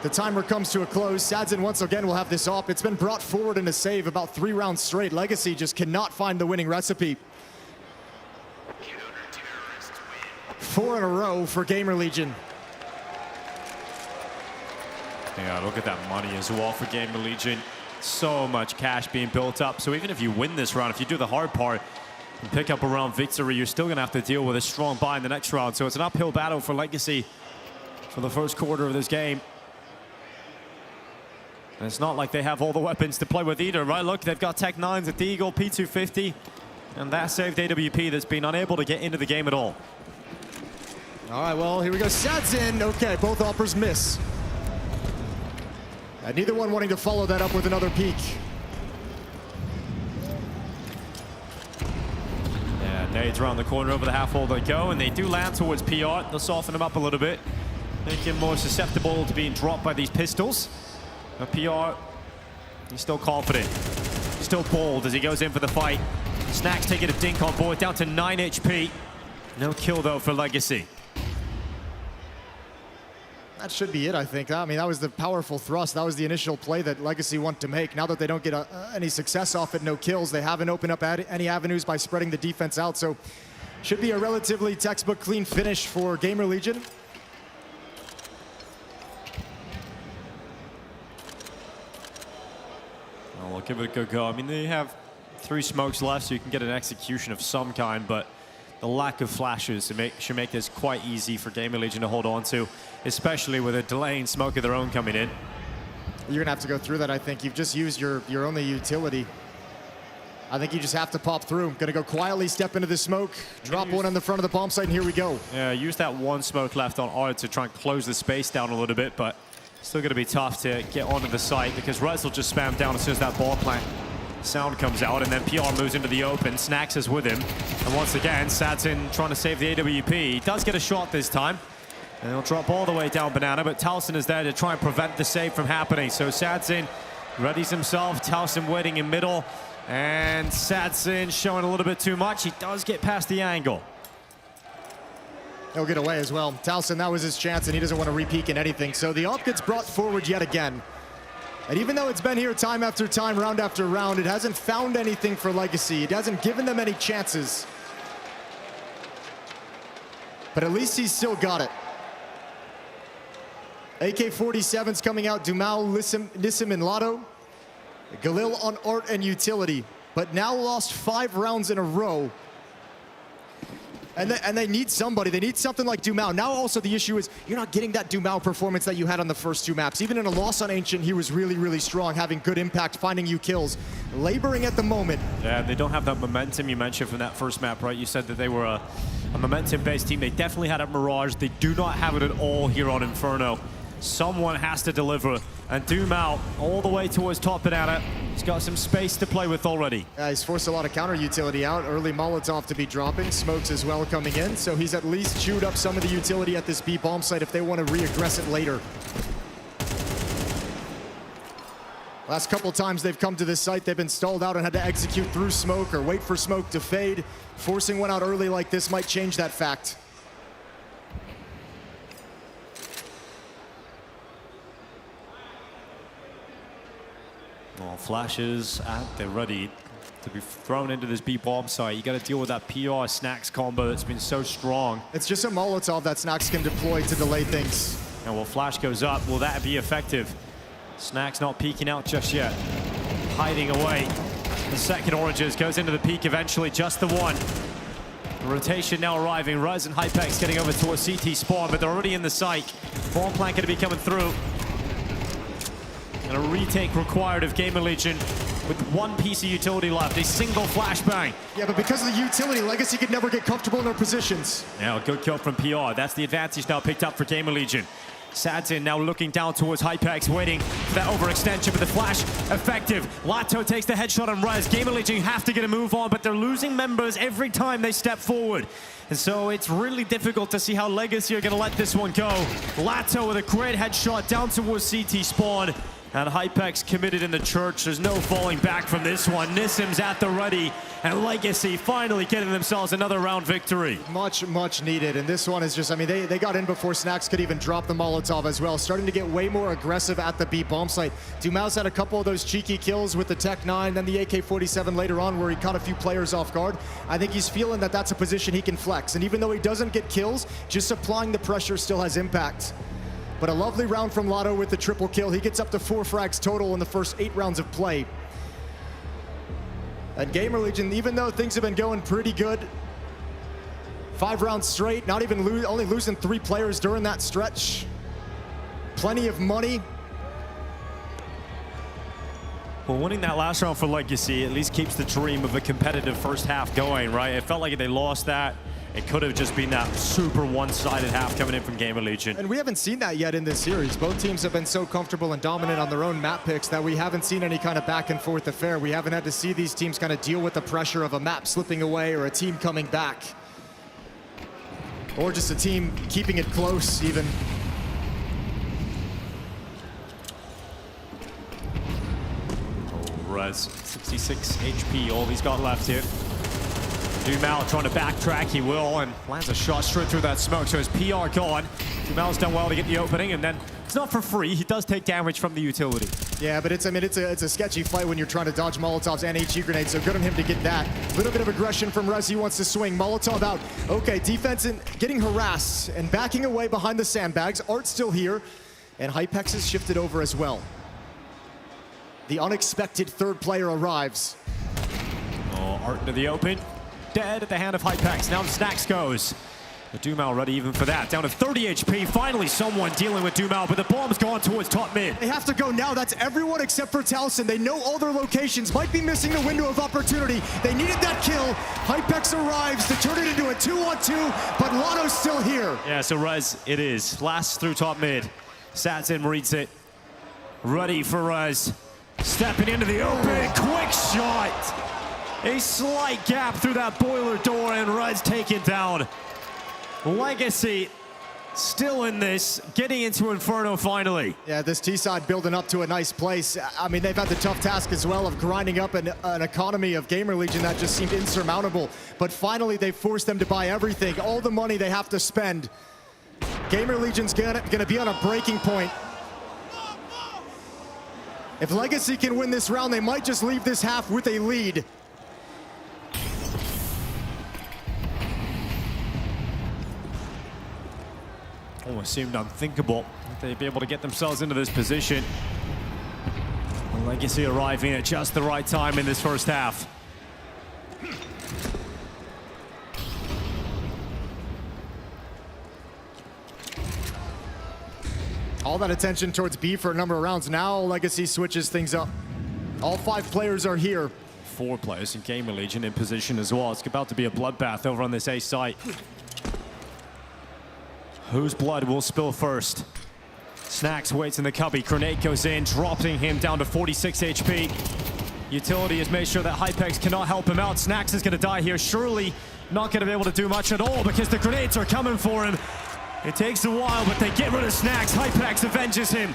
the timer comes to a close, Sadson once again will have this op. It's been brought forward in a save about 3 rounds straight. Legacy just cannot find the winning recipe. 4 in a row for GamerLegion. Yeah, look at that money as well for GamerLegion. So much cash being built up. So even if you win this round, if you do the hard part, and pick up around Vincere, you're still going to have to deal with a strong buy in the next round. So it's an uphill battle for Legacy for the first quarter of this game. And it's not like they have all the weapons to play with either, right? Look, they've got Tech 9s at the Eagle, P250, and that saved AWP that's been unable to get into the game at all. All right, well, here we go. Sadson. Okay, both offers miss. And neither one wanting to follow that up with another peek. Nades around the corner, over the half wall they go, and they do land towards PR. They'll soften him up a little bit, make him more susceptible to being dropped by these pistols. But PR, he's still confident, still bold as he goes in for the fight. Snacks taking a dink on board, down to 9 HP. No kill though for Legacy. That should be it, I think. I mean, that was the powerful thrust. That was the initial play that Legacy want to make. Now that they don't get any success off it, no kills, they haven't opened up any avenues by spreading the defense out. So should be a relatively textbook clean finish for GamerLegion. Well, we'll give it a good go. I mean, they have 3 smokes left, so you can get an execution of some kind, but the lack of flashes should make this quite easy for GamerLegion to hold on to, especially with a delaying smoke of their own coming in. You're gonna have to go through that, I think. You've just used your only utility. I think you just have to pop through. Gonna go quietly, step into the smoke, drop one on the front of the bomb site, and here we go. Yeah, use that one smoke left on Art to try and close the space down a little bit, but still gonna be tough to get onto the site because Rez will just spam down as soon as that ball plant sound comes out, and then PR moves into the open. Snacks is with him, and once again Sadson trying to save the AWP. He does get a shot this time, and he'll drop all the way down Banana, but Towson is there to try and prevent the save from happening. So Sadson readies himself, Towson waiting in middle, and Sadson showing a little bit too much. He does get past the angle. He'll get away as well. Towson, that was his chance, and he doesn't want to re-peek in anything. So the op gets brought forward yet again. And even though it's been here time after time, round after round, it hasn't found anything for Legacy. It hasn't given them any chances. But at least he's still got it. AK-47's coming out, Dumao, Nissim, and Lotto. Galil on Art and Utility, but now lost 5 rounds in a row. And they need somebody. They need something like Dumao. Now also the issue is you're not getting that Dumao performance that you had on the first 2 maps. Even in a loss on Ancient, he was really, really strong, having good impact, finding you kills, laboring at the moment. Yeah, they don't have that momentum you mentioned from that first map, right? You said that they were a momentum-based team. They definitely had it at Mirage. They do not have it at all here on Inferno. Someone has to deliver, and Dumao all the way towards top Banana. He's got some space to play with already. Yeah, he's forced a lot of counter utility out. Early Molotov to be dropping, smokes as well coming in, so he's at least chewed up some of the utility at this B bomb site if they want to re-aggress it later. Last couple times they've come to this site, they've been stalled out and had to execute through smoke or wait for smoke to fade. Forcing one out early like this might change that fact. Well, flashes at the ready to be thrown into this B-bomb site. You got to deal with that PR Snacks combo that's been so strong. It's just a Molotov that Snacks can deploy to delay things. And while flash goes up, will that be effective? Snack's not peeking out just yet. Hiding away. The second oranges goes into the peak eventually, just the one. The rotation now arriving. Ruz and Hypex getting over to a CT spawn, but they're already in the site. Bomb plant going to be coming through. And a retake required of GamerLegion with one piece of utility left. A single flashbang. Yeah, but because of the utility, Legacy could never get comfortable in their positions. Now a good kill from PR. That's the advantage now picked up for GamerLegion. Sadsin now looking down towards Hypex, waiting for that overextension, but the flash effective. Lato takes the headshot on Rez. GamerLegion have to get a move on, but they're losing members every time they step forward. And so it's really difficult to see how Legacy are going to let this one go. Lato with a great headshot down towards CT spawn. And Hypex committed in the church. There's no falling back from this one. Nissim's at the ready. And Legacy finally getting themselves another round victory. Much, much needed. And this one is just, I mean, they got in before Snacks could even drop the Molotov as well. Starting to get way more aggressive at the B bomb site. Dumao's had a couple of those cheeky kills with the Tech 9, then the AK-47 later on where he caught a few players off guard. I think he's feeling that that's a position he can flex. And even though he doesn't get kills, just applying the pressure still has impact. But a lovely round from Lato with the triple kill. He gets up to 4 frags total in the first 8 rounds of play. And GamerLegion, even though things have been going pretty good, 5 rounds straight, not even only losing 3 players during that stretch. Plenty of money. Well, winning that last round for Legacy at least keeps the dream of a competitive first half going, right? It felt like if they lost that, it could have just been that super one-sided half coming in from GamerLegion. And we haven't seen that yet in this series. Both teams have been so comfortable and dominant on their own map picks that we haven't seen any kind of back and forth affair. We haven't had to see these teams kind of deal with the pressure of a map slipping away or a team coming back. Or just a team keeping it close even. Rez, 66 HP, all he's got left here. Dumao trying to backtrack, he will, and lands a shot straight through that smoke, so his PR gone. Dumao's done well to get the opening, and then it's not for free, he does take damage from the utility. Yeah, but it's a sketchy fight when you're trying to dodge Molotovs and HE grenades, so good on him to get that. A little bit of aggression from Rez, he wants to swing. Molotov out. Okay, defense and getting harassed and backing away behind the sandbags. Art's still here, and Hypex is shifted over as well. The unexpected third player arrives. Oh, Art into the open. Dead at the hand of Hypex. Now Snacks goes. But Dumao ready even for that. Down to 30 HP. Finally someone dealing with Dumao, but the bomb's gone towards top mid. They have to go now. That's everyone except for Towson. They know all their locations. Might be missing the window of opportunity. They needed that kill. Hypex arrives to turn it into a 2-on-2, but Lano's still here. Yeah, so Rez it is. Last through top mid. Satsin reads it. Ready for Rez. Stepping into the open. Quick shot. A slight gap through that boiler door, and Rez taken down. Legacy still in this, getting into Inferno finally. Yeah, this T-side building up to a nice place. I mean, they've had the tough task as well of grinding up an economy of GamerLegion that just seemed insurmountable. But finally, they forced them to buy everything, all the money they have to spend. GamerLegion's gonna be on a breaking point. If Legacy can win this round, they might just leave this half with a lead. Almost seemed unthinkable that they'd be able to get themselves into this position. Legacy arriving at just the right time in this first half. All that attention towards B for a number of rounds. Now Legacy switches things up. All 5 players are here. 4 players in GamerLegion in position as well. It's about to be a bloodbath over on this A site. Whose blood will spill first? Snacks waits in the cubby. Grenade goes in, dropping him down to 46 HP. Utility has made sure that Hypex cannot help him out. Snacks is going to die here. Surely not going to be able to do much at all because the grenades are coming for him. It takes a while, but they get rid of Snacks. Hypex avenges him.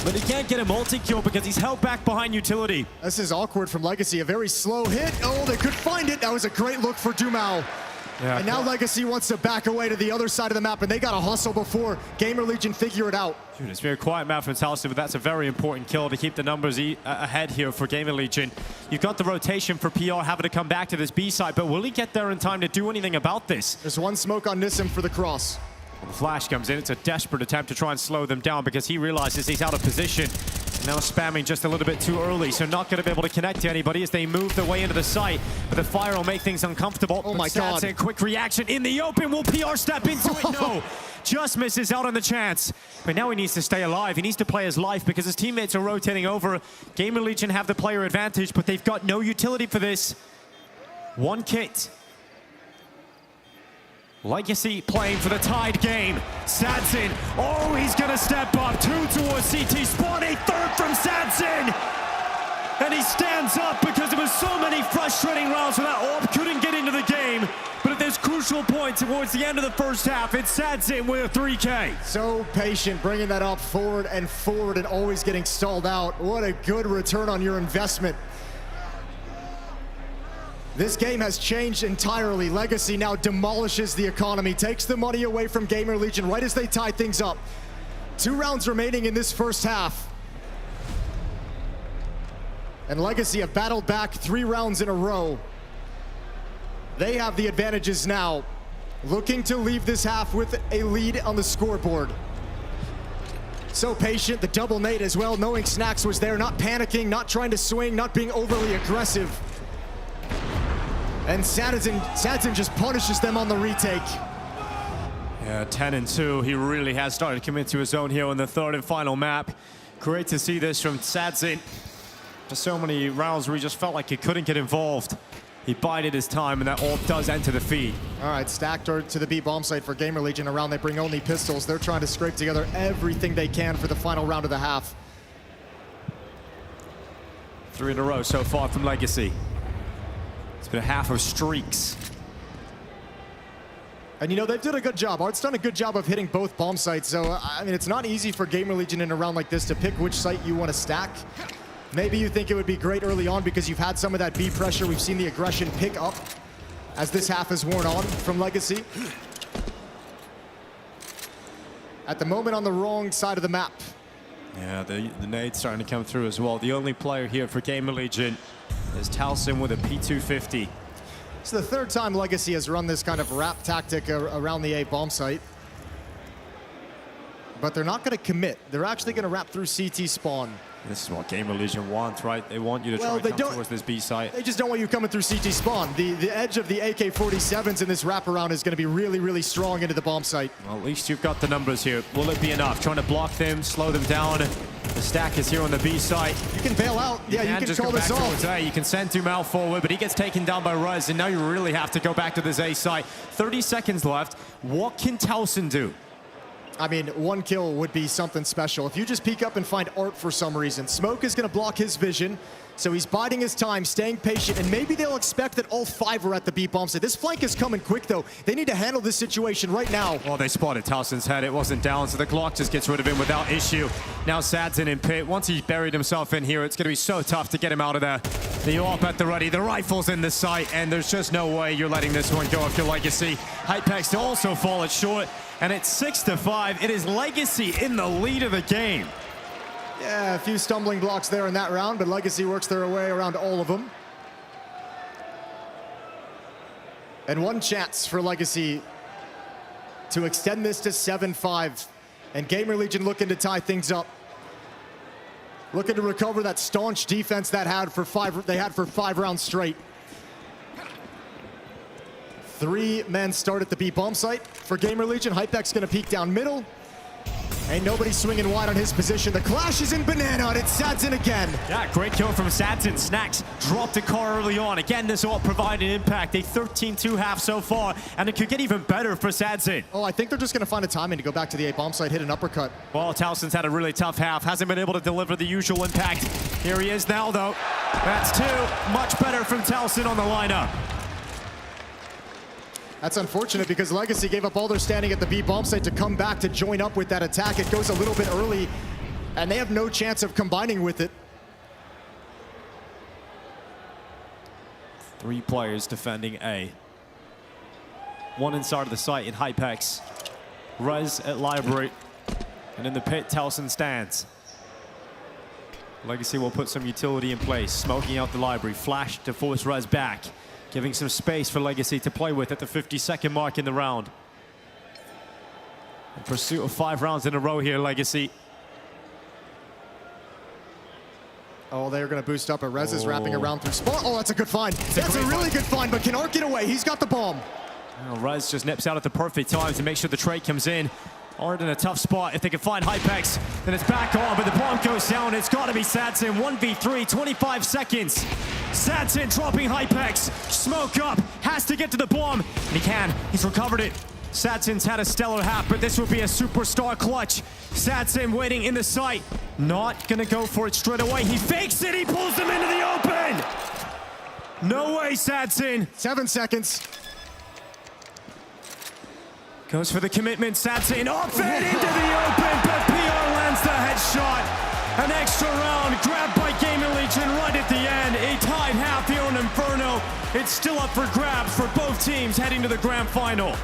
But he can't get a multi-kill because he's held back behind utility. This is awkward from Legacy. A very slow hit. Oh, they could find it. That was a great look for Dumao. Yeah, and now Legacy wants to back away to the other side of the map, and they got to hustle before GamerLegion figure it out. Dude, it's a very quiet map from Towson, but that's a very important kill to keep the numbers ahead here for GamerLegion. You've got the rotation for PR having to come back to this B side, but will he get there in time to do anything about this? There's one smoke on Nissim for the cross. The flash comes in. It's a desperate attempt to try and slow them down because he realizes he's out of position. Now spamming just a little bit too early, so not going to be able to connect to anybody as they move their way into the site. But the fire will make things uncomfortable. Oh my God. A quick reaction in the open. Will PR step into it? No. Just misses out on the chance. But now he needs to stay alive. He needs to play his life because his teammates are rotating over. GamerLegion have the player advantage, but they've got no utility for this. One kit. Legacy playing for the tied game. Sadsin, oh, he's gonna step up. 2 towards CT spawn, a third from Sadsin. And he stands up because there was so many frustrating rounds where that orb couldn't get into the game. But at this crucial point towards the end of the first half, it's Sadsin with a 3K. So patient, bringing that up forward and always getting stalled out. What a good return on your investment. This game has changed entirely. Legacy now demolishes the economy, takes the money away from GamerLegion right as they tie things up. 2 rounds remaining in this first half. And Legacy have battled back 3 rounds in a row. They have the advantages now, looking to leave this half with a lead on the scoreboard. So patient, the double nade as well, knowing Snacks was there, not panicking, not trying to swing, not being overly aggressive. And Sadsin just punishes them on the retake. Yeah, 10-2. He really has started to commit to his own here on the third and final map. Great to see this from Sadsin. For so many rounds where he just felt like he couldn't get involved. He bided his time, and that ult does enter the feed. All right, stacked to the B bomb site for GamerLegion. Around they bring only pistols. They're trying to scrape together everything they can for the final round of the half. 3 in a row so far from Legacy. It's been a half of streaks. And you know, they've done a good job. Art's done a good job of hitting both bomb sites. So, I mean, it's not easy for GamerLegion in a round like this to pick which site you want to stack. Maybe you think it would be great early on because you've had some of that B pressure. We've seen the aggression pick up as this half has worn on from Legacy. At the moment on the wrong side of the map. Yeah, the nade's starting to come through as well. The only player here for GamerLegion is Talsin with a P250. It's the 3rd time Legacy has run this kind of wrap tactic around the A bomb site. But they're not going to commit. They're actually going to wrap through CT spawn. This is what GamerLegion wants, right? They want you to try and come towards this B site. They just don't want you coming through CT spawn. The edge of the AK-47s in this wraparound is going to be really, really strong into the bomb site. Well, at least you've got the numbers here. Will it be enough? Trying to block them, slow them down. The stack is here on the B site. You can bail out. Yeah, you can just call go back this off. towards A. You can send Dumal forward, but he gets taken down by Rez, and now you really have to go back to this A site. 30 seconds left. What can Talsin do? I mean, 1 kill would be something special. If you just peek up and find Art for some reason, Smoke is going to block his vision, so he's biding his time, staying patient, and maybe they'll expect that all 5 are at the B bomb site. This flank is coming quick, though. They need to handle this situation right now. Well, they spotted Talsin's head. It wasn't down, so the Glock just gets rid of him without issue. Now Sadsin in pit. Once he's buried himself in here, it's going to be so tough to get him out of there. The AWP at the ready, the rifle's in the sight, and there's just no way you're letting this one go if you're Legacy. Hypex to also fall it short. And it's 6-5. It is Legacy in the lead of the game. Yeah, a few stumbling blocks there in that round, but Legacy works their way around all of them. And 1 chance for Legacy to extend this to 7-5. And GamerLegion looking to tie things up. Looking to recover that staunch defense they had for 5 rounds straight. 3 men start at the B bomb site for GamerLegion. Hypex gonna peek down middle. Ain't nobody swinging wide on his position. The clash is in banana, and it's Sadsin again. Yeah, great kill from Sadsin. Snacks dropped a car early on. Again, this all provided impact. A 13-2 half so far, and it could get even better for Sadsin. Oh, I think they're just gonna find a timing to go back to the A bomb site, hit an uppercut. Well, Talsin's had a really tough half. Hasn't been able to deliver the usual impact. Here he is now, though. That's 2. Much better from Talsin on the lineup. That's unfortunate because Legacy gave up all their standing at the B bomb site to come back to join up with that attack. It goes a little bit early, and they have no chance of combining with it. 3 players defending A. 1 inside of the site in Hypex. Rez at Library. And in the pit, Talsin stands. Legacy will put some utility in place, smoking out the Library. Flash to force Rez back, giving some space for Legacy to play with at the 50-second mark in the round. In pursuit of 5 rounds in a row here, Legacy. Oh, they're going to boost up. Rez is wrapping around through spawn. Oh, that's a good find. That's a really good find, but can Arc get away? He's got the bomb. Well, Rez just nips out at the perfect time to make sure the trade comes in. Art in a tough spot. If they can find Hypex, then it's back on, but the bomb goes down. It's got to be Sadson. 1v3, 25 seconds. Sadson dropping Hypex. Smoke up. Has to get to the bomb. And he can. He's recovered it. Sadson's had a stellar half, but this will be a superstar clutch. Sadson waiting in the sight. Not gonna go for it straight away. He fakes it. He pulls them into the open. No way, Sadson. 7 seconds. Goes for the commitment. Sadson off and into the open, but PR lands the headshot. An extra round grabbed by GamerLegion right at the end. A tied half here on Inferno. It's still up for grabs for both teams heading to the grand final.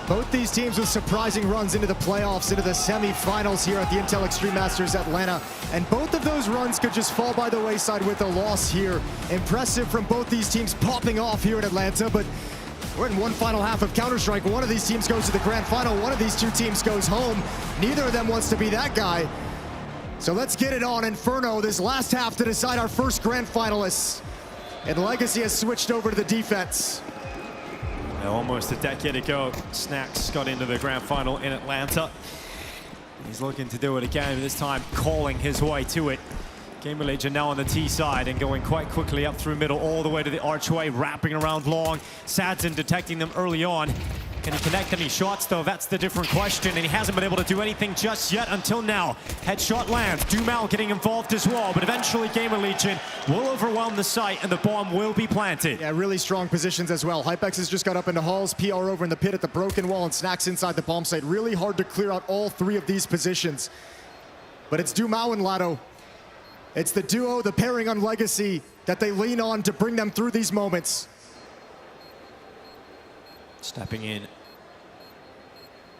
Both these teams with surprising runs into the playoffs, into the semifinals here at the Intel Extreme Masters Atlanta. And both of those runs could just fall by the wayside with a loss here. Impressive from both these teams popping off here in Atlanta, but we're in one final half of Counter-Strike. One of these teams goes to the grand final. One of these two teams goes home. Neither of them wants to be that guy. So let's get it on Inferno this last half to decide our first grand finalists. And Legacy has switched over to the defense. Almost a decade ago, Snacks got into the grand final in Atlanta. He's looking to do it again, this time calling his way to it. GamerLegion now on the T side and going quite quickly up through middle all the way to the archway, wrapping around long. Sadzen detecting them early on. Can he connect any shots though? That's the different question, and he hasn't been able to do anything just yet until now. Headshot lands, Dumal getting involved as well, but eventually GamerLegion will overwhelm the site and the bomb will be planted. Yeah, really strong positions as well. Hypex has just got up into halls, PR over in the pit at the broken wall, and Snacks inside the bomb site. Really hard to clear out all three of these positions. But it's Dumal and Lado. It's the duo, the pairing on Legacy that they lean on to bring them through these moments. Stepping in.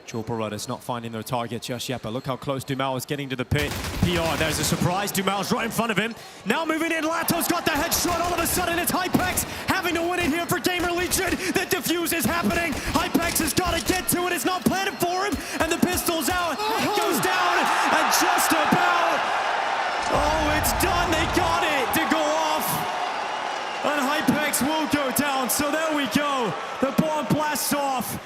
Chopra is not finding their target just yet, but look how close Dumal is getting to the pit. PR, there's a surprise. Dumal's right in front of him. Now moving in, Lato's got the headshot. All of a sudden, it's Hypex having to win it here for GamerLegion. The defuse is happening. Hypex has got to get to it. It's not planted for him, and the pistol's out. It goes down, and just about. Oh, it's done. They got it to go off. And Hypex will go down. So there we go. The bomb blasts off.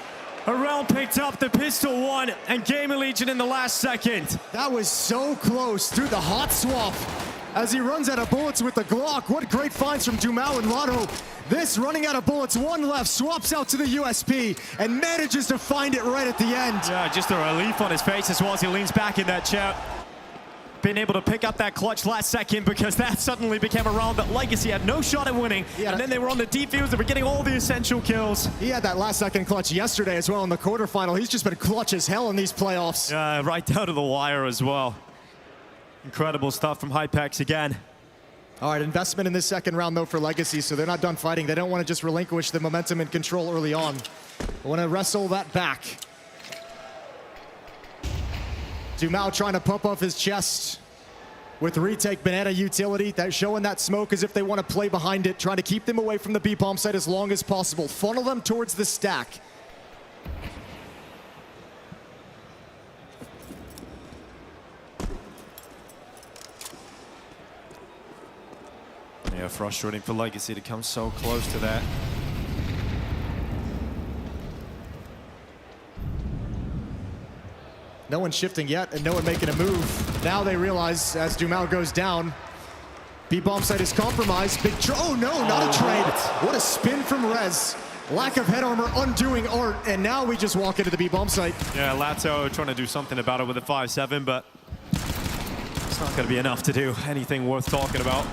A round picked up, the pistol won, and GamerLegion in the last second. That was so close through the hot swap as he runs out of bullets with the Glock. What great finds from Dumal and Lado. This running out of bullets, one left, swaps out to the USP and manages to find it right at the end. Yeah, just a relief on his face as well as he leans back in that chair. Been able to pick up that clutch last second because that suddenly became a round that Legacy had no shot at winning. And then they were on the defuse, they were getting all the essential kills. He had that last second clutch yesterday as well in the quarterfinal. He's just been clutch as hell in these playoffs. Yeah, right down to the wire as well. Incredible stuff from Hypex again. All right, investment in this second round though for Legacy, so they're not done fighting. They don't want to just relinquish the momentum and control early on. They want to wrestle that back. Dumal trying to pump off his chest with retake banana utility. They're showing that smoke as if they want to play behind it, trying to keep them away from the B-bomb site as long as possible. Funnel them towards the stack. Yeah, frustrating for Legacy to come so close to that. No one shifting yet, and no one making a move. Now they realize, as Dumal goes down, B-bomb site is compromised. Oh no, not a trade. What a spin from Rez. Lack of head armor undoing Art, and now we just walk into the B-bomb site. Yeah, Lato trying to do something about it with a 5-7, but it's not going to be enough to do anything worth talking about.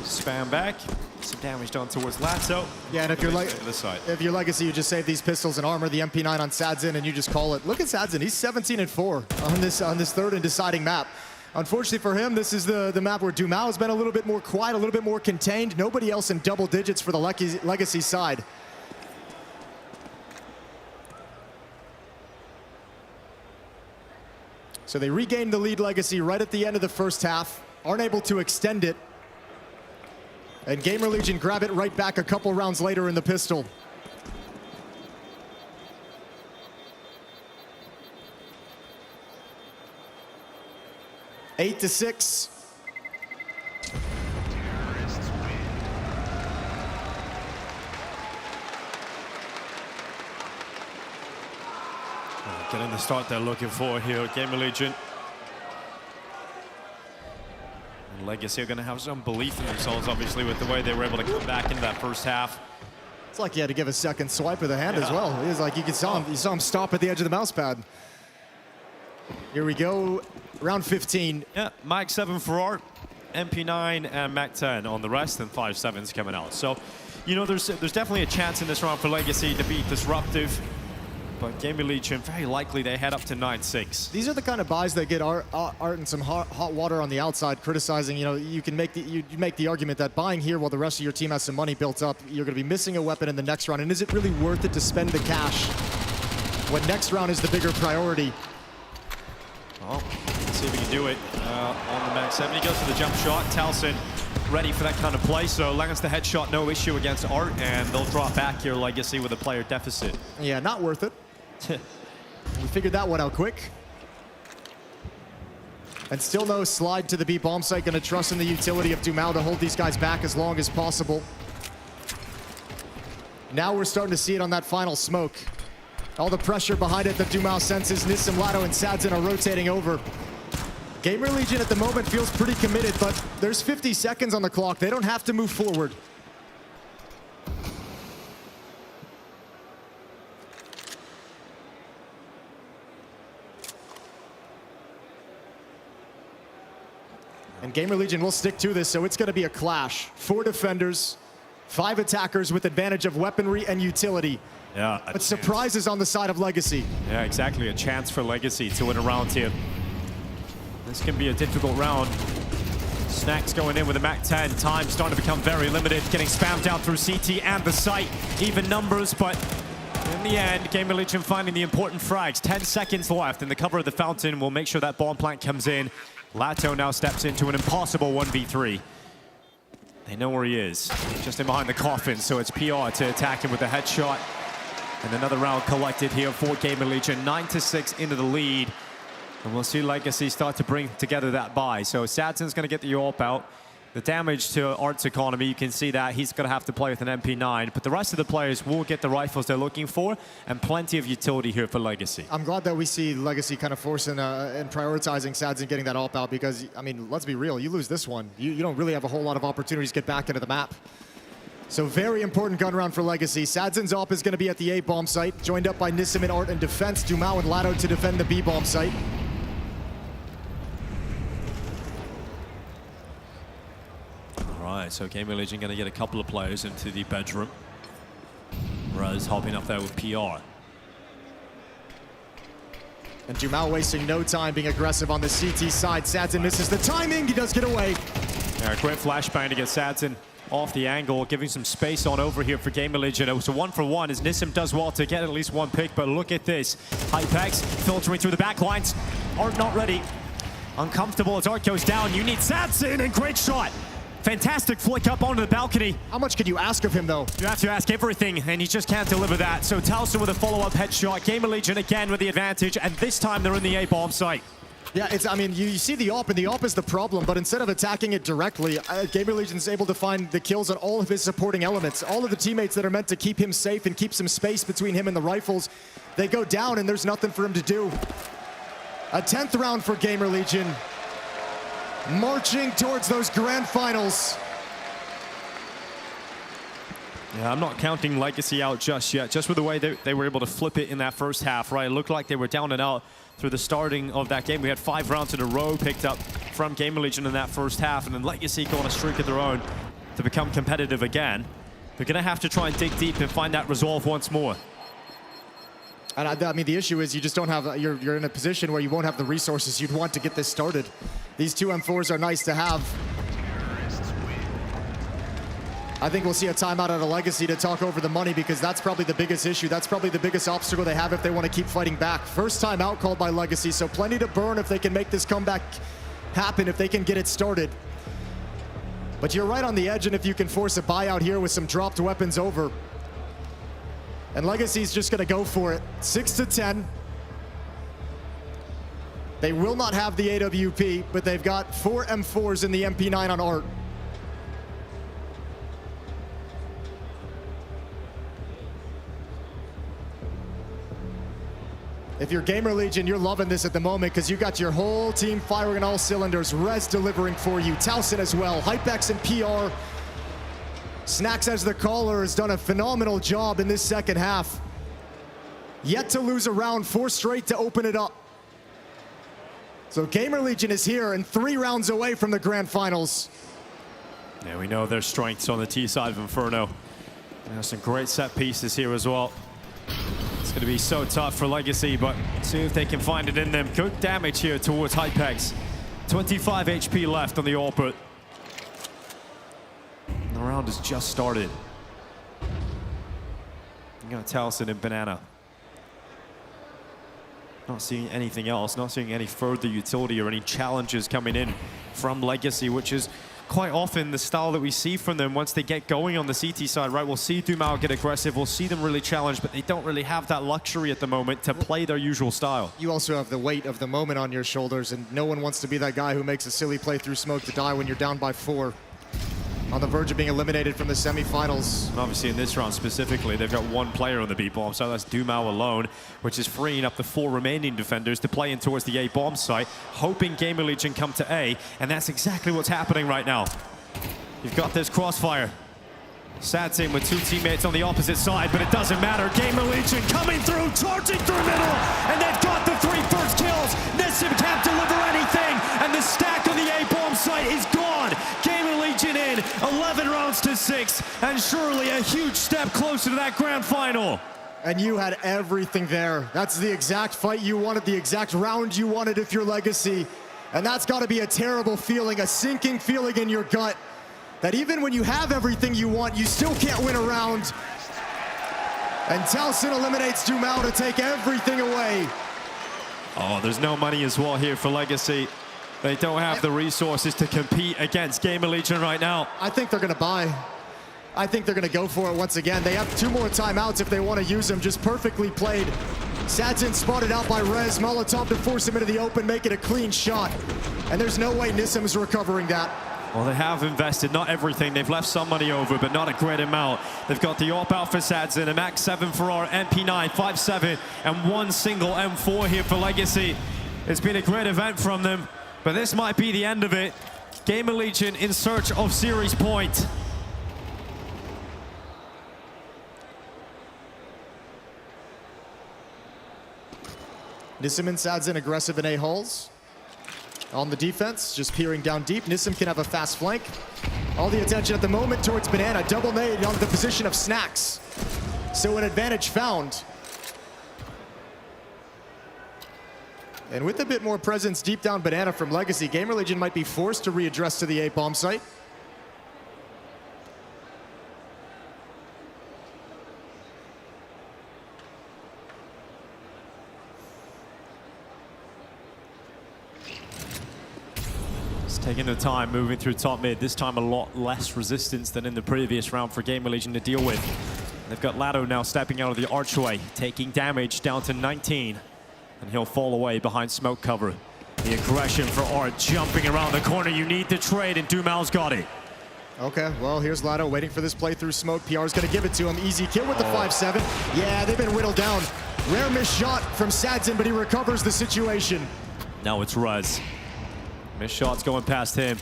Spam back. Some damage done towards Lato. Yeah, and if you're Legacy, you just save these pistols and armor, the MP9 on Sadzen, and you just call it. Look at Sadzen, he's 17-4 on this third and deciding map. Unfortunately for him, this is the map where Dumal has been a little bit more quiet, a little bit more contained. Nobody else in double digits for the Legacy side. So they regained the lead, Legacy, right at the end of the first half. Aren't able to extend it. And GamerLegion grab it right back a couple rounds later in the pistol. Eight to 6. Getting the start they're looking for here, GamerLegion. Legacy are going to have some belief in themselves, obviously, with the way they were able to come back into that first half. It's like he had to give a second swipe of the hand as well. It was like you saw him stop at the edge of the mouse pad. Here we go, round 15. Yeah, Mag 7 for Art, MP9 and Mag 10 on the rest, and 5-7s coming out. So, you know, there's definitely a chance in this round for Legacy to be disruptive. But GamerLegion, very likely they head up to 9-6. These are the kind of buys that get Art in some hot water on the outside, criticizing. You know, you can make the argument that buying here while the rest of your team has some money built up, you're going to be missing a weapon in the next round. And is it really worth it to spend the cash when next round is the bigger priority? Well, let's see if he can do it on the Mag 7. He goes for the jump shot. Talson ready for that kind of play, so lands the headshot, no issue against Art, and they'll drop back here Legacy with a player deficit. Yeah, not worth it. We figured that one out quick. And still no slide to the B-bomb site. Going to trust in the utility of Dumal to hold these guys back as long as possible. Now we're starting to see it on that final smoke. All the pressure behind it that Dumao senses. Nissim, Lado, and Sadzin are rotating over. GamerLegion at the moment feels pretty committed, but there's 50 seconds on the clock. They don't have to move forward. And GamerLegion will stick to this, so it's going to be a clash. 4 defenders, 5 attackers with advantage of weaponry and utility. Yeah. But surprises on the side of Legacy. Yeah, exactly. A chance for Legacy to win a round here. This can be a difficult round. Snacks going in with a Mac 10. Time starting to become very limited. Getting spammed out through CT and the site. Even numbers, but in the end, GamerLegion finding the important frags. 10 seconds left in the cover of the fountain. We'll make sure that bomb plant comes in. Lato now steps into an impossible 1v3. They know where he is. Just in behind the coffin, so it's PR to attack him with a headshot. And another round collected here for GamerLegion. 9-6 into the lead. And we'll see Legacy start to bring together that buy. So Sadzin's going to get the AWP out. The damage to Art's economy, you can see that he's going to have to play with an MP9. But the rest of the players will get the rifles they're looking for, and plenty of utility here for Legacy. I'm glad that we see Legacy kind of forcing and prioritizing Sadzin getting that AWP out, because, I mean, let's be real, you lose this one, you don't really have a whole lot of opportunities to get back into the map. So very important gun round for Legacy. Sadzin's AWP is going to be at the A-bomb site, joined up by Nissim and Art in defense, Dumao and Lado to defend the B-bomb site. Alright, so GamerLegion going to get a couple of players into the bedroom. Raz hopping up there with PR. And Dumao wasting no time being aggressive on the CT side. Sadzin misses the timing, he does get away. Yeah, great flashbang to get Sadzin off the angle, giving some space on over here for GamerLegion. It was a 1-for-1 as Nissim does well to get at least one pick, but look at this. Hypex filtering through the back lines. Art not ready. Uncomfortable as Art goes down. You need Sadzin, and great shot. Fantastic flick up onto the balcony. How much could you ask of him, though? You have to ask everything, and he just can't deliver that. So Towson with a follow-up headshot. GamerLegion again with the advantage, and this time they're in the A-bomb site. Yeah, I mean, you see the AWP, and the AWP is the problem, but instead of attacking it directly, GamerLegion's able to find the kills on all of his supporting elements. All of the teammates that are meant to keep him safe and keep some space between him and the rifles, they go down, and there's nothing for him to do. A 10th round for GamerLegion. Marching towards those grand finals. Yeah, I'm not counting Legacy out just yet. Just with the way they were able to flip it in that first half, right? It looked like they were down and out through the starting of that game. We had 5 rounds in a row picked up from GamerLegion in that first half, and then Legacy go on a streak of their own to become competitive again. They're going to have to try and dig deep and find that resolve once more. And I mean, the issue is you just don't have, you're in a position where you won't have the resources you'd want to get this started. These 2 M4s are nice to have. I think we'll see a timeout out of Legacy to talk over the money, because that's probably the biggest issue. That's probably the biggest obstacle they have if they want to keep fighting back. First timeout called by Legacy, so plenty to burn if they can make this comeback happen, if they can get it started. But you're right on the edge, and if you can force a buyout here with some dropped weapons over. And Legacy's just gonna go for it. 6-10. They will not have the AWP, but they've got 4 M4s in the MP9 on Art. If you're GamerLegion, you're loving this at the moment, because you got your whole team firing on all cylinders. Rez delivering for you, Towson as well, Hypex and PR. Snacks as the caller has done a phenomenal job in this second half. Yet to lose a round, 4 straight to open it up. So GamerLegion is here and 3 rounds away from the grand finals. Yeah, we know their strengths on the T side of Inferno. There's some great set pieces here as well. It's going to be so tough for Legacy, but see if they can find it in them. Good damage here towards Hypex. 25 HP left on the AWP. The round has just started. You got Towson and Banana. Not seeing anything else, not seeing any further utility or any challenges coming in from Legacy, which is quite often the style that we see from them once they get going on the CT side, right? We'll see Dumao get aggressive, we'll see them really challenge, but they don't really have that luxury at the moment to play their usual style. You also have the weight of the moment on your shoulders, and no one wants to be that guy who makes a silly play through smoke to die when you're down by 4. on the verge of being eliminated from the semifinals. And obviously in this round specifically, they've got one player on the B bomb, so that's Dumao alone, which is freeing up the 4 remaining defenders to play in towards the A bomb site, hoping GamerLegion come to A, and that's exactly what's happening right now. You've got this crossfire. Sadsin with 2 teammates on the opposite side, but it doesn't matter. GamerLegion coming through, charging through middle, and they've got the 3 first kills. Nissim can't deliver anything, and the stack on the A bomb site is gone. GamerLegion in 11 rounds to 6, and surely a huge step closer to that grand final. And you had everything there. That's the exact fight you wanted, the exact round you wanted if you're Legacy. And that's got to be a terrible feeling, a sinking feeling in your gut, that even when you have everything you want, you still can't win a round. And Towson eliminates Dumao to take everything away. Oh, there's no money as well here for Legacy. They don't have the resources to compete against GamerLegion right now. I think they're going to buy. I think they're going to go for it once again. They have 2 more timeouts if they want to use them. Just perfectly played. Sadsin spotted out by Rez. Molotov to force him into the open, make it a clean shot. And there's no way Nissim is recovering that. Well, they have invested, not everything. They've left some money over, but not a great amount. They've got the AWP out for Sadsin, a Max 7 for our MP9, 5.7, and 1 single M4 here for Legacy. It's been a great event from them, but this might be the end of it. GamerLegion in search of series point. Nissim and Sadsin aggressive in A hulls. On the defense, just peering down deep. Nissim can have a fast flank. All the attention at the moment towards Banana. Double nade on the position of Snacks. So an advantage found. And with a bit more presence deep down Banana from Legacy, GamerLegion might be forced to readdress to the A bomb site. Taking the time, moving through top mid. This time a lot less resistance than in the previous round for GamerLegion to deal with. They've got Lado now stepping out of the archway, taking damage down to 19. And he'll fall away behind smoke cover. The aggression for Art jumping around the corner. You need the trade, and Dumao's got it. Okay, well, here's Lado waiting for this play through smoke. PR's gonna give it to him. Easy kill with the 5-7. Yeah, they've been whittled down. Rare missed shot from Sadsin, but he recovers the situation. Now it's Rez. Missed shots going past him.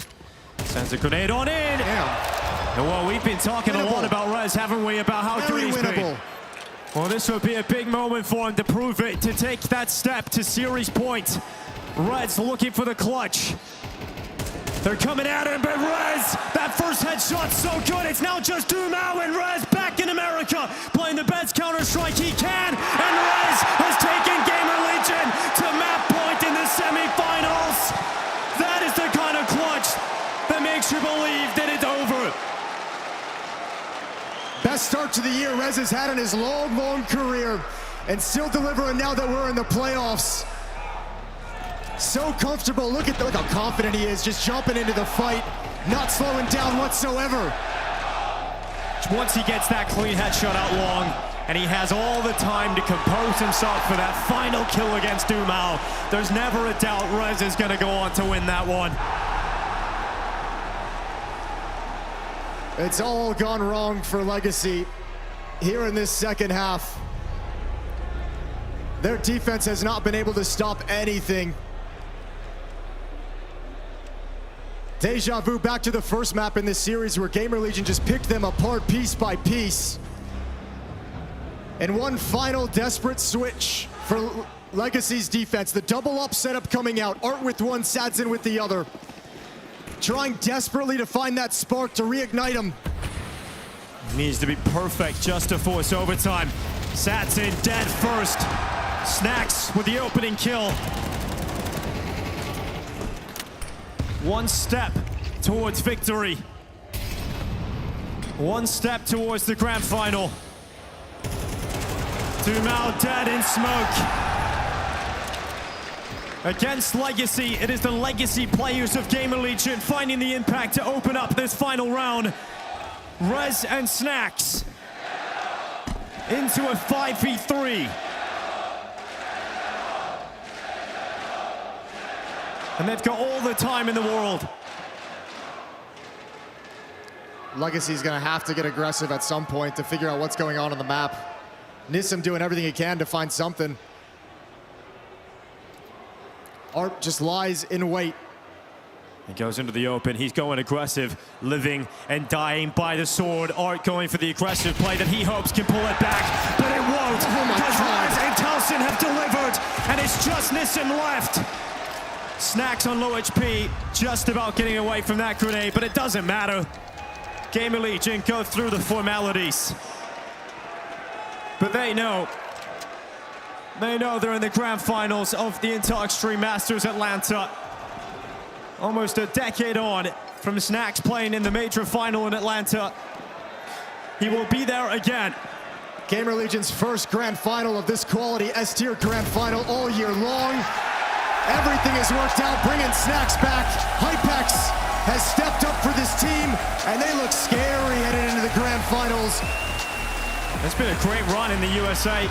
Sends a grenade on in. Damn. Well, we've been talking a lot about Rez, haven't we? About how good he's been. Well, this would be a big moment for him to prove it, to take that step to series point. Rez looking for the clutch. They're coming at him, but Rez, that first headshot's so good. It's now just Dumao and Rez back in America, playing the best Counter-Strike he can. And Rez has taken GamerLegion to map point in the semifinals. That is the kind of clutch that makes you believe that it's over. Best start to the year Rez has had in his long, long career, and still delivering now that we're in the playoffs. So comfortable. Look how confident he is, just jumping into the fight, not slowing down whatsoever. Once he gets that clean headshot out long, and he has all the time to compose himself for that final kill against Dumao, there's never a doubt Rez is going to go on to win that one. It's all gone wrong for Legacy here in this second half. Their defense has not been able to stop anything. Deja vu back to the first map in this series where GamerLegion just picked them apart piece by piece. And one final desperate switch for Legacy's defense. The double up setup coming out. Art with one, Sadsin with the other. Trying desperately to find that spark to reignite him. Needs to be perfect just to force overtime. Sadsin dead first. Snacks with the opening kill. One step towards victory. One step towards the grand final. Dumao dead in smoke. Against Legacy, it is the Legacy players of GamerLegion finding the impact to open up this final round. Rez and Snacks into a 5v3. And they've got all the time in the world. Legacy's gonna have to get aggressive at some point to figure out what's going on the map. Nissim doing everything he can to find something. Art just lies in wait. He goes into the open, he's going aggressive, living and dying by the sword. Art going for the aggressive play that he hopes can pull it back, but it won't. Because Rise and Talsin have delivered, and it's just Nissim left. Snacks on low HP, just about getting away from that grenade, but it doesn't matter. GamerLegion go through the formalities. But they know they're in the grand finals of the Intel Extreme Masters Atlanta. Almost a decade on from Snacks playing in the major final in Atlanta. He will be there again. GamerLegion's first grand final of this quality S-tier grand final all year long. Everything is worked out, bringing Snacks back. Hypex has stepped up for this team, and they look scary headed into the grand finals. It's been a great run in the USA.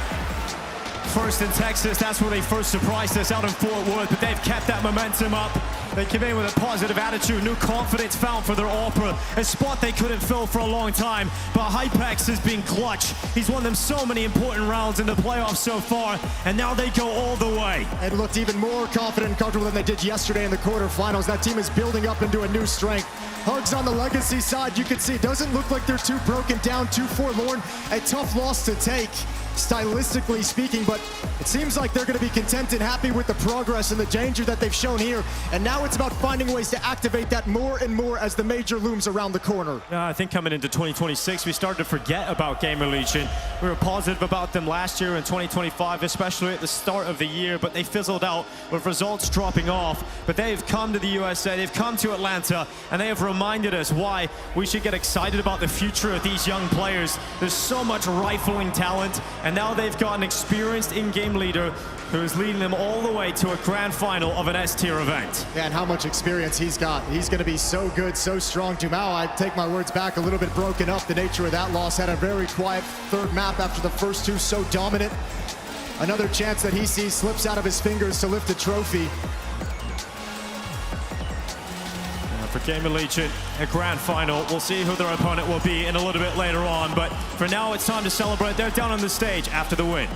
First in Texas, that's where they first surprised us out in Fort Worth, but they've kept that momentum up. They came in with a positive attitude, new confidence found for their opera, a spot they couldn't fill for a long time. But Hypex has been clutch. He's won them so many important rounds in the playoffs so far, and now they go all the way. And looked even more confident and comfortable than they did yesterday in the quarterfinals. That team is building up into a new strength. Hugs on the Legacy side, you can see, doesn't look like they're too broken down, too forlorn. A tough loss to take, stylistically speaking, but it seems like they're going to be content and happy with the progress and the danger that they've shown here. And now it's about finding ways to activate that more and more as the major looms around the corner. I think coming into 2026, we started to forget about GamerLegion. We were positive about them last year in 2025, especially at the start of the year, but they fizzled out with results dropping off. But they've come to the USA, they've come to Atlanta, and they have reminded us why we should get excited about the future of these young players. There's so much rifling talent, and now they've got an experienced in-game leader who is leading them all the way to a grand final of an S-tier event. Yeah, and how much experience he's got. He's going to be so good, so strong. Dumao, I take my words back, a little bit broken up. The nature of that loss, had a very quiet third map after the first two, so dominant. Another chance that he sees slips out of his fingers to lift a trophy. For GamerLegion, a grand final. We'll see who their opponent will be in a little bit later on, but for now it's time to celebrate. They're down on the stage after the win.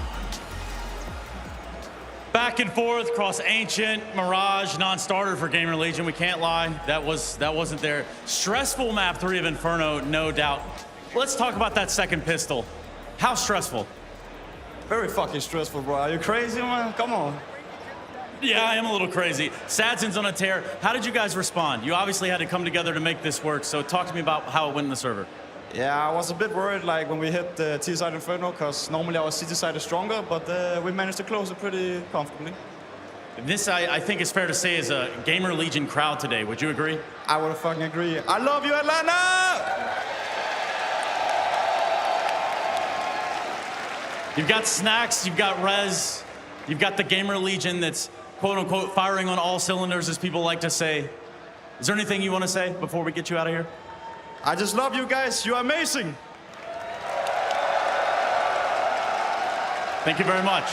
Back and forth across Ancient, Mirage, non-starter for GamerLegion. We can't lie, that wasn't there. Stressful map 3 of Inferno, no doubt. Let's talk about that second pistol. How stressful? Very fucking stressful, bro. Are you crazy, man? Come on. Yeah, I am a little crazy. Sadzin's on a tear. How did you guys respond? You obviously had to come together to make this work, so talk to me about how it went in the server. Yeah, I was a bit worried like when we hit the T-side Inferno, because normally our CT side is stronger, but we managed to close it pretty comfortably. This, I think it's fair to say, is a GamerLegion crowd today. Would you agree? I would fucking agree. I love you, Atlanta! You've got Snacks, you've got Rez, you've got the GamerLegion that's quote-unquote firing on all cylinders, as people like to say. Is there anything you want to say before we get you out of here? I just love you guys. You're amazing. Thank you very much.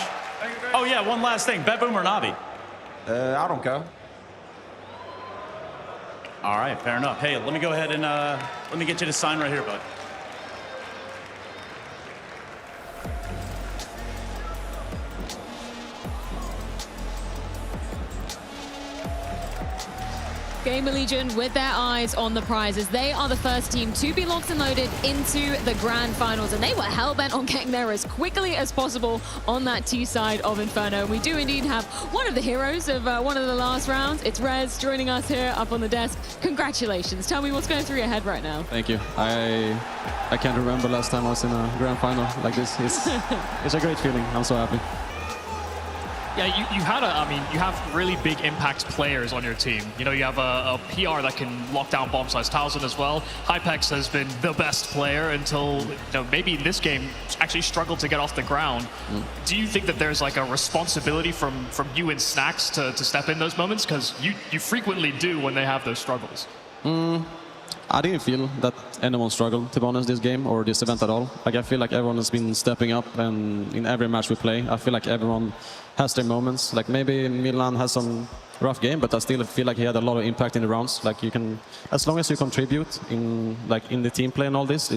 Oh yeah, one last thing. BetBoom or Navi? I don't care. All right, fair enough. Hey, let me go ahead and let me get you to sign right here, bud. GamerLegion with their eyes on the prizes. They are the first team to be locked and loaded into the grand finals, and they were hell-bent on getting there as quickly as possible on that T side of Inferno. We do indeed have one of the heroes of one of the last rounds. It's Rez joining us here up on the desk. Congratulations. Tell me what's going through your head right now. Thank you. I can't remember last time I was in a grand final like this. It's a great feeling. I'm so happy. Yeah, you have really big impact players on your team. You know, you have a PR that can lock down bomb size 1,000 as well. Hypex has been the best player until, you know, maybe in this game actually struggled to get off the ground. Do you think that there's like a responsibility from you and Snacks to step in those moments? Because you frequently do when they have those struggles. I didn't feel that anyone struggled, to be honest, this game or this event at all. Like, I feel like everyone has been stepping up, and in every match we play, I feel like everyone has their moments. Like, maybe Milan has some rough game, but I still feel like he had a lot of impact in the rounds. Like you can, as long as you contribute in the team play and all this,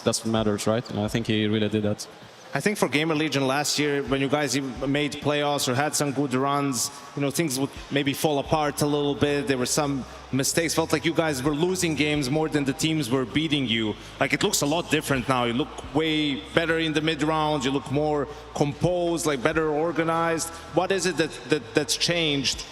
that's what matters, right? And I think he really did that. I think for GamerLegion last year, when you guys made playoffs or had some good runs, you know, things would maybe fall apart a little bit. There were some mistakes. Felt like you guys were losing games more than the teams were beating you. Like, it looks a lot different now. You look way better in the mid rounds. You look more composed, like better organized. What is it that's changed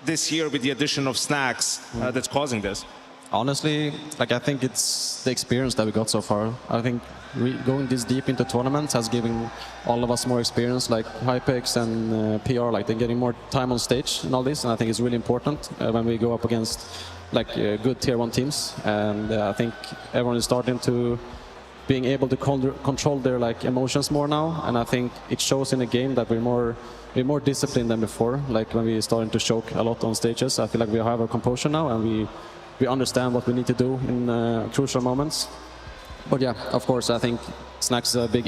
this year with the addition of Snacks that's causing this? Honestly, like I think it's the experience that we got so far. I think going this deep into tournaments has given all of us more experience, like Hypex and PR, like they're getting more time on stage and all this, and I think it's really important when we go up against like good tier 1 teams. And I think everyone is starting to being able to control their like emotions more now, and I think it shows in the game that we're more disciplined than before. Like when we're starting to choke a lot on stages, I feel like we have our composure now, and we understand what we need to do in crucial moments. But yeah, of course, I think Snacks is a big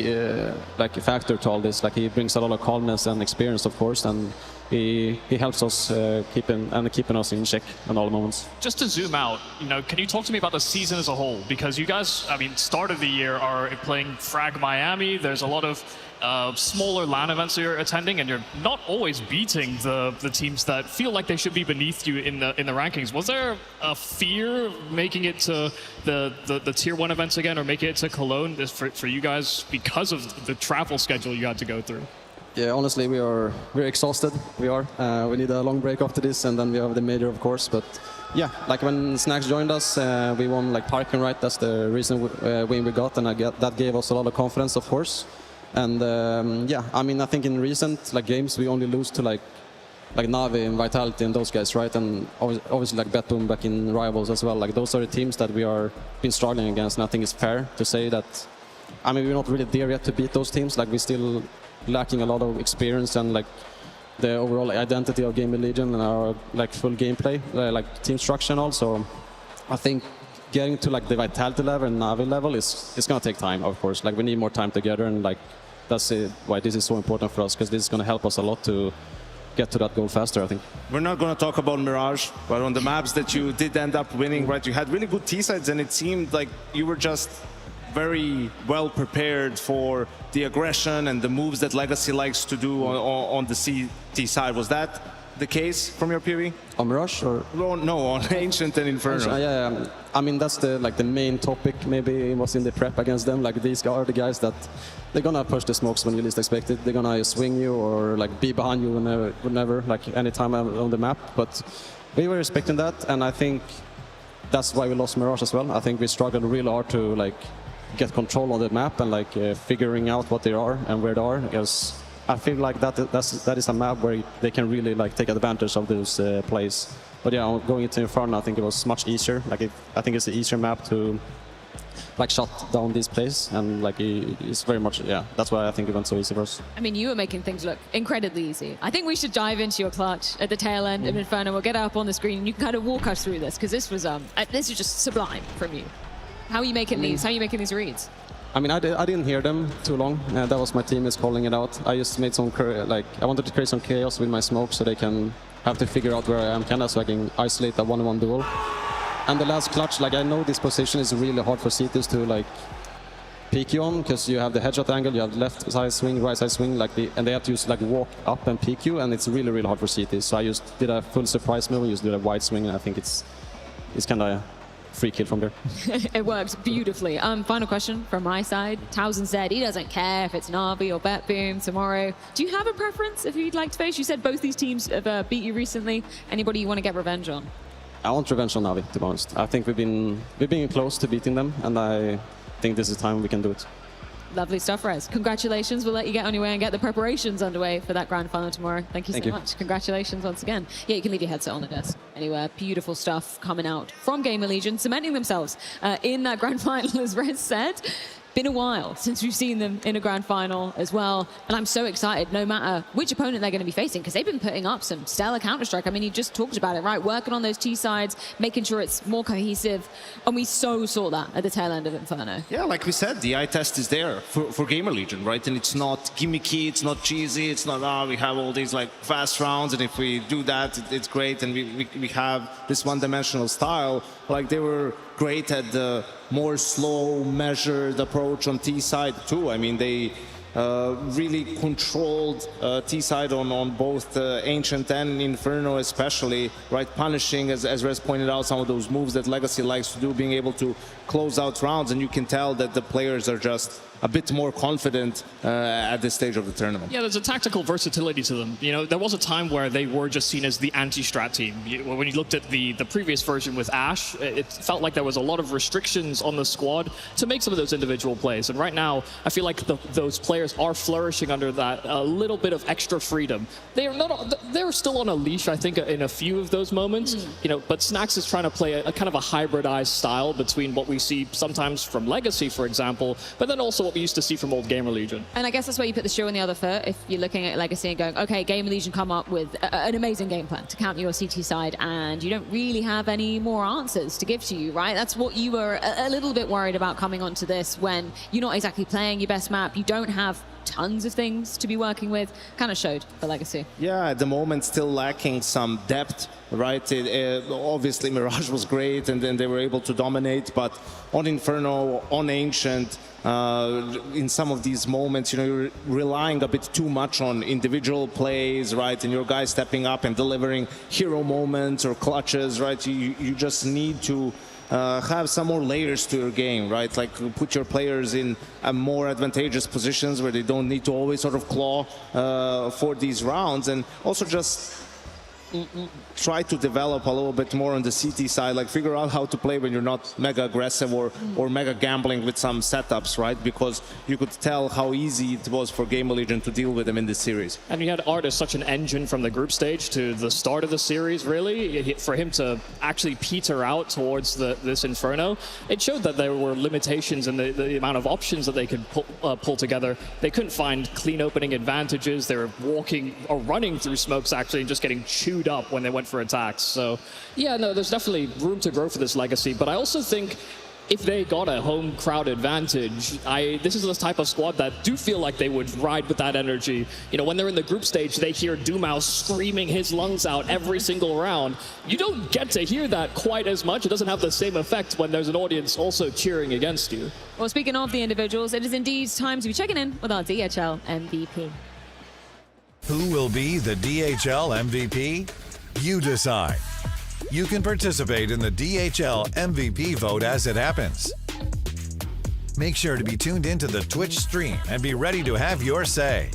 like factor to all this. Like he brings a lot of calmness and experience, of course, and he helps us keeping us in check in all moments. Just to zoom out, you know, can you talk to me about the season as a whole? Because you guys, I mean, start of the year are playing Frag Miami. There's a lot of smaller LAN events that you're attending, and you're not always beating the teams that feel like they should be beneath you in the rankings. Was there a fear making it to the tier 1 events again, or making it to Cologne for you guys because of the travel schedule you had to go through? Yeah, honestly, we're exhausted. We need a long break after this, and then we have the major, of course. But yeah, like when Snacks joined us, we won like parking right. That's the reason win we got, and that gave us a lot of confidence, of course. And yeah, I mean, I think in recent like games we only lose to like Navi and Vitality and those guys, right? And obviously like BetBoom back in Rivals as well. Like those are the teams that we are been struggling against, and I think it's fair to say that. I mean, we're not really there yet to beat those teams. Like we're still lacking a lot of experience and like the overall identity of GamerLegion and our like full gameplay, like team structure and all. So I think getting to like the Vitality level and Navi level is gonna take time, of course. Like we need more time together, and like that's why this is so important for us, because this is gonna help us a lot to get to that goal faster, I think. We're not going to talk about Mirage, but on the maps that you did end up winning, right? You had really good T-sides, and it seemed like you were just very well prepared for the aggression and the moves that Legacy likes to do on the CT side. Was that the case from your POV? On Mirage or? No, on Ancient and Inferno. Yeah. I mean, that's the main topic. Maybe it was in the prep against them. Like these are the guys that they're gonna push the smokes when you least expect it. They're gonna swing you or like be behind you whenever, like any time on the map. But we were expecting that, and I think that's why we lost Mirage as well. I think we struggled really hard to like get control on the map and like figuring out what they are and where they are, because I feel like that is a map where they can really like take advantage of those plays. But yeah, going into Inferno, I think it was much easier. Like I think it's an easier map to like shut down these plays, and like it's very much, yeah, that's why I think it went so easy for us. I mean, you were making things look incredibly easy. I think we should dive into your clutch at the tail end of Inferno. We'll get it up on the screen and you can kind of walk us through this, because this was just sublime from you. How are you making these? How are you making these reads? I mean, I didn't hear them too long. That was my teammates calling it out. I just made some I wanted to create some chaos with my smoke, so they can have to figure out where I am, kinda, so I can isolate a 1-on-1 duel. And the last clutch, like I know this position is really hard for CTs to like peek you on, because you have the headshot angle, you have left side swing, right side swing, and they have to just like walk up and peek you, and it's really, really hard for CTs. So I just did a full surprise move, just did a wide swing, and I think it's kind of free kill from there. It works beautifully. Final question from my side. Towson said he doesn't care if it's Na'Vi or BetBoom tomorrow. Do you have a preference if you'd like to face? You said both these teams have beat you recently. Anybody you want to get revenge on? I want revenge on Na'Vi, to be honest. I think we've been close to beating them, and I think this is time we can do it. Lovely stuff, Rez. Congratulations. We'll let you get on your way and get the preparations underway for that grand final tomorrow. Thank you so much. Congratulations once again. Yeah, you can leave your headset on the desk anywhere. Beautiful stuff coming out from GamerLegion, cementing themselves in that grand final, as Rez said. been a while since we've seen them in a grand final as well. And I'm so excited no matter which opponent they're going to be facing, because they've been putting up some stellar Counter-Strike. I mean, you just talked about it, right? Working on those T sides, making sure it's more cohesive. And we so saw that at the tail end of Inferno. Yeah, like we said, the eye test is there for GamerLegion, right? And it's not gimmicky, it's not cheesy, it's not, we have all these like fast rounds, and if we do that, it's great. And we have this one-dimensional style. Like they were great at the more slow, measured approach on T side too. I mean, they really controlled T side on both Ancient and Inferno especially, right? Punishing, as Rez pointed out, some of those moves that Legacy likes to do, being able to close out rounds, and you can tell that the players are just a bit more confident at this stage of the tournament. Yeah, there's a tactical versatility to them. You know, there was a time where they were just seen as the anti-strat team. When you looked at the previous version with Ash, it felt like there was a lot of restrictions on the squad to make some of those individual plays. And right now, I feel like those players are flourishing under that a little bit of extra freedom. They're still on a leash, I think, in a few of those moments. You know, but Snax is trying to play a kind of a hybridized style between what we see sometimes from Legacy, for example, but then also what we used to see from old GamerLegion. And I guess that's where you put the shoe on the other foot if you're looking at Legacy and going, okay, GamerLegion come up with an amazing game plan to counter your CT side, and you don't really have any more answers to give to you, right? That's what you were a little bit worried about coming onto this, when you're not exactly playing your best map, you don't have tons of things to be working with. Kind of showed for Legacy. Yeah, at the moment still lacking some depth, right? Obviously Mirage was great and then they were able to dominate, but on Inferno, on Ancient, in some of these moments, you know, you're relying a bit too much on individual plays, right? And your guys stepping up and delivering hero moments or clutches, right? You just need to have some more layers to your game, right? Like put your players in more advantageous positions where they don't need to always sort of claw for these rounds, and also just try to develop a little bit more on the CT side, like figure out how to play when you're not mega aggressive or mega gambling with some setups, right? Because you could tell how easy it was for GamerLegion to deal with them in this series. And you had Art as such an engine from the group stage to the start of the series, really. For him to actually peter out towards this Inferno, it showed that there were limitations in the amount of options that they could pull together. They couldn't find clean opening advantages. They were walking or running through smokes, actually, and just getting chewed up when they went for attacks. So yeah, no, there's definitely room to grow for this Legacy, but I also think if they got a home crowd advantage, this is the type of squad that do feel like they would ride with that energy. You know, when they're in the group stage, they hear Dumao screaming his lungs out every single round. You don't get to hear that quite as much. It doesn't have the same effect when there's an audience also cheering against you. Well, speaking of the individuals, it is indeed time to be checking in with our DHL MVP. Who will be the DHL MVP? You decide. You can participate in the DHL MVP vote as it happens. Make sure to be tuned into the Twitch stream and be ready to have your say.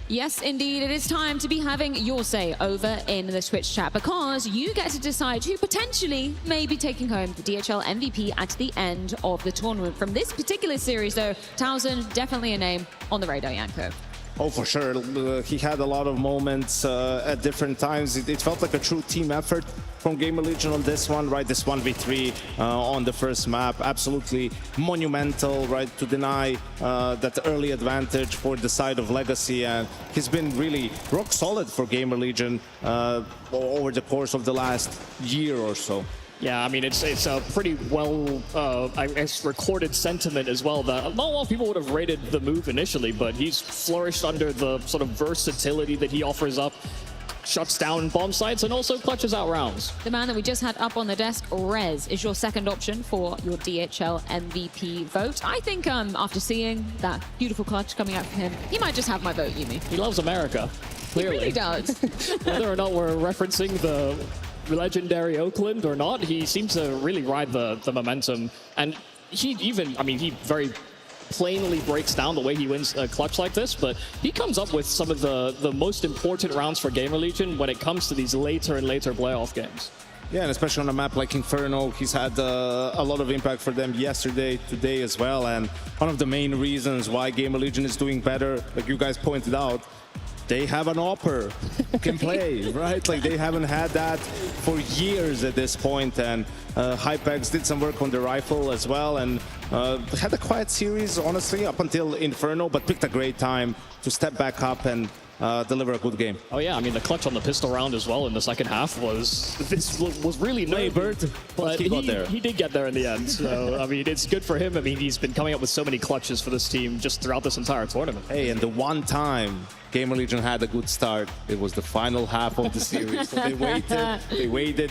Yes, indeed, it is time to be having your say over in the Twitch chat, because you get to decide who potentially may be taking home the DHL MVP at the end of the tournament. From this particular series, though, Towson, definitely a name on the radar, Yanko. Oh, for sure. He had a lot of moments at different times. It felt like a true team effort from GamerLegion on this one, right? This 1v3 on the first map. Absolutely monumental, right? To deny that early advantage for the side of Legacy. And he's been really rock solid for GamerLegion over the course of the last year or so. Yeah, I mean, it's a pretty well, I guess, recorded sentiment as well that not a lot of people would have rated the move initially, but he's flourished under the sort of versatility that he offers up. Shuts down bomb sites and also clutches out rounds. The man that we just had up on the desk, Rez, is your second option for your DHL MVP vote. I think after seeing that beautiful clutch coming out from him, he might just have my vote, Yumi. He loves America, clearly. He really does. Whether or not we're referencing the legendary Oakland or not, he seems to really ride the momentum. And he very plainly breaks down the way he wins a clutch like this, but he comes up with some of the most important rounds for GamerLegion when it comes to these later and later playoff games. Yeah, and especially on a map like Inferno, he's had a lot of impact for them yesterday, today as well, and one of the main reasons why GamerLegion is doing better, like you guys pointed out, they have an opera who can play, right? Like they haven't had that for years at this point. And Hypex did some work on the rifle as well, and had a quiet series, honestly, up until Inferno, but picked a great time to step back up and deliver a good game. Oh yeah, I mean the clutch on the pistol round as well in the second half was really nervy, but he did get there in the end. So I mean it's good for him. I mean he's been coming up with so many clutches for this team just throughout this entire tournament. Hey, and the one time GamerLegion had a good start, it was the final half of the series. So they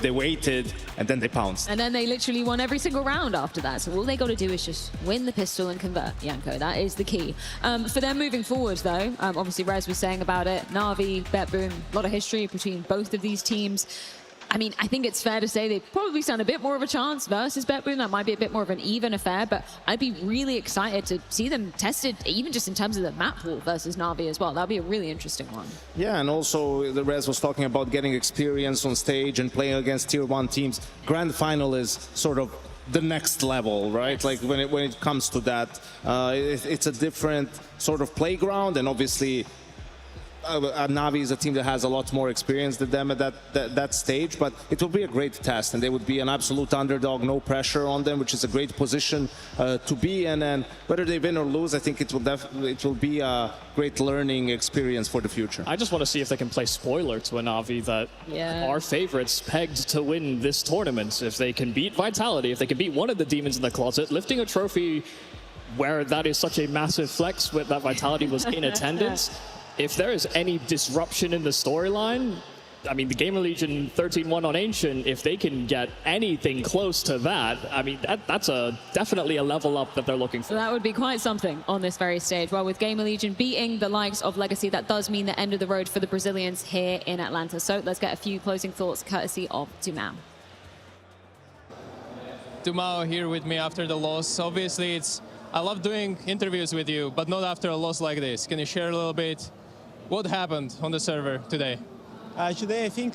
waited, and then they pounced. And then they literally won every single round after that. So all they got to do is just win the pistol and convert, Yanko. That is the key. For them moving forward, though, obviously Rez was saying about it, Na'Vi, BetBoom, a lot of history between both of these teams. I mean, I think it's fair to say they probably stand a bit more of a chance versus BetBoom. That might be a bit more of an even affair, but I'd be really excited to see them tested, even just in terms of the map pool versus Na'Vi as well. That'll be a really interesting one. Yeah, and also the Rez was talking about getting experience on stage and playing against tier 1 teams. Grand final is sort of the next level, right? Like when it comes to that, it's a different sort of playground, and obviously Na'Vi is a team that has a lot more experience than them at that stage, but it will be a great test, and they would be an absolute underdog, no pressure on them, which is a great position to be in. And whether they win or lose, I think it will be a great learning experience for the future. I just want to see if they can play spoiler to a Na'Vi that are favorites pegged to win this tournament. If they can beat Vitality, if they can beat one of the demons in the closet, lifting a trophy where that is such a massive flex with that Vitality was in attendance. If there is any disruption in the storyline, I mean, the GamerLegion 13-1 on Ancient, if they can get anything close to that, I mean, that's definitely a level up that they're looking for. So that would be quite something on this very stage. Well, with GamerLegion beating the likes of Legacy, that does mean the end of the road for the Brazilians here in Atlanta. So let's get a few closing thoughts courtesy of Dumao. Dumao here with me after the loss. Obviously, I love doing interviews with you, but not after a loss like this. Can you share a little bit what happened on the server today? Today, I think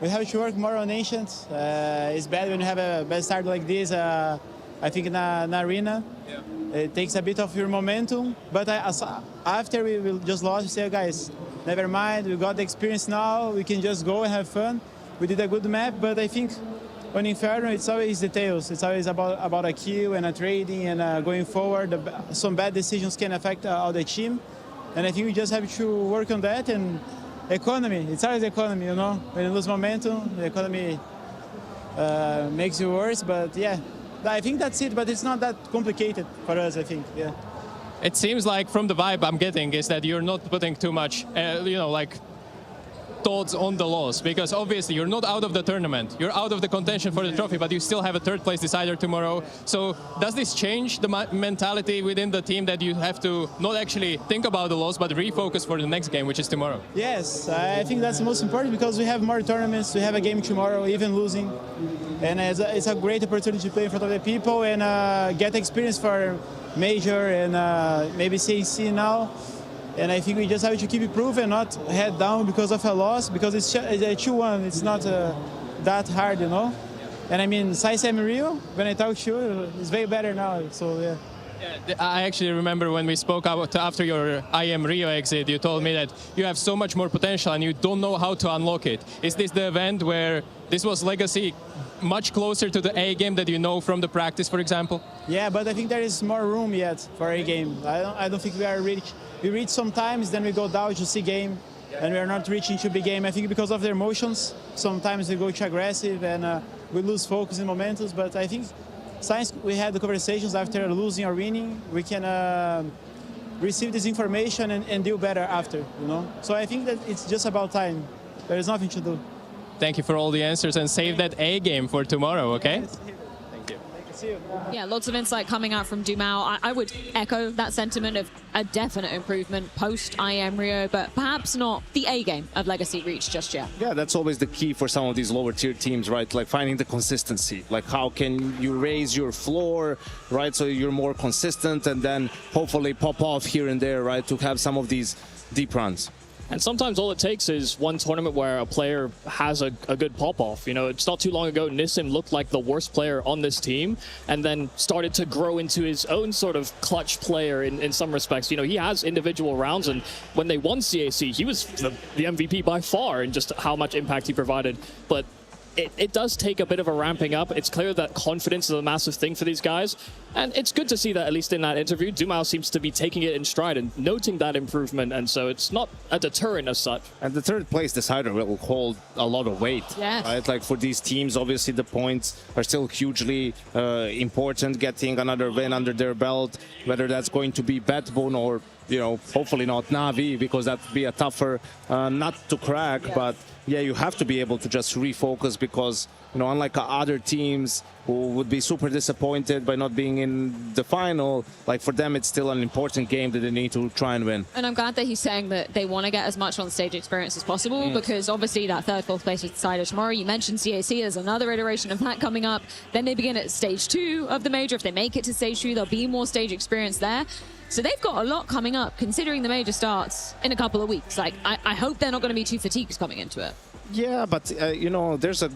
we have to work more on Ancient. It's bad when you have a bad start like this. I think in an arena, it takes a bit of your momentum. But after we just lost, we say, guys, never mind. We got the experience now. We can just go and have fun. We did a good map, but I think on Inferno, it's always details. It's always about a kill and a trading and going forward. Some bad decisions can affect all the team. And I think we just have to work on that. And economy, it's always economy, you know. When you lose momentum, the economy makes you worse. But yeah, I think that's it. But it's not that complicated for us, I think, yeah. It seems like from the vibe I'm getting is that you're not putting too much, thoughts on the loss, because obviously you're not out of the tournament, you're out of the contention for the trophy, but you still have a third place decider tomorrow. So does this change the mentality within the team that you have to not actually think about the loss, but refocus for the next game, which is tomorrow? Yes, I think that's the most important, because we have more tournaments, we have a game tomorrow, even losing, and it's a great opportunity to play in front of the people and get experience for Major and maybe CAC now. And I think we just have to keep improving and not head down because of a loss, because it's a 2-1. It's not that hard, you know. And I mean, Saisem Rio, when I talk to you, it's way better now. So yeah. I actually remember when we spoke about after your IEM Rio exit, you told me that you have so much more potential and you don't know how to unlock it. Is this the event where this was Legacy much closer to the A game that you know from the practice, for example? Yeah, but I think there is more room yet for A game. I don't think we are reached. We reach sometimes, then we go down to C game, and we are not reaching to B game. I think because of their emotions, sometimes we go too aggressive and we lose focus in momentum. But I think since we had the conversations after losing or winning, we can receive this information and deal better after, you know. So I think that it's just about time. There is nothing to do. Thank you for all the answers, and save that A game for tomorrow, okay? Thank you. See you. Yeah, lots of insight coming out from Dumao. I would echo that sentiment of a definite improvement post IEM Rio, but perhaps not the A game of Legacy reached just yet. Yeah, that's always the key for some of these lower tier teams, right? Like finding the consistency. Like how can you raise your floor, right? So you're more consistent and then hopefully pop off here and there, right? To have some of these deep runs. And sometimes all it takes is one tournament where a player has a good pop-off. You know, it's not too long ago, Nissim looked like the worst player on this team and then started to grow into his own sort of clutch player in some respects. You know, he has individual rounds, and when they won CAC, he was the MVP by far in just how much impact he provided. But it does take a bit of a ramping up. It's clear that confidence is a massive thing for these guys. And it's good to see that, at least in that interview, Dumao seems to be taking it in stride and noting that improvement. And so it's not a deterrent as such. And the third place decider will hold a lot of weight. Yes. Right? Like for these teams, obviously the points are still hugely important, getting another win under their belt, whether that's going to be BetBoom or, you know, hopefully not Navi, because that would be a tougher nut to crack. Yeah. But yeah, you have to be able to just refocus, because, you know, unlike other teams who would be super disappointed by not being in the final, like for them, it's still an important game that they need to try and win. And I'm glad that he's saying that they want to get as much on stage experience as possible, because obviously that third, fourth place is decided tomorrow. You mentioned CAC, there's another iteration of that coming up. Then they begin at stage 2 of the major. If they make it to stage 2, there'll be more stage experience there. So they've got a lot coming up, considering the major starts in a couple of weeks. Like, I hope they're not going to be too fatigued coming into it. Yeah, but, you know, there's a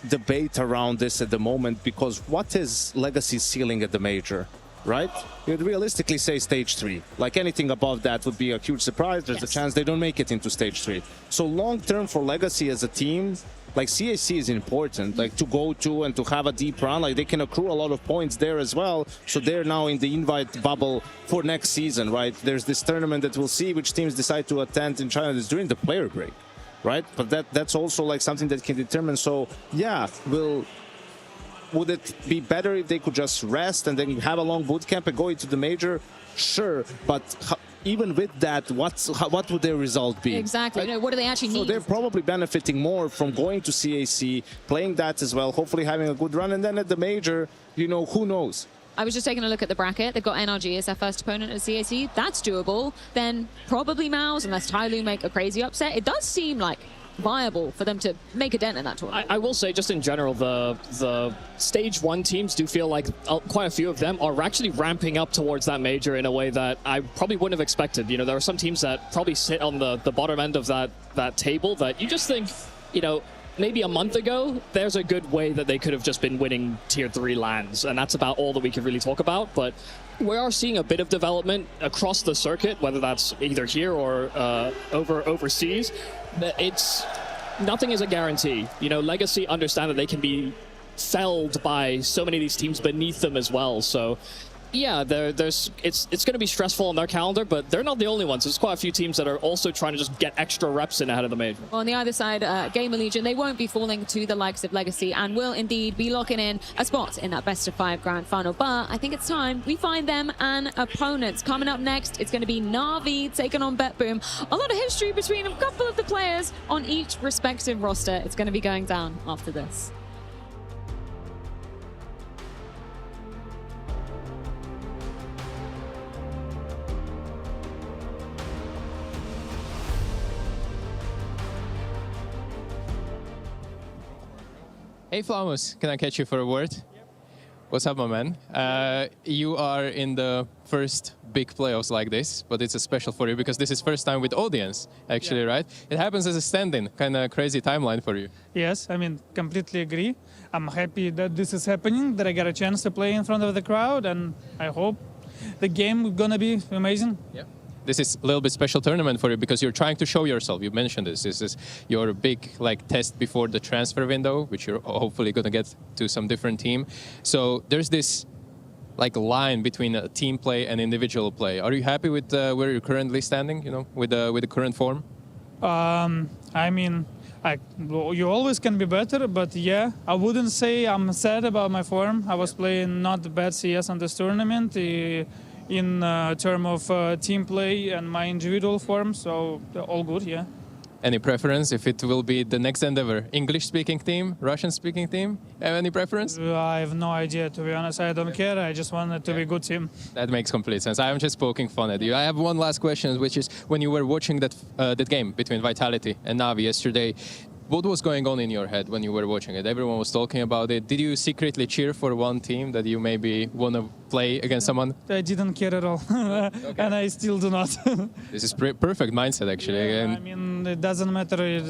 debate around this at the moment, because what is Legacy's ceiling at the major, right? You'd realistically say stage 3. Like, anything above that would be a huge surprise. There's a chance they don't make it into stage 3. So long term for Legacy as a team, like, CAC is important, like, to go to and to have a deep run. Like, they can accrue a lot of points there as well. So they're now in the invite bubble for next season, right? There's this tournament that we'll see which teams decide to attend in China. It's during the player break, right? But that's also like something that can determine. So yeah, would it be better if they could just rest and then have a long boot camp and go into the major? Sure, but even with that, what would their result be? Exactly. You know, what do they actually need? So they're probably benefiting more from going to CAC, playing that as well, hopefully having a good run, and then at the major, you know, who knows? I was just taking a look at the bracket. They've got NRG as their first opponent at CAC. That's doable. Then probably Mouse, unless Tyloo make a crazy upset. It does seem like viable for them to make a dent in that tournament. I will say, just in general, the stage 1 teams do feel like quite a few of them are actually ramping up towards that major in a way that I probably wouldn't have expected. You know, there are some teams that probably sit on the bottom end of that table that you just think, you know, maybe a month ago, there's a good way that they could have just been winning tier 3 lands, and that's about all that we could really talk about. But we are seeing a bit of development across the circuit, whether that's either here or overseas. Nothing is a guarantee. You know, Legacy understand that they can be felled by so many of these teams beneath them as well. So yeah, it's going to be stressful on their calendar, but they're not the only ones. There's quite a few teams that are also trying to just get extra reps in ahead of the major. Well, on the other side, GamerLegion, they won't be falling to the likes of Legacy and will indeed be locking in a spot in that best-of-5 grand final. But I think it's time we find them an opponent. Coming up next, it's going to be Navi taking on BetBoom. A lot of history between a couple of the players on each respective roster. It's going to be going down after this. Hey Flamus, can I catch you for a word? What's up, my man? You are in the first big playoffs like this, but it's a special for you because this is first time with audience, actually, right? It happens as a stand-in, kind of crazy timeline for you. Yes, I mean, completely agree. I'm happy that this is happening, that I got a chance to play in front of the crowd, and I hope the game is gonna be amazing. Yeah. This is a little bit special tournament for you because you're trying to show yourself. You mentioned this. This is your big test before the transfer window, which you're hopefully going to get to some different team. So there's this line between team play and individual play. Are you happy with where you're currently standing? You know, with the current form. I mean, you always can be better, but yeah, I wouldn't say I'm sad about my form. I was playing not bad CS on this tournament. In terms of team play and my individual form, so all good, yeah. Any preference if it will be the next endeavor? English-speaking team, Russian-speaking team? Have any preference? I have no idea, to be honest. I don't care. I just want it to be a good team. That makes complete sense. I am just poking fun at you. I have one last question, which is when you were watching that game between Vitality and Navi yesterday, what was going on in your head when you were watching it? Everyone was talking about it. Did you secretly cheer for one team that you maybe want to play against someone? I didn't care at all, and I still do not. This is perfect mindset, actually. Yeah, I mean, it doesn't matter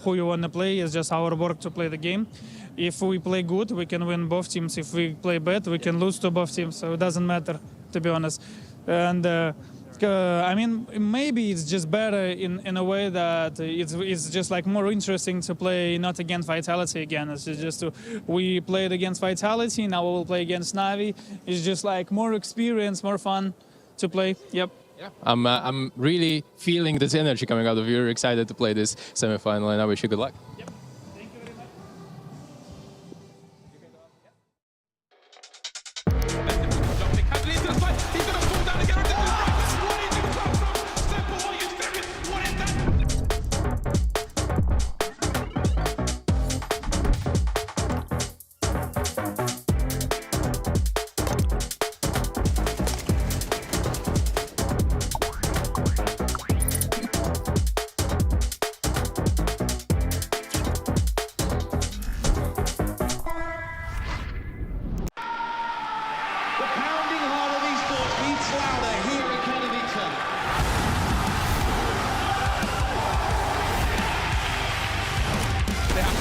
who you want to play. It's just our work to play the game. If we play good, we can win both teams. If we play bad, we can lose to both teams. So it doesn't matter, to be honest. And I mean, maybe it's just better in a way that it's just like more interesting to play not against Vitality again. It's just we played against Vitality, now we will play against Navi. It's just like more experience, more fun to play. Yep. Yeah. I'm really feeling this energy coming out of you. You're excited to play this semifinal, and I wish you good luck. Yep. Thank you very much.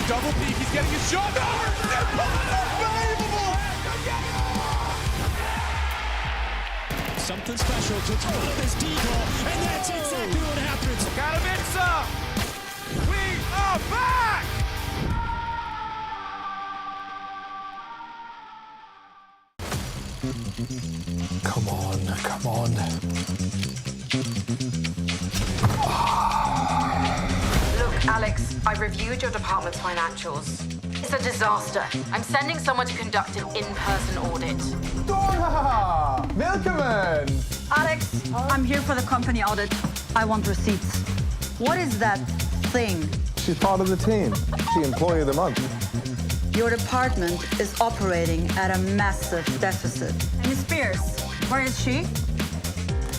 Double peek, he's getting his shot. Unbelievable! Something special to throw this decoy, and that's exactly what happens. Got him in some. We are back! Come on, come on. Look, Alex, I reviewed your department's financials. It's a disaster. I'm sending someone to conduct an in-person audit. Dora! Willkommen! Alex, I'm here for the company audit. I want receipts. What is that thing? She's part of the team. She Employee of the Month. Your department is operating at a massive deficit. Miss Spears, where is she?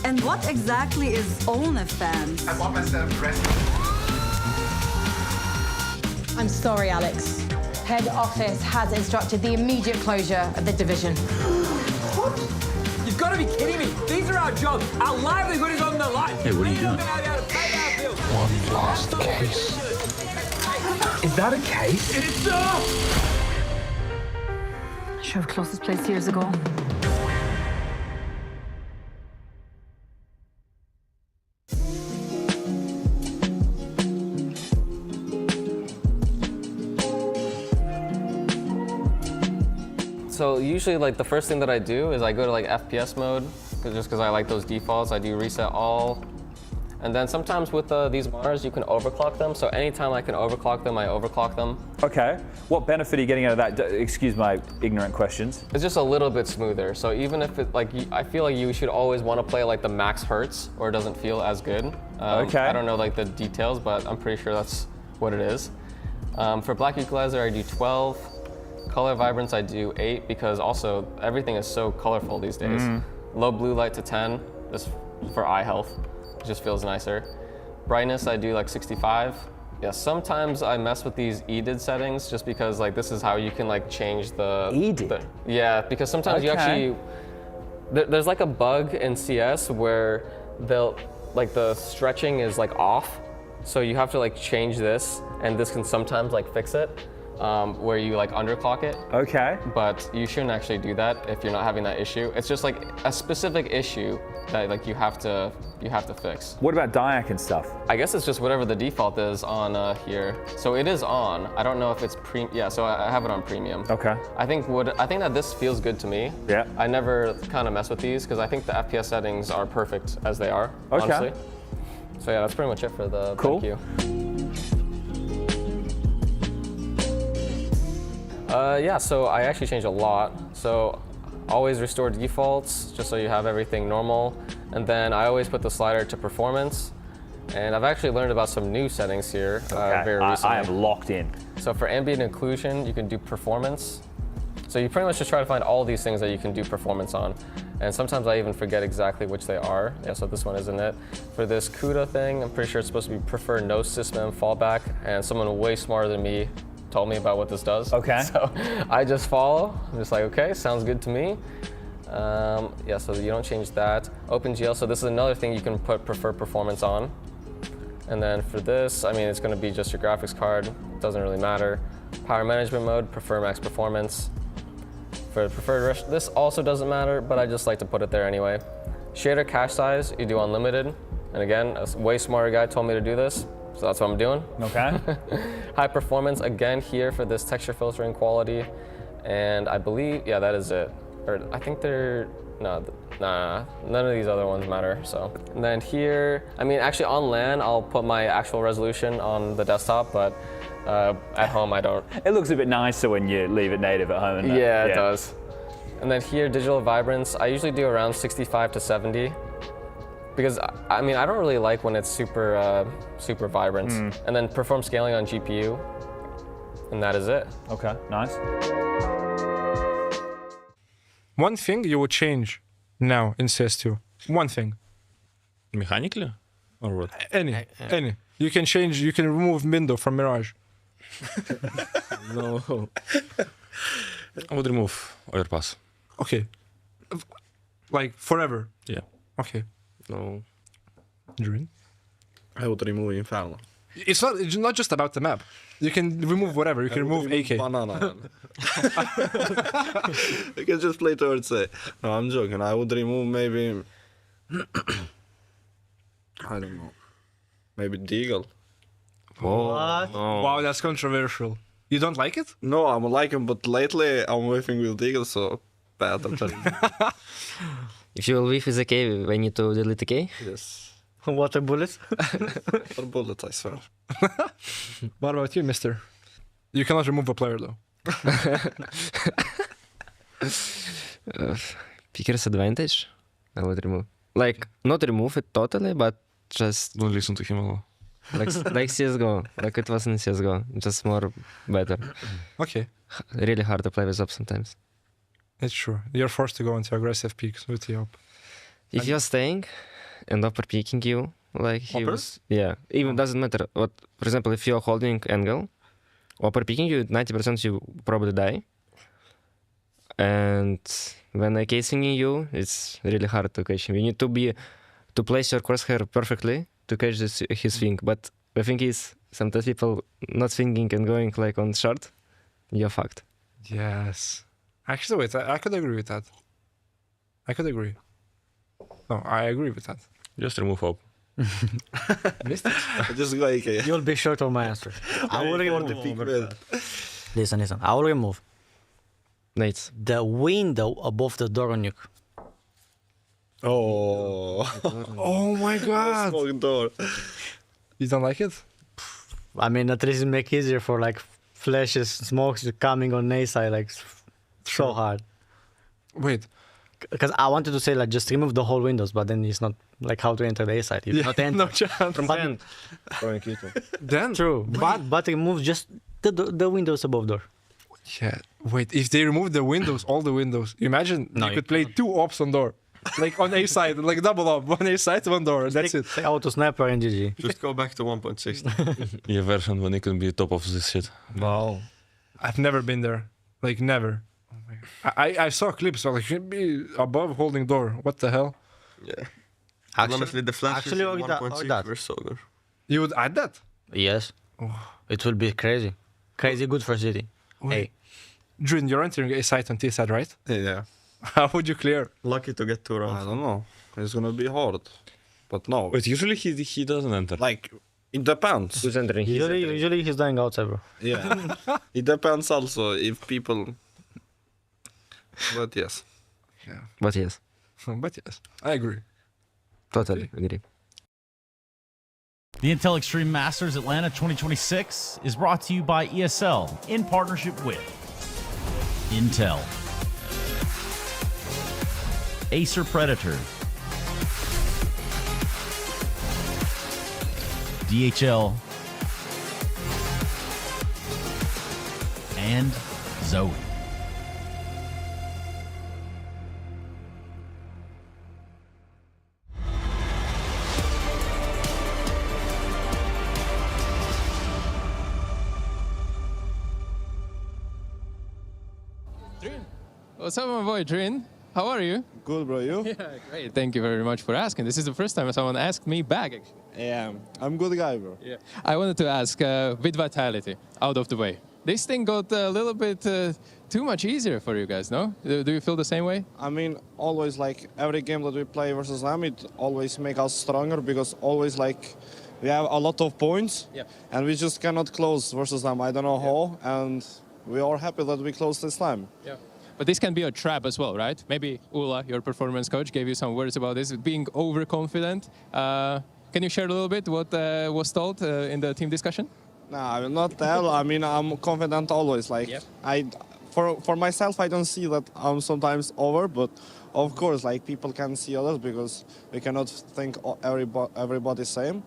And what exactly is OnlyFans? I bought myself dressed. I'm sorry, Alex. Head office has instructed the immediate closure of the division. What? You've got to be kidding me. These are our jobs. Our livelihood is on the line. Hey, what are you doing? One last case. Is that a case? It's Should have closed this place years ago. So usually like the first thing that I do is I go to like FPS mode, just because I like those defaults. I do reset all. And then sometimes with these monitors, you can overclock them. So anytime I can overclock them, I overclock them. Okay. What benefit are you getting out of that? Excuse my ignorant questions. It's just a little bit smoother. So even if it, like, I feel like you should always want to play like the max hertz, or it doesn't feel as good. Okay. I don't know like the details, but I'm pretty sure that's what it is. For black equalizer, I do 12. Color vibrance, I do 8, because also everything is so colorful these days. Low blue light to 10, just for eye health. It just feels nicer. Brightness, I do like 65. Yeah, sometimes I mess with these EDID settings just because like this is how you can like change the... EDID? Yeah, because sometimes you actually... There's like a bug in CS where like the stretching is like off. So you have to like change this, and this can sometimes like fix it. Where you like underclock it. Okay. But you shouldn't actually do that if you're not having that issue. It's just like a specific issue that like you have to fix. What about Diac and stuff? I guess it's just whatever the default is on here. So it is on. I don't know if it's yeah. So I have it on premium. Okay. I think that this feels good to me. Yeah. I never kind of mess with these because I think the FPS settings are perfect as they are. Okay. Honestly. So yeah, that's pretty much it for the cool. Thank you. Yeah, so I actually changed a lot. So always restore defaults, just so you have everything normal. And then I always put the slider to performance. And I've actually learned about some new settings here very recently. I am locked in. So for ambient occlusion, you can do performance. So you pretty much just try to find all these things that you can do performance on. And sometimes I even forget exactly which they are. Yeah, so this one isn't it. For this CUDA thing, I'm pretty sure it's supposed to be prefer no system fallback, and someone way smarter than me told me about what this does. Okay. So I just follow. I'm just like, okay, sounds good to me. Yeah, so you don't change that. OpenGL, so this is another thing you can put prefer performance on. And then for this, I mean, it's gonna be just your graphics card. Doesn't really matter. Power management mode, prefer max performance. For preferred, this also doesn't matter, but I just like to put it there anyway. Shader cache size, you do unlimited. And again, a way smarter guy told me to do this, so that's what I'm doing. Okay. High performance, again here for this texture filtering quality. And I believe, yeah, that is it. Or I think they're, nah, none of these other ones matter, so. And then here, I mean, actually on LAN, I'll put my actual resolution on the desktop, but at home I don't. It looks a bit nicer when you leave it native at home, isn't it? Yeah, it does. And then here, digital vibrance, I usually do around 65 to 70. Because, I mean, I don't really like when it's super vibrant. And then perform scaling on GPU, and that is it. Okay, nice. One thing you would change now in CS2. One thing. Mechanically? Or what? Any. You can change, you can remove Mindo from Mirage. No. I would remove overpass. Okay. Like forever? Yeah. Okay. No. Dream? I would remove Inferno. It's not just about the map. You can remove whatever. You can remove AK. Banana. You can just play towards it. No, I'm joking. I would remove maybe... I don't know. Maybe Deagle. What? No. Wow, that's controversial. You don't like it? No, I'm liking, but lately I'm whiffing with Deagle, so bad. If you will whiff with AK, we need to delete AK? Yes. Water bullets? Or bullets, I swear. What about you, mister? You cannot remove a player, though. Picker's advantage? I would remove. Like, not remove it totally, but just... Don't listen to him at all. Like CSGO. Like it was in CSGO. Just more better. Okay. Really hard to play with op sometimes. It's true. You're forced to go into aggressive peaks with the op. If you're staying and upper peeking you, like he was... Yeah. Even doesn't matter. What, for example, if you're holding angle, upper peeking you, 90% you probably die. And when I casing you, it's really hard to catch him. You need to place your crosshair perfectly to catch his swing. But the thing is, sometimes people not swinging and going like on short, you're fucked. Yes. Actually, wait, I could agree with that. I could agree. No, I agree with that. Just remove hope. Missed it. Just go AK. You'll be short of my answer. I will remove. Listen. I will remove. Nate. The window above the door on Nuke. Oh. Oh my god. Smoke door. You don't like it? I mean, at least it make it easier for like flashes, smokes coming on A side, like so hard. Wait. Because I wanted to say like just remove the whole windows, but then it's not like how to enter the A side. You not enter. No chance. Then true, but remove just the windows above door. Yeah. Wait, if they remove the windows, all the windows, imagine you could play 2 ops on door. Like on A side, like double up, one A side, one door, that's it. Auto sniper and GG. Just go back to 1.6. Yeah, version when it can be top of this shit. Wow. I've never been there. Like never. Oh my god. I saw clips, so like should be above holding door. What the hell? Yeah. Honestly, the flashes in 1.6 were so good. You would add that? Yes. It will be crazy. Crazy good for City. Hey. June, you're entering A side on T side, right? Yeah. How would you clear? Lucky to get 2 rounds. I don't know. It's gonna be hard. But no. But usually he doesn't enter. Like, it depends. Who's entering? Usually he's dying outside, bro. Yeah. It depends also if people... But yes. Yeah. But yes. But yes. I agree. Totally agree. The Intel Extreme Masters Atlanta 2026 is brought to you by ESL in partnership with Intel, Acer Predator, DHL, and Zoe. Drin. What's up, my boy Drin? How are you? Good, bro. You? Yeah, great. Thank you very much for asking. This is the first time someone asked me back, actually. Yeah, I'm good guy, bro. Yeah. I wanted to ask, with Vitality out of the way, this thing got a little bit too much easier for you guys, no? Do you feel the same way? I mean, always like every game that we play versus them, it always make us stronger because always like we have a lot of points, and we just cannot close versus them. I don't know how, and we are happy that we closed this time. Yeah. But this can be a trap as well, right? Maybe Ula, your performance coach, gave you some words about this, being overconfident. Can you share a little bit what was told in the team discussion? No, I will not tell. I mean, I'm confident always. Like, for myself, I don't see that I'm sometimes over, but of course, like people can see others because we cannot think everybody same.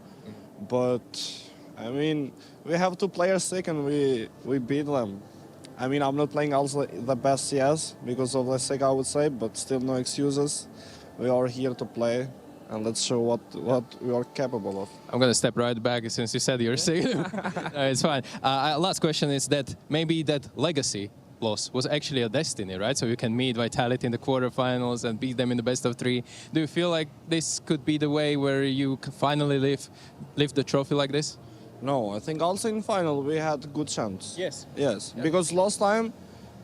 But I mean, we have 2 players sick and we beat them. I mean, I'm not playing also the best CS because of the sick, I would say, but still no excuses. We are here to play, and let's show what we are capable of. I'm going to step right back since you said you're sick. It's fine. Last question is that maybe that legacy loss was actually a destiny, right? So you can meet Vitality in the quarterfinals and beat them in the best of 3. Do you feel like this could be the way where you can finally lift the trophy like this? No, I think also in final we had good chance. Yes. Yes, because last time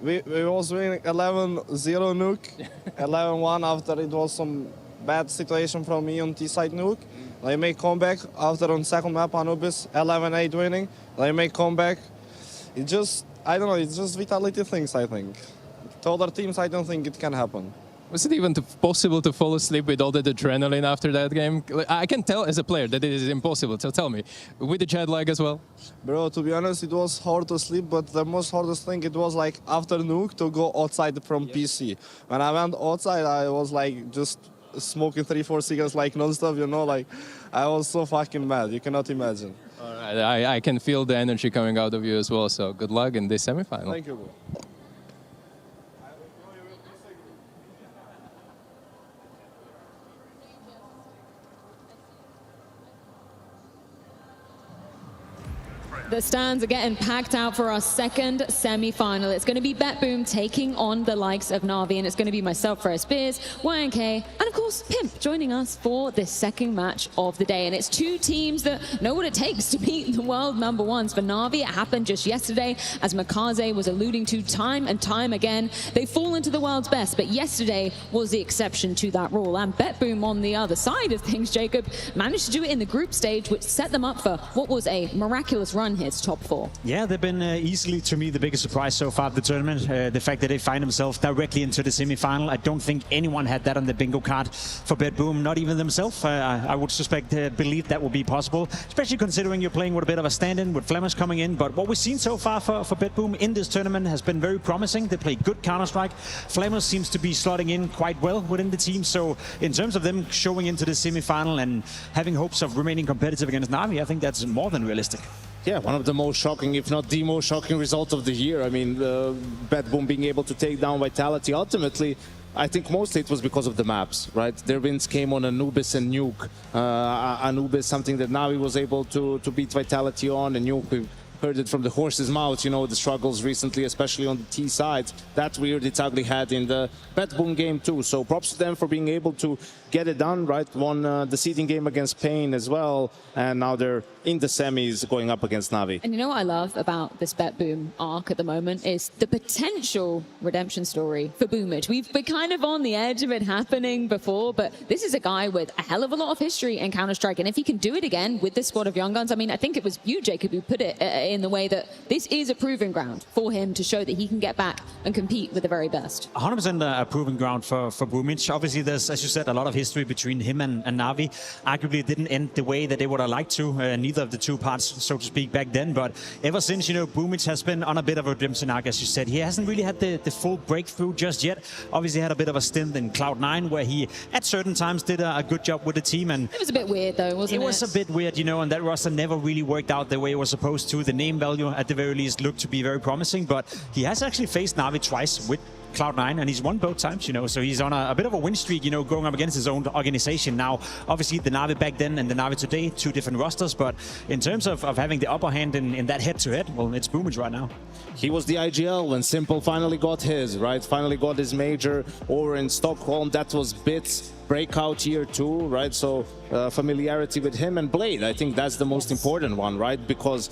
we was winning 11-0 Nuke, 11-1 after it was some bad situation from me on T-side Nuke. They make comeback after on second map Anubis, 11-8 winning. They make comeback. It just, I don't know, it's just Vitality things, I think. To other teams, I don't think it can happen. Was it even possible to fall asleep with all that adrenaline after that game? I can tell as a player that it is impossible, so tell me, with the jet lag as well? Bro, to be honest, it was hard to sleep, but the most hardest thing, it was like after Nuke to go outside from PC. When I went outside, I was like just smoking 3-4 cigarettes like non-stop, you know, like I was so fucking mad, you cannot imagine. All right, I can feel the energy coming out of you as well, so good luck in this semifinal. Thank you, bro. The stands are getting packed out for our second semi-final. It's going to be BetBoom taking on the likes of Na'Vi, and it's going to be myself, Freya Spears, YNK, and of course Pimp joining us for this second match of the day. And it's 2 teams that know what it takes to beat the world #1s. For Na'Vi, it happened just yesterday, as Makaze was alluding to time and time again. They fall into the world's best, but yesterday was the exception to that rule. And BetBoom on the other side of things, Jacob, managed to do it in the group stage, which set them up for what was a miraculous run here to top 4. Yeah, they've been easily, to me, the biggest surprise so far of the tournament. The fact that they find themselves directly into the semi-final. I don't think anyone had that on the bingo card for BetBoom, not even themselves. I would believe that would be possible, especially considering you're playing with a bit of a stand-in with Flemmers coming in. But what we've seen so far for BetBoom in this tournament has been very promising. They play good Counter-Strike. Flemmers seems to be slotting in quite well within the team. So in terms of them showing into the semi-final and having hopes of remaining competitive against Na'Vi, I think that's more than realistic. Yeah, one of the most shocking, if not the most shocking result of the year. I mean, BetBoom being able to take down Vitality. Ultimately, I think mostly it was because of the maps, right? Their wins came on Anubis and Nuke. Anubis, something that Na'Vi was able to beat Vitality on, and Nuke, we heard it from the horse's mouth, you know, the struggles recently, especially on the T side. That reared its ugly head in the BetBoom game too. So props to them for being able to get it done, right? Won the seeding game against Pain as well, and now they're in the semis going up against Na'Vi. And you know what I love about this BetBoom arc at the moment is the potential redemption story for Boomage. We've been kind of on the edge of it happening before, but this is a guy with a hell of a lot of history in Counter-Strike, and if he can do it again with this squad of young guns, I mean, I think it was you, Jacob, who put it in the way that this is a proving ground for him to show that he can get back and compete with the very best. 100% a proving ground for Boomage. Obviously, there's, as you said, a lot of history between him and Na'Vi. Arguably, it didn't end the way that they would have liked to, neither of the two parts, so to speak, back then. But ever since, you know, Boomage has been on a bit of a redemption arc, as you said. He hasn't really had the full breakthrough just yet. Obviously, had a bit of a stint in Cloud9, where he, at certain times, did a good job with the team. And it was a bit weird, though, wasn't it? It was a bit weird, you know, and that roster never really worked out the way it was supposed to. The name value, at the very least, looked to be very promising, but he has actually faced Na'Vi twice with Cloud9, and he's won both times, you know, so he's on a bit of a win streak, you know, going up against his own organization. Now, obviously, the Na'Vi back then and the Na'Vi today, two different rosters, but in terms of having the upper hand in that head-to-head, well, it's Boomage right now. He was the IGL when Simple finally got his, right? Finally got his major over in Stockholm. That was Bits breakout year 2, right? So familiarity with him and Blade, I think that's the most important one, right? Because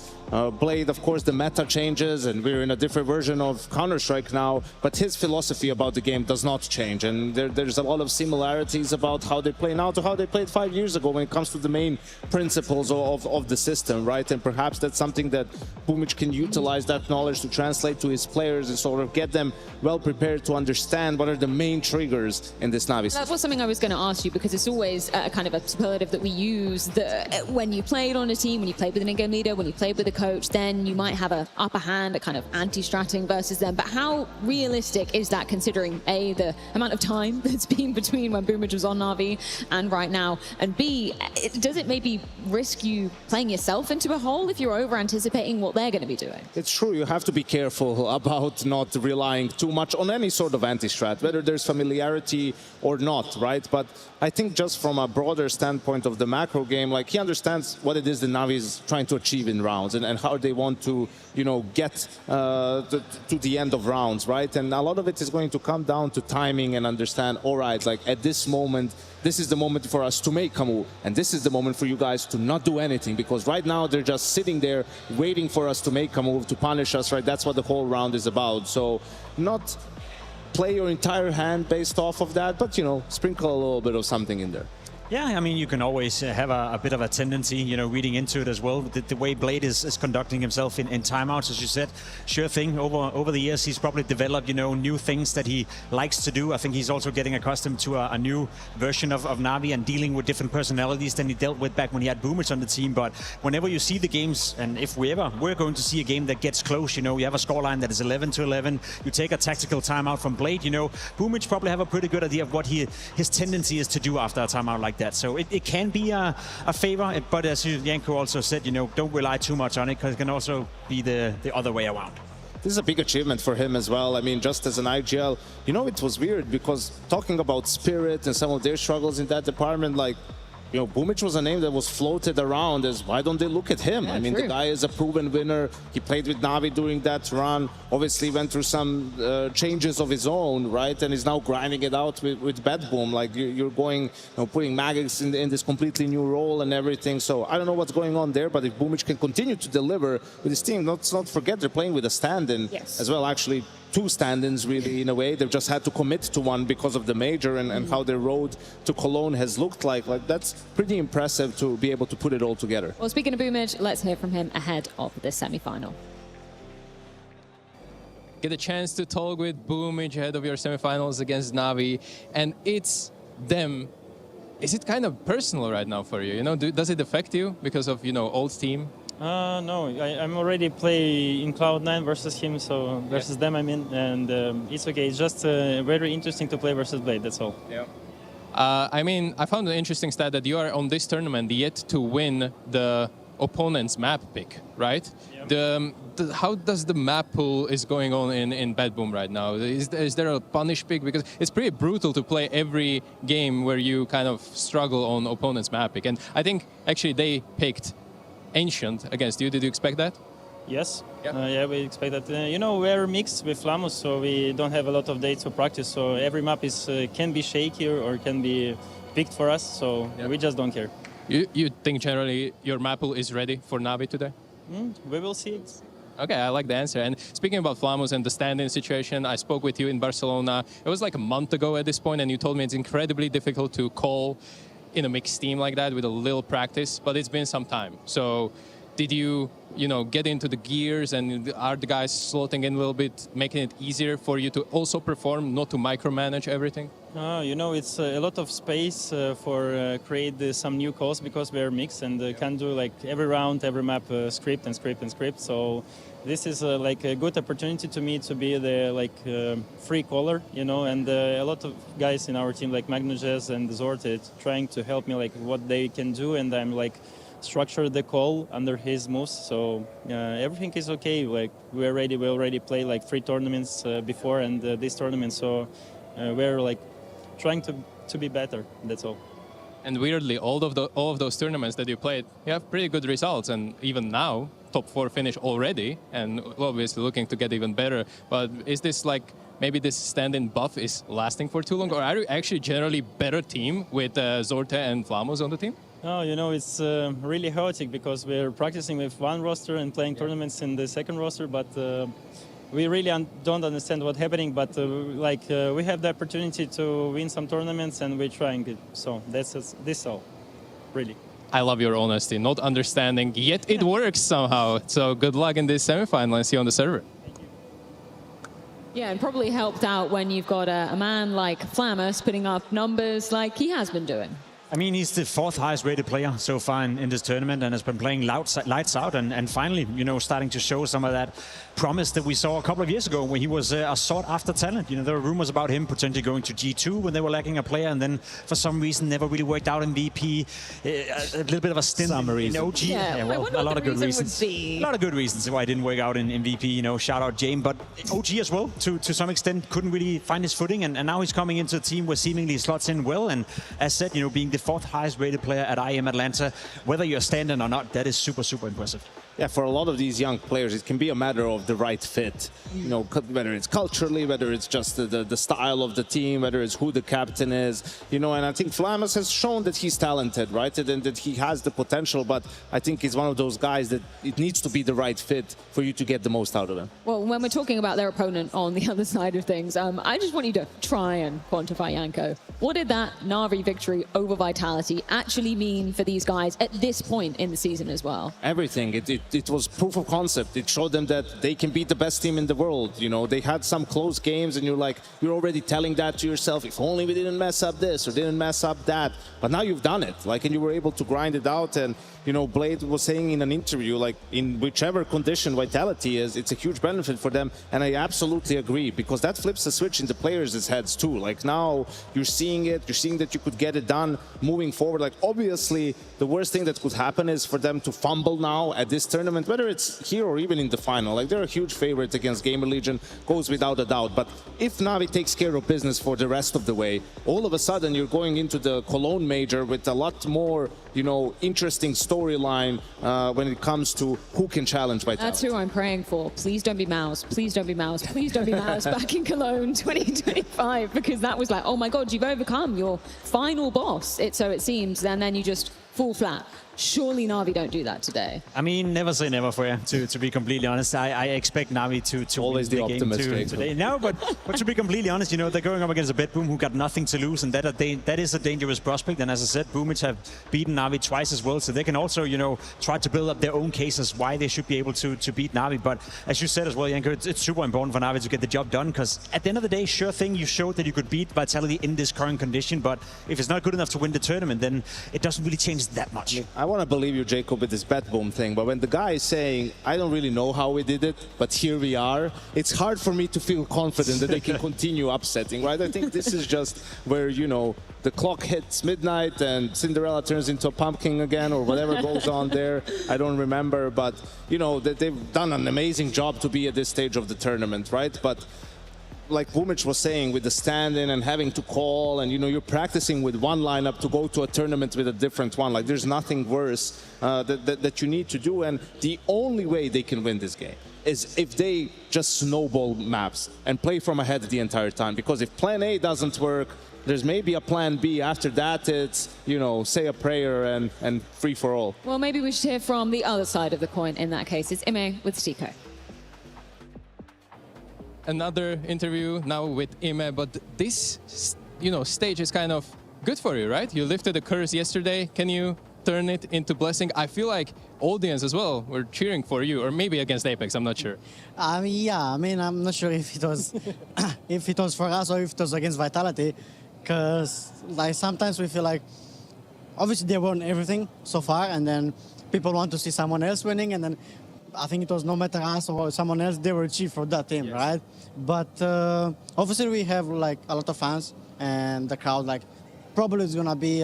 Blade, of course, the meta changes and we're in a different version of Counter-Strike now, but his philosophy about the game does not change. And there's a lot of similarities about how they play now to how they played 5 years ago when it comes to the main principles of the system, right? And perhaps that's something that Boomage can utilize that knowledge to translate to his players and sort of get them well prepared to understand what are the main triggers in this Na'Vi system. That was something I was going to ask you, because it's always a kind of a superlative that we use. When you played on a team, when you played with an in-game leader, when you played with a coach, then you might have an upper hand, a kind of anti-stratting versus them. But how realistic is that, considering A, the amount of time that's been between when Boomage was on Na'Vi and right now, and B, does it maybe risk you playing yourself into a hole if you're over-anticipating what they're going to be doing? It's true, you have to be careful about not relying too much on any sort of anti-strat, whether there's familiarity or not, right? But I think just from a broader standpoint of the macro game, like, he understands what it is the Na'Vi is trying to achieve in rounds and how they want to, you know, get to the end of rounds, right? And a lot of it is going to come down to timing and understand, all right, like, at this moment, this is the moment for us to make a move, and this is the moment for you guys to not do anything, because right now they're just sitting there waiting for us to make a move, to punish us, right? That's what the whole round is about. So not play your entire hand based off of that, but, you know, sprinkle a little bit of something in there. Yeah, I mean, you can always have a bit of a tendency, you know, reading into it as well. The way Blade is conducting himself in timeouts, as you said, sure thing. Over the years, he's probably developed, you know, new things that he likes to do. I think he's also getting accustomed to a new version of Na'Vi and dealing with different personalities than he dealt with back when he had Boomage on the team. But whenever you see the games, and if we're going to see a game that gets close, you know, you have a scoreline that is 11-11, you take a tactical timeout from Blade, you know, Boomage probably have a pretty good idea of what his tendency is to do after a timeout like that. So it can be a favor, but as Janko also said, you know, don't rely too much on it, because it can also be the other way around. This is a big achievement for him as well. I mean, just as an IGL, you know, it was weird because talking about Spirit and some of their struggles in that department, like, you know, Boomage was a name that was floated around as, why don't they look at him? Yeah, I mean, true. The guy is a proven winner. He played with Na'Vi during that run. Obviously went through some changes of his own, right? And is now grinding it out with BetBoom. Like, you're going, you know, putting Magix in this completely new role and everything. So I don't know what's going on there, but if Boomage can continue to deliver with his team, let's not forget they're playing with a stand-in as well, actually. 2 stand-ins, really, in a way. They've just had to commit to one because of the major and how their road to Cologne has looked like. Like, that's pretty impressive to be able to put it all together. Well, speaking of Boomage, let's hear from him ahead of this semi-final. Get a chance to talk with Boomage ahead of your semifinals against Na'Vi, and it's them. Is it kind of personal right now for you? You know, does it affect you because of, you know, old team? No, I'm already play in Cloud9 versus him, so versus them, I mean, and it's okay. It's just very interesting to play versus Blade, that's all. Yeah. I mean, I found an interesting stat that you are on this tournament yet to win the opponent's map pick, right? Yeah. How does the map pool is going on in BetBoom right now? Is there a punish pick? Because it's pretty brutal to play every game where you kind of struggle on opponent's map pick. And I think actually they picked Ancient against you. Did you expect that? Yes. Yeah, we expect that. You know, we're mixed with Flamus, so we don't have a lot of days to practice. So every map is can be shaky or can be picked for us. So we just don't care. You think generally your map pool is ready for Na'Vi today? We will see it. Okay, I like the answer. And speaking about Flamus and the stand-in situation, I spoke with you in Barcelona. It was like a month ago at this point, and you told me it's incredibly difficult to call in a mixed team like that with a little practice, but it's been some time. So did you know, get into the gears, and are the guys slotting in a little bit, making it easier for you to also perform, not to micromanage everything? You know, it's a lot of space for create some new calls, because we're mixed and can do like every round, every map script and script and script. So this is like a good opportunity to me to be the free caller, you know, and a lot of guys in our team like Magnus and Zort trying to help me like what they can do, and I'm like structure the call under his moves. So everything is okay. Like we already played like 3 tournaments before and this tournament. So we're like trying to be better. That's all. And weirdly, all of those tournaments that you played, you have pretty good results, and even now, top 4 finish already, and obviously looking to get even better. But is this like maybe this stand-in buff is lasting for too long, or are you actually generally better team with Zorte and Flamos on the team? Oh, you know, it's really chaotic because we're practicing with one roster and playing tournaments in the second roster, but we really don't understand what's happening, but we have the opportunity to win some tournaments and we're trying it. So this all, really. I love your honesty, not understanding, yet it works somehow. So good luck in this semifinal and see you on the server. Yeah, and probably helped out when you've got a man like Flamus putting up numbers like he has been doing. I mean, he's the 4th highest rated player so far in this tournament and has been playing lights out and finally, you know, starting to show some of that promise that we saw a couple of years ago when he was a sought-after talent. You know, there were rumors about him potentially going to G2 when they were lacking a player, and then for some reason never really worked out in VP. A little bit of a stint in OG. Yeah, well, a lot of good reasons. A lot of good reasons why it didn't work out in VP. You know, shout out James, but OG as well to some extent couldn't really find his footing, and now he's coming into a team where seemingly he slots in well. And as said, you know, being the 4th highest rated player at IEM Atlanta, whether you're standing or not, that is super, super impressive. Yeah, for a lot of these young players, it can be a matter of the right fit. You know, whether it's culturally, whether it's just the style of the team, whether it's who the captain is. You know, and I think Flamus has shown that he's talented, right? And that he has the potential, but I think he's one of those guys that it needs to be the right fit for you to get the most out of him. Well, when we're talking about their opponent on the other side of things, I just want you to try and quantify, Janko. What did that Na'Vi victory over Vitality actually mean for these guys at this point in the season as well? Everything. It was proof of concept. It showed them that they can beat the best team in the world. You know, they had some close games and you're already telling that to yourself, if only we didn't mess up this or didn't mess up that. But now you've done it, and you were able to grind it out. And, you know, Blade was saying in an interview, in whichever condition Vitality is, it's a huge benefit for them. And I absolutely agree, because that flips the switch in the players' heads too. Now you're seeing it, you're seeing that you could get it done moving forward. Obviously, the worst thing that could happen is for them to fumble now at this tournament, whether it's here or even in the final. They're a huge favorite against GamerLegion, goes without a doubt. But if Na'Vi takes care of business for the rest of the way, all of a sudden you're going into the Cologne Major with a lot more, you know, interesting storyline when it comes to who can challenge Vitality. That's who I'm praying for. Please don't be Mouse. Please don't be Mouse. Please don't be Mouse back in Cologne 2025, because that was like, oh my God, you've overcome your final boss, so it seems, and then you just fall flat. Surely Na'Vi don't do that today. I mean, never say never, for you, to be completely honest. I expect Na'Vi to always the optimist today. No, but to be completely honest, you know, they're going up against a BetBoom who got nothing to lose, and that is a dangerous prospect. And as I said, Boomage have beaten Na'Vi twice as well, so they can also, you know, try to build up their own cases why they should be able to beat Na'Vi. But as you said as well, Janko, it's super important for Na'Vi to get the job done, because at the end of the day, sure thing, you showed that you could beat Vitality in this current condition, but if it's not good enough to win the tournament, then it doesn't really change that much. I want to believe you, Jacob, with this BetBoom thing, but when the guy is saying, I don't really know how we did it, but here we are, it's hard for me to feel confident that they can continue upsetting, right? I think this is just where, you know, the clock hits midnight and Cinderella turns into a pumpkin again, or whatever goes on there. I don't remember, but, you know, that they've done an amazing job to be at this stage of the tournament, right? But like Boomage was saying, with the stand-in and having to call, and, you know, you're practicing with one lineup to go to a tournament with a different one. There's nothing worse that you need to do, and the only way they can win this game is if they just snowball maps and play from ahead the entire time. Because if plan A doesn't work, there's maybe a plan B. After that, it's, you know, say a prayer and free for all. Well, maybe we should hear from the other side of the coin in that case. It's Ime with Stiko. Another interview now with Ime, but this, you know, stage is kind of good for you, right? You lifted a curse yesterday. Can you turn it into blessing? I feel like audience as well were cheering for you, or maybe against Apex, I'm not sure. Yeah, I mean, I'm not sure if it was if it was for us or if it was against Vitality, because like sometimes we feel like obviously they won everything so far, and then people want to see someone else winning, and then I think it was no matter us or someone else, they were cheering for that team, yes, right? But obviously we have like a lot of fans, and the crowd like probably is gonna be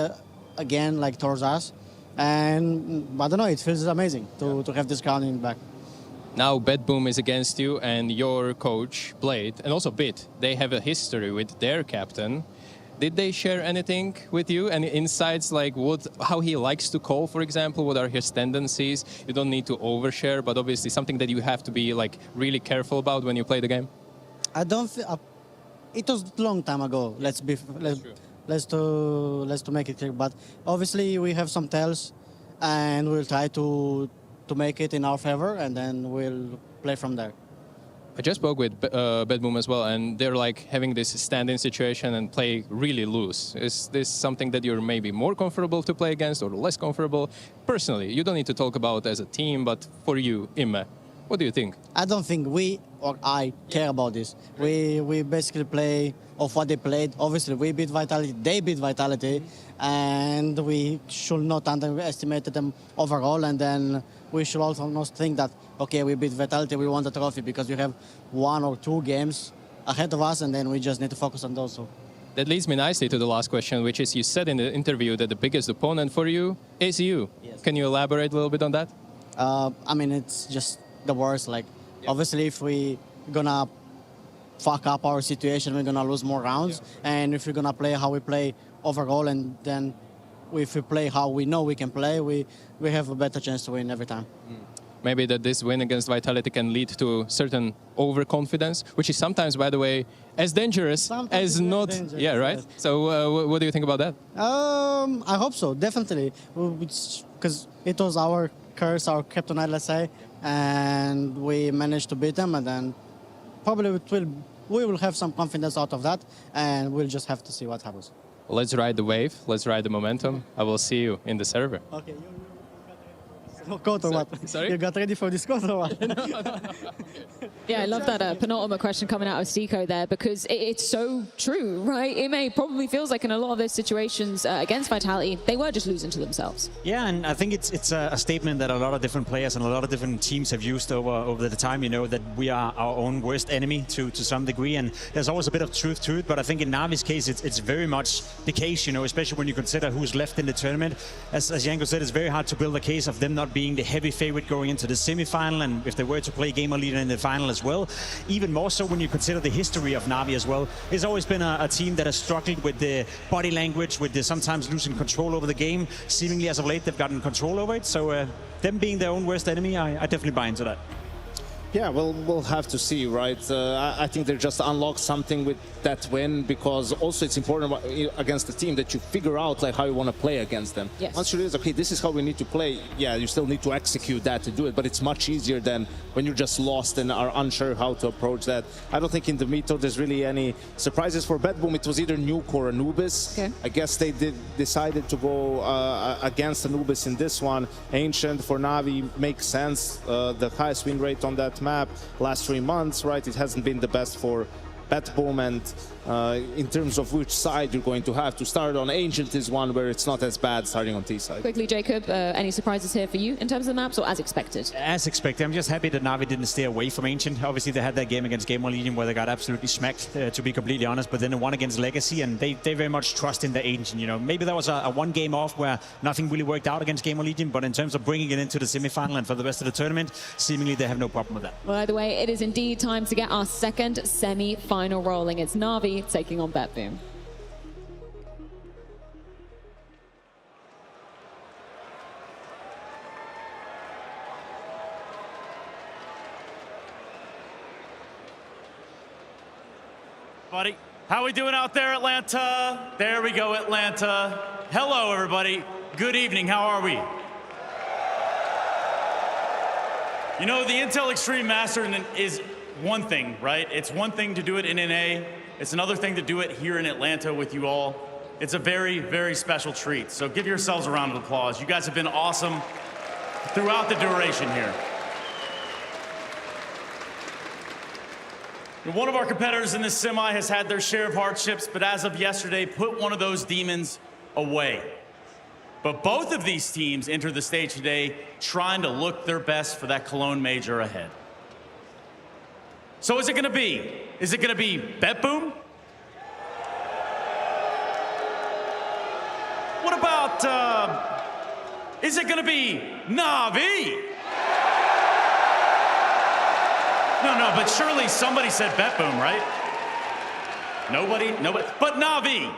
again like towards us. And I don't know, it feels amazing to have this crown in back. Now BetBoom is against you, and your coach, Blade, and also Bit, they have a history with their captain. Did they share anything with you? Any insights like how he likes to call, for example? What are his tendencies? You don't need to overshare, but obviously something that you have to be like really careful about when you play the game. I don't feel, it was a long time ago. Let's to make it clear. But obviously we have some tells, and we'll try to make it in our favor, and then we'll play from there. I just spoke with BetBoom as well, and they're like having this stand-in situation and play really loose. Is this something that you're maybe more comfortable to play against or less comfortable? Personally, you don't need to talk about as a team, but for you, IEM, what do you think? I don't think we or I care about this. We basically play of what they played. Obviously, we beat Vitality, they beat Vitality, and we should not underestimate them overall. And then we should also not think that, okay, we beat Vitality, we won the trophy, because we have 1 or 2 games ahead of us, and then we just need to focus on those. So. That leads me nicely to the last question, which is you said in the interview that the biggest opponent for you is you. Yes. Can you elaborate a little bit on that? I mean, it's just the worst. Like, obviously, if we gonna fuck up our situation, we're gonna lose more rounds. Yeah. And if we're gonna play how we play overall, and then if we play how we know we can play, we have a better chance to win every time. Maybe that this win against Vitality can lead to certain overconfidence, which is sometimes, by the way, as dangerous sometimes as not. Dangerous, yeah, right? Yes. So what do you think about that? I hope so, definitely. Because it was our curse, our kryptonite, let's say, and we managed to beat them, and then probably we will have some confidence out of that, and we'll just have to see what happens. Let's ride the wave. Let's ride the momentum. I will see you in the server. Okay. Coat or what? Sorry? You got ready for this coat or what? Yeah, I love that penultimate question coming out of Stico there, because it's so true, right? IEM probably feels like in a lot of those situations against Vitality, they were just losing to themselves. Yeah, and I think it's a statement that a lot of different players and a lot of different teams have used over the time, you know, that we are our own worst enemy to some degree, and there's always a bit of truth to it, but I think in Navi's case, it's very much the case, you know, especially when you consider who's left in the tournament. As Janko said, it's very hard to build a case of them not being the heavy favorite going into the semi-final, and if they were to play GamerLegion in the final as well, even more so when you consider the history of Navi as well. It's always been a team that has struggled with the body language, with the sometimes losing control over the game. Seemingly as of late, they've gotten control over it, so them being their own worst enemy, I definitely buy into that. Yeah, well, we'll have to see, right? I think they just unlocked something with that win, because also it's important against the team that you figure out like how you want to play against them. Yes. Once you realize, okay, this is how we need to play, yeah, you still need to execute that to do it, but it's much easier than when you're just lost and are unsure how to approach that. I don't think in the Mito there's really any surprises for BetBoom. It was either Nuke or Anubis. Okay. I guess they decided to go against Anubis in this one. Ancient for Navi makes sense. The highest win rate on that map last 3 months, right? It hasn't been the best for BetBoom, and in terms of which side you're going to have to start on, Ancient is one where it's not as bad starting on T side. Quickly, Jacob, any surprises here for you in terms of the maps, or as expected? As expected. I'm just happy that Navi didn't stay away from Ancient. Obviously, they had that game against GamerLegion where they got absolutely smacked, to be completely honest, but then they won against Legacy, and they very much trust in the Ancient. You know, maybe that was a one game off where nothing really worked out against GamerLegion, but in terms of bringing it into the semi-final and for the rest of the tournament, seemingly they have no problem with that. Well, either way, it is indeed time to get our second semi-final rolling. It's Navi taking on BetBoom. Buddy, how we doing out there, Atlanta? There we go, Atlanta. Hello, everybody. Good evening. How are we? You know, the Intel Extreme Master is one thing, right? It's one thing to do it in NA. It's another thing to do it here in Atlanta with you all. It's a very, very special treat. So give yourselves a round of applause. You guys have been awesome throughout the duration here. One of our competitors in this semi has had their share of hardships, but as of yesterday, put one of those demons away. But both of these teams enter the stage today trying to look their best for that Cologne major ahead. So is it going to be? Is it going to be BetBoom? What about Is it gonna be Na'Vi? No, but surely somebody said BetBoom, right? Nobody? But Na'Vi.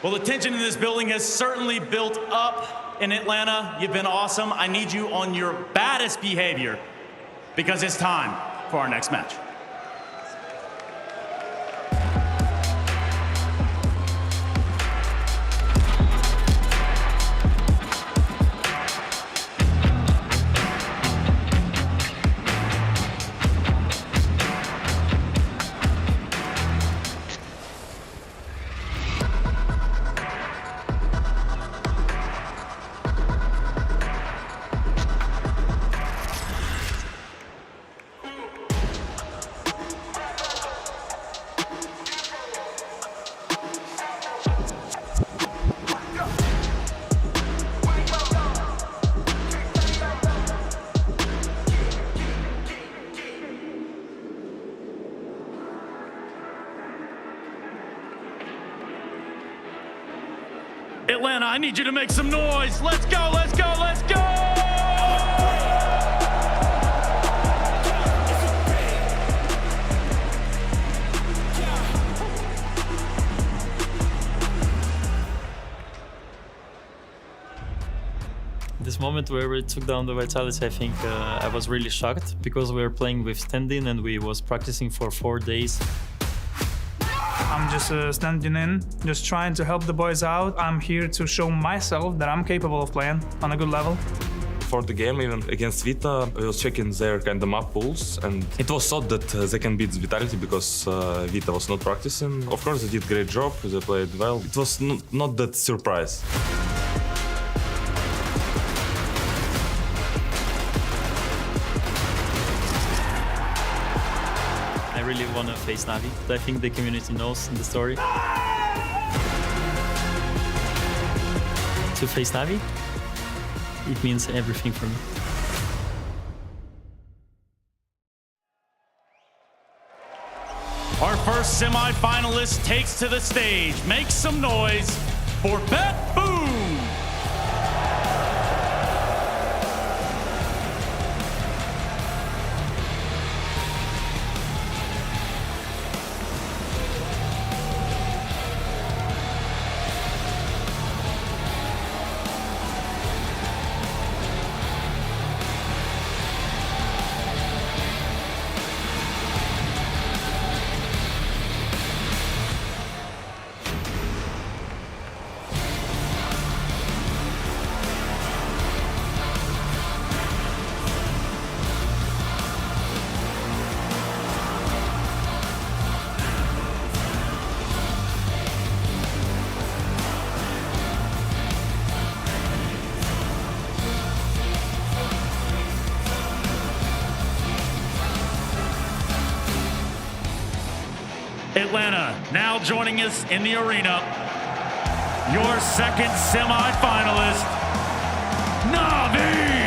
Well, the tension in this building has certainly built up in Atlanta. You've been awesome. I need you on your baddest behavior because it's time for our next match. Atlanta, I need you to make some noise. Let's go, let's go, let's go! This moment where we took down the Vitality, I think I was really shocked because we were playing with standing and we was practicing for 4 days. I'm just standing in, just trying to help the boys out. I'm here to show myself that I'm capable of playing on a good level. For the game, even against Vita, I was checking their kind of map pools, and it was thought that they can beat Vitality because Vita was not practicing. Of course, they did a great job, they played well. It was not that surprise. I really want to face Navi. I think the community knows the story. To face Navi, it means everything for me. Our first semi-finalist takes to the stage. Make some noise for BetBoom! Atlanta, now joining us in the arena, your second semi-finalist, Na'Vi!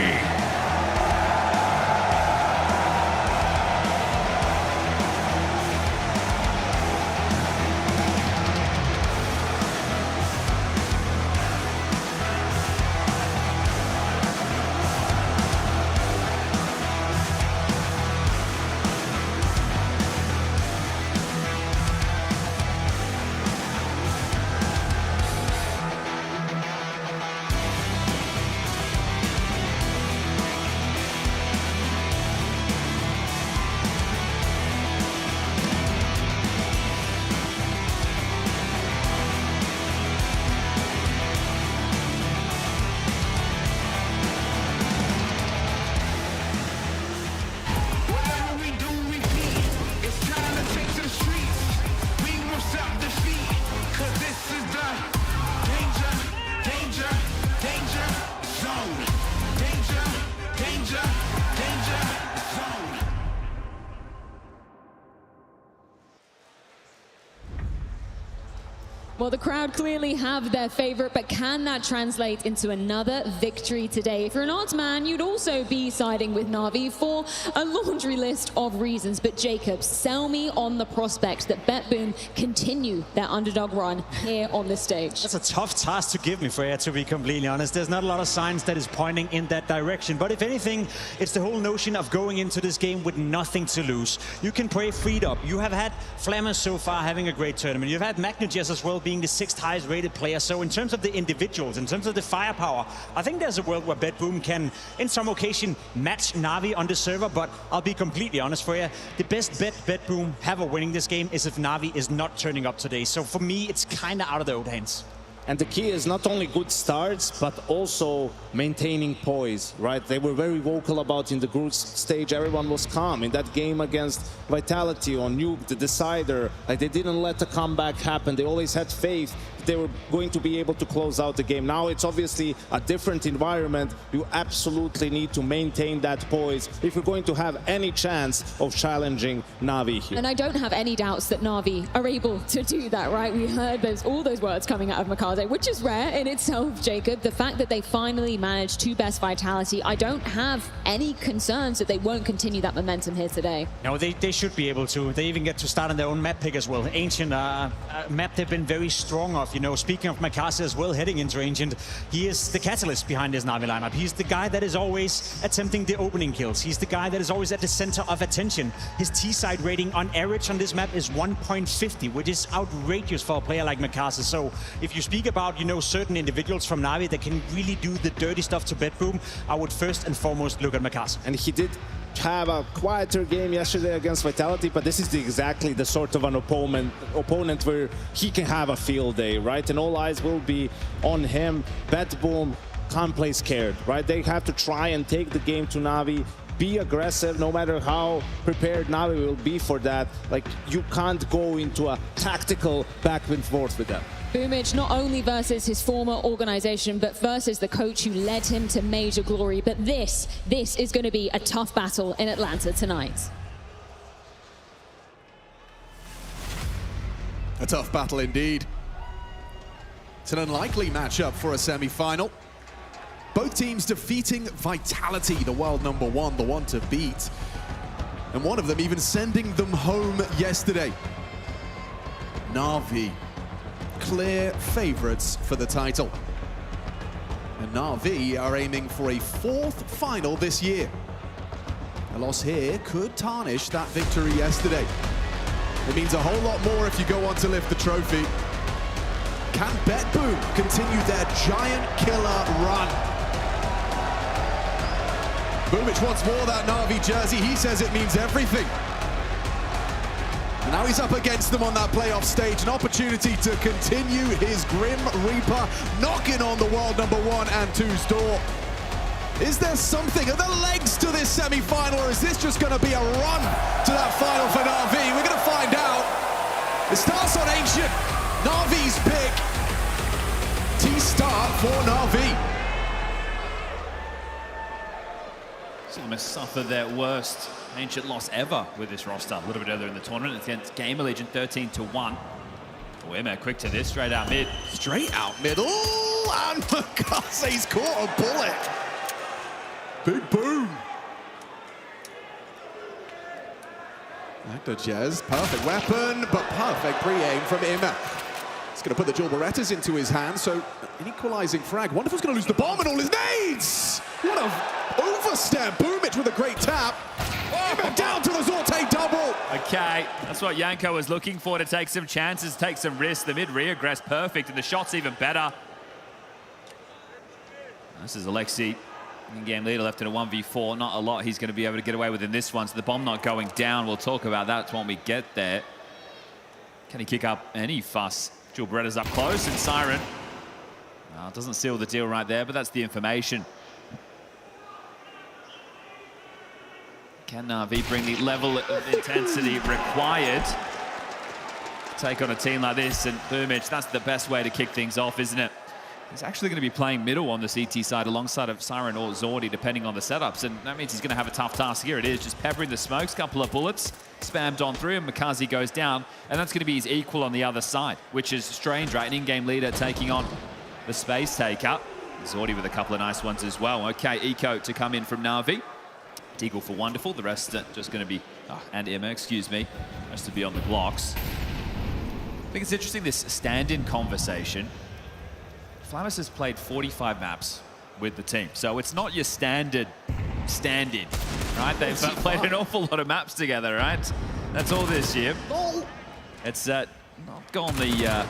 Well, the crowd clearly have their favorite, but can that translate into another victory today? If you're an odds man, you'd also be siding with Na'Vi for a laundry list of reasons. But Jacob, sell me on the prospect that BetBoom continue their underdog run here on this stage. That's a tough task to give me, Freya, to be completely honest. There's not a lot of signs that is pointing in that direction. But if anything, it's the whole notion of going into this game with nothing to lose. You can play freed up. You have had Flammer so far having a great tournament. You've had Magnus as well being the 6th highest rated player. So in terms of the individuals, in terms of the firepower, I think there's a world where BetBoom can, in some occasion, match Na'Vi on the server. But I'll be completely honest for you, the best bet BetBoom have of winning this game is if Na'Vi is not turning up today. So for me, it's kind of out of their own hands. And the key is not only good starts, but also maintaining poise, right? They were very vocal about in the group stage, everyone was calm. In that game against Vitality on Nuke, the decider, like they didn't let the comeback happen. They always had faith they were going to be able to close out the game. Now it's obviously a different environment. You absolutely need to maintain that poise if you're going to have any chance of challenging Na'Vi here. And I don't have any doubts that Na'Vi are able to do that, right? We heard all those words coming out of Mikado, which is rare in itself, Jacob. The fact that they finally managed to best Vitality, I don't have any concerns that they won't continue that momentum here today. No, they should be able to. They even get to start on their own map pick as well. Ancient map they've been very strong of. You know, speaking of Mikasa as well, heading into Ancient, he is the catalyst behind this Na'Vi lineup. He's the guy that is always attempting the opening kills. He's the guy that is always at the center of attention. His T-side rating on average on this map is 1.50, which is outrageous for a player like Mikasa. So if you speak about, you know, certain individuals from Na'Vi that can really do the dirty stuff to BetBoom, I would first and foremost look at Mikasa. And he did have a quieter game yesterday against Vitality, but this is exactly the sort of an opponent where he can have a field day, right? And all eyes will be on him. BetBoom can't play scared, right? They have to try and take the game to Na'Vi, be aggressive, no matter how prepared Na'Vi will be for that. Like, you can't go into a tactical back and forth with them. Boomich not only versus his former organization, but versus the coach who led him to major glory. But this is going to be a tough battle in Atlanta tonight. A tough battle indeed. It's an unlikely matchup for a semi-final. Both teams defeating Vitality, the world #1, the one to beat. And one of them even sending them home yesterday. Na'Vi, clear favorites for the title. And Na'Vi are aiming for a 4th final this year. A loss here could tarnish that victory yesterday. It means a whole lot more if you go on to lift the trophy. Can BetBoom continue their giant killer run? Boomich wants more of that Na'Vi jersey. He says it means everything. And now he's up against them on that playoff stage, an opportunity to continue his Grim Reaper, knocking on the world #1 and 2's door. Is there something? Are there legs to this semi-final, or is this just going to be a run to that final for Na'Vi? We're going to find out. It starts on Ancient. Na'Vi's pick. T-start for Na'Vi. Almost suffered their worst Ancient loss ever with this roster. A little bit earlier in the tournament against GamerLegion, 13-1. We're quick to this, straight out mid. Straight out middle, and Mikase's caught a bullet. Big boom. Jez, perfect weapon, but perfect pre-aim from him. He's going to put the dual Berettas into his hand, so an equalizing frag. Wonder if he's going to lose the bomb and all his nades! What a overstep. Boomich with a great tap. Oh, down to the Zorte double. Okay, that's what Yanko was looking for, to take some chances, take some risks. The mid-regress perfect, and the shot's even better. This is Alexi, in-game leader, left in a 1v4. Not a lot he's going to be able to get away with in this one, so the bomb not going down. We'll talk about that when we get there. Can he kick up any fuss? Dual Beretta's up close, and Siren doesn't seal the deal right there, but that's the information. Can Na'Vi bring the level of intensity required to take on a team like this? And Boomich, that's the best way to kick things off, isn't it? He's actually going to be playing middle on the CT side alongside of Siren or Zordi, depending on the setups. And that means he's going to have a tough task. Here it is, just peppering the smokes, couple of bullets, spammed on through, and Makazi goes down. And that's going to be his equal on the other side, which is strange, right? An in-game leader taking on the space taker. Zordi with a couple of nice ones as well. Okay, Eco to come in from Na'Vi. Deagle for Wonderful. The rest just going to be, and Emma, excuse me, rest to be on the blocks. I think it's interesting, this stand-in conversation. Flamus has played 45 maps with the team, so it's not your standard stand-in, right? They've played an awful lot of maps together, right? That's all this year. It's not gone the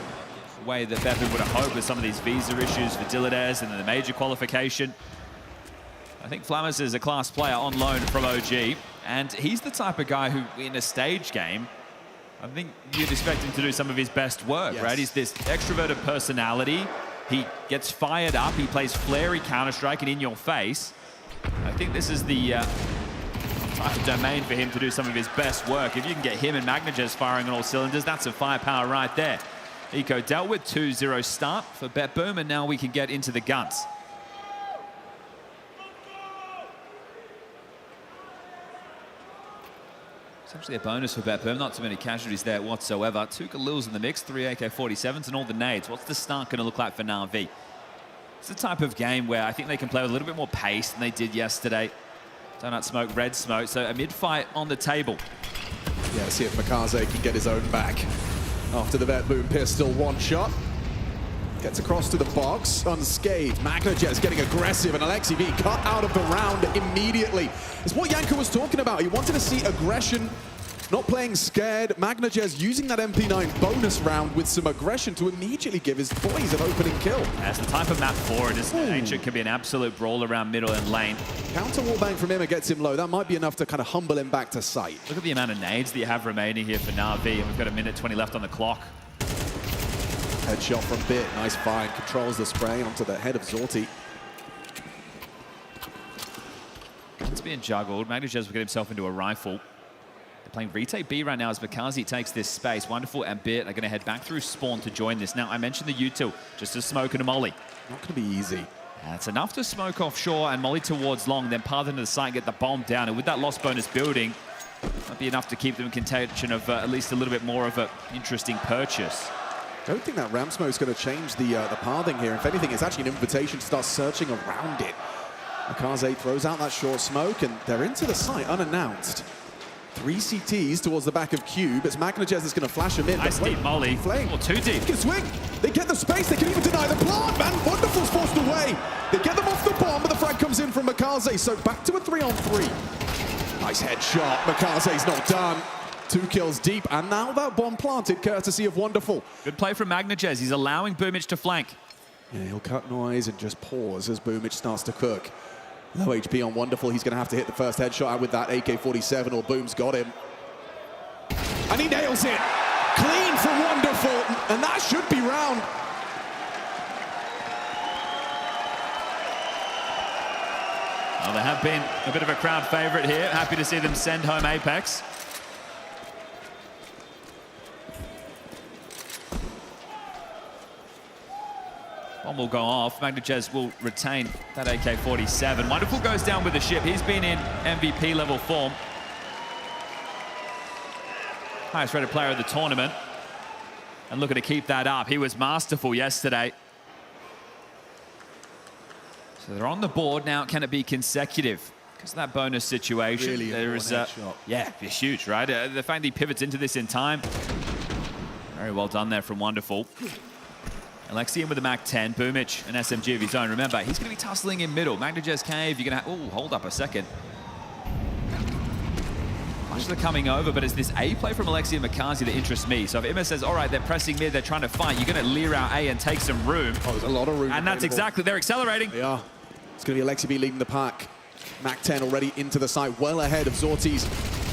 way that BetBoom would have hoped with some of these visa issues for Dillades and then the major qualification. I think Flamus is a class player on loan from OG, and he's the type of guy who, in a stage game, I think you'd expect him to do some of his best work, right? He's this extroverted personality. He gets fired up, he plays flary Counter-Strike and in your face. I think this is the type of domain for him to do some of his best work. If you can get him and Magnagez firing on all cylinders, that's some firepower right there. Eco dealt with 2-0 start for BetBoom, and now we can get into the guns. Actually a bonus for BetBoom, not too many casualties there whatsoever. 2 Galils in the mix, 3 AK-47s and all the nades. What's the start going to look like for Na'Vi? It's the type of game where I think they can play with a little bit more pace than they did yesterday. Donut smoke, red smoke, so a mid-fight on the table. Yeah, see if Makaze can get his own back. After the BetBoom pistol, one shot. Gets across to the box, unscathed. Magnagez getting aggressive, and Alexi V cut out of the round immediately. It's what Yanko was talking about. He wanted to see aggression, not playing scared. Magnagez using that MP9 bonus round with some aggression to immediately give his boys an opening kill. That's the type of map for it, isn't it? Ancient can be an absolute brawl around middle and lane. Counter wallbang from Imma gets him low. That might be enough to kind of humble him back to sight. Look at the amount of nades that you have remaining here for Na'Vi, and we've got 1:20 left on the clock. Headshot from Bit, nice find, controls the spray onto the head of Zorti. It's being juggled. Magnagez will get himself into a rifle. They're playing retake B right now as Makazi takes this space. Wonderful and Bit are going to head back through spawn to join this. Now, I mentioned the util, just a smoke and a molly. Not going to be easy. It's enough to smoke offshore and molly towards long, then path into the site and get the bomb down. And with that lost bonus building, might be enough to keep them in contention of at least a little bit more of an interesting purchase. Don't think that ramp smoke is going to change the pathing here. If anything, it's actually an invitation to start searching around it. Makaze throws out that short smoke, and they're into the site unannounced. 3 CTs towards the back of Cube. It's Magnagez that's going to flash him in. Nice deep molly. Flame. Or too deep. He can swing. They get the space. They can even deny the plant, man. Wonderful's forced away. They get them off the bomb, but the frag comes in from Makaze. So back to a 3-on-3. Nice headshot. Makaze's not done. 2 kills deep, and now that bomb planted, courtesy of Wonderful. Good play from Magnagez. He's allowing Boomich to flank. Yeah, he'll cut noise and just pause as Boomich starts to cook. Low HP on Wonderful. He's going to have to hit the first headshot out with that AK-47, or Boom's got him. And he nails it. Clean for Wonderful, and that should be round. Well, they have been a bit of a crowd favorite here. Happy to see them send home Apex. Bomb will go off. Magnagez will retain that AK-47. Wonderful goes down with the ship. He's been in MVP level form. Highest rated player of the tournament. And looking to keep that up. He was masterful yesterday. So they're on the board now. Can it be consecutive? Because of that bonus situation. Really there is yeah, it's huge, right? The fact that he pivots into this in time. Very well done there from Wonderful. Alexian with the MAC-10, Boomich, an SMG of his own. Remember, he's going to be tussling in middle. Magnagez cave, you're going to oh, hold up a second. Much of the coming over, but it's this A play from Alexi and Makazi that interests me. So if Imma says, all right, they're pressing mid, they're trying to fight, you're going to leer out A and take some room. Oh, there's a lot of room. And that's exactly, they're accelerating. They are. It's going to be Alexi B leading the pack. MAC-10 already into the site, well ahead of Zorti's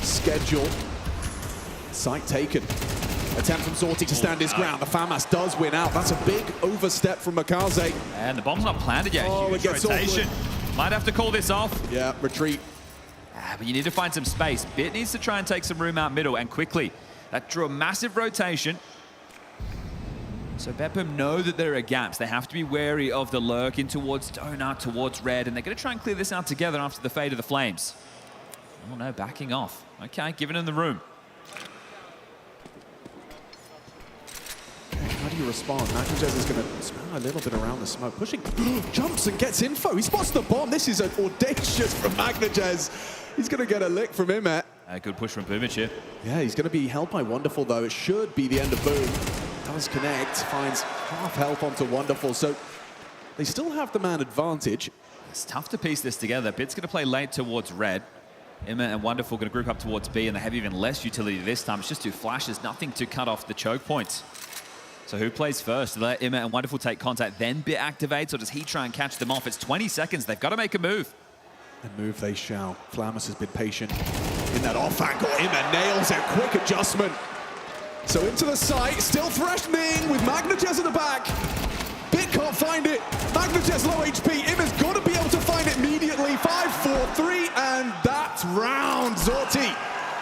schedule. Site taken. Attempt from Zorti to stand his ground. The FAMAS does win out. That's a big overstep from Makaze. And the bomb's not planted yet. Oh, huge it gets rotation. Might have to call this off. Yeah, retreat. But you need to find some space. Bit needs to try and take some room out middle, and quickly. That drew a massive rotation. So BetBoom know that there are gaps. They have to be wary of the lurk in towards Donut, towards Red, and they're going to try and clear this out together after the fade of the Flames. Oh no, backing off. Okay, giving him the room. How do you respond? Natus is going to spin a little bit around the smoke, pushing, jumps and gets info. He spots the bomb. This is an audacious from Magnajez. He's going to get a lick from Imet. A good push from Boomich here. Yeah, he's going to be held by Wonderful, though. It should be the end of Boom. Does connect, finds half health onto Wonderful, so they still have the man advantage. It's tough to piece this together. Bit's going to play late towards Red. Imet and Wonderful going to group up towards B, and they have even less utility this time. It's just 2 flashes, nothing to cut off the choke points. So who plays first? Do they let Imet and Wonderful take contact, then Bit activates, or does he try and catch them off? It's 20 seconds. They've got to make a move. And move they shall. Flammus has been patient in that off angle. Imet nails it. Quick adjustment. So into the site, still threatening with Magnajez at the back. Bit can't find it. Magnajez low HP. Imet's got to be able to find it immediately. 5, 4, 3, and that's round. Zorti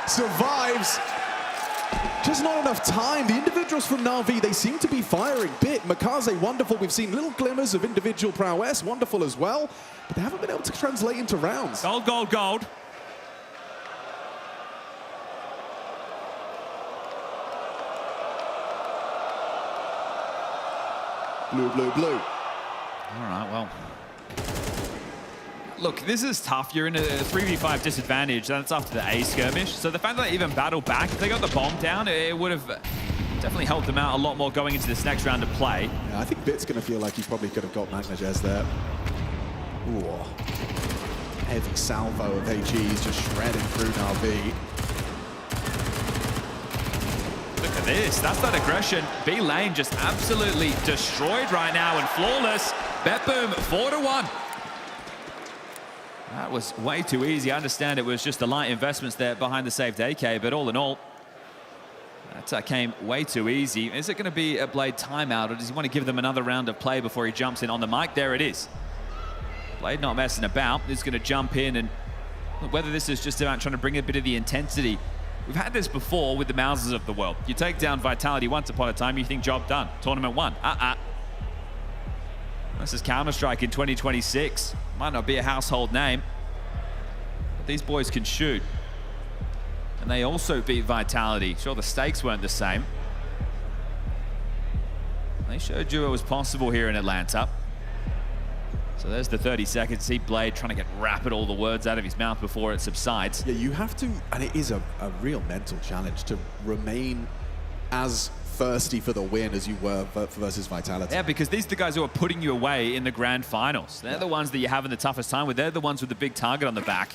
survives. Just not enough time. The individuals from Na'Vi, they seem to be firing. Bit, Makaze, Wonderful. We've seen little glimmers of individual prowess. Wonderful as well. But they haven't been able to translate into rounds. Gold, gold, gold. Blue, blue, blue. All right, well. Look, this is tough. You're in a 3v5 disadvantage. That's after the A skirmish. So the fact that they even battled back, if they got the bomb down, it would have definitely helped them out a lot more going into this next round of play. Yeah, I think Bit's going to feel like he probably could have got Magnajez there. Ooh. Heavy salvo of AGs just shredding through Na'Vi. Look at this. That's that aggression. B lane just absolutely destroyed right now and flawless. BetBoom 4-1. That was way too easy. I understand it was just the light investments there behind the saved AK, but all in all, that came way too easy. Is it going to be a Blade timeout, or does he want to give them another round of play before he jumps in on the mic? There it is. Blade not messing about. He's going to jump in, and whether this is just about trying to bring a bit of the intensity. We've had this before with the Mousers of the world. You take down Vitality once upon a time, you think job done. Tournament won. This is Counter-Strike in 2026. Might not be a household name, but these boys can shoot. And they also beat Vitality. Sure, the stakes weren't the same. They showed you it was possible here in Atlanta. So there's the 30 seconds. See Blade trying to get rapid all the words out of his mouth before it subsides. Yeah, you have to, and it is a real mental challenge to remain as thirsty for the win as you were versus Vitality. Yeah, because these are the guys who are putting you away in the grand finals. They're the ones that you're having the toughest time with. They're the ones with the big target on the back.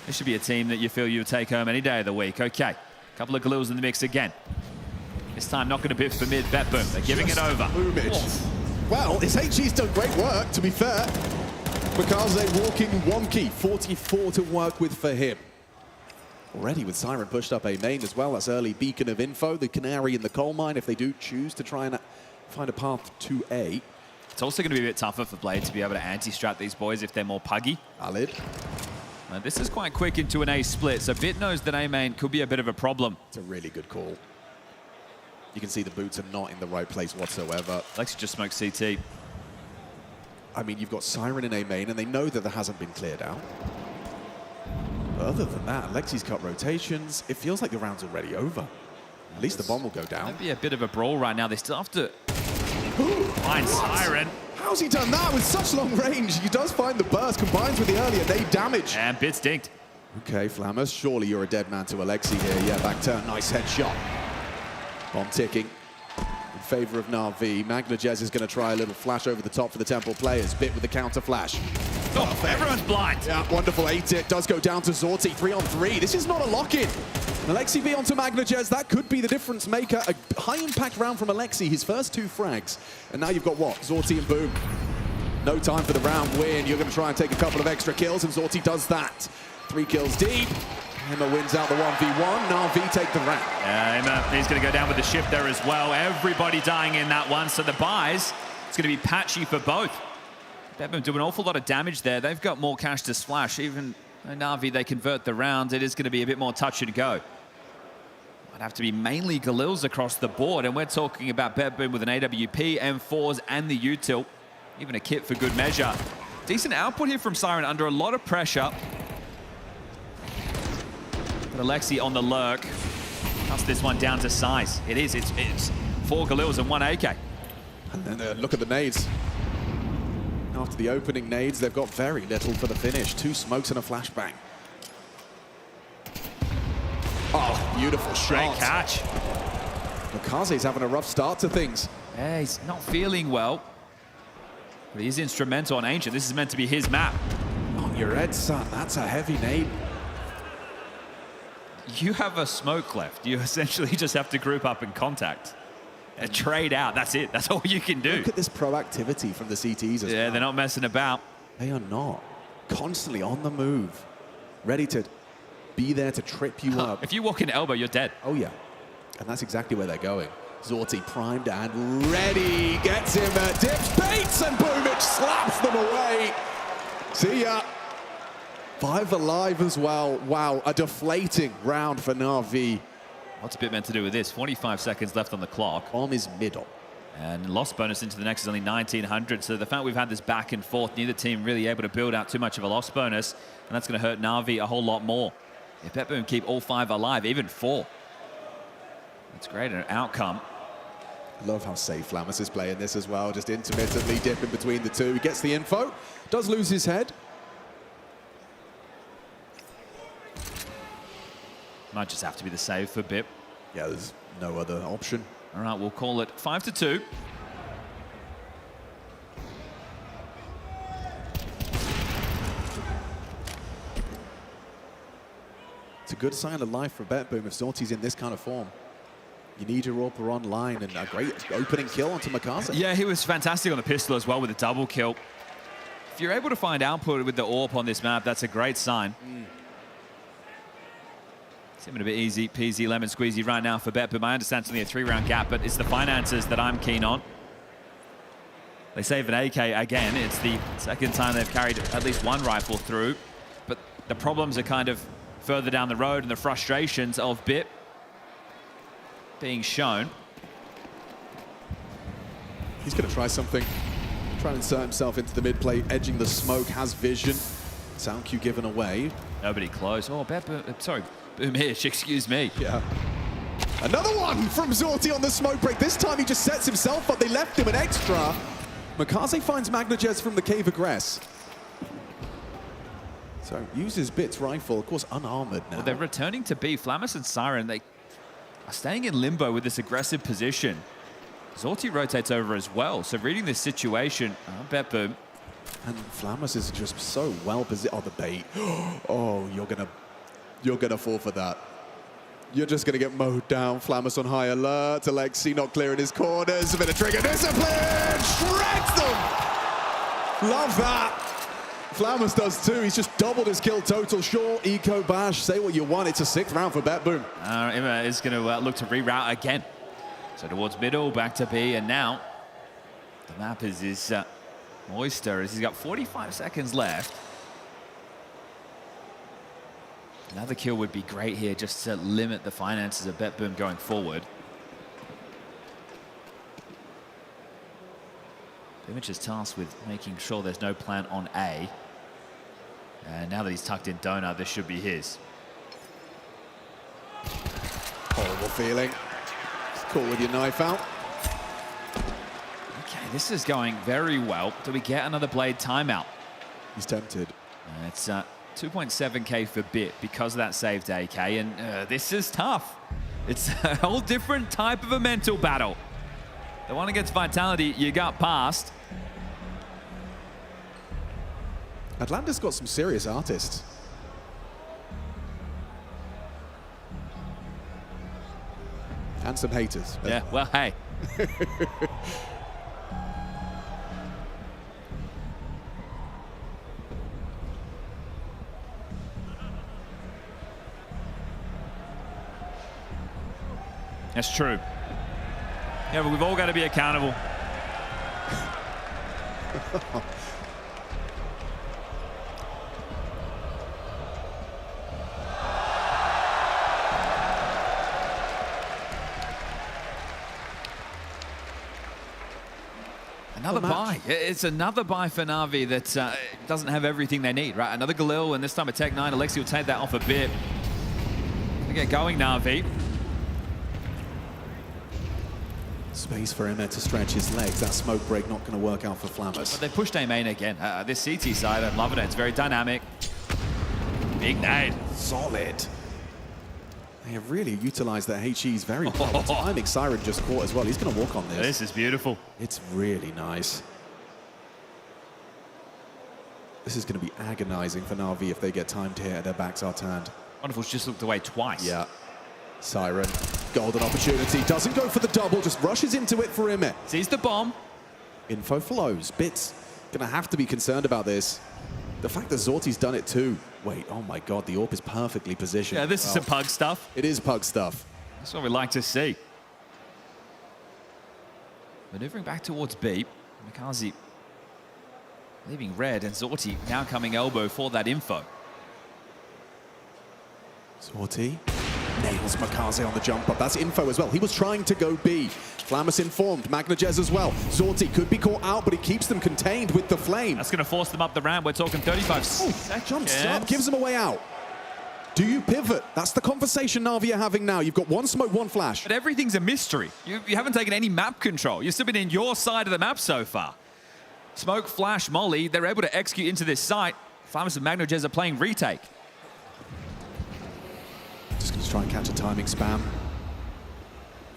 This should be a team that you feel you'll take home any day of the week. Okay, a couple of glues in the mix again. This time not going to be for mid BetBoom. They're giving it over. Well, his HG's done great work, to be fair. Makaze walking wonky, 44 to work with for him. Already with Siren pushed up A main as well. That's early beacon of info. The canary in the coal mine if they do choose to try and find a path to A. It's also going to be a bit tougher for Blade to be able to anti-strat these boys if they're more puggy. Valid. This is quite quick into an A split, so Bit knows that A main could be a bit of a problem. It's a really good call. You can see the boots are not in the right place whatsoever. Lexi just smoked CT. I mean, you've got Siren in A main, and they know that there hasn't been cleared out. But other than that, Lexi's cut rotations. It feels like the round's already over. At least the bomb will go down. Might be a bit of a brawl right now. They still have to find Siren. How's he done that with such long range? He does find the burst, combines with the earlier nade damage. And Bit stinked. Okay, Flammus, surely you're a dead man to Alexi here. Yeah, back turn, nice headshot. Bomb ticking in favor of Na'Vi. Magnajez is going to try a little flash over the top for the Temple players. Bit with the counter flash. Oh, everyone's blind. Yeah, Wonderful 8-it. Does go down to Zorti, 3-on-3. This is not a lock-in. Alexi B onto Magnajez. That could be the difference maker. A high-impact round from Alexi. His first 2 frags. And now you've got what? Zorti and Boom. No time for the round win. You're going to try and take a couple of extra kills, and Zorti does that. 3 kills deep. Emma wins out the 1v1. Na'Vi take the round. Yeah, Emma, he's going to go down with the shift there as well. Everybody dying in that one. So the buys, it's going to be patchy for both. BetBoom do an awful lot of damage there. They've got more cash to splash. Even though Na'Vi, they convert the round, it is going to be a bit more touch and go. Might have to be mainly Galils across the board, and we're talking about BetBoom with an AWP, M4s, and the util, even a kit for good measure. Decent output here from Siren under a lot of pressure. But Alexi on the lurk. Cuts this one down to size. It is. It's 4 Galils and 1 AK. And then look at the nades. After the opening nades, they've got very little for the finish. 2 smokes and a flashbang. Oh, beautiful shot. Great catch. Makaze's having a rough start to things. Yeah, he's not feeling well. But he's instrumental on Ancient. This is meant to be his map. On your head, son. That's a heavy nade. You have a smoke left. You essentially just have to group up and contact. And trade out. That's it. That's all you can do. Look at this proactivity from the CTs as well. Yeah, they're not messing about. They are not. Constantly on the move. Ready to be there to trip you up. If you walk in elbow, you're dead. Oh, yeah. And that's exactly where they're going. Zorti primed and ready. Gets him, dips, baits, and boom, it slaps them away. See ya. 5 alive as well. Wow, a deflating round for Na'Vi. What's a bit meant to do with this? 45 seconds left on the clock. Bomb is middle. And loss bonus into the next is only 1900. So the fact we've had this back and forth, neither team really able to build out too much of a loss bonus. And that's going to hurt Na'Vi a whole lot more. If BetBoom keep all 5 alive, even 4. That's great, an outcome. Love how safe Flamus is playing this as well. Just intermittently dipping between the two. He gets the info. Does lose his head. Might just have to be the save for Bip. Yeah, there's no other option. All right, we'll call it 5-2. It's a good sign of life for BetBoom if Zorti's in this kind of form. You need your AWPer online, and a great opening kill onto Makaze. Yeah, he was fantastic on the pistol as well with a double kill. If you're able to find output with the AWP on this map, that's a great sign. Seeming a bit easy peasy lemon squeezy right now for BetBoom. I understand it's only a 3-round gap, but it's the finances that I'm keen on. They save an AK again. It's the second time they've carried at least 1 rifle through, but the problems are kind of further down the road and the frustrations of Bip being shown. He's going to try something. Try and insert himself into the mid plate, edging the smoke, has vision. Sound cue given away. Nobody close. Oh, BetBoom, sorry, Boomish, excuse me. Yeah. Another one from Zorti on the smoke break. This time he just sets himself up. They left him an extra. Makaze finds Magnajez from the cave aggress. So uses Bit's rifle, of course, unarmored now. Well, they're returning to B. Flamus and Siren, they are staying in limbo with this aggressive position. Zorti rotates over as well, so reading this situation, BetBoom. And Flamus is just so well positioned. Oh, the bait. Oh, you're gonna fall for that. You're just gonna get mowed down. Flamus on high alert. Alexi not clearing his corners. A bit of trigger discipline. Shreds them. Love that. Flamus does too. He's just doubled his kill total. Sure, Eco Bash, say what you want. It's a 6th round for BetBoom. Emma is going to look to reroute again. So towards middle, back to B, and now the map is his oyster as he's got 45 seconds left. Another kill would be great here just to limit the finances of BetBoom going forward. Image is tasked with making sure there's no plant on A. And now that he's tucked in Donut, this should be his. Horrible feeling. Just cool with your knife out. Okay, this is going very well. Do we get another blade timeout? He's tempted. It's 2.7k for Bit because of that saved AK, and this is tough. It's a whole different type of a mental battle. The one against Vitality, you got past. Atlanta's got some serious artists. And some haters. Yeah, well, hey. That's true. Yeah, but we've all got to be accountable. Another buy. It's another buy for Na'Vi that doesn't have everything they need, right? Another Galil, and this time a Tech 9. Alexi will take that off a bit. Gonna get going, Na'Vi. Space for Emma to stretch his legs. That smoke break not going to work out for Flammus. But they pushed A main again. This CT side, I'm loving it. It's very dynamic. Big nade. Solid. They have really utilized their HEs very well. The timing Siren just caught as well. He's going to walk on this. This is beautiful. It's really nice. This is going to be agonizing for Na'Vi if they get timed here and their backs are turned. Wonderful's just looked away twice. Yeah. Siren, golden opportunity, doesn't go for the double, just rushes into it for Ime. Sees the bomb. Info flows. Bits gonna have to be concerned about this. The fact that Zorti's done it too. Wait, oh my God, the AWP is perfectly positioned. Yeah, this is some pug stuff. It is pug stuff. That's what we like to see. Maneuvering back towards B. Mikaze leaving red, and Zorti now coming elbow for that info. Zorti nails Mikaze on the jump up. That's info as well. He was trying to go B. Flammus informed. Magnajez as well. Zorti could be caught out, but he keeps them contained with the flame. That's going to force them up the ramp. We're talking 35 seconds. Jumps up, gives them a way out. Do you pivot? That's the conversation Na'Vi are having now. You've got one smoke, one flash. But everything's a mystery. You haven't taken any map control. You've still been in your side of the map so far. Smoke, flash, molly. They're able to execute into this site. Flammus and Magnajez are playing retake. Just going to try and catch a timing spam.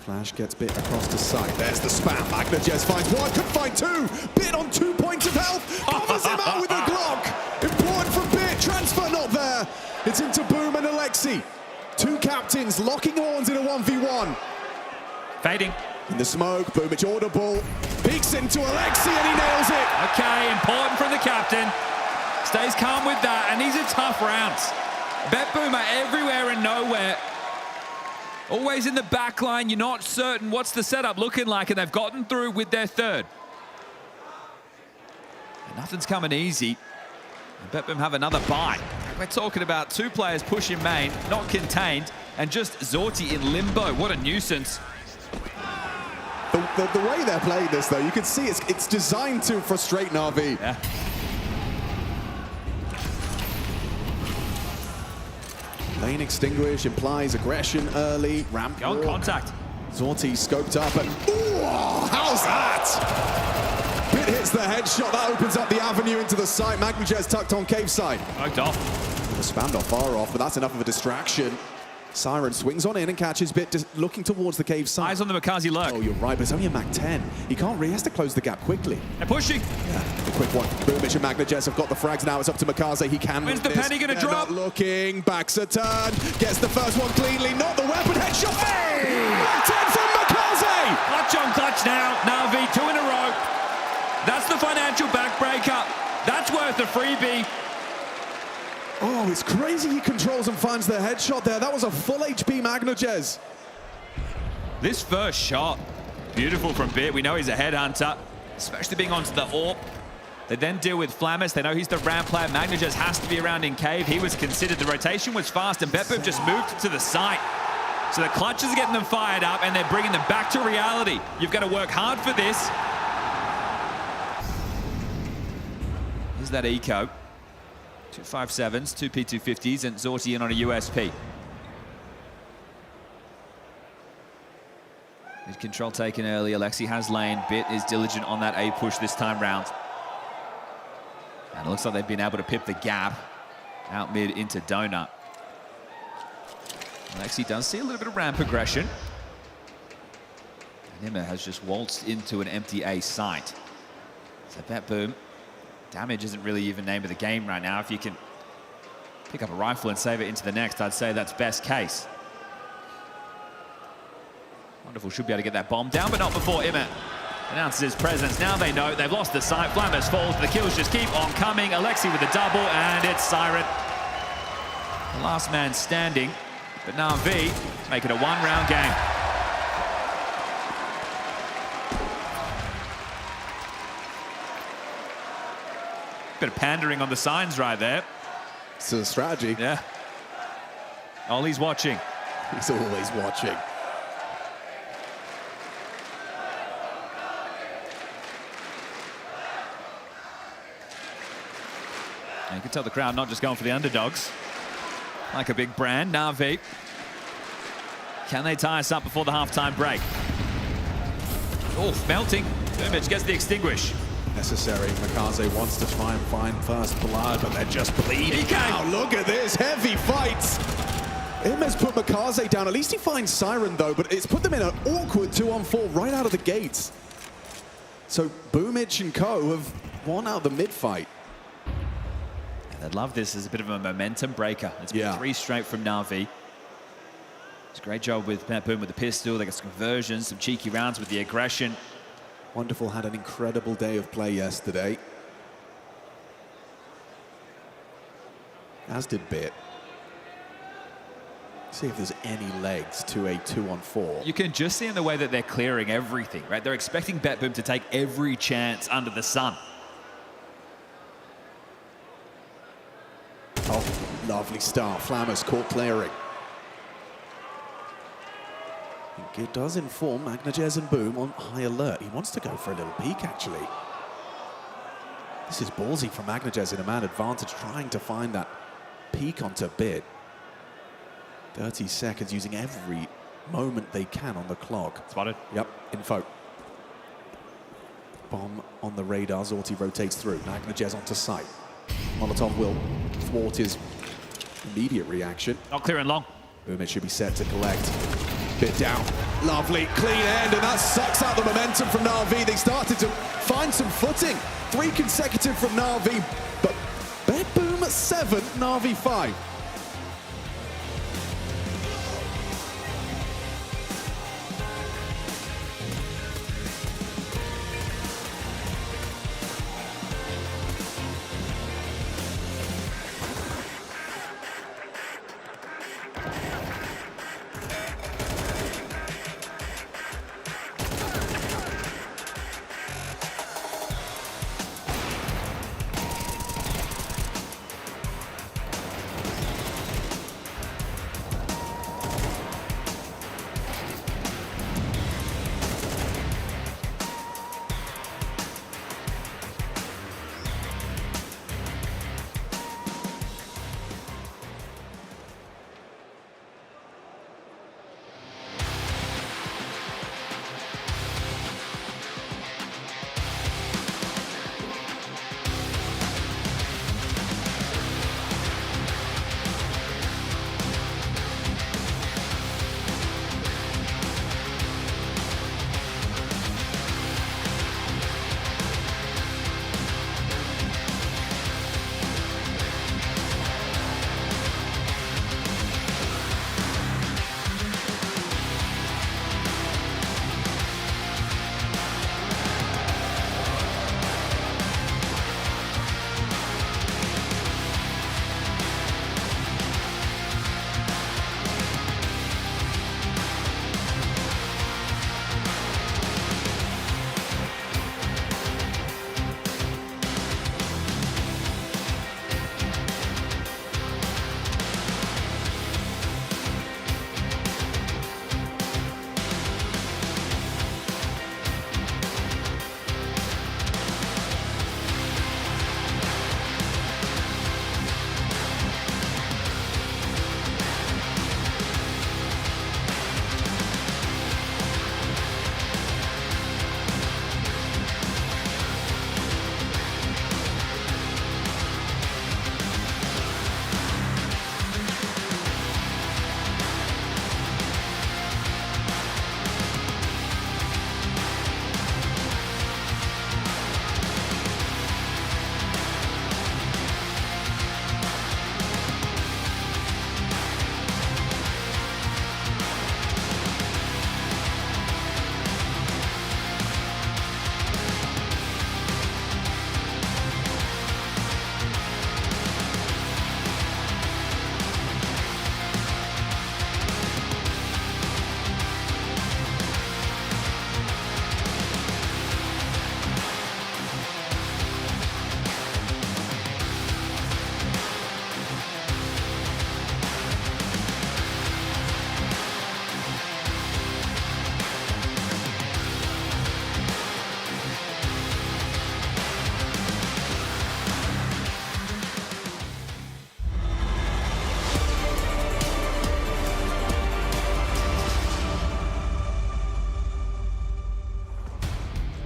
Flash gets Bit across the site. There's the spam. Magnajez finds one, could find two. Bit on 2 points of health. Covers him out with the Glock. Important for Bit. Transfer not there. It's into Boom and Alexi. Two captains locking horns in a 1v1. Fading. In the smoke, Boomich audible. Peeks into Alexi and he nails it. Okay, important from the captain. Stays calm with that, and these are tough rounds. BetBoom are everywhere and nowhere. Always in the back line. You're not certain what's the setup looking like, and they've gotten through with their third. And nothing's coming easy. And BetBoom have another buy. We're talking about two players pushing main, not contained, and just Zorti in limbo. What a nuisance. The way they're playing this, though, you can see it's designed to frustrate Na'Vi. Yeah. Lane extinguish implies aggression early. Ramp on contact. Zorti scoped up and ooh, how's that? Bit hits the headshot. That opens up the avenue into the site. Magnajez tucked on cave side. Smoked off. Spammed off far off, but that's enough of a distraction. Siren swings on in and catches Bit looking towards the cave side. Eyes on the Mikaze lurk. Oh, you're right, but it's only a Mac 10. He can't really, he has to close the gap quickly. They're pushing. Yeah, the quick one. Boomich and Magnajez have got the frags now. It's up to Mikaze. He can When's win the this. penny gonna They're drop? Not looking. Backs a turn. Gets the first one cleanly. Not the weapon. Headshot. Hey! Mac 10 from Mikaze. Clutch on clutch now. Na'Vi 2 in a row. That's the financial backbreaker. That's worth a freebie. Oh, it's crazy he controls and finds the headshot there. That was a full HP Magnajez. This first shot, beautiful from Bit. We know he's a headhunter, especially being onto the AWP. They then deal with Flammus. They know he's the ramp player. Magnajez has to be around in cave. He was considered. The rotation was fast, and BetBoom just moved to the site. So the clutches are getting them fired up, and they're bringing them back to reality. You've got to work hard for this. Here's that eco. 2 5.7s, 2 P250s, and Zorti in on a USP. Mid control taken early. Alexi has lane. Bit is diligent on that A push this time round. And it looks like they've been able to pip the gap out mid into Donut. Alexi does see a little bit of ramp aggression. And Emma has just waltzed into an empty A site. So BetBoom. Damage isn't really even name of the game right now. If you can pick up a rifle and save it into the next, I'd say that's best case. Wonderful should be able to get that bomb down, but not before Emmett announces his presence. Now they know they've lost the sight. Flammus falls, the kills just keep on coming. Alexi with the double, and it's Siren. The last man standing, but Na'Vi make it a one-round game. Bit of pandering on the signs right there. It's a strategy. Yeah. Ollie's watching. He's always watching. You can tell the crowd not just going for the underdogs. Like a big brand, Na'Vi. Can they tie us up before the halftime break? Oh, melting. Boomage gets the extinguish. Necessary. Makaze wants to try and find first blood, but they're just bleeding out. Look at this, heavy fights. Imez put Makaze down. At least he finds Siren, though, but it's put them in an awkward 2-on-4 right out of the gates. So Boomage and co have won out the mid-fight. They'd love this as a bit of a momentum breaker. It's been 3 straight from Na'Vi. It's a great job with BetBoom with the pistol. They got some conversions, some cheeky rounds with the aggression. Wonderful had an incredible day of play yesterday. As did Bit. See if there's any legs to a 2-on-4. You can just see in the way that they're clearing everything, right? They're expecting BetBoom to take every chance under the sun. Oh, lovely start. Flammers caught clearing. It does inform Magnajez and Boom on high alert. He wants to go for a little peek, actually. This is ballsy from Magnajez in a man advantage, trying to find that peek onto Bit. 30 seconds, using every moment they can on the clock. Spotted. Yep, info. Bomb on the radar. Zorti rotates through. Magnajez onto sight. Molotov will thwart his immediate reaction. Not clearing long. Boom, it should be set to collect. Bit down. Lovely, clean end, and that sucks out the momentum from Na'Vi. They started to find some footing. 3 consecutive from Na'Vi, but BetBoom 7, Na'Vi 5.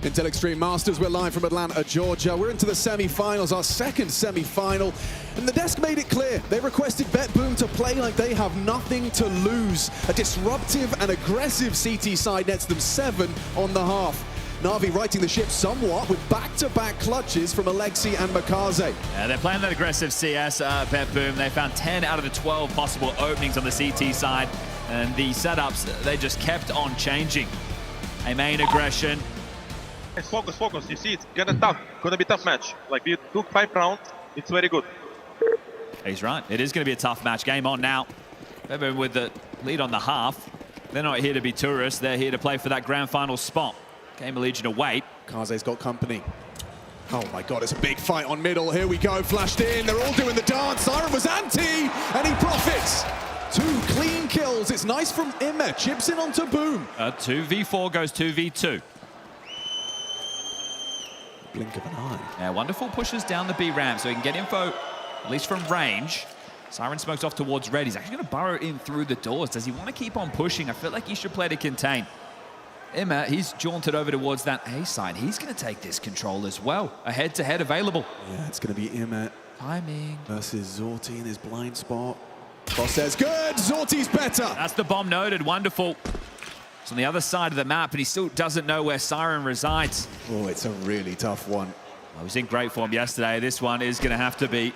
Intel Extreme Masters, we're live from Atlanta, Georgia. We're into the semi-finals, our second semi-final. And the desk made it clear. They requested BetBoom to play like they have nothing to lose. A disruptive and aggressive CT side nets them 7 on the half. Na'Vi righting the ship somewhat with back-to-back clutches from Alexi and Makaze. Yeah, they're playing that aggressive CS, BetBoom. They found 10 out of the 12 possible openings on the CT side. And the setups, they just kept on changing. A main aggression. Focus, focus. You see, it's gonna be tough match. Like, we took 5 rounds, it's very good. He's right. It is going to be a tough match. Game on now. BetBoom with the lead on the half. They're not here to be tourists. They're here to play for that grand final spot. GamerLegion away. Kaze's got company. Oh my God, it's a big fight on middle. Here we go, flashed in. They're all doing the dance. Siren was anti, and he profits. 2 clean kills. It's nice from IEM. Chips in onto Boom. 2v4 goes 2v2. Blink of an eye. Yeah, Wonderful pushes down the B ramp so he can get info, at least from range. Siren smokes off towards red. He's actually going to burrow in through the doors. Does he want to keep on pushing? I feel like he should play to contain. IEM, he's jaunted over towards that A side. He's going to take this control as well. A head-to-head available. Yeah, it's going to be IEM timing versus Zorti in his blind spot. Boss says, good, Zorti's better. That's the bomb noted, Wonderful. It's on the other side of the map, and he still doesn't know where Siren resides. Oh, it's a really tough one. I was in great form yesterday. This one is going to have to be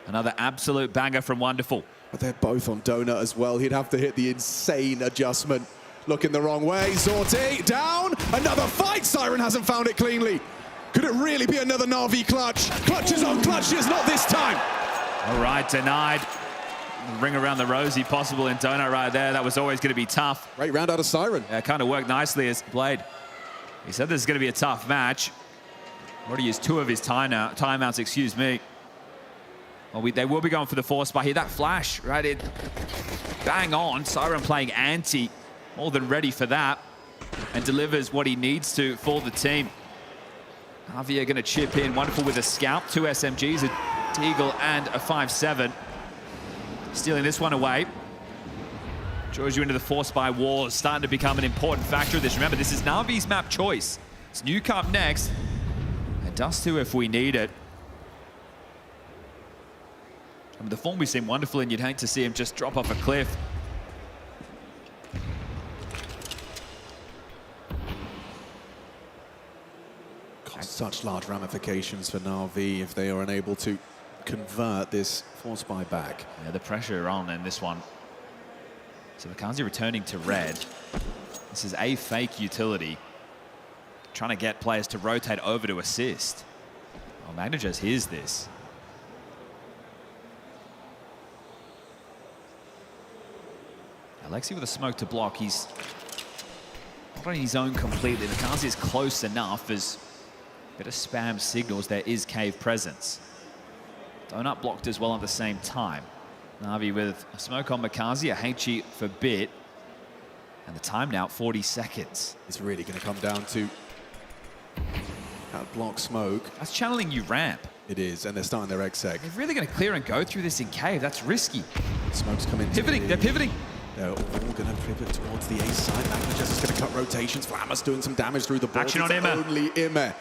another absolute banger from Wonderful. But they're both on Donut as well. He'd have to hit the insane adjustment. Looking the wrong way. Zorti down. Another fight. Siren hasn't found it cleanly. Could it really be another Na'Vi clutch? Clutches on clutches, not this time. All right, denied. Ring around the rosy possible in Donut right there. That was always going to be tough. Great round out of Siren. Yeah, kind of worked nicely as Blade. He said this is going to be a tough match. Already used 2 of his timeouts, excuse me. Well, they will be going for the force by here. That flash, right? It bang on. Siren playing anti. More than ready for that, and delivers what he needs to for the team. Na'Vi are going to chip in. Wonderful with a scalp, 2 SMGs, a Deagle, and a 5.7. Stealing this one away. Draws you into the force by wars, starting to become an important factor of this. Remember, this is Na'Vi's map choice. It's Nuke up next, and Dust 2 if we need it. I mean, the form we've seen Wonderful in, you'd hate to see him just drop off a cliff. Such large ramifications for Na'Vi if they are unable to convert this force buy back. Yeah, the pressure on in this one. So Makaze returning to red. This is a fake utility. Trying to get players to rotate over to assist. Oh, Magnajos hears this. Alexi with a smoke to block. He's not on his own completely. Makaze is close enough as bit of spam signals. There is cave presence. Donut blocked as well at the same time. Na'Vi with a smoke on Makaze, a HE for Bit. And the time now, 40 seconds. It's really going to come down to that block smoke. That's channeling you ramp. It is, and they're starting their exec. They're really going to clear and go through this in cave. That's risky. Smoke's coming. Pivoting, they're pivoting. They're all going to pivot towards the A side. Magnajos is going to cut rotations. Flammer's doing some damage through the board. Action on IEM. Only IEM.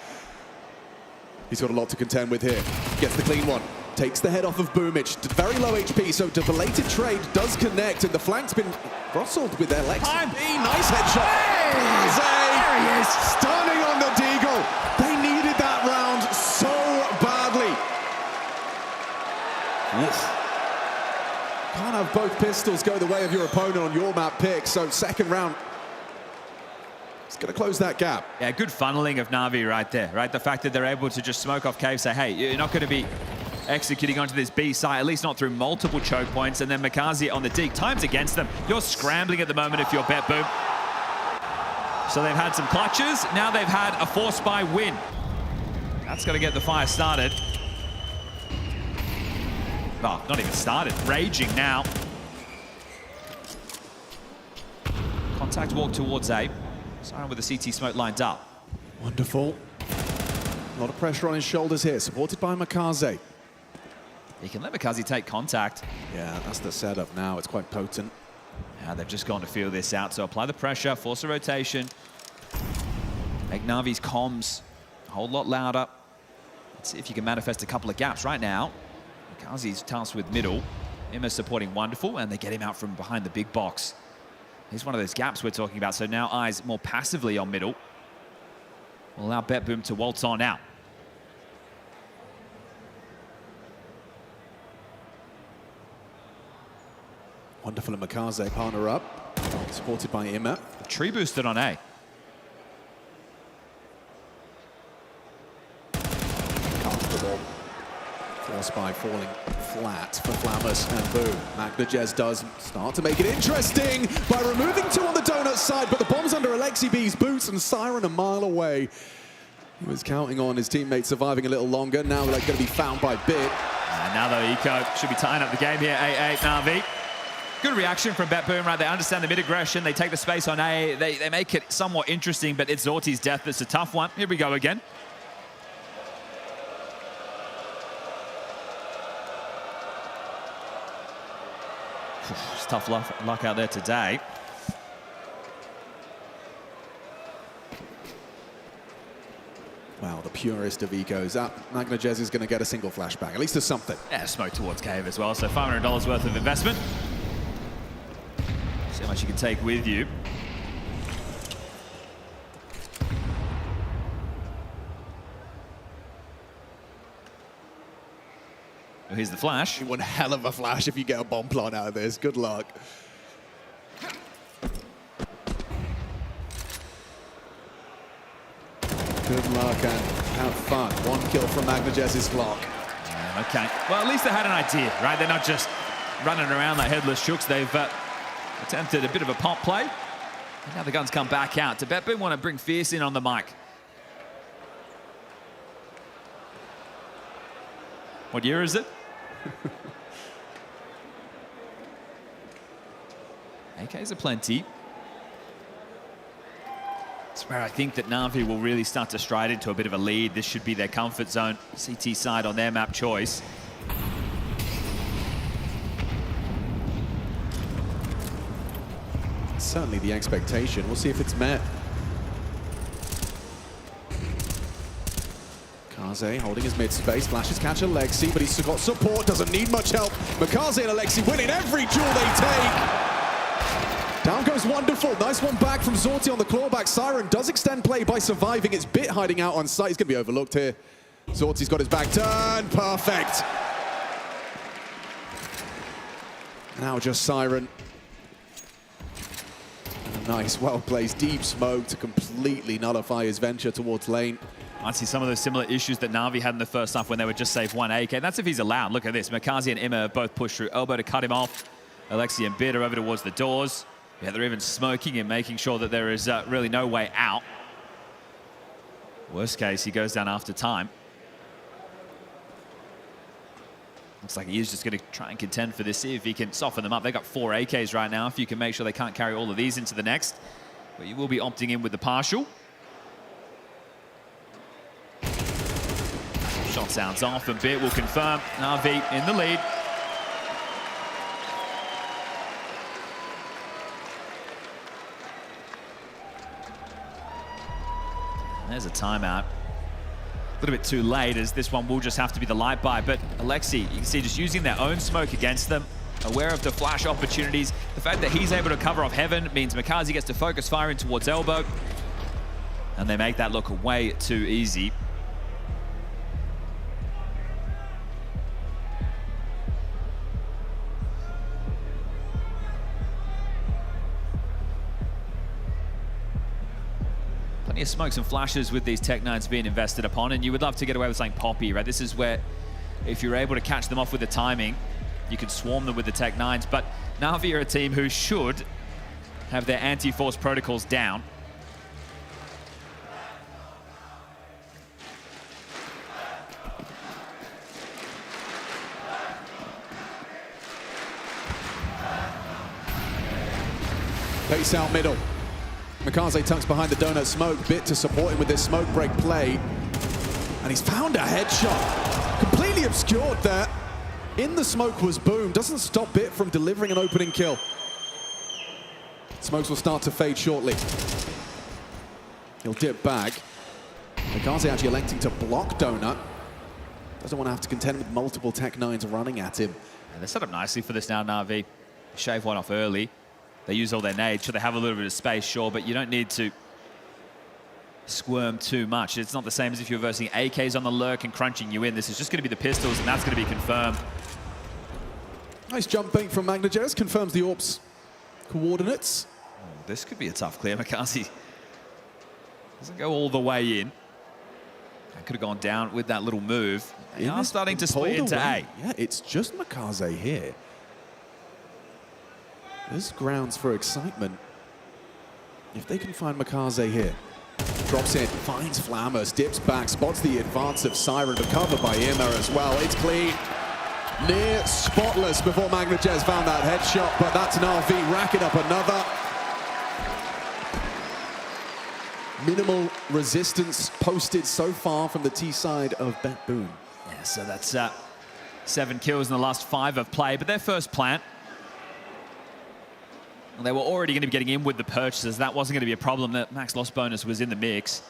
He's got a lot to contend with here. Gets the clean one. Takes the head off of Boomich. Very low HP, so the belated trade does connect, and the flank's been rustled with their legs. Nice headshot. Hey! There he is. Stunning on the Deagle. They needed that round so badly. Can't have both pistols go the way of your opponent on your map pick, so second round. It's going to close that gap. Yeah, good funneling of Na'Vi right there, right? The fact that they're able to just smoke off cave, say, hey, you're not going to be executing onto this B site, at least not through multiple choke points, and then Makaze on the dig. Time's against them. You're scrambling at the moment if you're BetBoom. So they've had some clutches. Now they've had a force buy win. That's got to get the fire started. Oh, not even started. Raging now. Contact walk towards A. Siren with the CT smoke lined up. Wonderful. A lot of pressure on his shoulders here, supported by Makaze. He can let Makaze take contact. Yeah, that's the setup now. It's quite potent. Yeah, they've just gone to feel this out. So apply the pressure, force a rotation. Make Na'Vi's comms a whole lot louder. Let's see if you can manifest a couple of gaps right now. Makazi's tasked with middle. Emma supporting Wonderful, and they get him out from behind the big box. Here's one of those gaps we're talking about. So now eyes more passively on middle. Will allow BetBoom to waltz on out. Wonderful and Makaze partner up, supported by Imma. Tree boosted on A. Comfortable. Force by falling flat for Flamus, and boom. Magnajez does start to make it interesting by removing two on the donut side, but the bomb's under Alexi B's boots and Siren a mile away. He was counting on his teammates surviving a little longer. Now they're going to be found by Bit. And now though, Eco should be tying up the game here. 8-8 Na'Vi. Good reaction from BetBoom, right? They understand the mid-aggression. They take the space on A. They make it somewhat interesting, but it's Zorti's death that's a tough one. Here we go again. It's tough luck out there today. Wow, the purest of ecos. Magnajez is going to get a single flashbang. At least there's something. Yeah, smoke towards Cave as well. So $500 worth of investment. See how much you can take with you. Oh, here's the flash. One hell of a flash if you get a bomb plant out of this. Good luck. Good luck and have fun. One kill from Magnajez's flock. Okay. Well, at least they had an idea, right? They're not just running around like headless chooks. They've attempted a bit of a pop play. And now the guns come back out. To BetBoom want to bring Fierce in on the mic. What year is it? AKs are plenty. It's where I think that Na'Vi will really start to stride into a bit of a lead. This should be their comfort zone. CT side on their map choice. Certainly the expectation. We'll see if it's met. Kaze holding his mid space, flashes catch Alexi, but he's got support, doesn't need much help. Makaze and Alexi winning every duel they take. Down goes Wonderful. Nice one back from Zorti on the clawback. Siren does extend play by surviving. It's Bit hiding out on site. He's going to be overlooked here. Zorti's got his back turn. Perfect. Now just Siren. And a nice, well-placed deep smoke to completely nullify his venture towards lane. I see some of those similar issues that Na'Vi had in the first half when they would just save one AK. And that's if he's allowed. Look at this. Makaze and Emma have both pushed through elbow to cut him off. Alexi and Bit are over towards the doors. Yeah, they're even smoking and making sure that there is really no way out. Worst case, he goes down after time. Looks like he is just going to try and contend for this, see if he can soften them up. They've got 4 AKs right now. If you can make sure they can't carry all of these into the next. But you will be opting in with the partial. Shot sounds off, and Bit will confirm. Na'Vi in the lead. There's a timeout. A little bit too late, as this one will just have to be the light buy. But Alexi, you can see just using their own smoke against them, aware of the flash opportunities. The fact that he's able to cover off Heaven means Makaze gets to focus firing towards elbow. And they make that look way too easy. Plenty of smokes and flashes with these Tech-9s being invested upon, and you would love to get away with something poppy, right? This is where, if you're able to catch them off with the timing, you could swarm them with the Tech-9s. But Na'Vi are a team who should have their anti-force protocols down. Pace out middle. Makaze tucks behind the donut smoke. Bit to support him with this smoke break play. And he's found a headshot. Completely obscured there. In the smoke was Boom. Doesn't stop Bit from delivering an opening kill. Smokes will start to fade shortly. He'll dip back. Mikaze actually electing to block Donut. Doesn't want to have to contend with multiple Tech-9s running at him. And they're set up nicely for this now, Na'Vi. Shave one off early. They use all their nades. Sure, they have a little bit of space, sure, but you don't need to squirm too much. It's not the same as if you're versing AKs on the lurk and crunching you in. This is just going to be the pistols, and that's going to be confirmed. Nice jump bait from Magnajez. Confirms the AWP's coordinates. Oh, this could be a tough clear. Mikaze doesn't go all the way in. That could have gone down with that little move. They are starting to split into A. Yeah, it's just Mikaze here. There's grounds for excitement. If they can find Mikaze here. Drops in, finds Flammers, dips back, spots the advance of Siren, but covered by Irma as well. It's clean. Near spotless before Magnajez found that headshot, but that's Na'Vi racking up another. Minimal resistance posted so far from the T side of BetBoom. Yeah, so that's 7 kills in the last 5 of play, but their first plant. Well, they were already going to be getting in with the purchases. That wasn't going to be a problem. That max loss bonus was in the mix.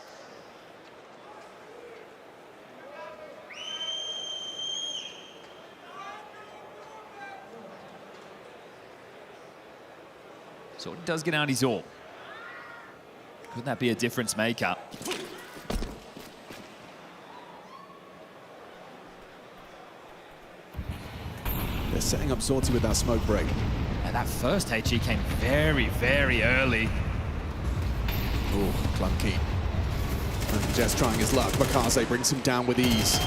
So it does get out his AWP. Could that be a difference maker? They're setting up Zorti with that smoke break. And that first HE came very, very early. Oh, clunky. And just trying his luck. Mikaze brings him down with ease.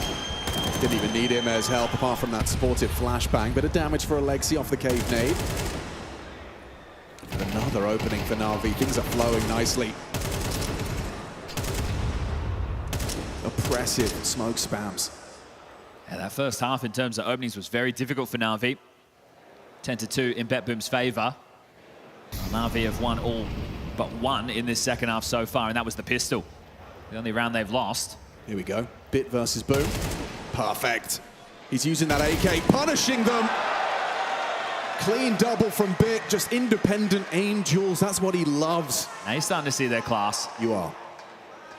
Didn't even need him as help apart from that sportive flashbang. Bit of damage for Alexi off the cave nade. And another opening for Na'Vi. Things are flowing nicely. Oppressive smoke spams. Yeah, that first half in terms of openings was very difficult for Na'Vi. 10-2 in BetBoom's favor. Na'Vi have won all but one in this second half so far, and that was the pistol. The only round they've lost. Here we go. Bit versus Boom. Perfect. He's using that AK, punishing them. Clean double from Bit, just independent aim duels. That's what he loves. Now you're starting to see their class. You are.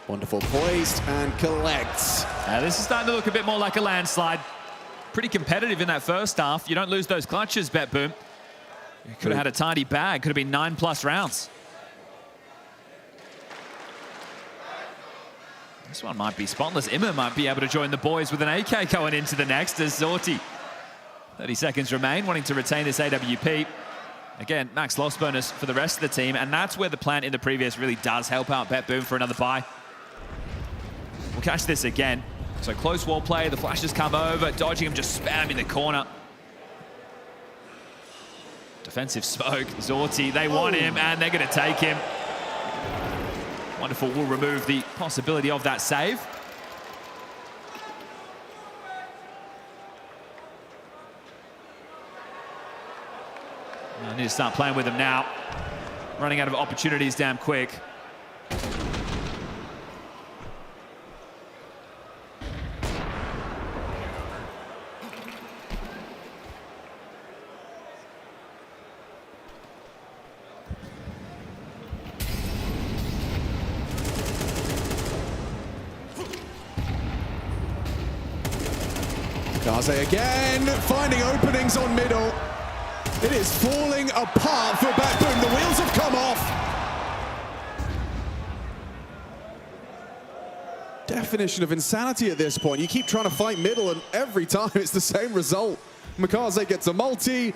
Wonderful. Poised and collects. This is starting to look a bit more like a landslide. Pretty competitive in that first half. You don't lose those clutches, BetBoom. You could have had a tidy bag. Could have been 9+ rounds. This one might be spotless. Imma might be able to join the boys with an AK going into the next as Zorti. 30 seconds remain, wanting to retain this AWP. Again, max loss bonus for the rest of the team, and that's where the plant in the previous really does help out BetBoom for another buy. We'll catch this again. So close wall play, the flashes come over, dodging him, just spamming the corner. Defensive smoke, Zorti, they want him, and they're going to take him. Wonderful, will remove the possibility of that save. I need to start playing with him now. Running out of opportunities damn quick. Mikaze again, finding openings on middle. It is falling apart for BetBoom. The wheels have come off. Definition of insanity at this point. You keep trying to fight middle, and every time it's the same result. Mikaze gets a multi.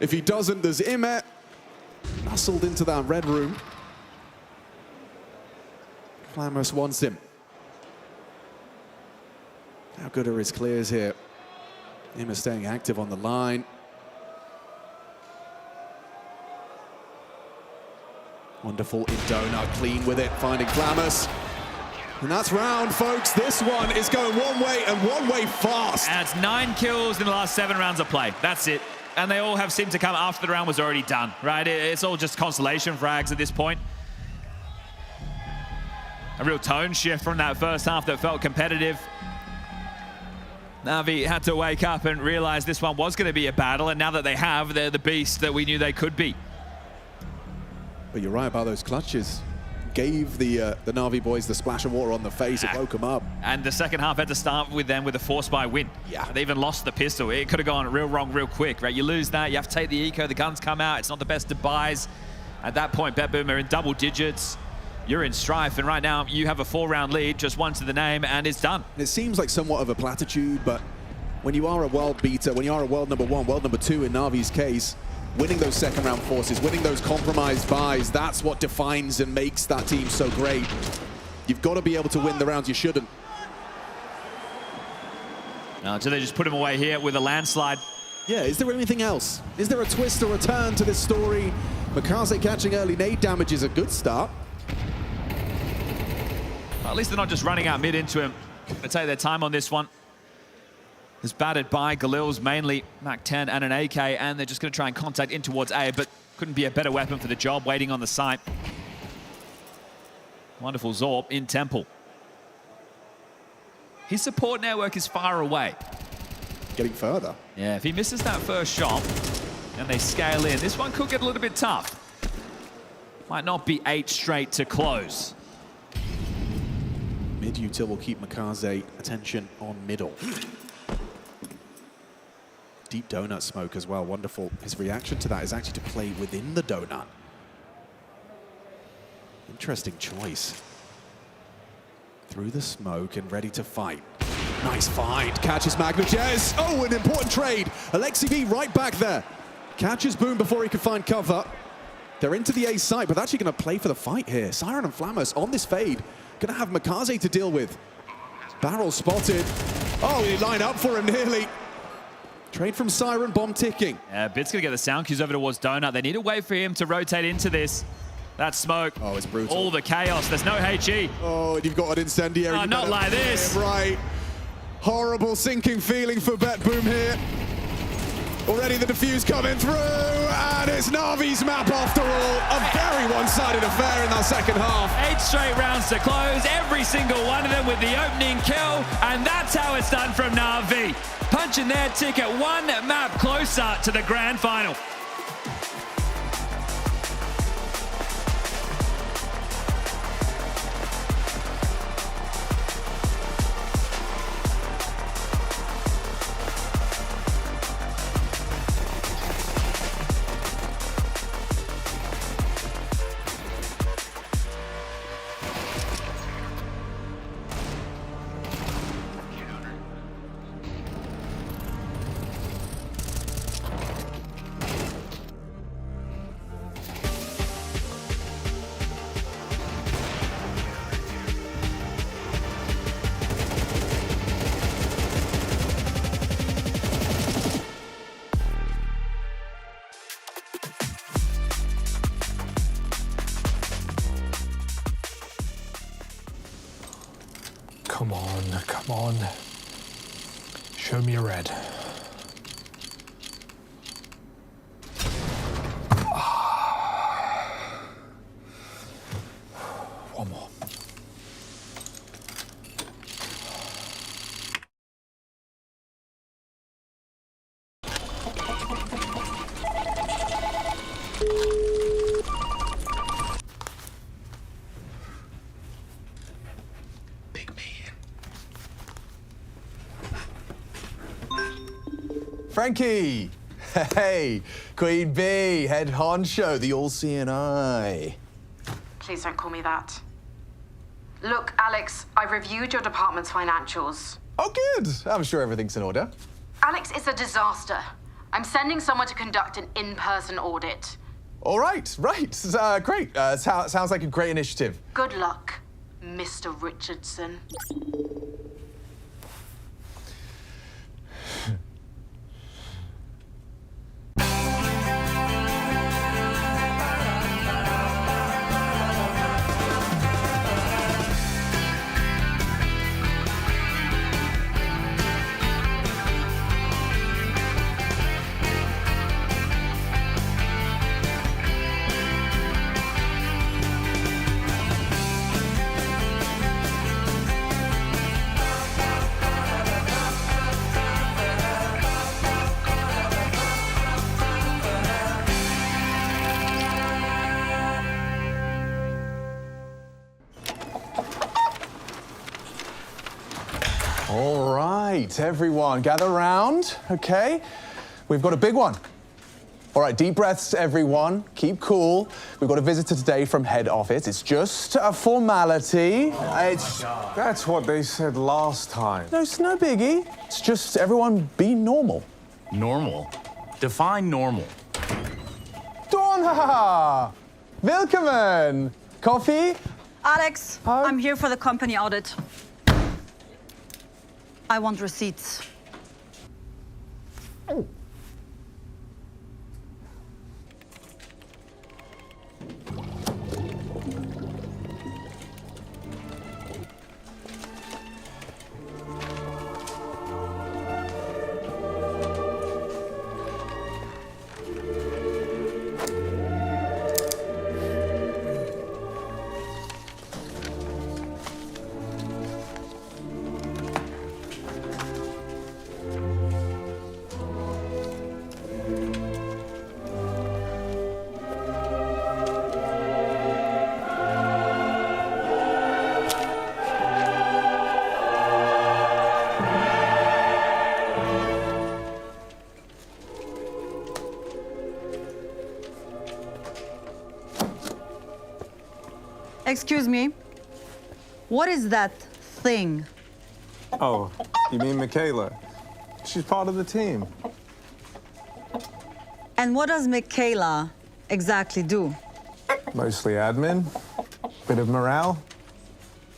If he doesn't, there's Imet. Muscled into that red room. Flammers wants him. How good are his clears here? Imet staying active on the line. Wonderful Indona, clean with it, finding Flammers. And that's round, folks. This one is going one way and one way fast. And it's 9 kills in the last 7 rounds of play. That's it. And they all have seemed to come after the round was already done, right? It's all just consolation frags at this point. A real tone shift from that first half that felt competitive. Na'Vi had to wake up and realize this one was going to be a battle, and now that they have, they're the beast that we knew they could be. But you're right about those clutches. gave the Na'Vi boys the splash of water on the face. It woke them up. And the second half had to start with them with a force buy win. Yeah. They even lost the pistol. It could have gone real wrong real quick, right? You lose that, you have to take the eco, the guns come out. It's not the best of buys. At that point, BetBoom are in double digits. You're in strife, and right now you have a 4-round lead, just one to the name, and it's done. It seems like somewhat of a platitude, but when you are a world beater, when you are a world number 1, world number 2 in Na'Vi's case, winning those second round forces, winning those compromised buys, that's what defines and makes that team so great. You've got to be able to win the rounds you shouldn't. Now, do they just put him away here with a landslide? Yeah, is there anything else? Is there a twist or a turn to this story? Makaze catching early nade damage is a good start. Well, at least they're not just running out mid into him. They take their time on this one. Is battered by Galil's mainly MAC-10 and an AK, and they're just going to try and contact in towards A, but couldn't be a better weapon for the job, waiting on the site. Wonderful Zorb in Temple. His support network is far away. Getting further. Yeah, if he misses that first shot and they scale in, this one could get a little bit tough. Might not be 8 straight to close. Mid-util will keep Makaze attention on middle. Deep donut smoke as well, wonderful. His reaction to that is actually to play within the donut. Interesting choice. Through the smoke and ready to fight. Nice find, catches Magnajez. Oh, an important trade. Alexi V right back there. Catches Boom before he can find cover. They're into the A site, but they're actually gonna play for the fight here. Siren and Flamus on this fade. Gonna have Makaze to deal with. Barrel spotted. Oh, he line up for him nearly. Trade from Siren, bomb ticking. Yeah, Bit's gonna get the sound cues over towards Donut. They need to wait for him to rotate into this. That smoke. Oh, it's brutal. All the chaos. There's no HE. Oh, and you've got an incendiary. Oh, not like this. Right. Horrible sinking feeling for BetBoom here. Already the defuse coming through, and it's Na'Vi's map after all. A very one-sided affair in that second half. 8 straight rounds to close, every single one of them with the opening kill, and that's how it's done from Na'Vi. Punching their ticket one map closer to the grand final. Come on, come on. Show me a red. One more. Frankie! Hey, Queen Bee, head honcho, the all-seeing eye. Please don't call me that. Look, Alex, I've reviewed your department's financials. Oh, good. I'm sure everything's in order. Alex, it's a disaster. I'm sending someone to conduct an in-person audit. All right, great. Sounds like a great initiative. Good luck, Mr. Richardson. All right, everyone, gather round, okay? We've got a big one. All right, deep breaths, everyone. Keep cool. We've got a visitor today from head office. It's just a formality. That's what they said last time. No, it's no biggie. It's just everyone be normal. Normal? Define normal. Donna! Willkommen! Coffee? Alex, I'm here for the company audit. I want receipts. Excuse me. What is that thing? Oh, you mean Michaela? She's part of the team. And what does Michaela exactly do? Mostly admin, bit of morale.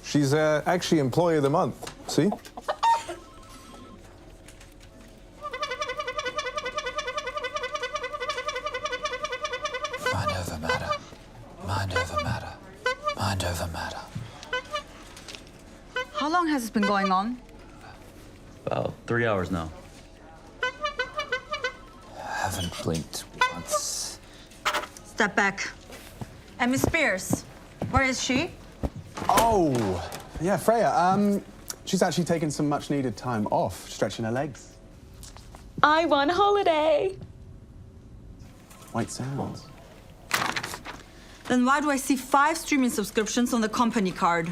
She's actually Employee of the Month, see? Mind over matter. Mind over matter. Mind over matter. How long has this been going on? About 3 hours now. Haven't blinked once. Step back. And Miss Spears, where is she? Oh, yeah, Freya. She's actually taken some much-needed time off, stretching her legs. I won holiday. White sounds. Then why do I see 5 streaming subscriptions on the company card?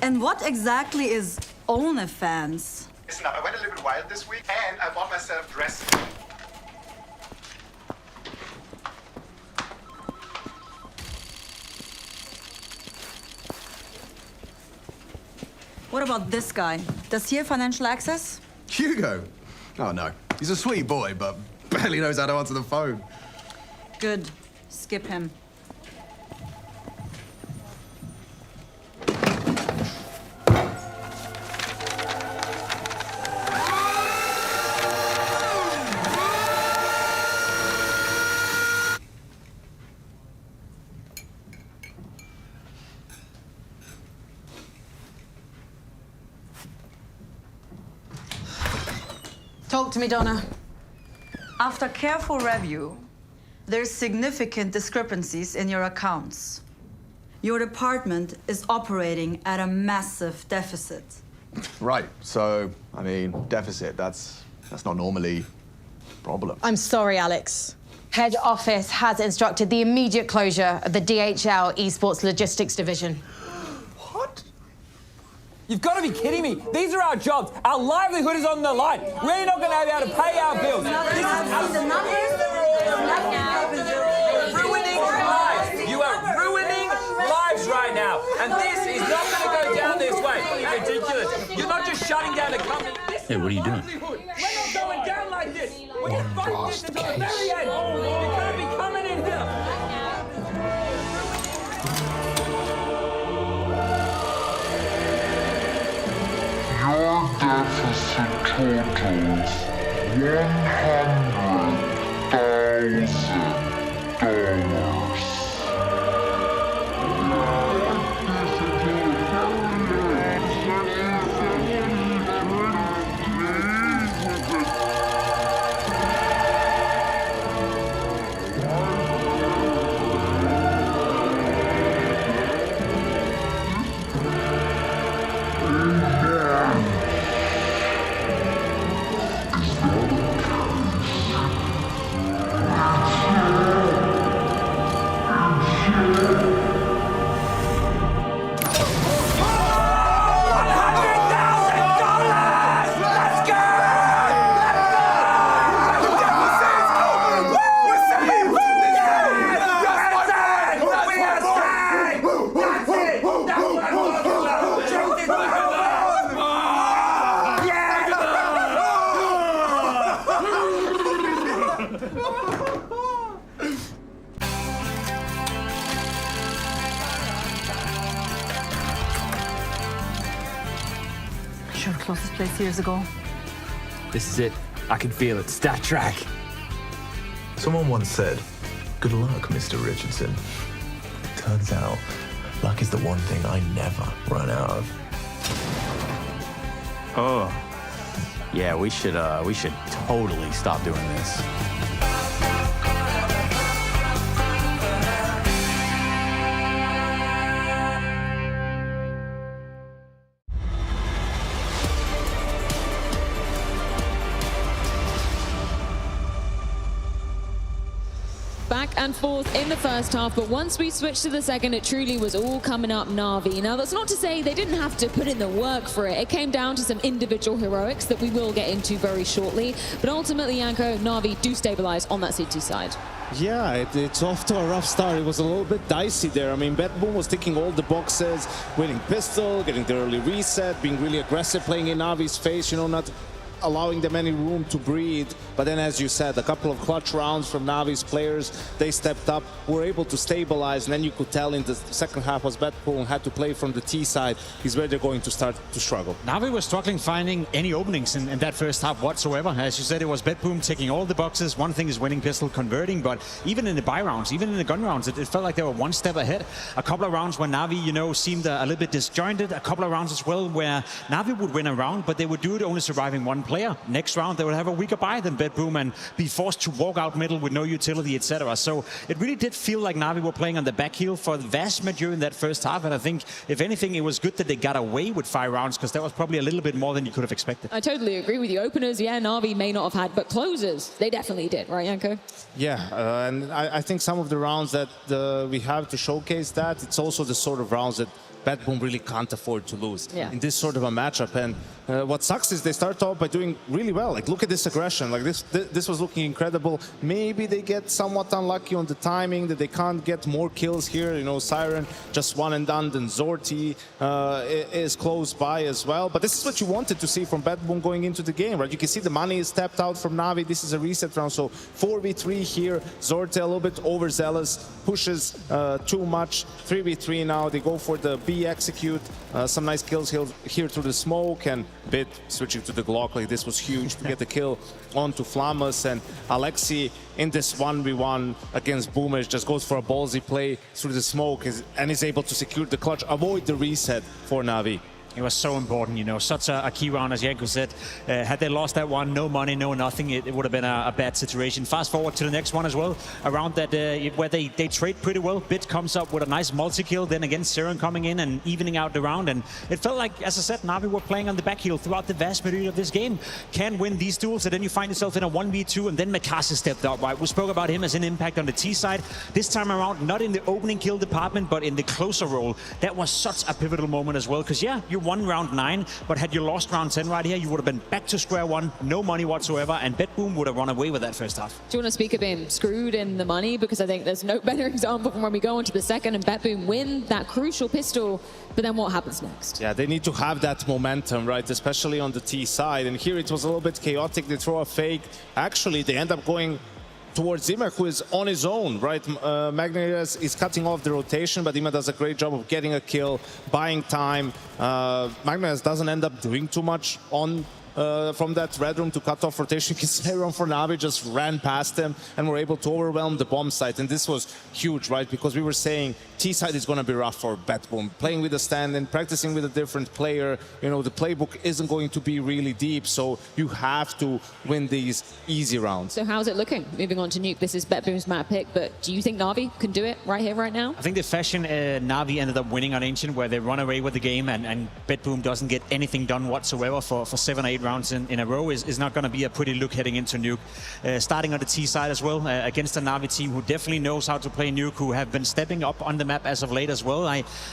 And what exactly is OnlyFans? Listen up, I went a little bit wild this week and I bought myself dresses. What about this guy? Does he have financial access? Hugo? Oh, no. He's a sweet boy, but barely knows how to answer the phone. Good. Skip him. Talk to me, Donna. After careful review, there's significant discrepancies in your accounts. Your department is operating at a massive deficit. Right, so, I mean, deficit, that's not normally a problem. I'm sorry, Alex. Head office has instructed the immediate closure of the DHL Esports Logistics Division. You've got to be kidding me. These are our jobs. Our livelihood is on the line. We're not going to be able to pay our bills. This is ruining lives. You are ruining lives right now. And this is not going to go down this way. It's ridiculous. You're not just shutting down a company. Hey, what are you doing? We're not going down like this. We're going to fight this until the very end. You're going to be coming in here. Your deficit totals $100,000. Sure, closest place years ago. This is it. I can feel it. Stat track. Someone once said, "Good luck, Mr. Richardson." Turns out, luck is the one thing I never run out of. Oh. Yeah, we should totally stop doing this. Back and forth in the first half, but once we switched to the second, it truly was all coming up Na'Vi. Now, that's not to say they didn't have to put in the work for it. It came down to some individual heroics that we will get into very shortly. But ultimately, Janko, Na'Vi do stabilize on that CT side. Yeah, it's off to a rough start. It was a little bit dicey there. I mean, BetBoom was ticking all the boxes, winning pistol, getting the early reset, being really aggressive, playing in Na'Vi's face, you know, not allowing them any room to breathe. But then, as you said, a couple of clutch rounds from Na'Vi's players, they stepped up, were able to stabilize, and then you could tell in the second half was BetBoom had to play from the T side is where they're going to start to struggle. Na'Vi was struggling finding any openings in that first half whatsoever. As you said, it was BetBoom ticking all the boxes. One thing is winning pistol, converting, but even in the buy rounds, even in the gun rounds, it felt like they were one step ahead. A couple of rounds where Na'Vi, you know, seemed a little bit disjointed. A couple of rounds as well where Na'Vi would win a round, but they would do it only surviving one player. Next round, they would have a weaker buy than BetBoom and be forced to walk out middle with no utility, etc. So it really did feel like Na'Vi were playing on the back heel for the vast majority in that first half. And I think, if anything, it was good that they got away with 5 rounds, because that was probably a little bit more than you could have expected. I totally agree with you. Openers, yeah, Na'Vi may not have had, but closers, they definitely did, right, Janko? Yeah, and I think some of the rounds that we have to showcase that, it's also the sort of rounds that BetBoom really can't afford to lose in this sort of a matchup. And what sucks is they start off by doing really well. Like, look at this aggression. Like, this was looking incredible. Maybe they get somewhat unlucky on the timing, that they can't get more kills here. You know, Siren just one and done, then Zorti is close by as well. But this is what you wanted to see from BetBoom going into the game, right? You can see the money is tapped out from Na'Vi. This is a reset round, so 4v3 here. Zorti a little bit overzealous, pushes too much. 3v3 now. They go for the B execute. Some nice kills here through the smoke, and Bit switching to the Glock. Like, this was huge to get the kill onto Flamus, and Alexi in this 1v1 against Boomers just goes for a ballsy play through the smoke and is able to secure the clutch, avoid the reset for Na'Vi. It was so important, you know, such a key round, as Janko said. Had they lost that one, no money, no nothing, it would have been a bad situation. Fast forward to the next one as well, around that where they trade pretty well. Bit comes up with a nice multi-kill, then again Siren coming in and evening out the round. And it felt like, as I said, Na'Vi were playing on the back heel throughout the vast majority of this game. Can win these duels, and then you find yourself in a 1v2, and then Mikasa stepped up, right? We spoke about him as an impact on the T side. This time around, not in the opening kill department, but in the closer role. That was such a pivotal moment as well, because yeah, you won round 9, but had you lost round 10 right here, you would have been back to square one, no money whatsoever, and BetBoom would have run away with that first half. Do you want to speak of being screwed in the money? Because I think there's no better example from when we go into the second and BetBoom win that crucial pistol, but then what happens next? Yeah, they need to have that momentum, right? Especially on the T side. And here it was a little bit chaotic. They throw a fake. Actually, they end up going towards Zima, who is on his own, right? Magnus is cutting off the rotation, but Zima does a great job of getting a kill, buying time. Magnus doesn't end up doing too much on from that red room to cut off rotation. Everyone for Na'Vi just ran past them and were able to overwhelm the bomb site. And this was huge, right? Because we were saying T side is going to be rough for BetBoom. Playing with a stand-in, practicing with a different player. You know, the playbook isn't going to be really deep, so you have to win these easy rounds. So how's it looking? Moving on to Nuke, this is BetBoom's map pick, but do you think Na'Vi can do it right here, right now? I think the fashion Na'Vi ended up winning on Ancient, where they run away with the game, and BetBoom doesn't get anything done whatsoever for 7 or 8 rounds in a row is not going to be a pretty look heading into Nuke. Starting on the T side as well, against a Na'Vi team who definitely knows how to play Nuke, who have been stepping up on the map as of late as well.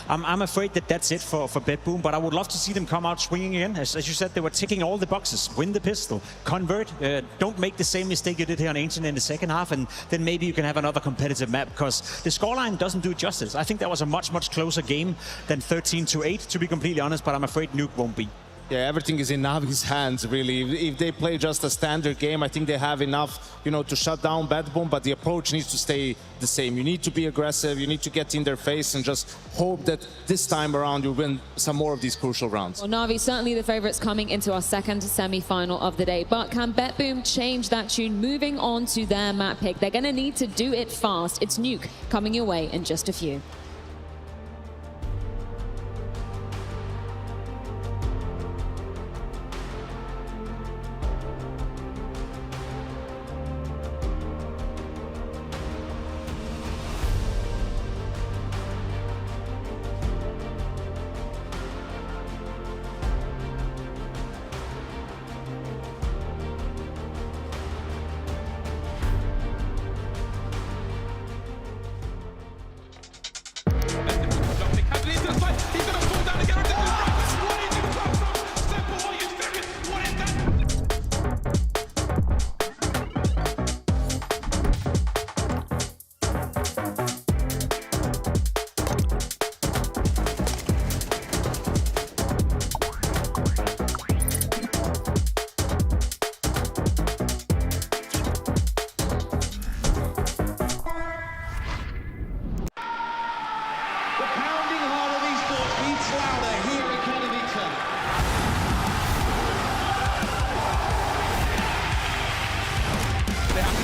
I'm afraid that that's it for BetBoom, but I would love to see them come out swinging again. As you said, they were ticking all the boxes. Win the pistol, convert, don't make the same mistake you did here on Ancient in the second half, and then maybe you can have another competitive map, because the scoreline doesn't do it justice. I think that was a much closer game than 13-8, to be completely honest, but I'm afraid Nuke won't be. Yeah, everything is in Navi's hands, really. If they play just a standard game, I think they have enough, you know, to shut down BetBoom, but the approach needs to stay the same. You need to be aggressive, you need to get in their face and just hope that this time around you win some more of these crucial rounds. Well, Na'Vi certainly the favorites coming into our second semi-final of the day, but can BetBoom change that tune? Moving on to their map pick, they're going to need to do it fast. It's Nuke coming your way in just a few.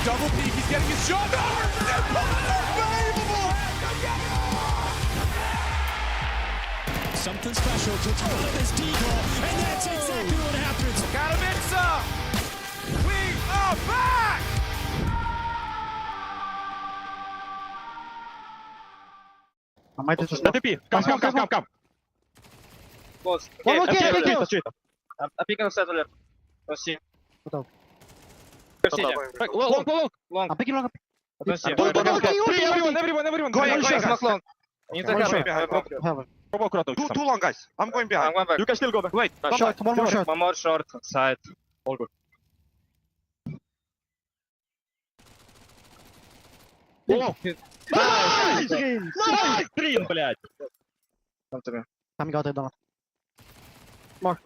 Double peek, he's getting his shot. Unbelievable! Something special to throw in this decoy, and that's exactly what happens. Got him, we are back! I might just Let it be. Come. Close. One more Okay, kill. I'm picking up left. Let's see. Long. I'm picking long. Let's see. Everyone. Go ahead, not long. Heaven. Too long, guys. I'm going behind. I'm going back. You can still go back. Wait. Short, one more short. One more short side. All good. Nice! Блин, блядь. Coming out, Donald. More.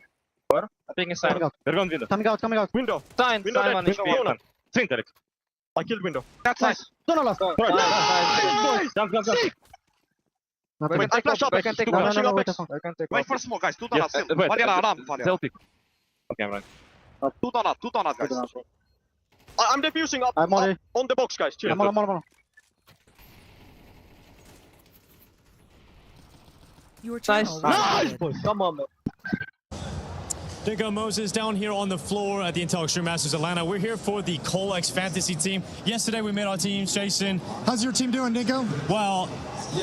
I'm picking side. They're going window. Coming out. Window. Sign one HP. Center. I killed window. That's nice. Donald last. Nice! Jump. Wait, I flash up. I can take one. Wait for smoke, guys. Two donuts. Valera, alarm. They'll pick. Okay, I'm right. Two donuts, guys. I'm defusing up on the box, guys. Chill. I'm on. Nice! Come on, man. Dingo Moses down here on the floor at the Intel Extreme Masters Atlanta. We're here for the Colex Fantasy team. Yesterday we made our teams, Jason. How's your team doing, Dingo? Well,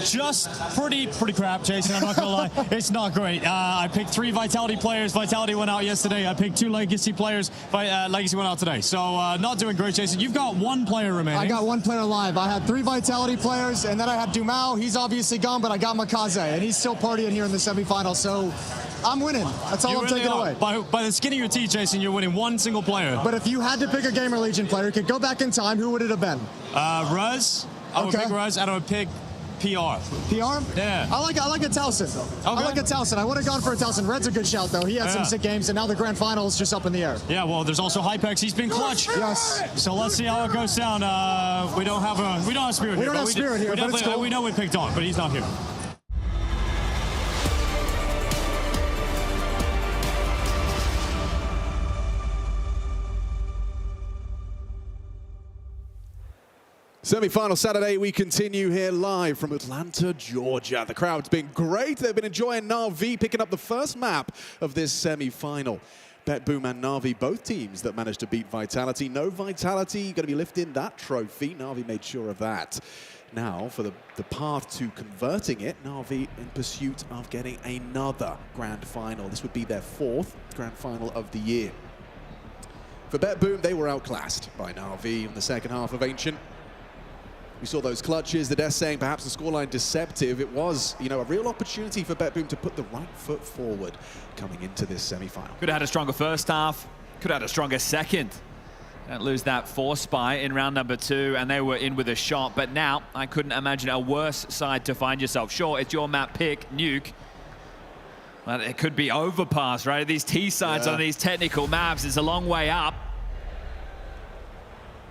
just pretty crap, Jason. I'm not gonna lie, it's not great. I picked 3 Vitality players. Vitality went out yesterday. I picked 2 Legacy players. Legacy went out today. So not doing great, Jason. You've got 1 player remaining. I got 1 player alive. I had 3 Vitality players, and then I had Dumao. He's obviously gone, but I got Makaze, and he's still partying here in the semifinals. So I'm winning. That's all I'm taking away. By the skin of your teeth, Jason, you're winning 1 single player. But if you had to pick a GamerLegion player, could go back in time, who would it have been? Ruz. I would pick Ruz, and I would pick PR. PR? Yeah. I like a Towson. Okay. I like a Towson. I would have gone for a Towson. Red's a good shout, though. He had some sick games, and now the grand final is just up in the air. Yeah, well, there's also Hypex. He's been clutch. Yes. So let's see how it goes down. We don't have Spirit here. We don't have Spirit here, but it's cool. We know we picked on, but he's not here. Semi-final Saturday, we continue here live from Atlanta, Georgia. The crowd's been great. They've been enjoying Na'Vi picking up the first map of this semi-final. BetBoom and Na'Vi, both teams that managed to beat Vitality. No Vitality going to be lifting that trophy. Na'Vi made sure of that. Now, for the path to converting it, Na'Vi in pursuit of getting another grand final. This would be their 4th grand final of the year. For BetBoom, they were outclassed by Na'Vi in the second half of Ancient. We saw those clutches, the death saying perhaps the scoreline deceptive. It was, a real opportunity for BetBoom to put the right foot forward coming into this semi-final. Could have had a stronger first half, could have had a stronger second. Don't lose that 4 spy in round number 2, and they were in with a shot. But now, I couldn't imagine a worse side to find yourself. Sure, it's your map pick, Nuke. But it could be overpass, right? These T-sides on these technical maps is a long way up.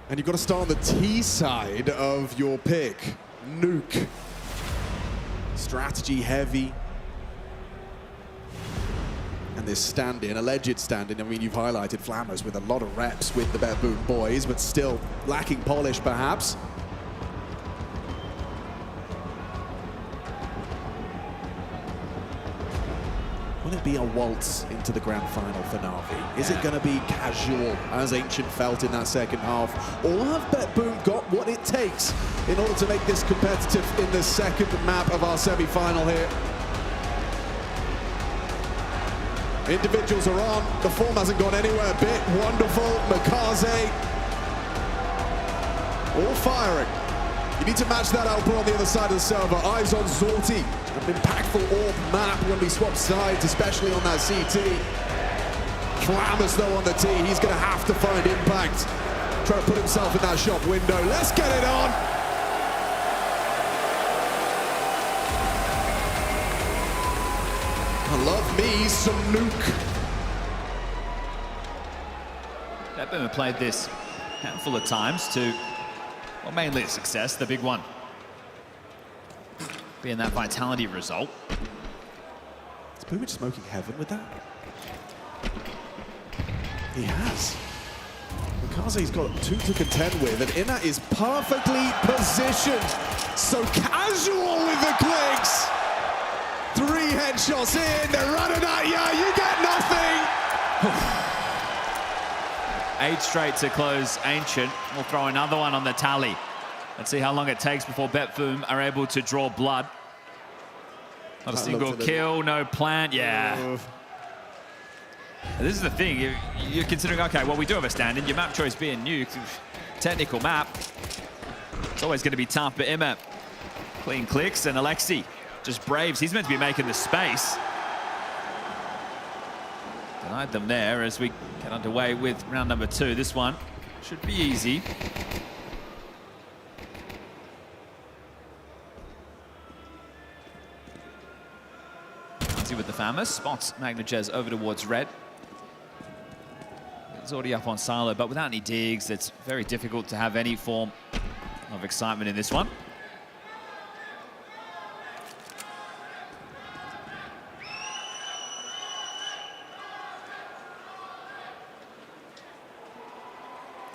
And you've got to start on the T side of your pick. Nuke. Strategy heavy. And this stand-in, alleged stand-in, I mean, you've highlighted Flammers with a lot of reps with the BetBoom boys, but still lacking polish, perhaps. Will it be a waltz into the grand final for Na'Vi? Is it going to be casual, as Ancient felt in that second half? Or have BetBoom got what it takes in order to make this competitive in the second map of our semi-final here? Individuals are on. The form hasn't gone anywhere a bit. Wonderful. Makaze. All firing. You need to match that output on the other side of the server. Eyes on Zorti. An impactful orb map when we swap sides, especially on that CT. Flammers though on the T. He's going to have to find impact. Try to put himself in that shop window. Let's get it on. I love me some Nuke. BetBoom have played this a handful of times to, well, mainly a success, the big one being that Vitality result. Is Boomage smoking heaven with that? He has. Makaze's got 2 to contend with, and Inna is perfectly positioned. So casual with the clicks. 3 headshots in, they're running at you, you get nothing! 8 straight to close Ancient. We'll throw another one on the tally. Let's see how long it takes before BetBoom are able to draw blood. Not a single kill, no plant, yeah. This is the thing, you're considering, okay, well, we do have a stand-in. Your map choice being Nuke, technical map. It's always going to be tough, but Imma clean clicks, and Alexi just braves. He's meant to be making the space. Denied them there as we get underway with round number 2. This one should be easy. Easy with the Famous. Spots Magnajez over towards red. He's already up on silo, but without any digs, it's very difficult to have any form of excitement in this one.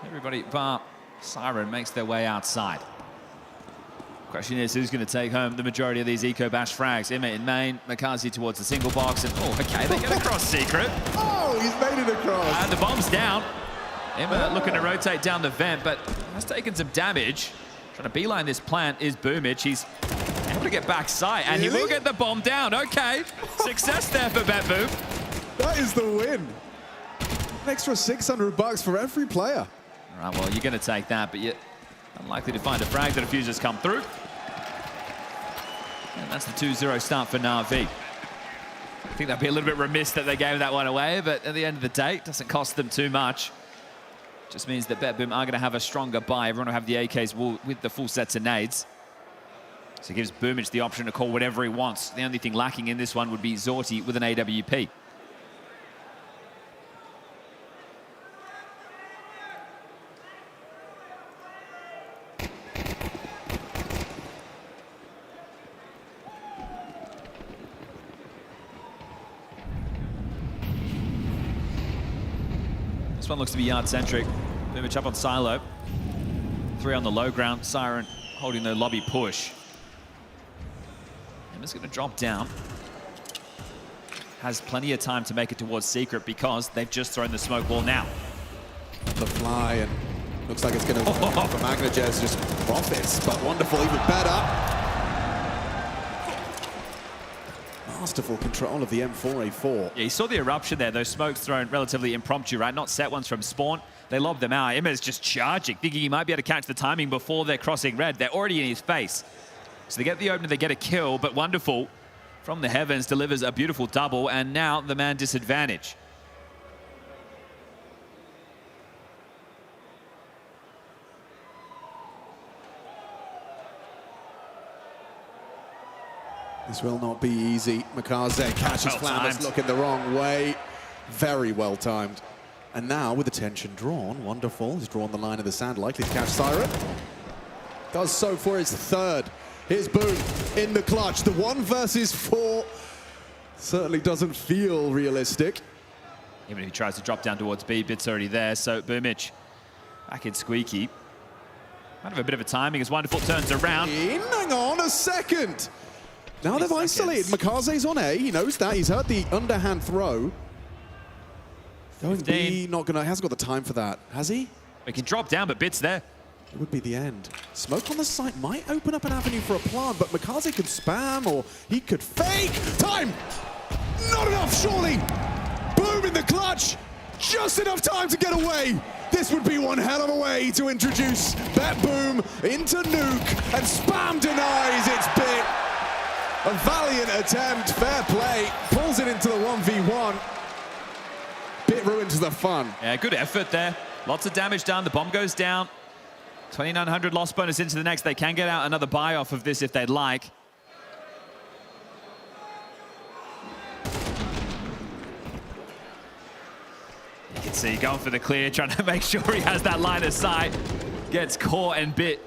Everybody bar Siren makes their way outside. Question is, who's going to take home the majority of these Eco Bash frags? Imma in main, Makaze towards the single box, and oh, okay, they get across Secret. Oh, he's made it across. And the bomb's down. Imma looking to rotate down the vent, but has taken some damage. Trying to beeline this plant is Boomage. He's able to get backside, and he will get the bomb down. Okay, success there for BetBoom. That is the win. An extra $600 for every player. All right, well, you're going to take that, but you're unlikely to find a frag. The defuser's come through. And that's the 2-0 start for Na'Vi. I think they'd be a little bit remiss that they gave that one away, but at the end of the day, it doesn't cost them too much. Just means that BetBoom are going to have a stronger buy. Everyone will have the AKs with the full sets of nades. So it gives Boomage the option to call whatever he wants. The only thing lacking in this one would be Zorti with an AWP. This one looks to be yard-centric. Boomage up on silo. 3 on the low ground. Siren holding the lobby push. Emma's going to drop down. Has plenty of time to make it towards Secret because they've just thrown the smoke wall now. The fly, and looks like it's going to for Magnajez, just profits, but wonderful, even better. Masterful control of the M4A4. Yeah, you saw the eruption there. Those smokes thrown relatively impromptu, right? Not set ones from spawn. They lobbed them out. Emma's just charging, thinking he might be able to catch the timing before they're crossing red. They're already in his face. So they get the opener, they get a kill, but wonderful from the heavens delivers a beautiful double, and now the man disadvantage. This will not be easy. Makaze catches Flammers looking the wrong way. Very well timed. And now with attention drawn, wonderful. He's drawn the line of the sand, likely to catch Siren. Does so for his third. Here's Boom in the clutch. The 1 versus 4 certainly doesn't feel realistic. Even if he tries to drop down towards B, Bit's already there. So Boomich back in Squeaky. Might have a bit of a timing as Wonderful turns around. Hang on a second. Now they've isolated. Makaze's on A. He knows that. He's heard the underhand throw. Going B, not gonna. Hasn't got the time for that, has he? He can drop down, but Bit's there. It would be the end. Smoke on the site might open up an avenue for a plant, but Makaze could spam or he could fake. Time! Not enough, surely! Boom in the clutch! Just enough time to get away! This would be one hell of a way to introduce BetBoom into Nuke, and spam denies its Bit. A valiant attempt, fair play, pulls it into the 1v1. Bit ruins the fun. Yeah, good effort there. Lots of damage done. The bomb goes down. 2,900 loss bonus into the next. They can get out another buy off of this if they'd like. You can see going for the clear, trying to make sure he has that line of sight. Gets caught and Bit.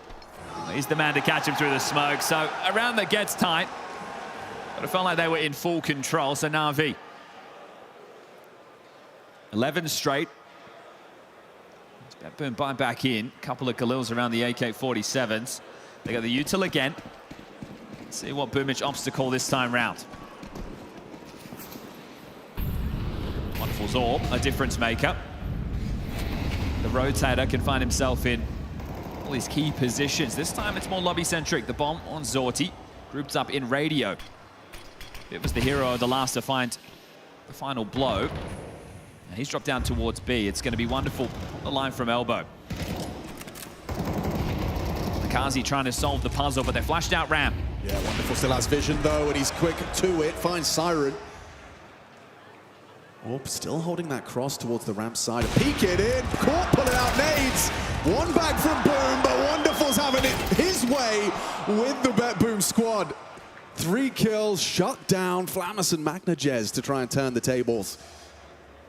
He's the man to catch him through the smoke. So a round that gets tight. But it felt like they were in full control. So Na'Vi. 11 straight. BetBoom buy back in. A couple of Galils around the AK-47s. They got the util again. Let's see what Boomich opts to call this time round. Wonderful Zorb, a difference maker. The rotator can find himself in all his key positions. This time it's more lobby-centric. The bomb on Zorti, grouped up in radio. It was the hero, the last to find the final blow. And he's dropped down towards B. It's going to be Wonderful on the line from elbow. Makaze trying to solve the puzzle, but they're flashed out ramp. Yeah, Wonderful still has vision though, and he's quick to it. Finds Siren. Orb still holding that cross towards the ramp side. Peek it in. Caught pulling out nades. One back from Boom, but Wonderful's having it his way with the BetBoom squad. 3 kills, shut down Flammus and Magnajez to try and turn the tables.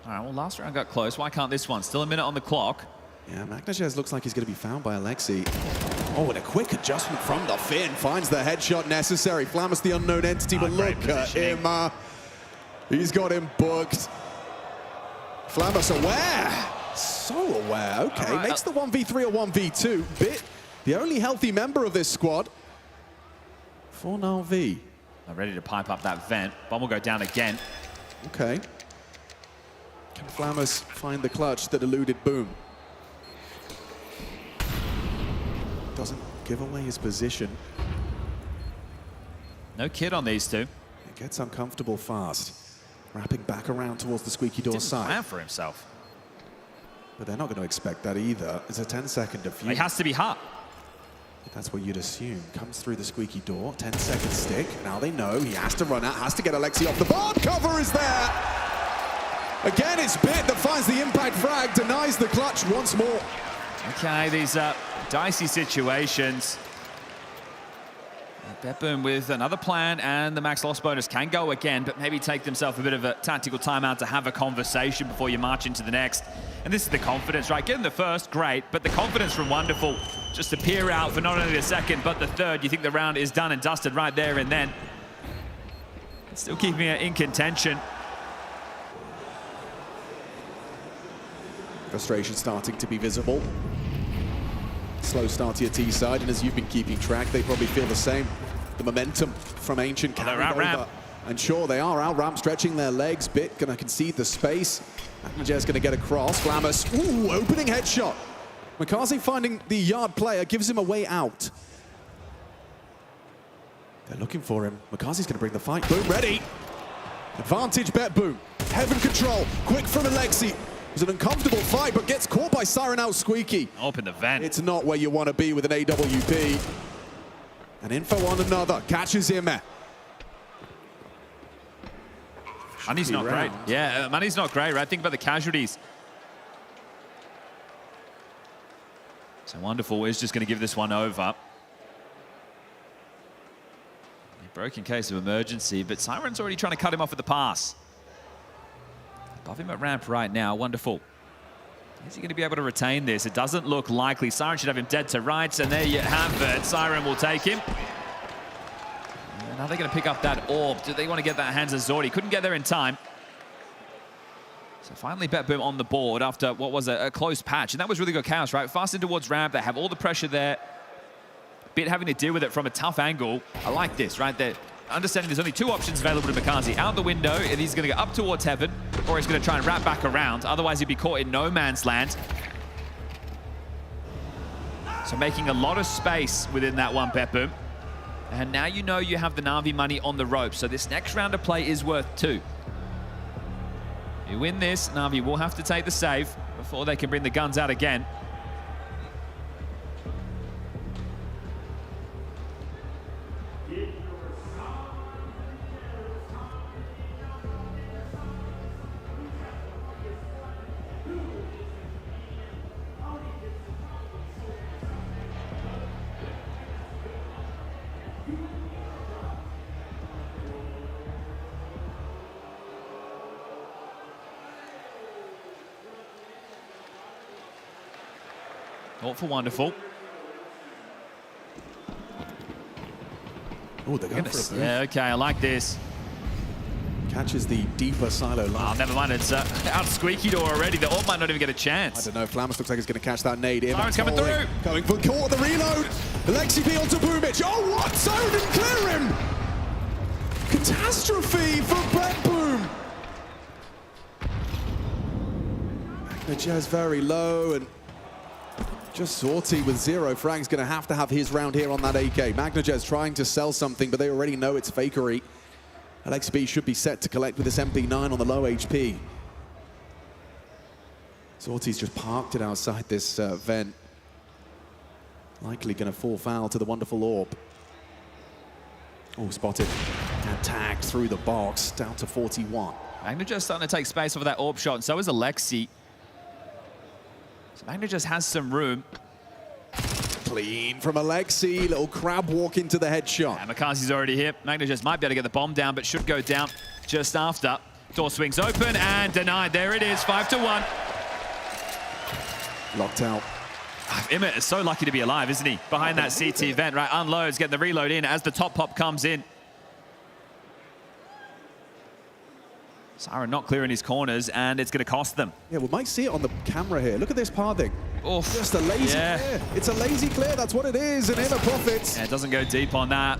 All right, well, last round got close. Why can't this one? Still a minute on the clock. Yeah, Magnajez looks like he's going to be found by Alexi. Oh, and a quick adjustment from the Finn. Finds the headshot necessary. Flammus the unknown entity, but look at him. He's got him booked. Flammus aware. So aware. Okay, right, makes the 1v3 a 1v2. Bit, the only healthy member of this squad. For Na'Vi. They're ready to pipe up that vent. Bomb will go down again. Okay. Can Flammus find the clutch that eluded Boom? Doesn't give away his position. No kid on these two. It gets uncomfortable fast. Wrapping back around towards the squeaky door side. Plan for himself. But they're not going to expect that either. It's a 10-second defuse. He has to be hot. That's what you'd assume. Comes through the squeaky door. 10-second stick. Now they know he has to run out. Has to get Alexi off the bar. Cover is there. Again, it's Bit that finds the impact frag. Denies the clutch once more. Okay, these dicey situations. BetBoom with another plan, and the max loss bonus can go again, but maybe take themselves a bit of a tactical timeout to have a conversation before you march into the next. And this is the confidence, right? Getting the first, great, but the confidence from Wonderful just to peer out for not only the second, but the third. You think the round is done and dusted right there and then. Still keeping it in contention. Frustration starting to be visible. Slow start to your T side, and as you've been keeping track, they probably feel the same. The momentum from Ancient carried over. Ramp. And sure, they are out ramp, stretching their legs. Bit gonna concede the space. Magnajez gonna get across. Flammus, ooh, opening headshot. Makaze finding the yard player, gives him a way out. They're looking for him. Makaze's gonna bring the fight. Boom, ready. Advantage BetBoom. Heaven control, quick from Alexi. It was an uncomfortable fight, but gets caught by Siren out Squeaky. Open the vent. It's not where you want to be with an AWP. And info on another. Catches him. Money's not great. Yeah, money's not great, right? Think about the casualties. So Wonderful is just going to give this one over. Broken case of emergency, but Siren's already trying to cut him off at the pass. Above him at ramp right now, wonderful. Is he going to be able to retain this? It doesn't look likely. Siren should have him dead to rights, and there you have it. Siren will take him. And are they going to pick up that orb? Do they want to get that hands of Zordy? Couldn't get there in time. So finally BetBoom on the board after what was a close patch. And that was really good chaos, right? Fast in towards ramp. They have all the pressure there. Bit having to deal with it from a tough angle. I like this, right? They're understanding there's only two options available to Makazi. Out the window, and he's going to go up towards heaven, or he's going to try and wrap back around. Otherwise, he'd be caught in no man's land. So making a lot of space within that one, BetBoom. And now you know you have the Na'Vi money on the rope. So this next round of play is worth 2. You win this, Na'Vi will have to take the save before they can bring the guns out again. Thoughtful, wonderful. Oh, they're going for a boom. Yeah, okay, I like this. Catches the deeper silo line. Oh, never mind, it's out squeaky door already. The orb might not even get a chance. I don't know, Flamus looks like he's going to catch that nade. Siren's coming through. Going for caught the reload. Lexi P onto Boomich. Oh, what? Siren didn't clear him. Catastrophe for BetBoom. Magnajez very low, and just Sorty with 0 frags going to have his round here on that AK. Magnajez trying to sell something, but they already know it's fakery. LXB should be set to collect with this MP9 on the low HP. Sorty's just parked it outside this vent. Likely going to fall foul to the wonderful orb. Oh, spotted. And tagged through the box, down to 41. Magnajez starting to take space over that orb shot, and so is Alexi. So Magnajez has some room. Clean from Alexi, little crab walk into the headshot. And Makazi's already here. Magnajez might be able to get the bomb down, but should go down just after. Door swings open and denied. There it is, 5-1. Locked out. Emmett is so lucky to be alive, isn't he? Behind that CT vent, right? Unloads, getting the reload in as the top pop comes in. Siren not clearing his corners, and it's going to cost them. Yeah, we might see it on the camera here. Look at this pathing. Oof. Just a lazy clear. It's a lazy clear, that's what it is, and Emma profits. Yeah, it doesn't go deep on that.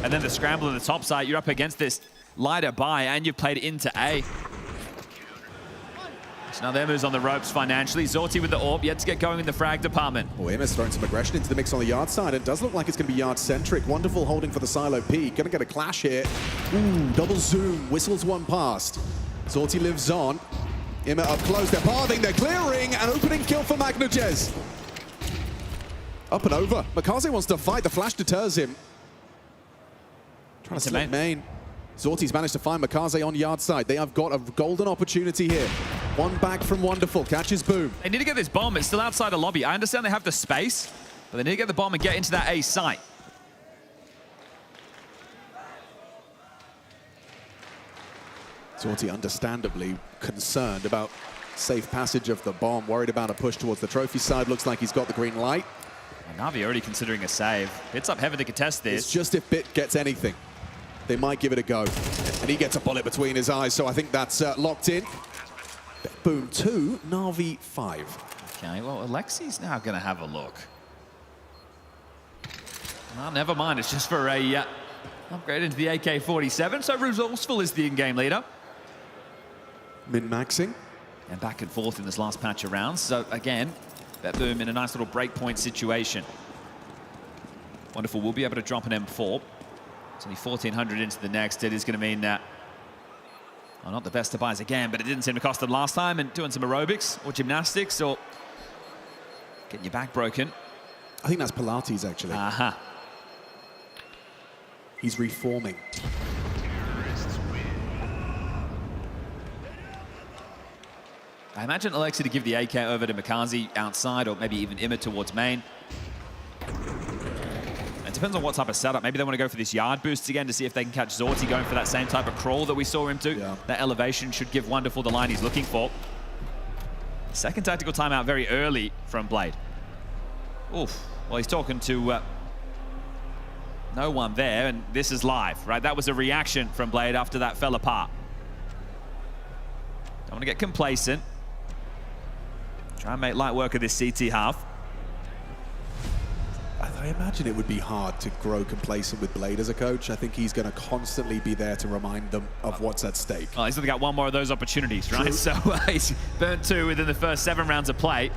And then the scramble on the top side, you're up against this lighter buy, and you've played into A. So now their moves on the ropes financially. Zorty with the orb, yet to get going in the frag department. Oh, Emma's throwing some aggression into the mix on the yard side. It does look like it's going to be yard-centric. Wonderful holding for the silo P. Going to get a clash here. Ooh, double zoom. Whistles one past. Zorty lives on. Emma up close. They're pathing. They're clearing. An opening kill for Magnajez. Up and over. Makaze wants to fight. The flash deters him. Trying to slip main. Zorty's managed to find Makaze on yard side. They have got a golden opportunity here. One back from Wonderful, catches Boom. They need to get this bomb. It's still outside the lobby. I understand they have the space, but they need to get the bomb and get into that A site. Zorty understandably concerned about safe passage of the bomb, worried about a push towards the trophy side. Looks like he's got the green light. Na'Vi already considering a save. It's up heaven to contest this. It's just if Bit gets anything. They might give it a go. And he gets a bullet between his eyes, so I think that's locked in. Boom 2, Na'Vi 5. Okay, well, Alexi's now going to have a look. Well, never mind. It's just for a upgrade into the AK-47. So resourceful is the in-game leader. Min-maxing. And back and forth in this last patch of rounds. So again, BetBoom in a nice little breakpoint situation. Wonderful. We'll be able to drop an M4. It's only 1,400 into the next. It is going to mean that, well, not the best to buys again, but it didn't seem to cost them last time. And doing some aerobics or gymnastics or getting your back broken. I think that's Pilates, actually. Aha. He's reforming. I imagine Alexi to give the AK over to Makazi outside, or maybe even Imma towards main. And depends on what type of setup. Maybe they want to go for this yard boost again to see if they can catch Zorti going for that same type of crawl that we saw him do. Yeah. That elevation should give Wonderful the line he's looking for. Second tactical timeout very early from Blade. Oof. Well, he's talking to no one there, and this is live, right? That was a reaction from Blade after that fell apart. Don't want to get complacent. Try and make light work of this CT half. I imagine it would be hard to grow complacent with Blade as a coach. I think he's going to constantly be there to remind them of what's at stake. Well, he's only got one more of those opportunities, right? True. So he's burnt 2 within the first 7 rounds of play.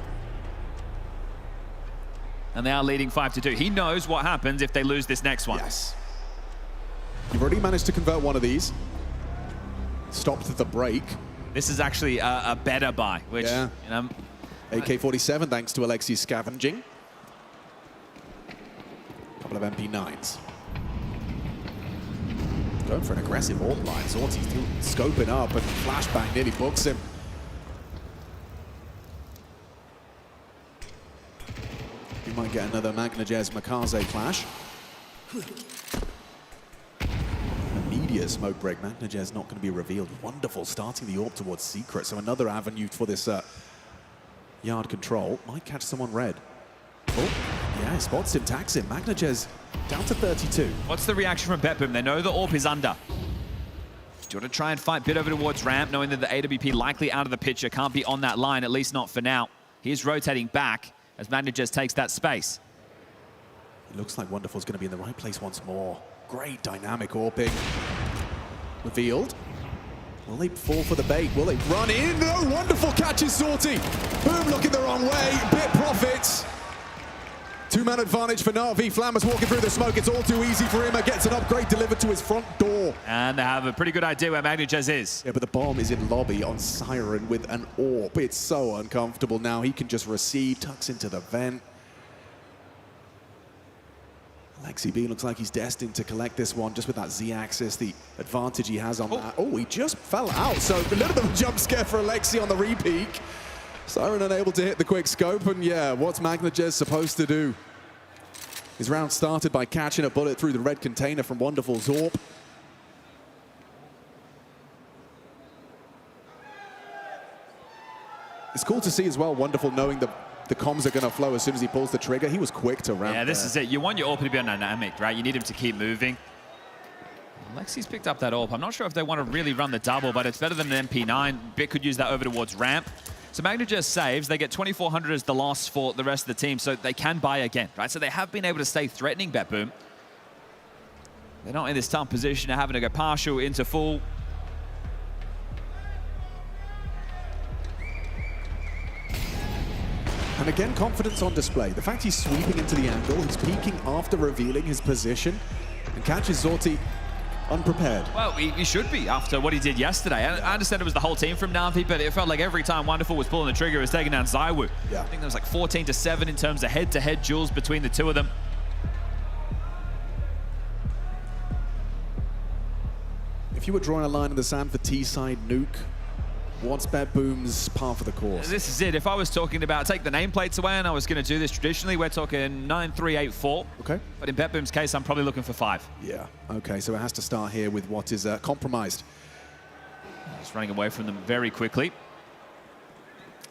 And they are leading 5-2. He knows what happens if they lose this next one. Yes. You've already managed to convert one of these. Stopped the break. This is actually a better buy, which, yeah. You know, AK-47 thanks to Alexi's scavenging. Couple of MP9s. Going for an aggressive AWP line. Zorti's scoping up and flashbang nearly books him. We might get another Magnajez Makaze clash. Immediate smoke break. Magnajez not going to be revealed. Wonderful, starting the AWP towards Secret. So another avenue for this yard control. Might catch someone red. Oh, yeah, he spots him, tags him. Magnajez down to 32. What's the reaction from BetBoom? They know the AWP is under. Do you want to try and fight bit over towards ramp, knowing that the AWP likely out of the picture, can't be on that line, at least not for now. He's rotating back as Magnajez takes that space. It looks like Wonderful's going to be in the right place once more. Great dynamic AWPing. Revealed. Will they fall for the bait? Will they run in? No, Wonderful catches Zorti. Boom, looking the wrong way. Bit profits. 2-man advantage for Na'Vi. Flammer's walking through the smoke. It's all too easy for him. Gets an upgrade delivered to his front door. And they have a pretty good idea where Magnajez is. Yeah, but the bomb is in lobby on Siren with an AWP. It's so uncomfortable now. He can just recede, tucks into the vent. Alexi B looks like he's destined to collect this one just with that Z-axis, the advantage he has on that. Oh, he just fell out. So a little bit of a jump scare for Alexi on the re-peek. Siren unable to hit the quick scope, and yeah, what's Magnajez supposed to do? His round started by catching a bullet through the red container from Wonderful's AWP. It's cool to see as well, Wonderful knowing the comms are going to flow as soon as he pulls the trigger. He was quick to ramp. Yeah, this is it. You want your AWP to be on dynamic, right? You need him to keep moving. Alexi's picked up that AWP. I'm not sure if they want to really run the double, but it's better than an MP9. Bit could use that over towards ramp. So Magnajez saves. They get 2,400 as the loss for the rest of the team, so they can buy again, right? So they have been able to stay threatening, BetBoom. They're not in this tough position of having to go partial into full. And again, confidence on display. The fact he's sweeping into the angle, he's peeking after revealing his position, and catches Zorti unprepared. Well, he should be after what he did yesterday. I understand it was the whole team from Na'Vi, but it felt like every time Wonderful was pulling the trigger, it was taking down Zywoo. Yeah. I think there was like 14-7 in terms of head-to-head duels between the two of them. If you were drawing a line in the sand for T-side Nuke, what's BetBoom's par for the course? This is it. If I was talking about take the nameplates away and I was going to do this traditionally, we're talking 9-3-8-4. Okay. But in BetBoom's case, I'm probably looking for 5. Yeah. Okay, so it has to start here with what is compromised. Just running away from them very quickly.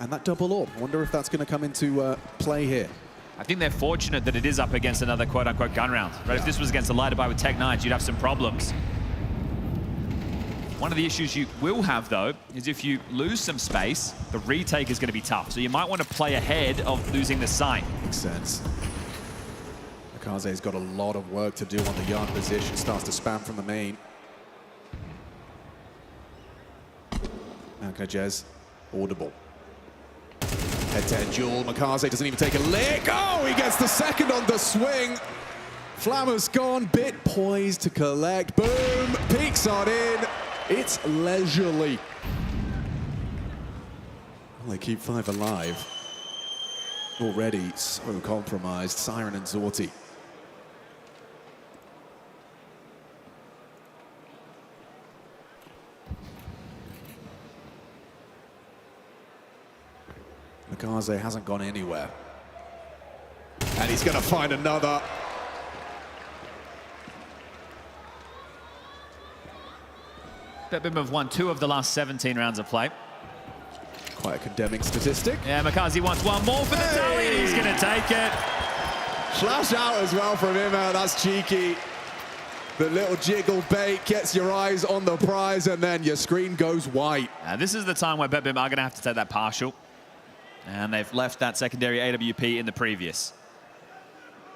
And that double AWP, wonder if that's going to come into play here. I think they're fortunate that it is up against another quote-unquote gun round. Right? Yeah. If this was against a lighter buy with Tech 9s, you'd have some problems. One of the issues you will have, though, is if you lose some space, the retake is going to be tough. So you might want to play ahead of losing the site. Makes sense. Makaze's got a lot of work to do on the yard position. Starts to spam from the main. Magnajez, audible. Head-to-head duel. Makaze doesn't even take a lick. Oh, he gets the second on the swing. Flammer's gone, bit poised to collect. Boom, peeks on in. It's leisurely. Well, they keep 5 alive. Already so compromised, Siren and Zorti. Makaze hasn't gone anywhere. And he's going to find another. BetBoom have won 2 of the last 17 rounds of play. Quite a condemning statistic. Yeah, Makazi wants one more for the tally, and he's going to take it. Flash out as well from him. That's cheeky. The little jiggle bait gets your eyes on the prize, and then your screen goes white. This is the time where BetBoom are going to have to take that partial. And they've left that secondary AWP in the previous.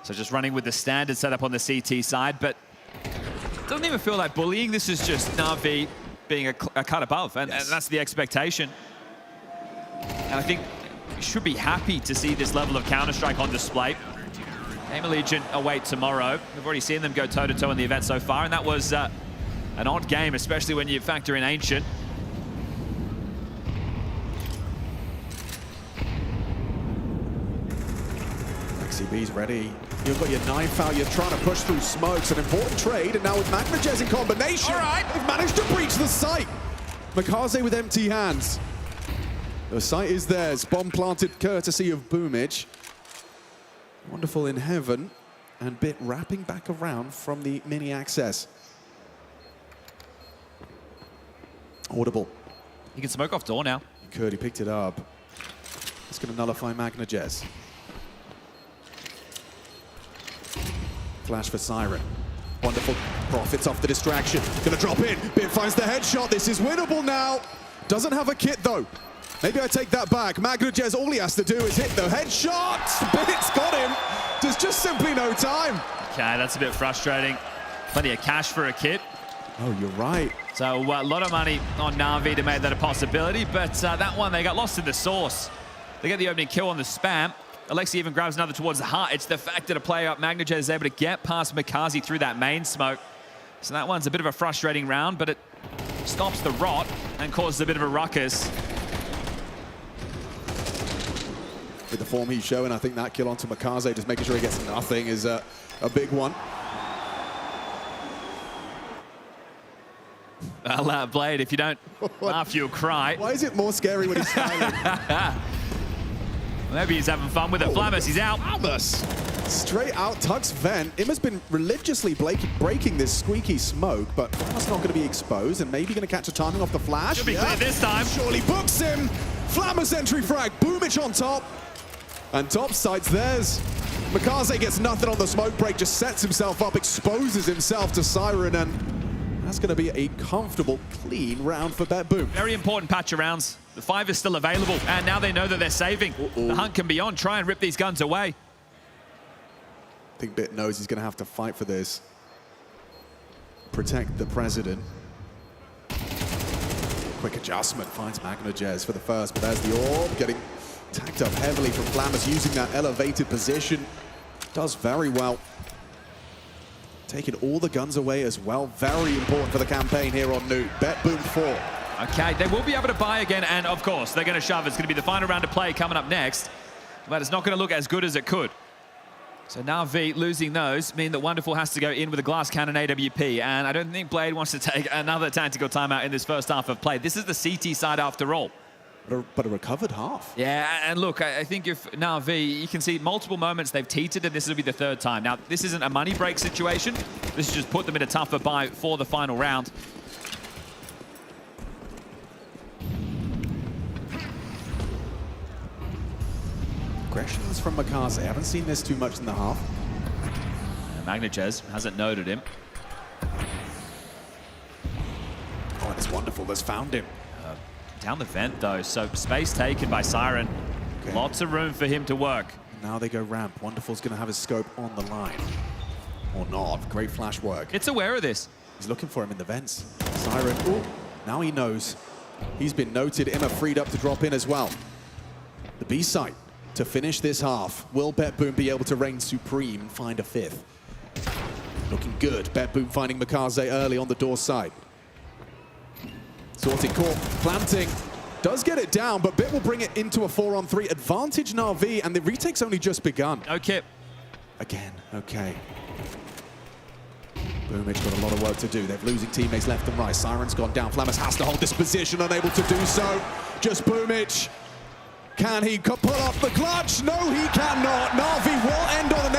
So just running with the standard setup on the CT side, but it doesn't even feel like bullying. This is just Na'Vi being a cut above, and that's the expectation. And I think we should be happy to see this level of Counter-Strike on display. GamerLegion await tomorrow. We've already seen them go toe-to-toe in the event so far, and that was an odd game, especially when you factor in Ancient. XCB's ready. You've got your knife out, you're trying to push through smokes, an important trade, and now with Magnajez in combination, they've managed to breach the site. Makaze with empty hands. The site is theirs, bomb planted courtesy of Boomage. Wonderful in heaven, and Bit wrapping back around from the mini access. Audible. He can smoke off door now. He could, he picked it up. It's going to nullify Magnajez. Flash for Siren. Wonderful. Profits off the distraction. Gonna drop in. Bit finds the headshot. This is winnable now. Doesn't have a kit though. Maybe I take that back. Magnajez, all he has to do is hit the headshot. Bit's got him. There's just simply no time. Okay, that's a bit frustrating. Plenty of cash for a kit. Oh, you're right. So a lot of money on Na'Vi to make that a possibility, but that one, they got lost in the sauce. They get the opening kill on the spam. Alexi even grabs another towards the heart. It's the fact that a player up Magnajez is able to get past Makazi through that main smoke. So that one's a bit of a frustrating round, but it stops the rot and causes a bit of a ruckus. With the form he's showing, I think that kill onto Makaze, just making sure he gets nothing, is a big one. Well, Blade, if you don't laugh, you'll cry. Why is it more scary when he's smiling? Maybe he's having fun with it. Flamus, he's out. Flamus! Straight out, Tuck's vent. Imma's been religiously breaking this squeaky smoke, but Flamus not going to be exposed and maybe going to catch a timing off the flash. Should be clear this time. Surely books him. Flamus entry frag. Boomage on top. And top side's theirs. Makaze gets nothing on the smoke break, just sets himself up, exposes himself to Siren, and that's going to be a comfortable, clean round for BetBoom. Very important patch of rounds. The 5 is still available, and now they know that they're saving. The hunt can be on. Try and rip these guns away. I think Bit knows he's going to have to fight for this. Protect the president. Quick adjustment, finds Magnajez for the first, but there's the orb, getting tagged up heavily from Flamus, using that elevated position. Does very well. Taking all the guns away as well. Very important for the campaign here on Nuke. BetBoom 4. Okay, they will be able to buy again, and of course, they're going to shove. It's going to be the final round of play coming up next, but it's not going to look as good as it could. So now V losing those mean that Wonderful has to go in with a glass cannon AWP, and I don't think Blade wants to take another tactical timeout in this first half of play. This is the CT side after all. But a recovered half. Yeah, and look, I think if now V, you can see multiple moments they've teetered, and this will be the 3rd time. Now, this isn't a money break situation. This has just put them in a tougher buy for the final round. Aggressions from Makaze. I haven't seen this too much in the half. Magnajez hasn't noted him. Oh, it's Wonderful that's found him. Down the vent, though, so space taken by Siren. Okay. Lots of room for him to work. Now they go ramp. Wonderful's going to have his scope on the line. Or not. Great flash work. It's aware of this. He's looking for him in the vents. Siren, ooh, now he knows. He's been noted. Imma freed up to drop in as well. The B site to finish this half. Will BetBoom be able to reign supreme and find a 5th? Looking good. BetBoom finding Makaze early on the door side. Sorting core, planting, does get it down, but Bit will bring it into a 4-on-3 advantage Na'Vi, and the retake's only just begun. No kip. Again, okay. Boomage got a lot of work to do. They're losing teammates left and right. Siren's gone down. Flamus has to hold this position, unable to do so. Just Boomage. Can he pull off the clutch? No, he cannot. Na'Vi will end on an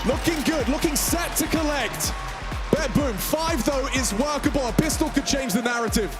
8. Looking good, looking set to collect. BetBoom, 5 though is workable. A pistol could change the narrative.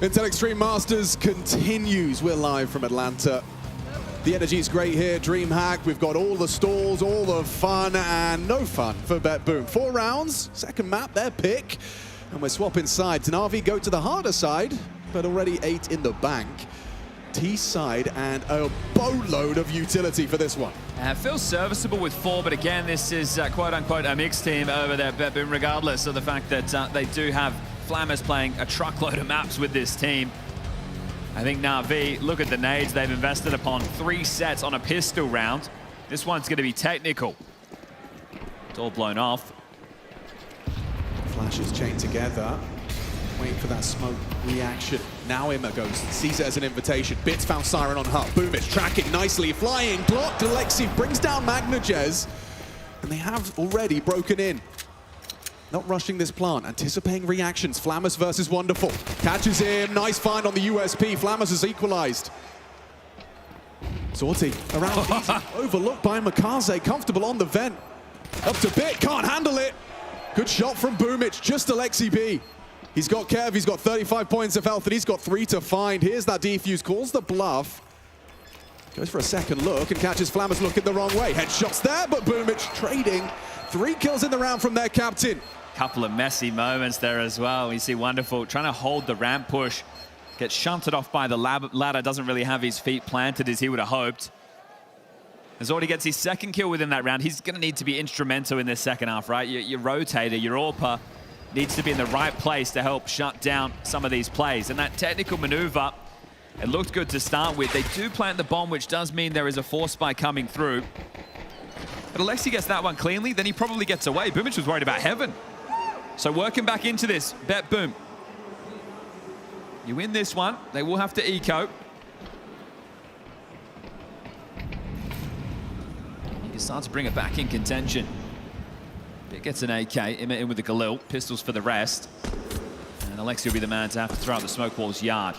Intel Extreme Masters continues. We're live from Atlanta. The energy is great here. DreamHack. We've got all the stalls, all the fun, and no fun for BetBoom. 4 rounds, second map, their pick. And we're swapping sides. Na'Vi go to the harder side, but already 8 in the bank. T side and a boatload of utility for this one. Feels serviceable with 4, but again, this is quote-unquote a mixed team over there, BetBoom, regardless of the fact that they do have Flammers playing a truckload of maps with this team. I think Na'Vi, look at the nades they've invested upon. 3 sets on a pistol round. This one's going to be technical. It's all blown off. Flashes chained together. Waiting for that smoke reaction. Now Imma goes, sees it as an invitation. Bits found Siren on Hut. Boom is tracking nicely. Flying, blocked. Alexi brings down Magnajez. And they have already broken in. Not rushing this plant, anticipating reactions. Flammers versus Wonderful. Catches him, nice find on the USP. Flammers has equalized. Sortie around easy. Overlooked by Makaze, comfortable on the vent. Up to Bit, can't handle it. Good shot from Boomich, just Alexi B. He's got Kev, he's got 35 points of health, and he's got 3 to find. Here's that defuse, calls the bluff. Goes for a second look and catches Flammers looking the wrong way. Headshots there, but Boomich trading. 3 kills in the round from their captain. Couple of messy moments there as well. We see Wonderful trying to hold the ramp push. Gets shunted off by the ladder. Doesn't really have his feet planted as he would have hoped. As already gets his second kill within that round, he's going to need to be instrumental in this second half, right? Your rotator, your AWPer needs to be in the right place to help shut down some of these plays. And that technical maneuver, it looked good to start with. They do plant the bomb, which does mean there is a force spike coming through. But Alexi gets that one cleanly, then he probably gets away. Boomich was worried about Heaven. So working back into this, BetBoom. You win this one, they will have to eco. You can start to bring it back in contention. Bit gets an AK, Imma in with the Galil, pistols for the rest. And Alexi will be the man to have to throw out the smoke wall's yard.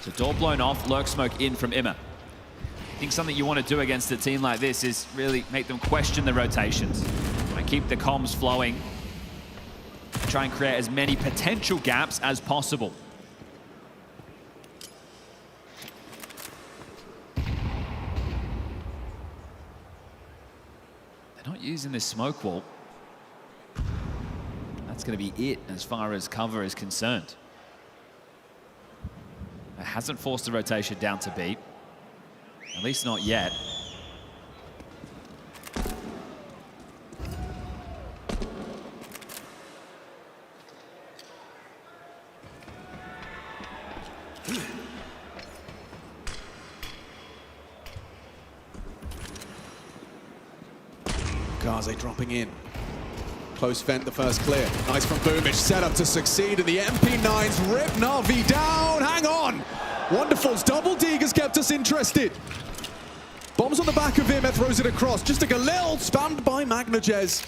So door blown off, lurk smoke in from Imma. I think something you want to do against a team like this is really make them question the rotations. And keep the comms flowing. Try and create as many potential gaps as possible. They're not using this smoke wall. That's going to be it as far as cover is concerned. It hasn't forced the rotation down to B. At least not yet. Gaze dropping in. Close vent, the first clear. Nice from Boomich, set up to succeed, and the MP9s rip Na'Vi down. Hang on! Wonderful's double dig has kept us interested. Bombs on the back of him, throws it across. Just a Galil, spammed by Magnajez.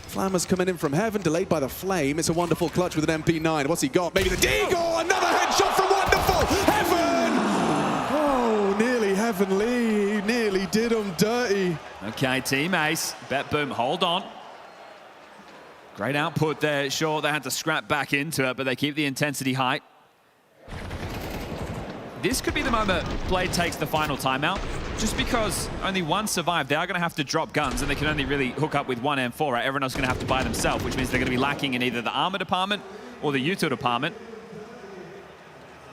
Flammers coming in from Heaven, delayed by the Flame. It's a Wonderful clutch with an MP9. What's he got? Maybe the Deagle! Another headshot from Wonderful! Heaven! Oh, nearly Heavenly. Nearly did him dirty. Okay, Team Ace. BetBoom, hold on. Great output there. Sure, they had to scrap back into it, but they keep the intensity high. This could be the moment Blade takes the final timeout. Just because only one survived, they are going to have to drop guns, and they can only really hook up with one M4, right? Everyone else is going to have to buy themselves, which means they're going to be lacking in either the armor department or the util department.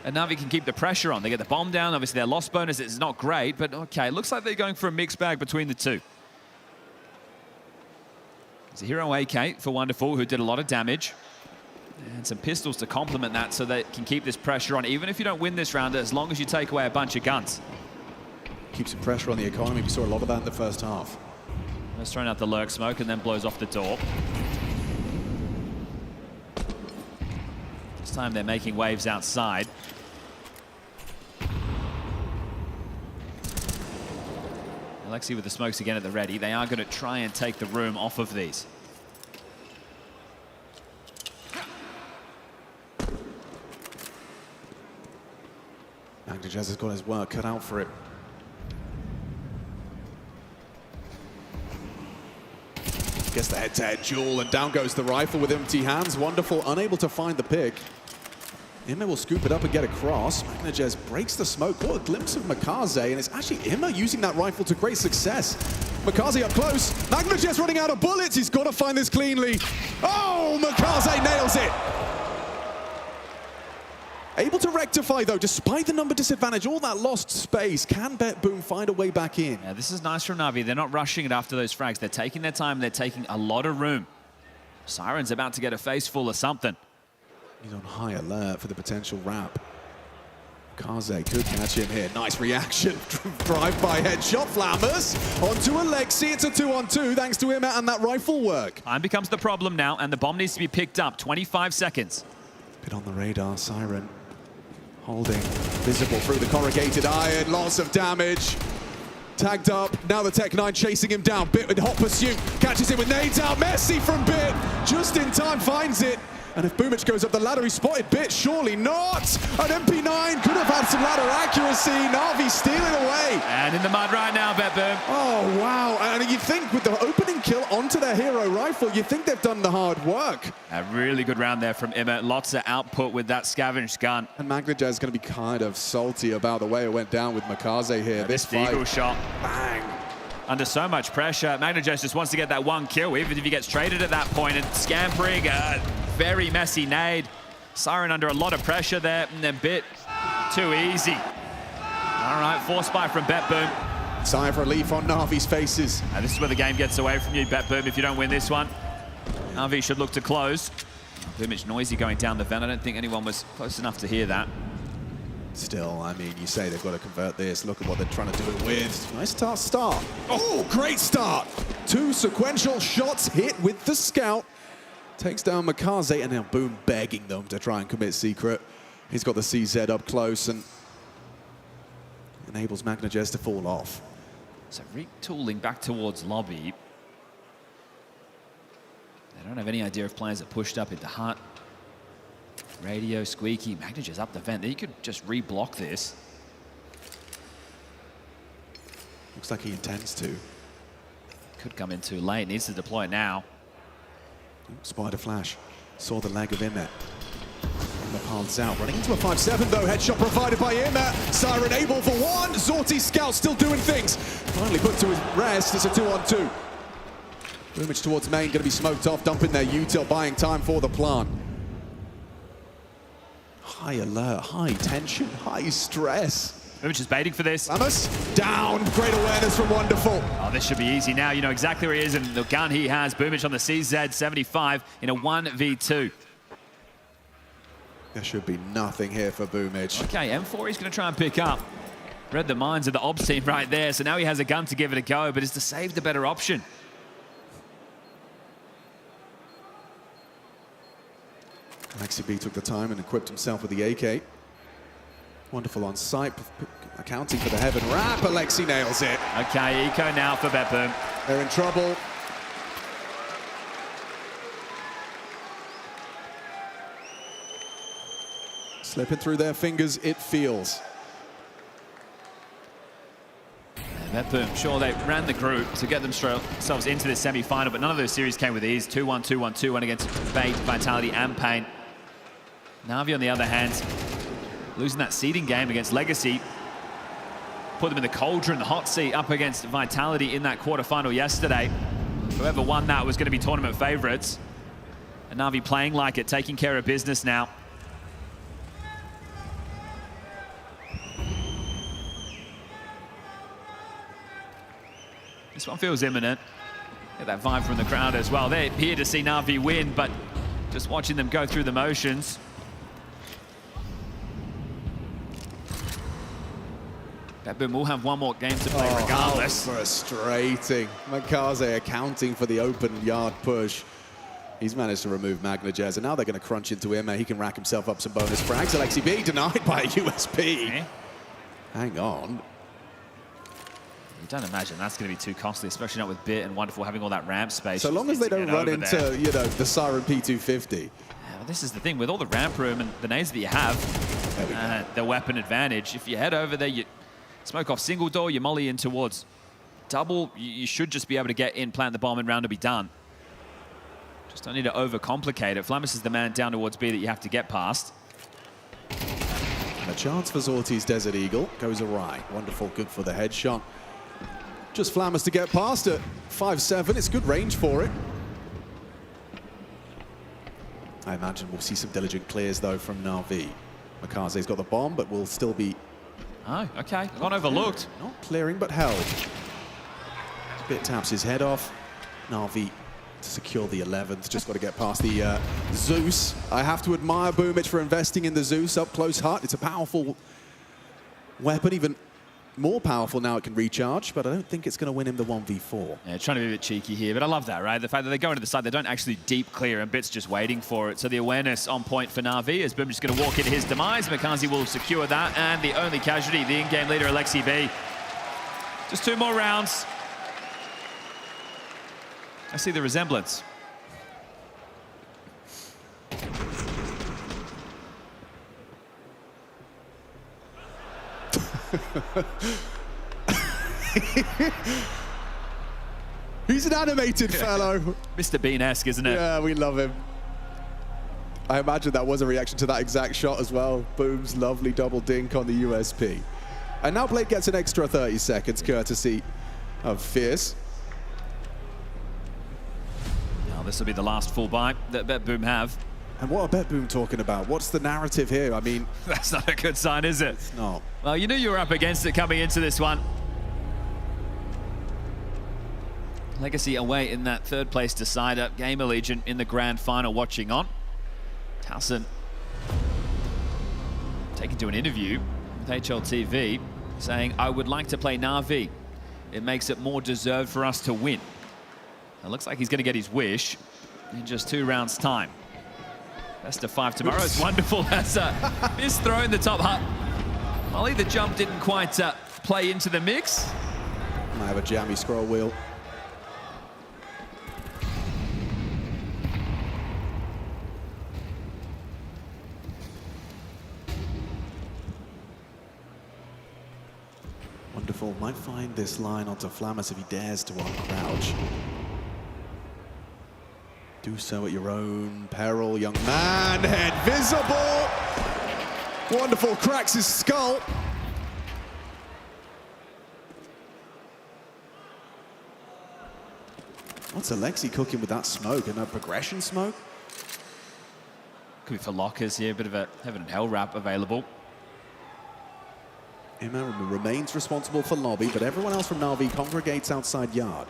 And Na'Vi can keep the pressure on. They get the bomb down. Obviously, their loss bonus is not great, but okay, it looks like they're going for a mixed bag between the two. It's a hero AK for Wonderful, who did a lot of damage. And some pistols to complement that so they can keep this pressure on, even if you don't win this round, as long as you take away a bunch of guns. Keeps some pressure on the economy. We saw a lot of that in the first half. Just throwing out the lurk smoke and then blows off the door. This time they're making waves outside. Alexi with the smokes again at the ready. They are going to try and take the room off of these. Magnajez has got his work cut out for it. Gets the head-to-head duel, and down goes the rifle with empty hands. Wonderful, unable to find the pick. Imma will scoop it up and get across. Magnajez breaks the smoke. What a glimpse of Makaze, and it's actually Imma using that rifle to great success. Makaze up close. Magnajez running out of bullets. He's got to find this cleanly. Oh, Makaze nails it. Able to rectify, though, despite the number disadvantage, all that lost space. Can BetBoom find a way back in? Yeah, this is nice from Na'Vi. They're not rushing it after those frags. They're taking their time. They're taking a lot of room. Siren's about to get a face full of something. He's on high alert for the potential wrap. Kaze could catch him here. Nice reaction. Drive-by headshot. Flammers onto Alexi. It's a 2-on-2 thanks to him and that rifle work. Time becomes the problem now, and the bomb needs to be picked up. 25 seconds. Bit on the radar. Siren holding. Visible through the corrugated iron. Lots of damage. Tagged up. Now the Tech-9 chasing him down. Bit with hot pursuit. Catches him with nades out. Messi from Bit. Just in time finds it. And if Boomich goes up the ladder, he's spotted Bit. Surely not. An MP9 could have had some ladder accuracy. Na'Vi stealing away. And in the mud right now, BetBoom. Oh, wow. And you think with the opening kill onto their hero rifle, you think they've done the hard work. A really good round there from Imma. Lots of output with that scavenged gun. And Magnajaz is going to be kind of salty about the way it went down with Makaze here. This fight. Eagle shot. Bang. Under so much pressure, Magnajaz just wants to get that one kill, even if he gets traded at that point. And Scampering, very messy nade. Siren under a lot of pressure there, and a bit too easy. All right, force buy from BetBoom. Sigh of relief on Na'Vi's faces. This is where the game gets away from you, BetBoom, if you don't win this one. Na'Vi should look to close. Boomich noisy going down the vent. I don't think anyone was close enough to hear that. Still, I mean, you say they've got to convert this. Look at what they're trying to do it with. Nice start. Oh, great start. 2 sequential shots hit with the scout. Takes down Makaze, and now Boom begging them to try and commit secret. He's got the CZ up close and enables Magnajaz to fall off. So retooling back towards lobby. They don't have any idea of players that pushed up into hut. Radio, Squeaky, Magnajaz up the vent. He could just re-block this. Looks like he intends to. Could come in too late. Needs to deploy it now. Spider flash. Saw the leg of Imma. Imma paths out. Running into a 5-7 though. Headshot provided by Imma. Siren able for one. Zorti scout still doing things. Finally put to his rest. It's a 2-on-2. Boomich towards main. Going to be smoked off. Dumping their util. Buying time for the plant. High alert. High tension. High stress. Boomich is baiting for this. Lamas down. Great awareness from Wonderful. Oh, this should be easy now. You know exactly where he is and the gun he has. Boomich on the CZ-75 in a 1v2. There should be nothing here for Boomich. Okay, M4 he's going to try and pick up. Read the minds of the ops team right there. So now he has a gun to give it a go, but is to save the better option. Alexi B took the time and equipped himself with the AK. Wonderful on sight, accounting for the heaven wrap. Alexi nails it. Okay, eco now for BetBoom. They're in trouble. Slipping through their fingers, it feels. BetBoom, sure, they ran the group to get themselves into the semi-final, but none of those series came with ease. 2-1, 2-1, 2-1 against Fate, Vitality, and Pain. Na'Vi, on the other hand, losing that seeding game against Legacy. Put them in the cauldron, the hot seat, up against Vitality in that quarterfinal yesterday. Whoever won that was going to be tournament favorites. And Na'Vi playing like it, taking care of business now. This one feels imminent. Get that vibe from the crowd as well. They're here to see Na'Vi win, but just watching them go through the motions. BetBoom will have one more game to play regardless. Frustrating. Makaze accounting for the open yard push. He's managed to remove Magnajaz, and now they're going to crunch into Imma. He can rack himself up some bonus frags. Alexi B denied by a USP. Okay. Hang on. You don't imagine that's going to be too costly, especially not with Bit and Wonderful having all that ramp space. So long as they don't run into, you know, the Siren P250. Yeah, well, this is the thing, with all the ramp room and the nades that you have, the weapon advantage, if you head over there, you smoke off single door, you molly in towards double, you should just be able to get in, plant the bomb, and round to be done. Just don't need to overcomplicate it. Flamus is the man down towards B that you have to get past. And a chance for Zorti's Desert Eagle goes awry. Wonderful, good for the headshot. Just Flamus to get past it. 5-7, it's good range for it. I imagine we'll see some diligent clears, though, from Na'Vi. Makaze's got the bomb, but will still be... Oh, okay. Gone overlooked. Not clearing, but held. Bit taps his head off. Na'Vi to secure the 11th. Just got to get past the Zeus. I have to admire Boomich for investing in the Zeus up close hut. It's a powerful weapon, even more powerful now it can recharge, but I don't think it's going to win him the 1v4. Yeah, trying to be a bit cheeky here, but I love that, right? The fact that they go into the side, they don't actually deep clear, and Bit's just waiting for it. So the awareness on point for Na'Vi, as Boom just going to walk into his demise. Makaze will secure that, and the only casualty, the in-game leader, Alexi B. Just 2 more rounds. I see the resemblance. He's an animated fellow. Mr. Bean-esque, isn't it? Yeah, we love him. I imagine that was a reaction to that exact shot as well. Boom's lovely double dink on the USP. And now Blade gets an extra 30 seconds, courtesy of Fierce. Now, this will be the last full bite that BetBoom have. And what are BetBoom talking about? What's the narrative here? I mean... That's not a good sign, is it? It's not. Well, you knew you were up against it coming into this one. Legacy away in that third place decider. GamerLegion in the grand final watching on. Towson taken to an interview with HLTV saying, I would like to play Na'Vi. It makes it more deserved for us to win. It looks like he's going to get his wish in just 2 rounds' time. Best of 5 tomorrow. It's wonderful. That's a missed throw in the top hut. Molly, the jump didn't quite play into the mix. I have a jammy scroll wheel. Wonderful. Might find this line onto Flamus if he dares to uncrouch. Do so at your own peril, young man. Head visible. Wonderful. Cracks his skull. What's Alexi cooking with that smoke? And a progression smoke? Could be for lockers here. A bit of a heaven and hell wrap available. Emma remains responsible for lobby, but everyone else from Na'Vi congregates outside yard.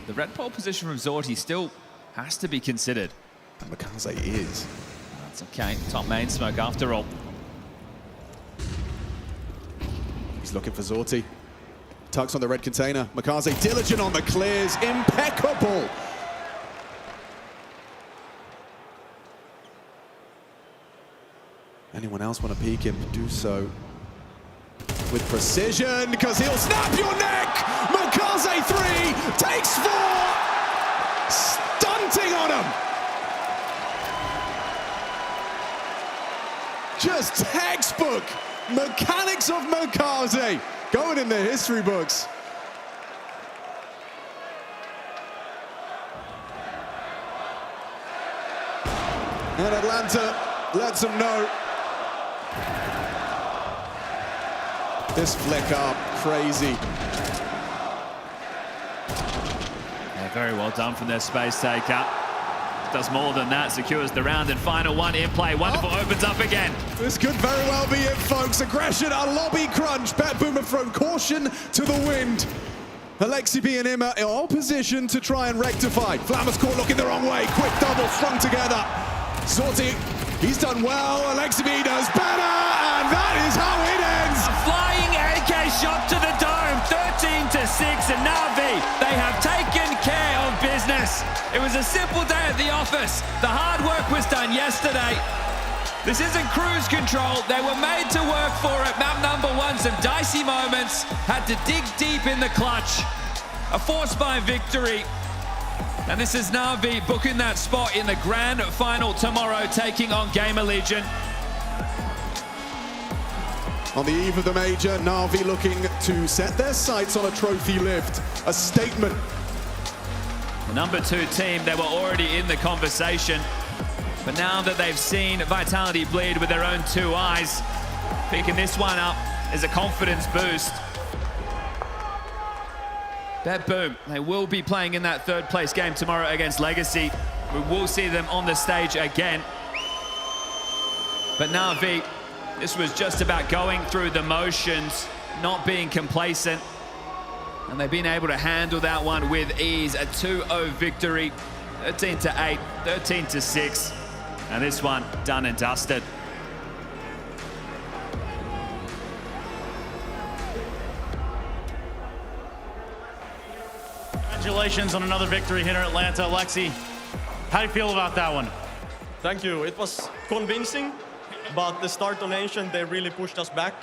The red pole position from Zorti still has to be considered. And Makaze is. That's okay. Top main smoke after all. He's looking for Zorti. Tucks on the red container. Makaze diligent on the clears. Impeccable. Anyone else want to peek him? Do so with precision, because he'll snap your neck! Makaze 3 takes 4! Stunting on him! Just textbook mechanics of Makaze going in the history books. And Atlanta lets them know. This flick up, crazy. Yeah, very well done from their space taker. Does more than that, secures the round, and final one in play. Wonderful, opens up again. This could very well be it, folks. Aggression, a lobby crunch. BetBoom have thrown caution to the wind. Alexi B and Imma in all position to try and rectify. Flammers caught looking the wrong way. Quick double strung together. Zorti, he's done well. Alexi B does better, and that is how it ends. A flying AK shot to the dome, 13-6, and Na'Vi, they have taken care of business. It was a simple day at the office. The hard work was done yesterday. This isn't cruise control. They were made to work for it. Map number 1, some dicey moments. Had to dig deep in the clutch. A force by victory. And this is Na'Vi booking that spot in the grand final tomorrow, taking on GamerLegion. On the eve of the major, Na'Vi looking to set their sights on a trophy lift. A statement. The number 2 team, they were already in the conversation. But now that they've seen Vitality bleed with their own 2 eyes, picking this one up is a confidence boost. BetBoom, they will be playing in that 3rd place game tomorrow against Legacy. We will see them on the stage again. But Na'Vi, this was just about going through the motions, not being complacent. And they've been able to handle that one with ease. A 2-0 victory, 13-8, 13-6. And this one done and dusted. Congratulations on another victory here in Atlanta. Alexi, how do you feel about that one? Thank you. It was convincing, but the start donation, they really pushed us back.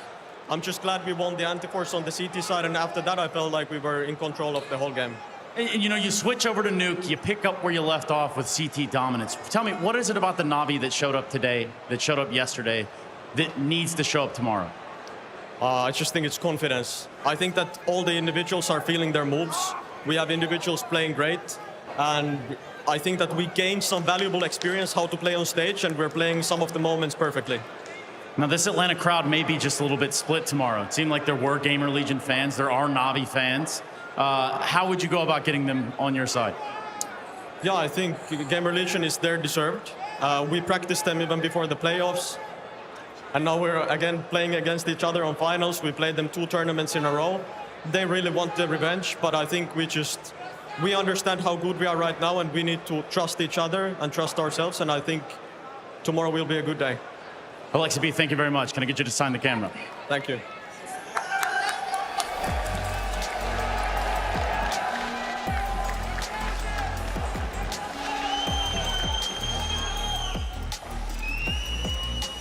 I'm just glad we won the anti-force on the CT side, and after that, I felt like we were in control of the whole game. And, you know, you switch over to Nuke, you pick up where you left off with CT dominance. Tell me, what is it about the Na'Vi that showed up today, that showed up yesterday, that needs to show up tomorrow? I just think it's confidence. I think that all the individuals are feeling their moves. We have individuals playing great, and I think that we gained some valuable experience how to play on stage, and we're playing some of the moments perfectly. Now, this Atlanta crowd may be just a little bit split tomorrow. It seemed like there were GamerLegion fans. There are Na'Vi fans. How would you go about getting them on your side? Yeah, I think GamerLegion is there deserved. We practiced them even before the playoffs. And now we're again playing against each other on finals. We played them 2 tournaments in a row. They really want the revenge, but I think we understand how good we are right now, and we need to trust each other and trust ourselves, and I think tomorrow will be a good day. Alexi B, thank you very much. Can I get you to sign the camera? Thank you.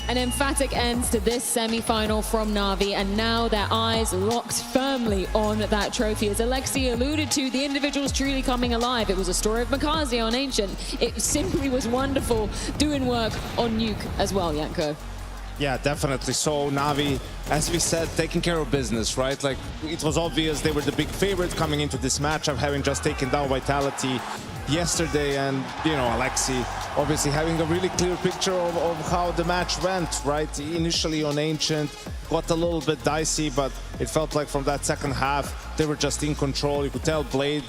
An emphatic end to this semi-final from Na'Vi, and now their eyes locked firmly on that trophy. As Alexi alluded to, the individuals truly coming alive. It was a story of Makazi on Ancient. It simply was wonderful doing work on Nuke as well, Janko. Yeah, definitely. So Na'Vi, as we said, taking care of business, right? Like, it was obvious they were the big favorite coming into this matchup, having just taken down Vitality yesterday, and, you know, Alexi obviously having a really clear picture of how the match went, right? Initially on Ancient, got a little bit dicey, but it felt like from that second half, they were just in control. You could tell Blade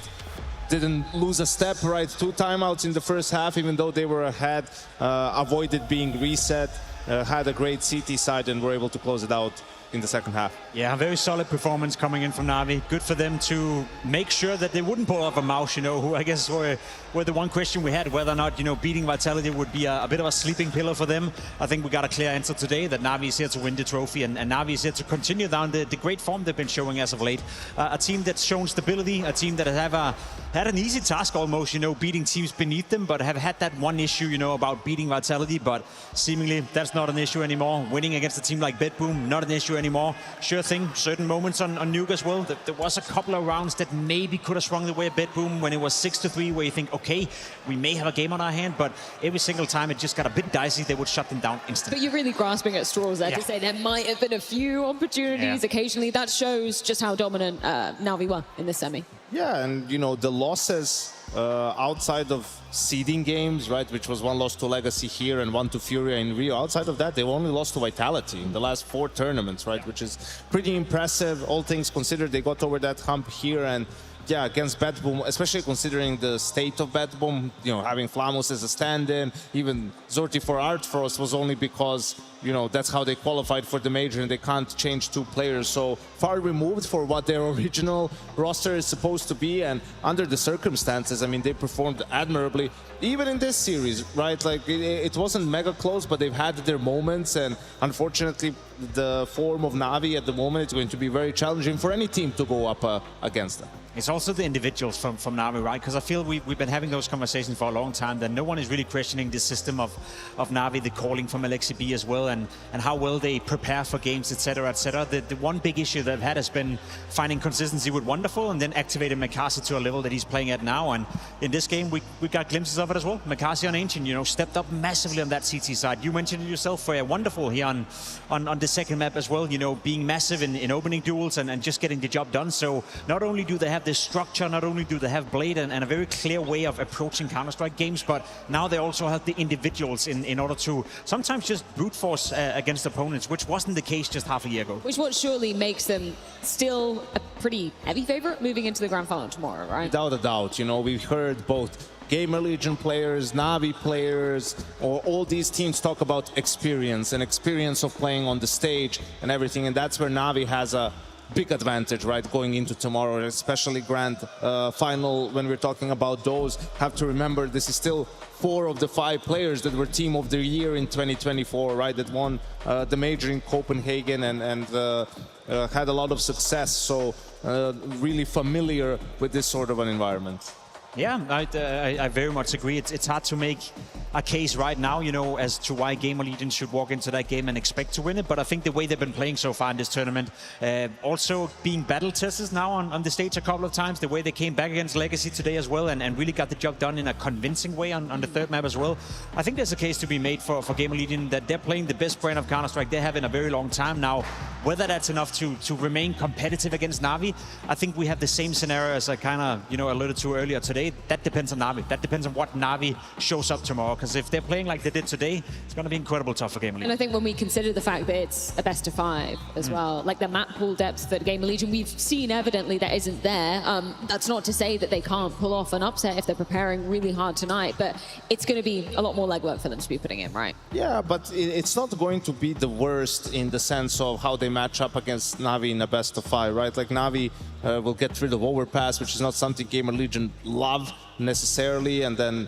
didn't lose a step, right? 2 timeouts in the first half, even though they were ahead, avoided being reset. Had a great CT side and were able to close it out in the second half. Yeah, a very solid performance coming in from Na'Vi. Good for them to make sure that they wouldn't pull off a mouse, you know, who I guess were the one question we had, whether or not, you know, beating Vitality would be a bit of a sleeping pillar for them. I think we got a clear answer today that Na'Vi is here to win the trophy, and Na'Vi is here to continue down the great form they've been showing as of late. A team that's shown stability, a team that have had an easy task almost, you know, beating teams beneath them, but have had that one issue, you know, about beating Vitality, but seemingly that's not an issue anymore. Winning against a team like BetBoom, not an issue anymore. Sure thing, certain moments on Nuke as well. There was a couple of rounds that maybe could have swung the way of BetBoom when it was 6-3, where you think, okay, we may have a game on our hand, but every single time it just got a bit dicey, they would shut them down instantly. But you're really grasping at straws there to say there might have been a few opportunities occasionally. That shows just how dominant Na'Vi were in this semi. Yeah, and you know, the losses outside of seeding games, right, which was 1 loss to Legacy here and 1 to Furia in Rio. Outside of that, they only lost to Vitality in the last 4 tournaments, right, which is pretty impressive. All things considered, they got over that hump here, and yeah, against BetBoom, especially considering the state of BetBoom, you know, having Flamus as a stand-in, even Zorti for Artfrost was only because, you know, that's how they qualified for the major and they can't change 2 players. So far removed for what their original roster is supposed to be, and under the circumstances, I mean, they performed admirably, even in this series, right? Like, it wasn't mega close, but they've had their moments, and unfortunately, the form of Na'Vi at the moment is going to be very challenging for any team to go up against them. It's also the individuals from Na'Vi, right? Because I feel we've been having those conversations for a long time, that no one is really questioning the system of Na'Vi, the calling from Alexi B as well, and how well they prepare for games, etc., etc. The one big issue they've had has been finding consistency with Wonderful and then activating Makazi to a level that he's playing at now. And in this game, we got glimpses of it as well. Makazi on Ancient, you know, stepped up massively on that CT side. You mentioned it yourself, for Wonderful here on the second map as well, you know, being massive in opening duels and just getting the job done. So not only do they have this structure, not only do they have Blade and a very clear way of approaching Counter-Strike games, but now they also have the individuals in order to sometimes just brute force against opponents, which wasn't the case just half a year ago. Which what surely makes them still a pretty heavy favorite moving into the grand final tomorrow, right? Without a doubt, you know, we've heard both GamerLegion players, Na'Vi players, or all these teams talk about experience and experience of playing on the stage and everything, and that's where Na'Vi has a big advantage, right, going into tomorrow, especially grand final. When we're talking about those, have to remember this is still 4 of the 5 players that were Team of the Year in 2024, right, that won the major in Copenhagen and had a lot of success, so really familiar with this sort of an environment. Yeah, I very much agree. It's hard to make a case right now, you know, as to why GamerLegion should walk into that game and expect to win it. But I think the way they've been playing so far in this tournament, also being battle testers now on the stage a couple of times, the way they came back against Legacy today as well and really got the job done in a convincing way on the third map as well. I think there's a case to be made for GamerLegion that they're playing the best brand of Counter-Strike they have in a very long time now. Whether that's enough to remain competitive against Na'Vi, I think we have the same scenario as I kind of, you know, alluded to earlier today. That depends on Na'Vi. That depends on what Na'Vi shows up tomorrow. Because if they're playing like they did today, it's going to be incredible tough for GamerLegion. And I think when we consider the fact that it's a best of 5 as well, like the map pool depth that GamerLegion, we've seen evidently that isn't there. That's not to say that they can't pull off an upset if they're preparing really hard tonight, but it's going to be a lot more legwork for them to be putting in, right? Yeah, but it's not going to be the worst in the sense of how they match up against Na'Vi in a best of 5, right? Like Na'Vi will get rid of overpass, which is not something GamerLegion love necessarily, and then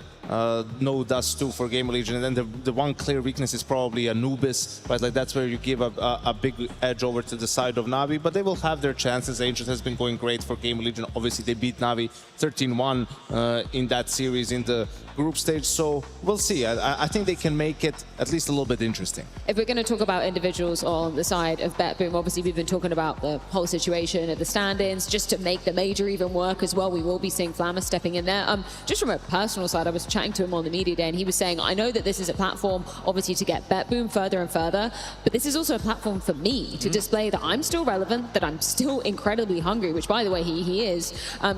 no dust too for GamerLegion, and then the one clear weakness is probably Anubis, right? Like that's where you give a big edge over to the side of Na'Vi, but they will have their chances. Ancient has been going great for GamerLegion. Obviously they beat Na'Vi 13-1 in that series in the group stage, so we'll see. I think they can make it at least a little bit interesting. If we're going to talk about individuals on the side of BetBoom, obviously we've been talking about the whole situation at the stand-ins, just to make the major even work as well. We will be seeing Flammer stepping in there. Just from a personal side, I was chatting to him on the media day and he was saying, I know that this is a platform obviously to get BetBoom further and further, but this is also a platform for me to display that I'm still relevant, that I'm still incredibly hungry, which by the way he is.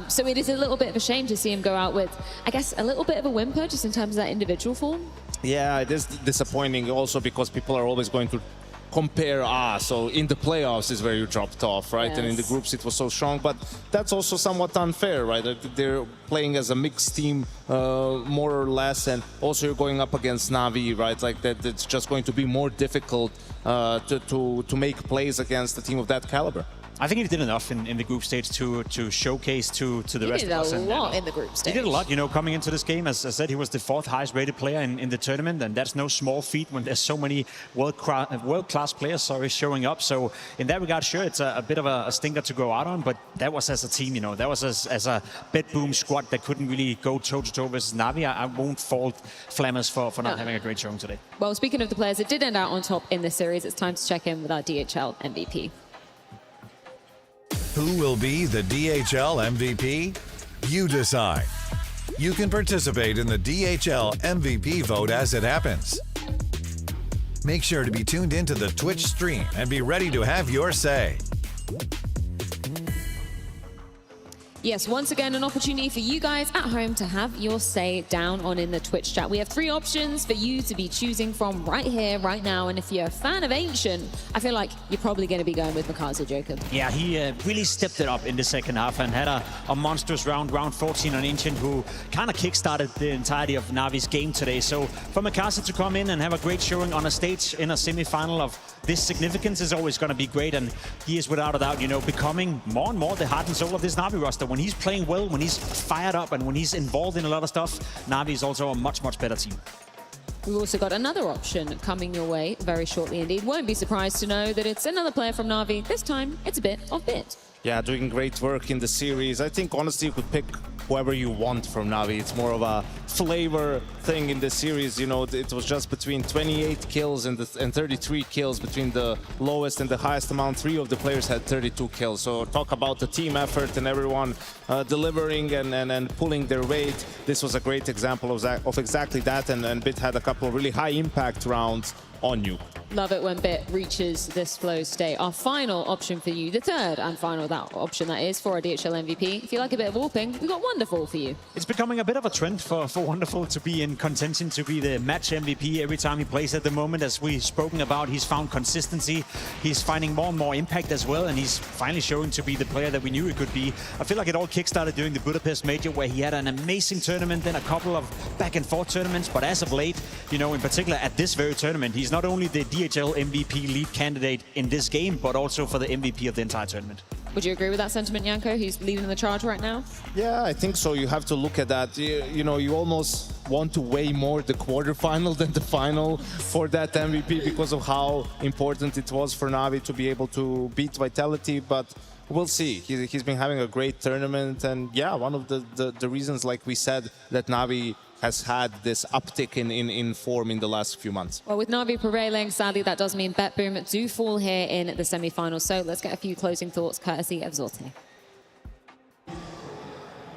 So it is a little bit of a shame to see him go out with, I guess, a little bit of a whimper just in terms of that individual form. Yeah, it is disappointing also because people are always going to compare, so in the playoffs is where you dropped off, right? Yes. And in the groups it was so strong, but that's also somewhat unfair, right? They're playing as a mixed team more or less, and also you're going up against Na'Vi, right? Like that, it's just going to be more difficult to make plays against a team of that caliber. I think he did enough in the group stage to showcase to the rest of us. He did a lot in the group stage. He did a lot, you know, coming into this game. As I said, he was the 4th highest rated player in the tournament, and that's no small feat when there's so many world-class players showing up. So in that regard, sure, it's a bit of a stinker to go out on, but that was as a team, you know, that was as a BetBoom squad that couldn't really go toe-to-toe versus Na'Vi. I won't fault Flammers for not having a great showing today. Well, speaking of the players that did end out on top in this series, it's time to check in with our DHL MVP. Who will be the DHL MVP? You decide. You can participate in the DHL MVP vote as it happens. Make sure to be tuned into the Twitch stream and be ready to have your say. Yes, once again, an opportunity for you guys at home to have your say down on in the Twitch chat. We have 3 options for you to be choosing from right here, right now. And if you're a fan of Ancient, I feel like you're probably going to be going with Makaze, Jacob. Yeah, he really stepped it up in the second half and had a monstrous round 14 on Ancient, who kind of kickstarted the entirety of Na'Vi's game today. So for Makaze to come in and have a great showing on a stage in a semi-final of this significance is always going to be great, and he is without a doubt, you know, becoming more and more the heart and soul of this Na'Vi roster. When he's playing well, when he's fired up, and when he's involved in a lot of stuff, Na'Vi is also a much, much better team. We've also got another option coming your way very shortly indeed. Won't be surprised to know that it's another player from Na'Vi. This time, it's a bit of Bit. Yeah, doing great work in the series. I think, honestly, you could pick whoever you want from Na'Vi. It's more of a flavor thing in the series. You know, it was just between 28 kills and 33 kills between the lowest and the highest amount. 3 of the players had 32 kills. So talk about the team effort and everyone delivering and pulling their weight. This was a great example of exactly that, and Bit had a couple of really high impact rounds on Nuke. Love it when Bit reaches this flow state. Our final option for you, the third and final option that is for a DHL MVP. If you like a bit of warping, we've got Wonderful for you. It's becoming a bit of a trend for Wonderful to be in contention to be the match MVP every time he plays at the moment. As we've spoken about, he's found consistency. He's finding more and more impact as well, and he's finally showing to be the player that we knew he could be. I feel like it all kickstarted during the Budapest Major, where he had an amazing tournament, then a couple of back and forth tournaments, but as of late, you know, in particular at this very tournament, he's not only the DHL MVP lead candidate in this game, but also for the MVP of the entire tournament. Would you agree with that sentiment, Janko? He's leading the charge right now? Yeah, I think so. You have to look at that. You know, you almost want to weigh more the quarterfinal than the final for that MVP because of how important it was for Na'Vi to be able to beat Vitality. But we'll see. He's been having a great tournament, and yeah, one of the reasons, like we said, that Navi has had this uptick in form in the last few months. Well, with Navi prevailing, sadly, that does mean BetBoom do fall here in the semi-finals. So let's get a few closing thoughts courtesy of Zorte.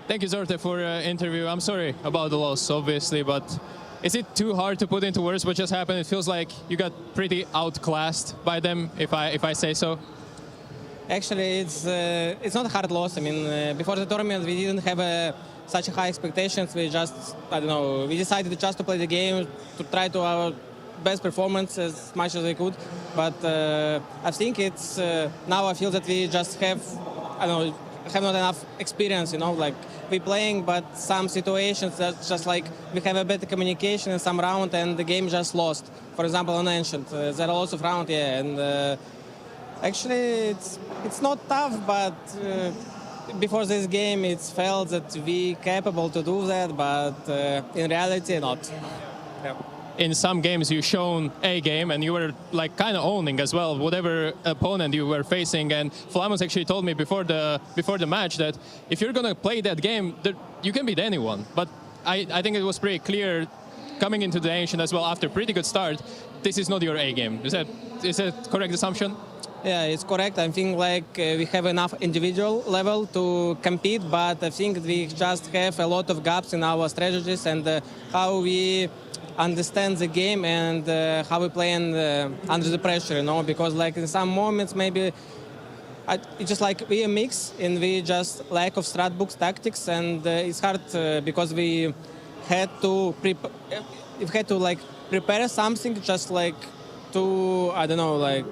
Thank you, Zorte, for interview. I'm sorry about the loss, obviously, but is it too hard to put into words what just happened? It feels like you got pretty outclassed by them, if I say so. Actually, it's not a hard loss. I mean, before the tournament, we didn't have such high expectations. We just, I don't know, we decided just to play the game, to try to our best performance as much as we could. But I think it's, now I feel that we just have, I don't know, have not enough experience, you know, like we playing, but some situations that's just like we have a better communication in some round and the game just lost. For example, on Ancient, there are lots of round, yeah, and actually it's not tough, but before this game it felt that we capable to do that, but in reality not. Yeah. In some games you've shown a game and you were like kind of owning as well whatever opponent you were facing, and Flamos actually told me before the match that if you're gonna play that game you can beat anyone, but I think it was pretty clear coming into the Ancient as well after a pretty good start, this is not your A game. Is that correct assumption? Yeah, it's correct. I think like we have enough individual level to compete, but I think we just have a lot of gaps in our strategies and how we understand the game and how we play under the pressure, you know, because like in some moments maybe it's just like we a mix and we just lack of strat books tactics, and it's hard because we had to like prepare something just like to, I don't know, like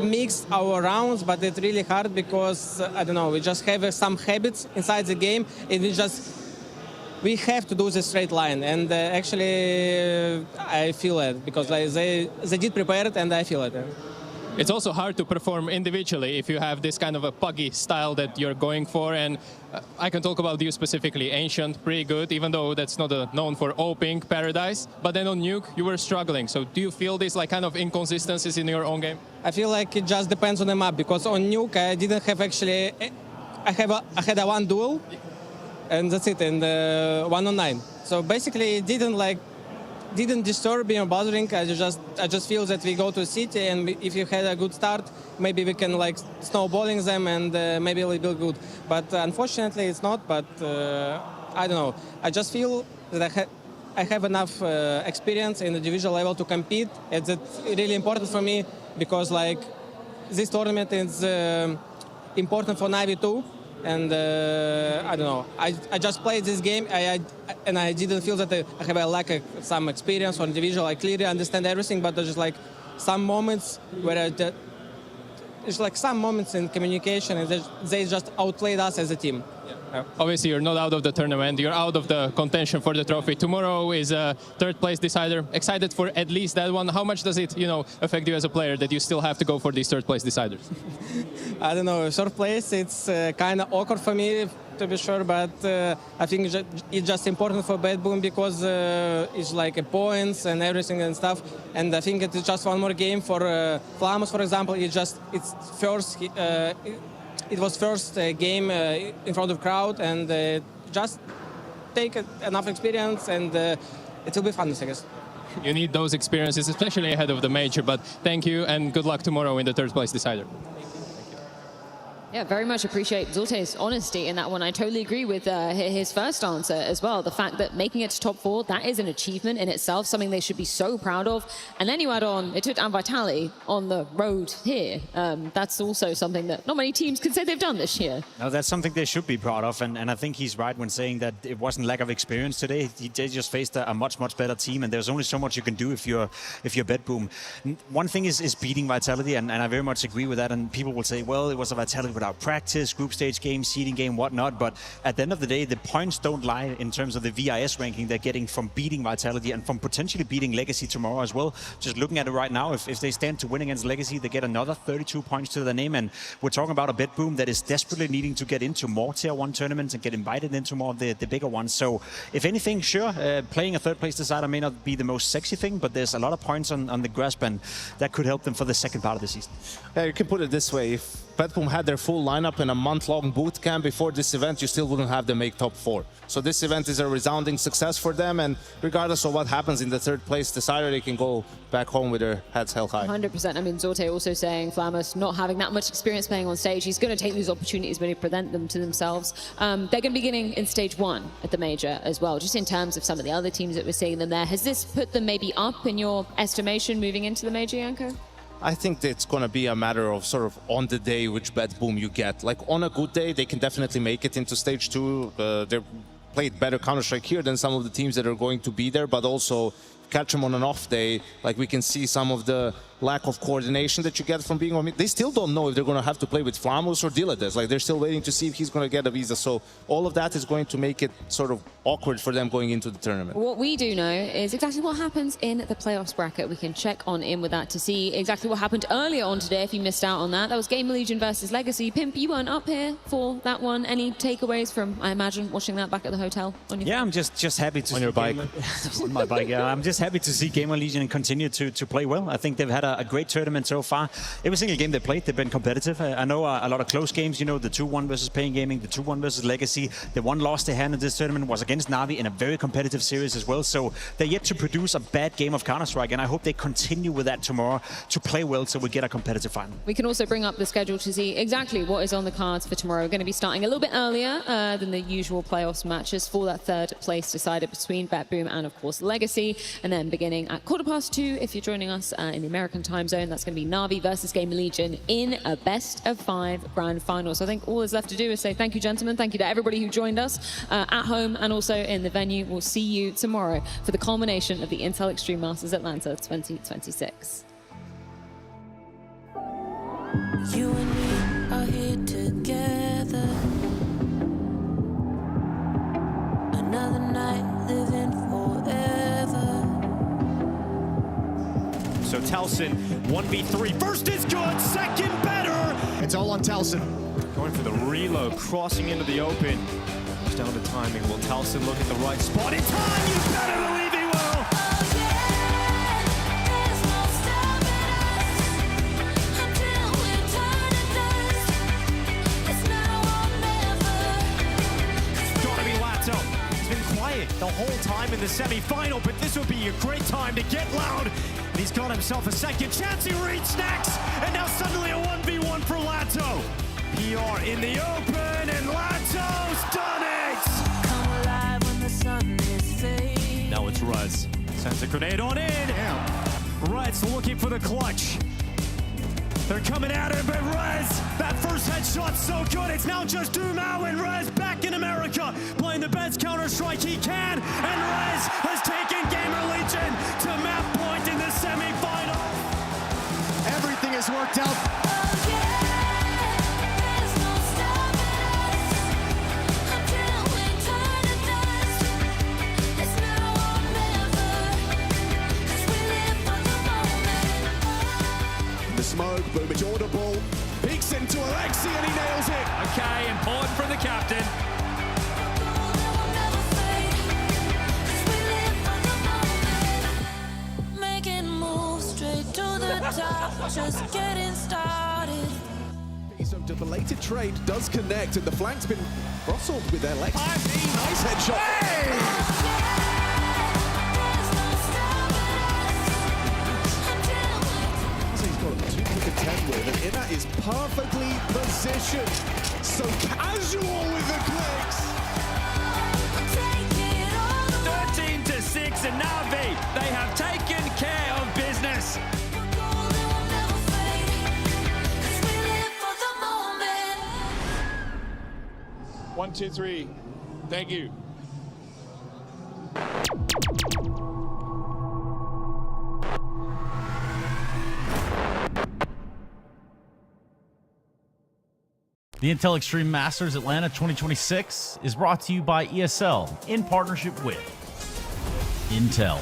mix our rounds, but it's really hard because I don't know, we just have some habits inside the game and we have to do the straight line, and actually I feel it because like they did prepare it and I feel it. It's also hard to perform individually if you have this kind of a puggy style that you're going for, and I can talk about you specifically. Ancient, pretty good, even though that's not known for OPing Paradise, but then on Nuke you were struggling. So do you feel these like kind of inconsistencies in your own game? I feel like it just depends on the map, because on Nuke I didn't have actually, I had a one duel and that's it, and 1-on-9. So basically it didn't disturb me or bothering. I just feel that we go to a city, and if you had a good start, maybe we can like snowballing them and maybe it'll be good. But unfortunately it's not, but I don't know. I just feel that I have enough experience in the division level to compete. It's really important for me because like this tournament is important for Navi too. And I don't know, I just played this game and I didn't feel that I have a lack of some experience on individual. I clearly understand everything, but there's just like some moments where it's like some moments in communication and they just outplayed us as a team. Yeah. Obviously, you're not out of the tournament. You're out of the contention for the trophy. Tomorrow is a third-place decider. Excited for at least that one. How much does it, affect you as a player that you still have to go for these third-place deciders? I don't know. Third place, it's kind of awkward for me, to be sure, but I think it's just important for BetBoom because it's like a points and everything and stuff. And I think it's just one more game for Flamos, for example. It's first. It was first game in front of crowd, and just take enough experience, and it will be fun, I guess. You need those experiences, especially ahead of the major. But thank you, and good luck tomorrow in the third-place decider. Yeah, very much appreciate Zorte's honesty in that one. I totally agree with his first answer as well. The fact that making it to top 4, that is an achievement in itself, something they should be so proud of. And then you add on, it took down Vitali on the road here. That's also something that not many teams can say they've done this year. No, that's something they should be proud of. And I think he's right when saying that it wasn't lack of experience today. They just faced a much better team. And there's only so much you can do if you're BetBoom. One thing is beating Vitality, and I very much agree with that. And people will say, well, it was a Vitality without practice, group stage game, seeding game, whatnot. But at the end of the day, the points don't lie in terms of the VIS ranking they're getting from beating Vitality and from potentially beating Legacy tomorrow as well. Just looking at it right now, if they stand to win against Legacy, they get another 32 points to their name. And we're talking about a BetBoom that is desperately needing to get into more tier 1 tournaments and get invited into more of the bigger ones. So if anything, sure, playing a third place decider may not be the most sexy thing, but there's a lot of points on the grasp, and that could help them for the second part of the season. Yeah, you can put it this way. If BetBoom had their full full lineup in a month-long boot camp before this event, you still wouldn't have them make top 4. So this event is a resounding success for them, and regardless of what happens in the third place decider, they can go back home with their heads held high. 100%. I mean, Zorte also saying Flamus not having that much experience playing on stage, he's going to take these opportunities when he present them to themselves. They're going to be beginning in stage 1 at the major as well, just in terms of some of the other teams that we're seeing them there. Has this put them maybe up in your estimation moving into the major, Janko? I think that it's going to be a matter of sort of on the day which BetBoom you get. Like on a good day, they can definitely make it into stage 2. They've played better Counter-Strike here than some of the teams that are going to be there, but also catch them on an off day, like we can see some of the lack of coordination that you get from being on. They still don't know if they're going to have to play with Flamus or Dilades. Like they're still waiting to see if he's going to get a visa. So all of that is going to make it sort of awkward for them going into the tournament. What we do know is exactly what happens in the playoffs bracket. We can check on in with that to see exactly what happened earlier on today. If you missed out on that, that was GamerLegion versus Legacy. Pimp, you weren't up here for that one. Any takeaways from, I imagine, watching that back at the hotel? On your I'm just happy to on your bike. On my bike, yeah. I'm just happy to see GamerLegion continue to play well. I think they've had a great tournament so far. Every single game they played, they've been competitive. I know a lot of close games, you know, the 2-1 versus Pain Gaming, the 2-1 versus Legacy. The one loss they had in this tournament was against Na'Vi in a very competitive series as well. So they're yet to produce a bad game of Counter-Strike, and I hope they continue with that tomorrow to play well so we get a competitive final. We can also bring up the schedule to see exactly what is on the cards for tomorrow. We're going to be starting a little bit earlier than the usual playoffs matches for that third place decided between BetBoom and, of course, Legacy. And then beginning at 2:15, if you're joining us in the American time zone, that's going to be Na'Vi versus GamerLegion in a best-of-5 grand final. So I think all that's left to do is say thank you, gentlemen. Thank you to everybody who joined us at home and also in the venue. We'll see you tomorrow for the culmination of the Intel Extreme Masters Atlanta 2026. You and me are here together. Another night living forever. So Towson, 1v3. First is good, second better. It's all on Towson. Going for the reload, crossing into the open. Just down to timing. Will Towson look at the right spot in time? You better believe he will. Gotta be Lato. He's been quiet the whole time in the semi-final, but this would be a great time to get loud. And he's got himself a second chance. He reads snacks, and now suddenly a 1v1 for Lato. PR in the open, and Lato's done it! Come alive when the sun is fading. Now it's Rez. Sends a grenade on in. Rez looking for the clutch. They're coming at him, but Rez, that first headshot's so good. It's now just Dumao and Rez back in America, playing the best Counter-Strike he can. And Rez has taken GamerLegion to map point in the semi-final. Everything has worked out. Smoke, boom, it's audible. Peeks into Alexi and he nails it. Okay, important from the captain. Making moves straight to the top, just getting started. So the belated trade does connect and the flank's been rustled with Alexi. Nice headshot. Hey! With, and Inna is perfectly positioned. So casual with the clicks. 13-6 and Na'Vi, they have taken care of business. One, two, three. Thank you. The Intel Extreme Masters Atlanta 2026 is brought to you by ESL in partnership with Intel,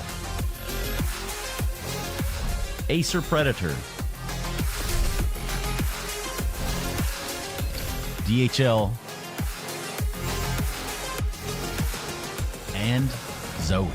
Acer Predator, DHL, and Zoe.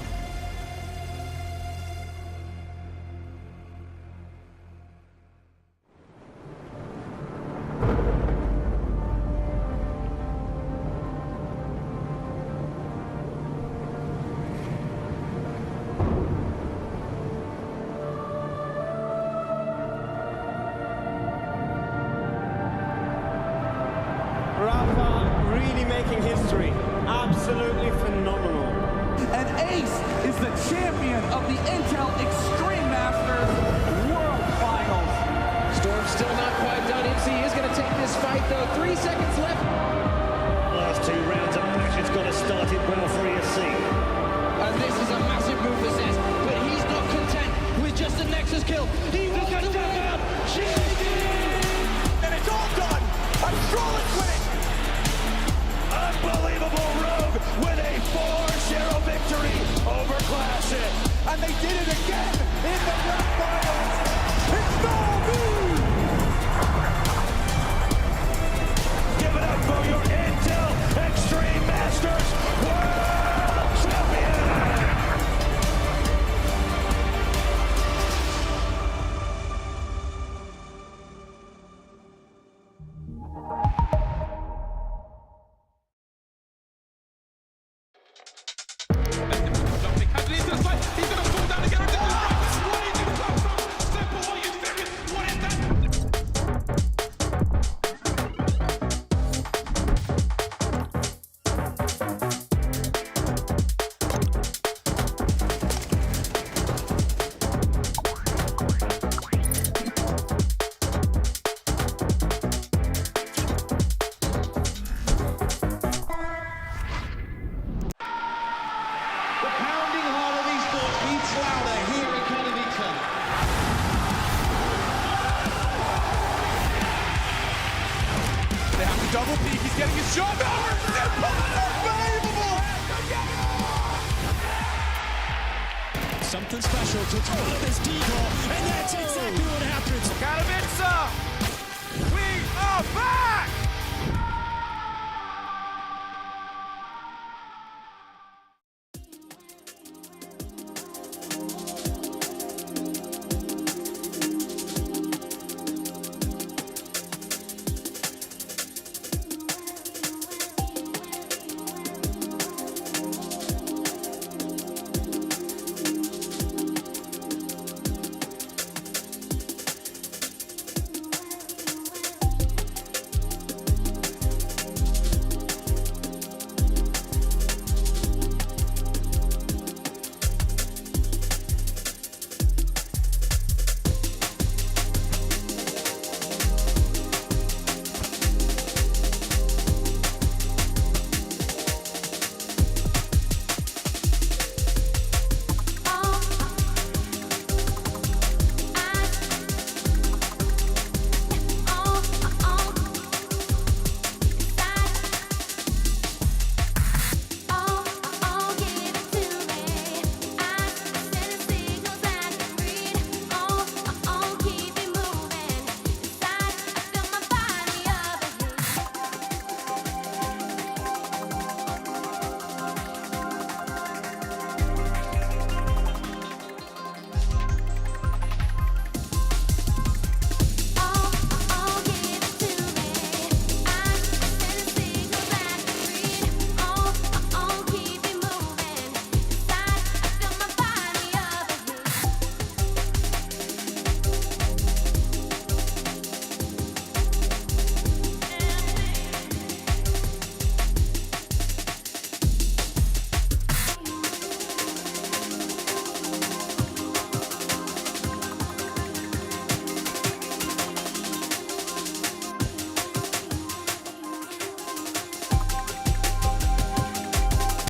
started well for ESC. And this is a massive move for Zez, but he's not content with just a Nexus kill. He wants to win out. And it's all done. I'm Strolling winning. Unbelievable Rogue with a 4-0 victory over Classic. And they did it again in the grand finals. It's BetBoom! Give it up for your Intel Extreme Masters World Champion! Double peek, he's getting his shot. Unbelievable! Something special to throw this decoy, and that's it.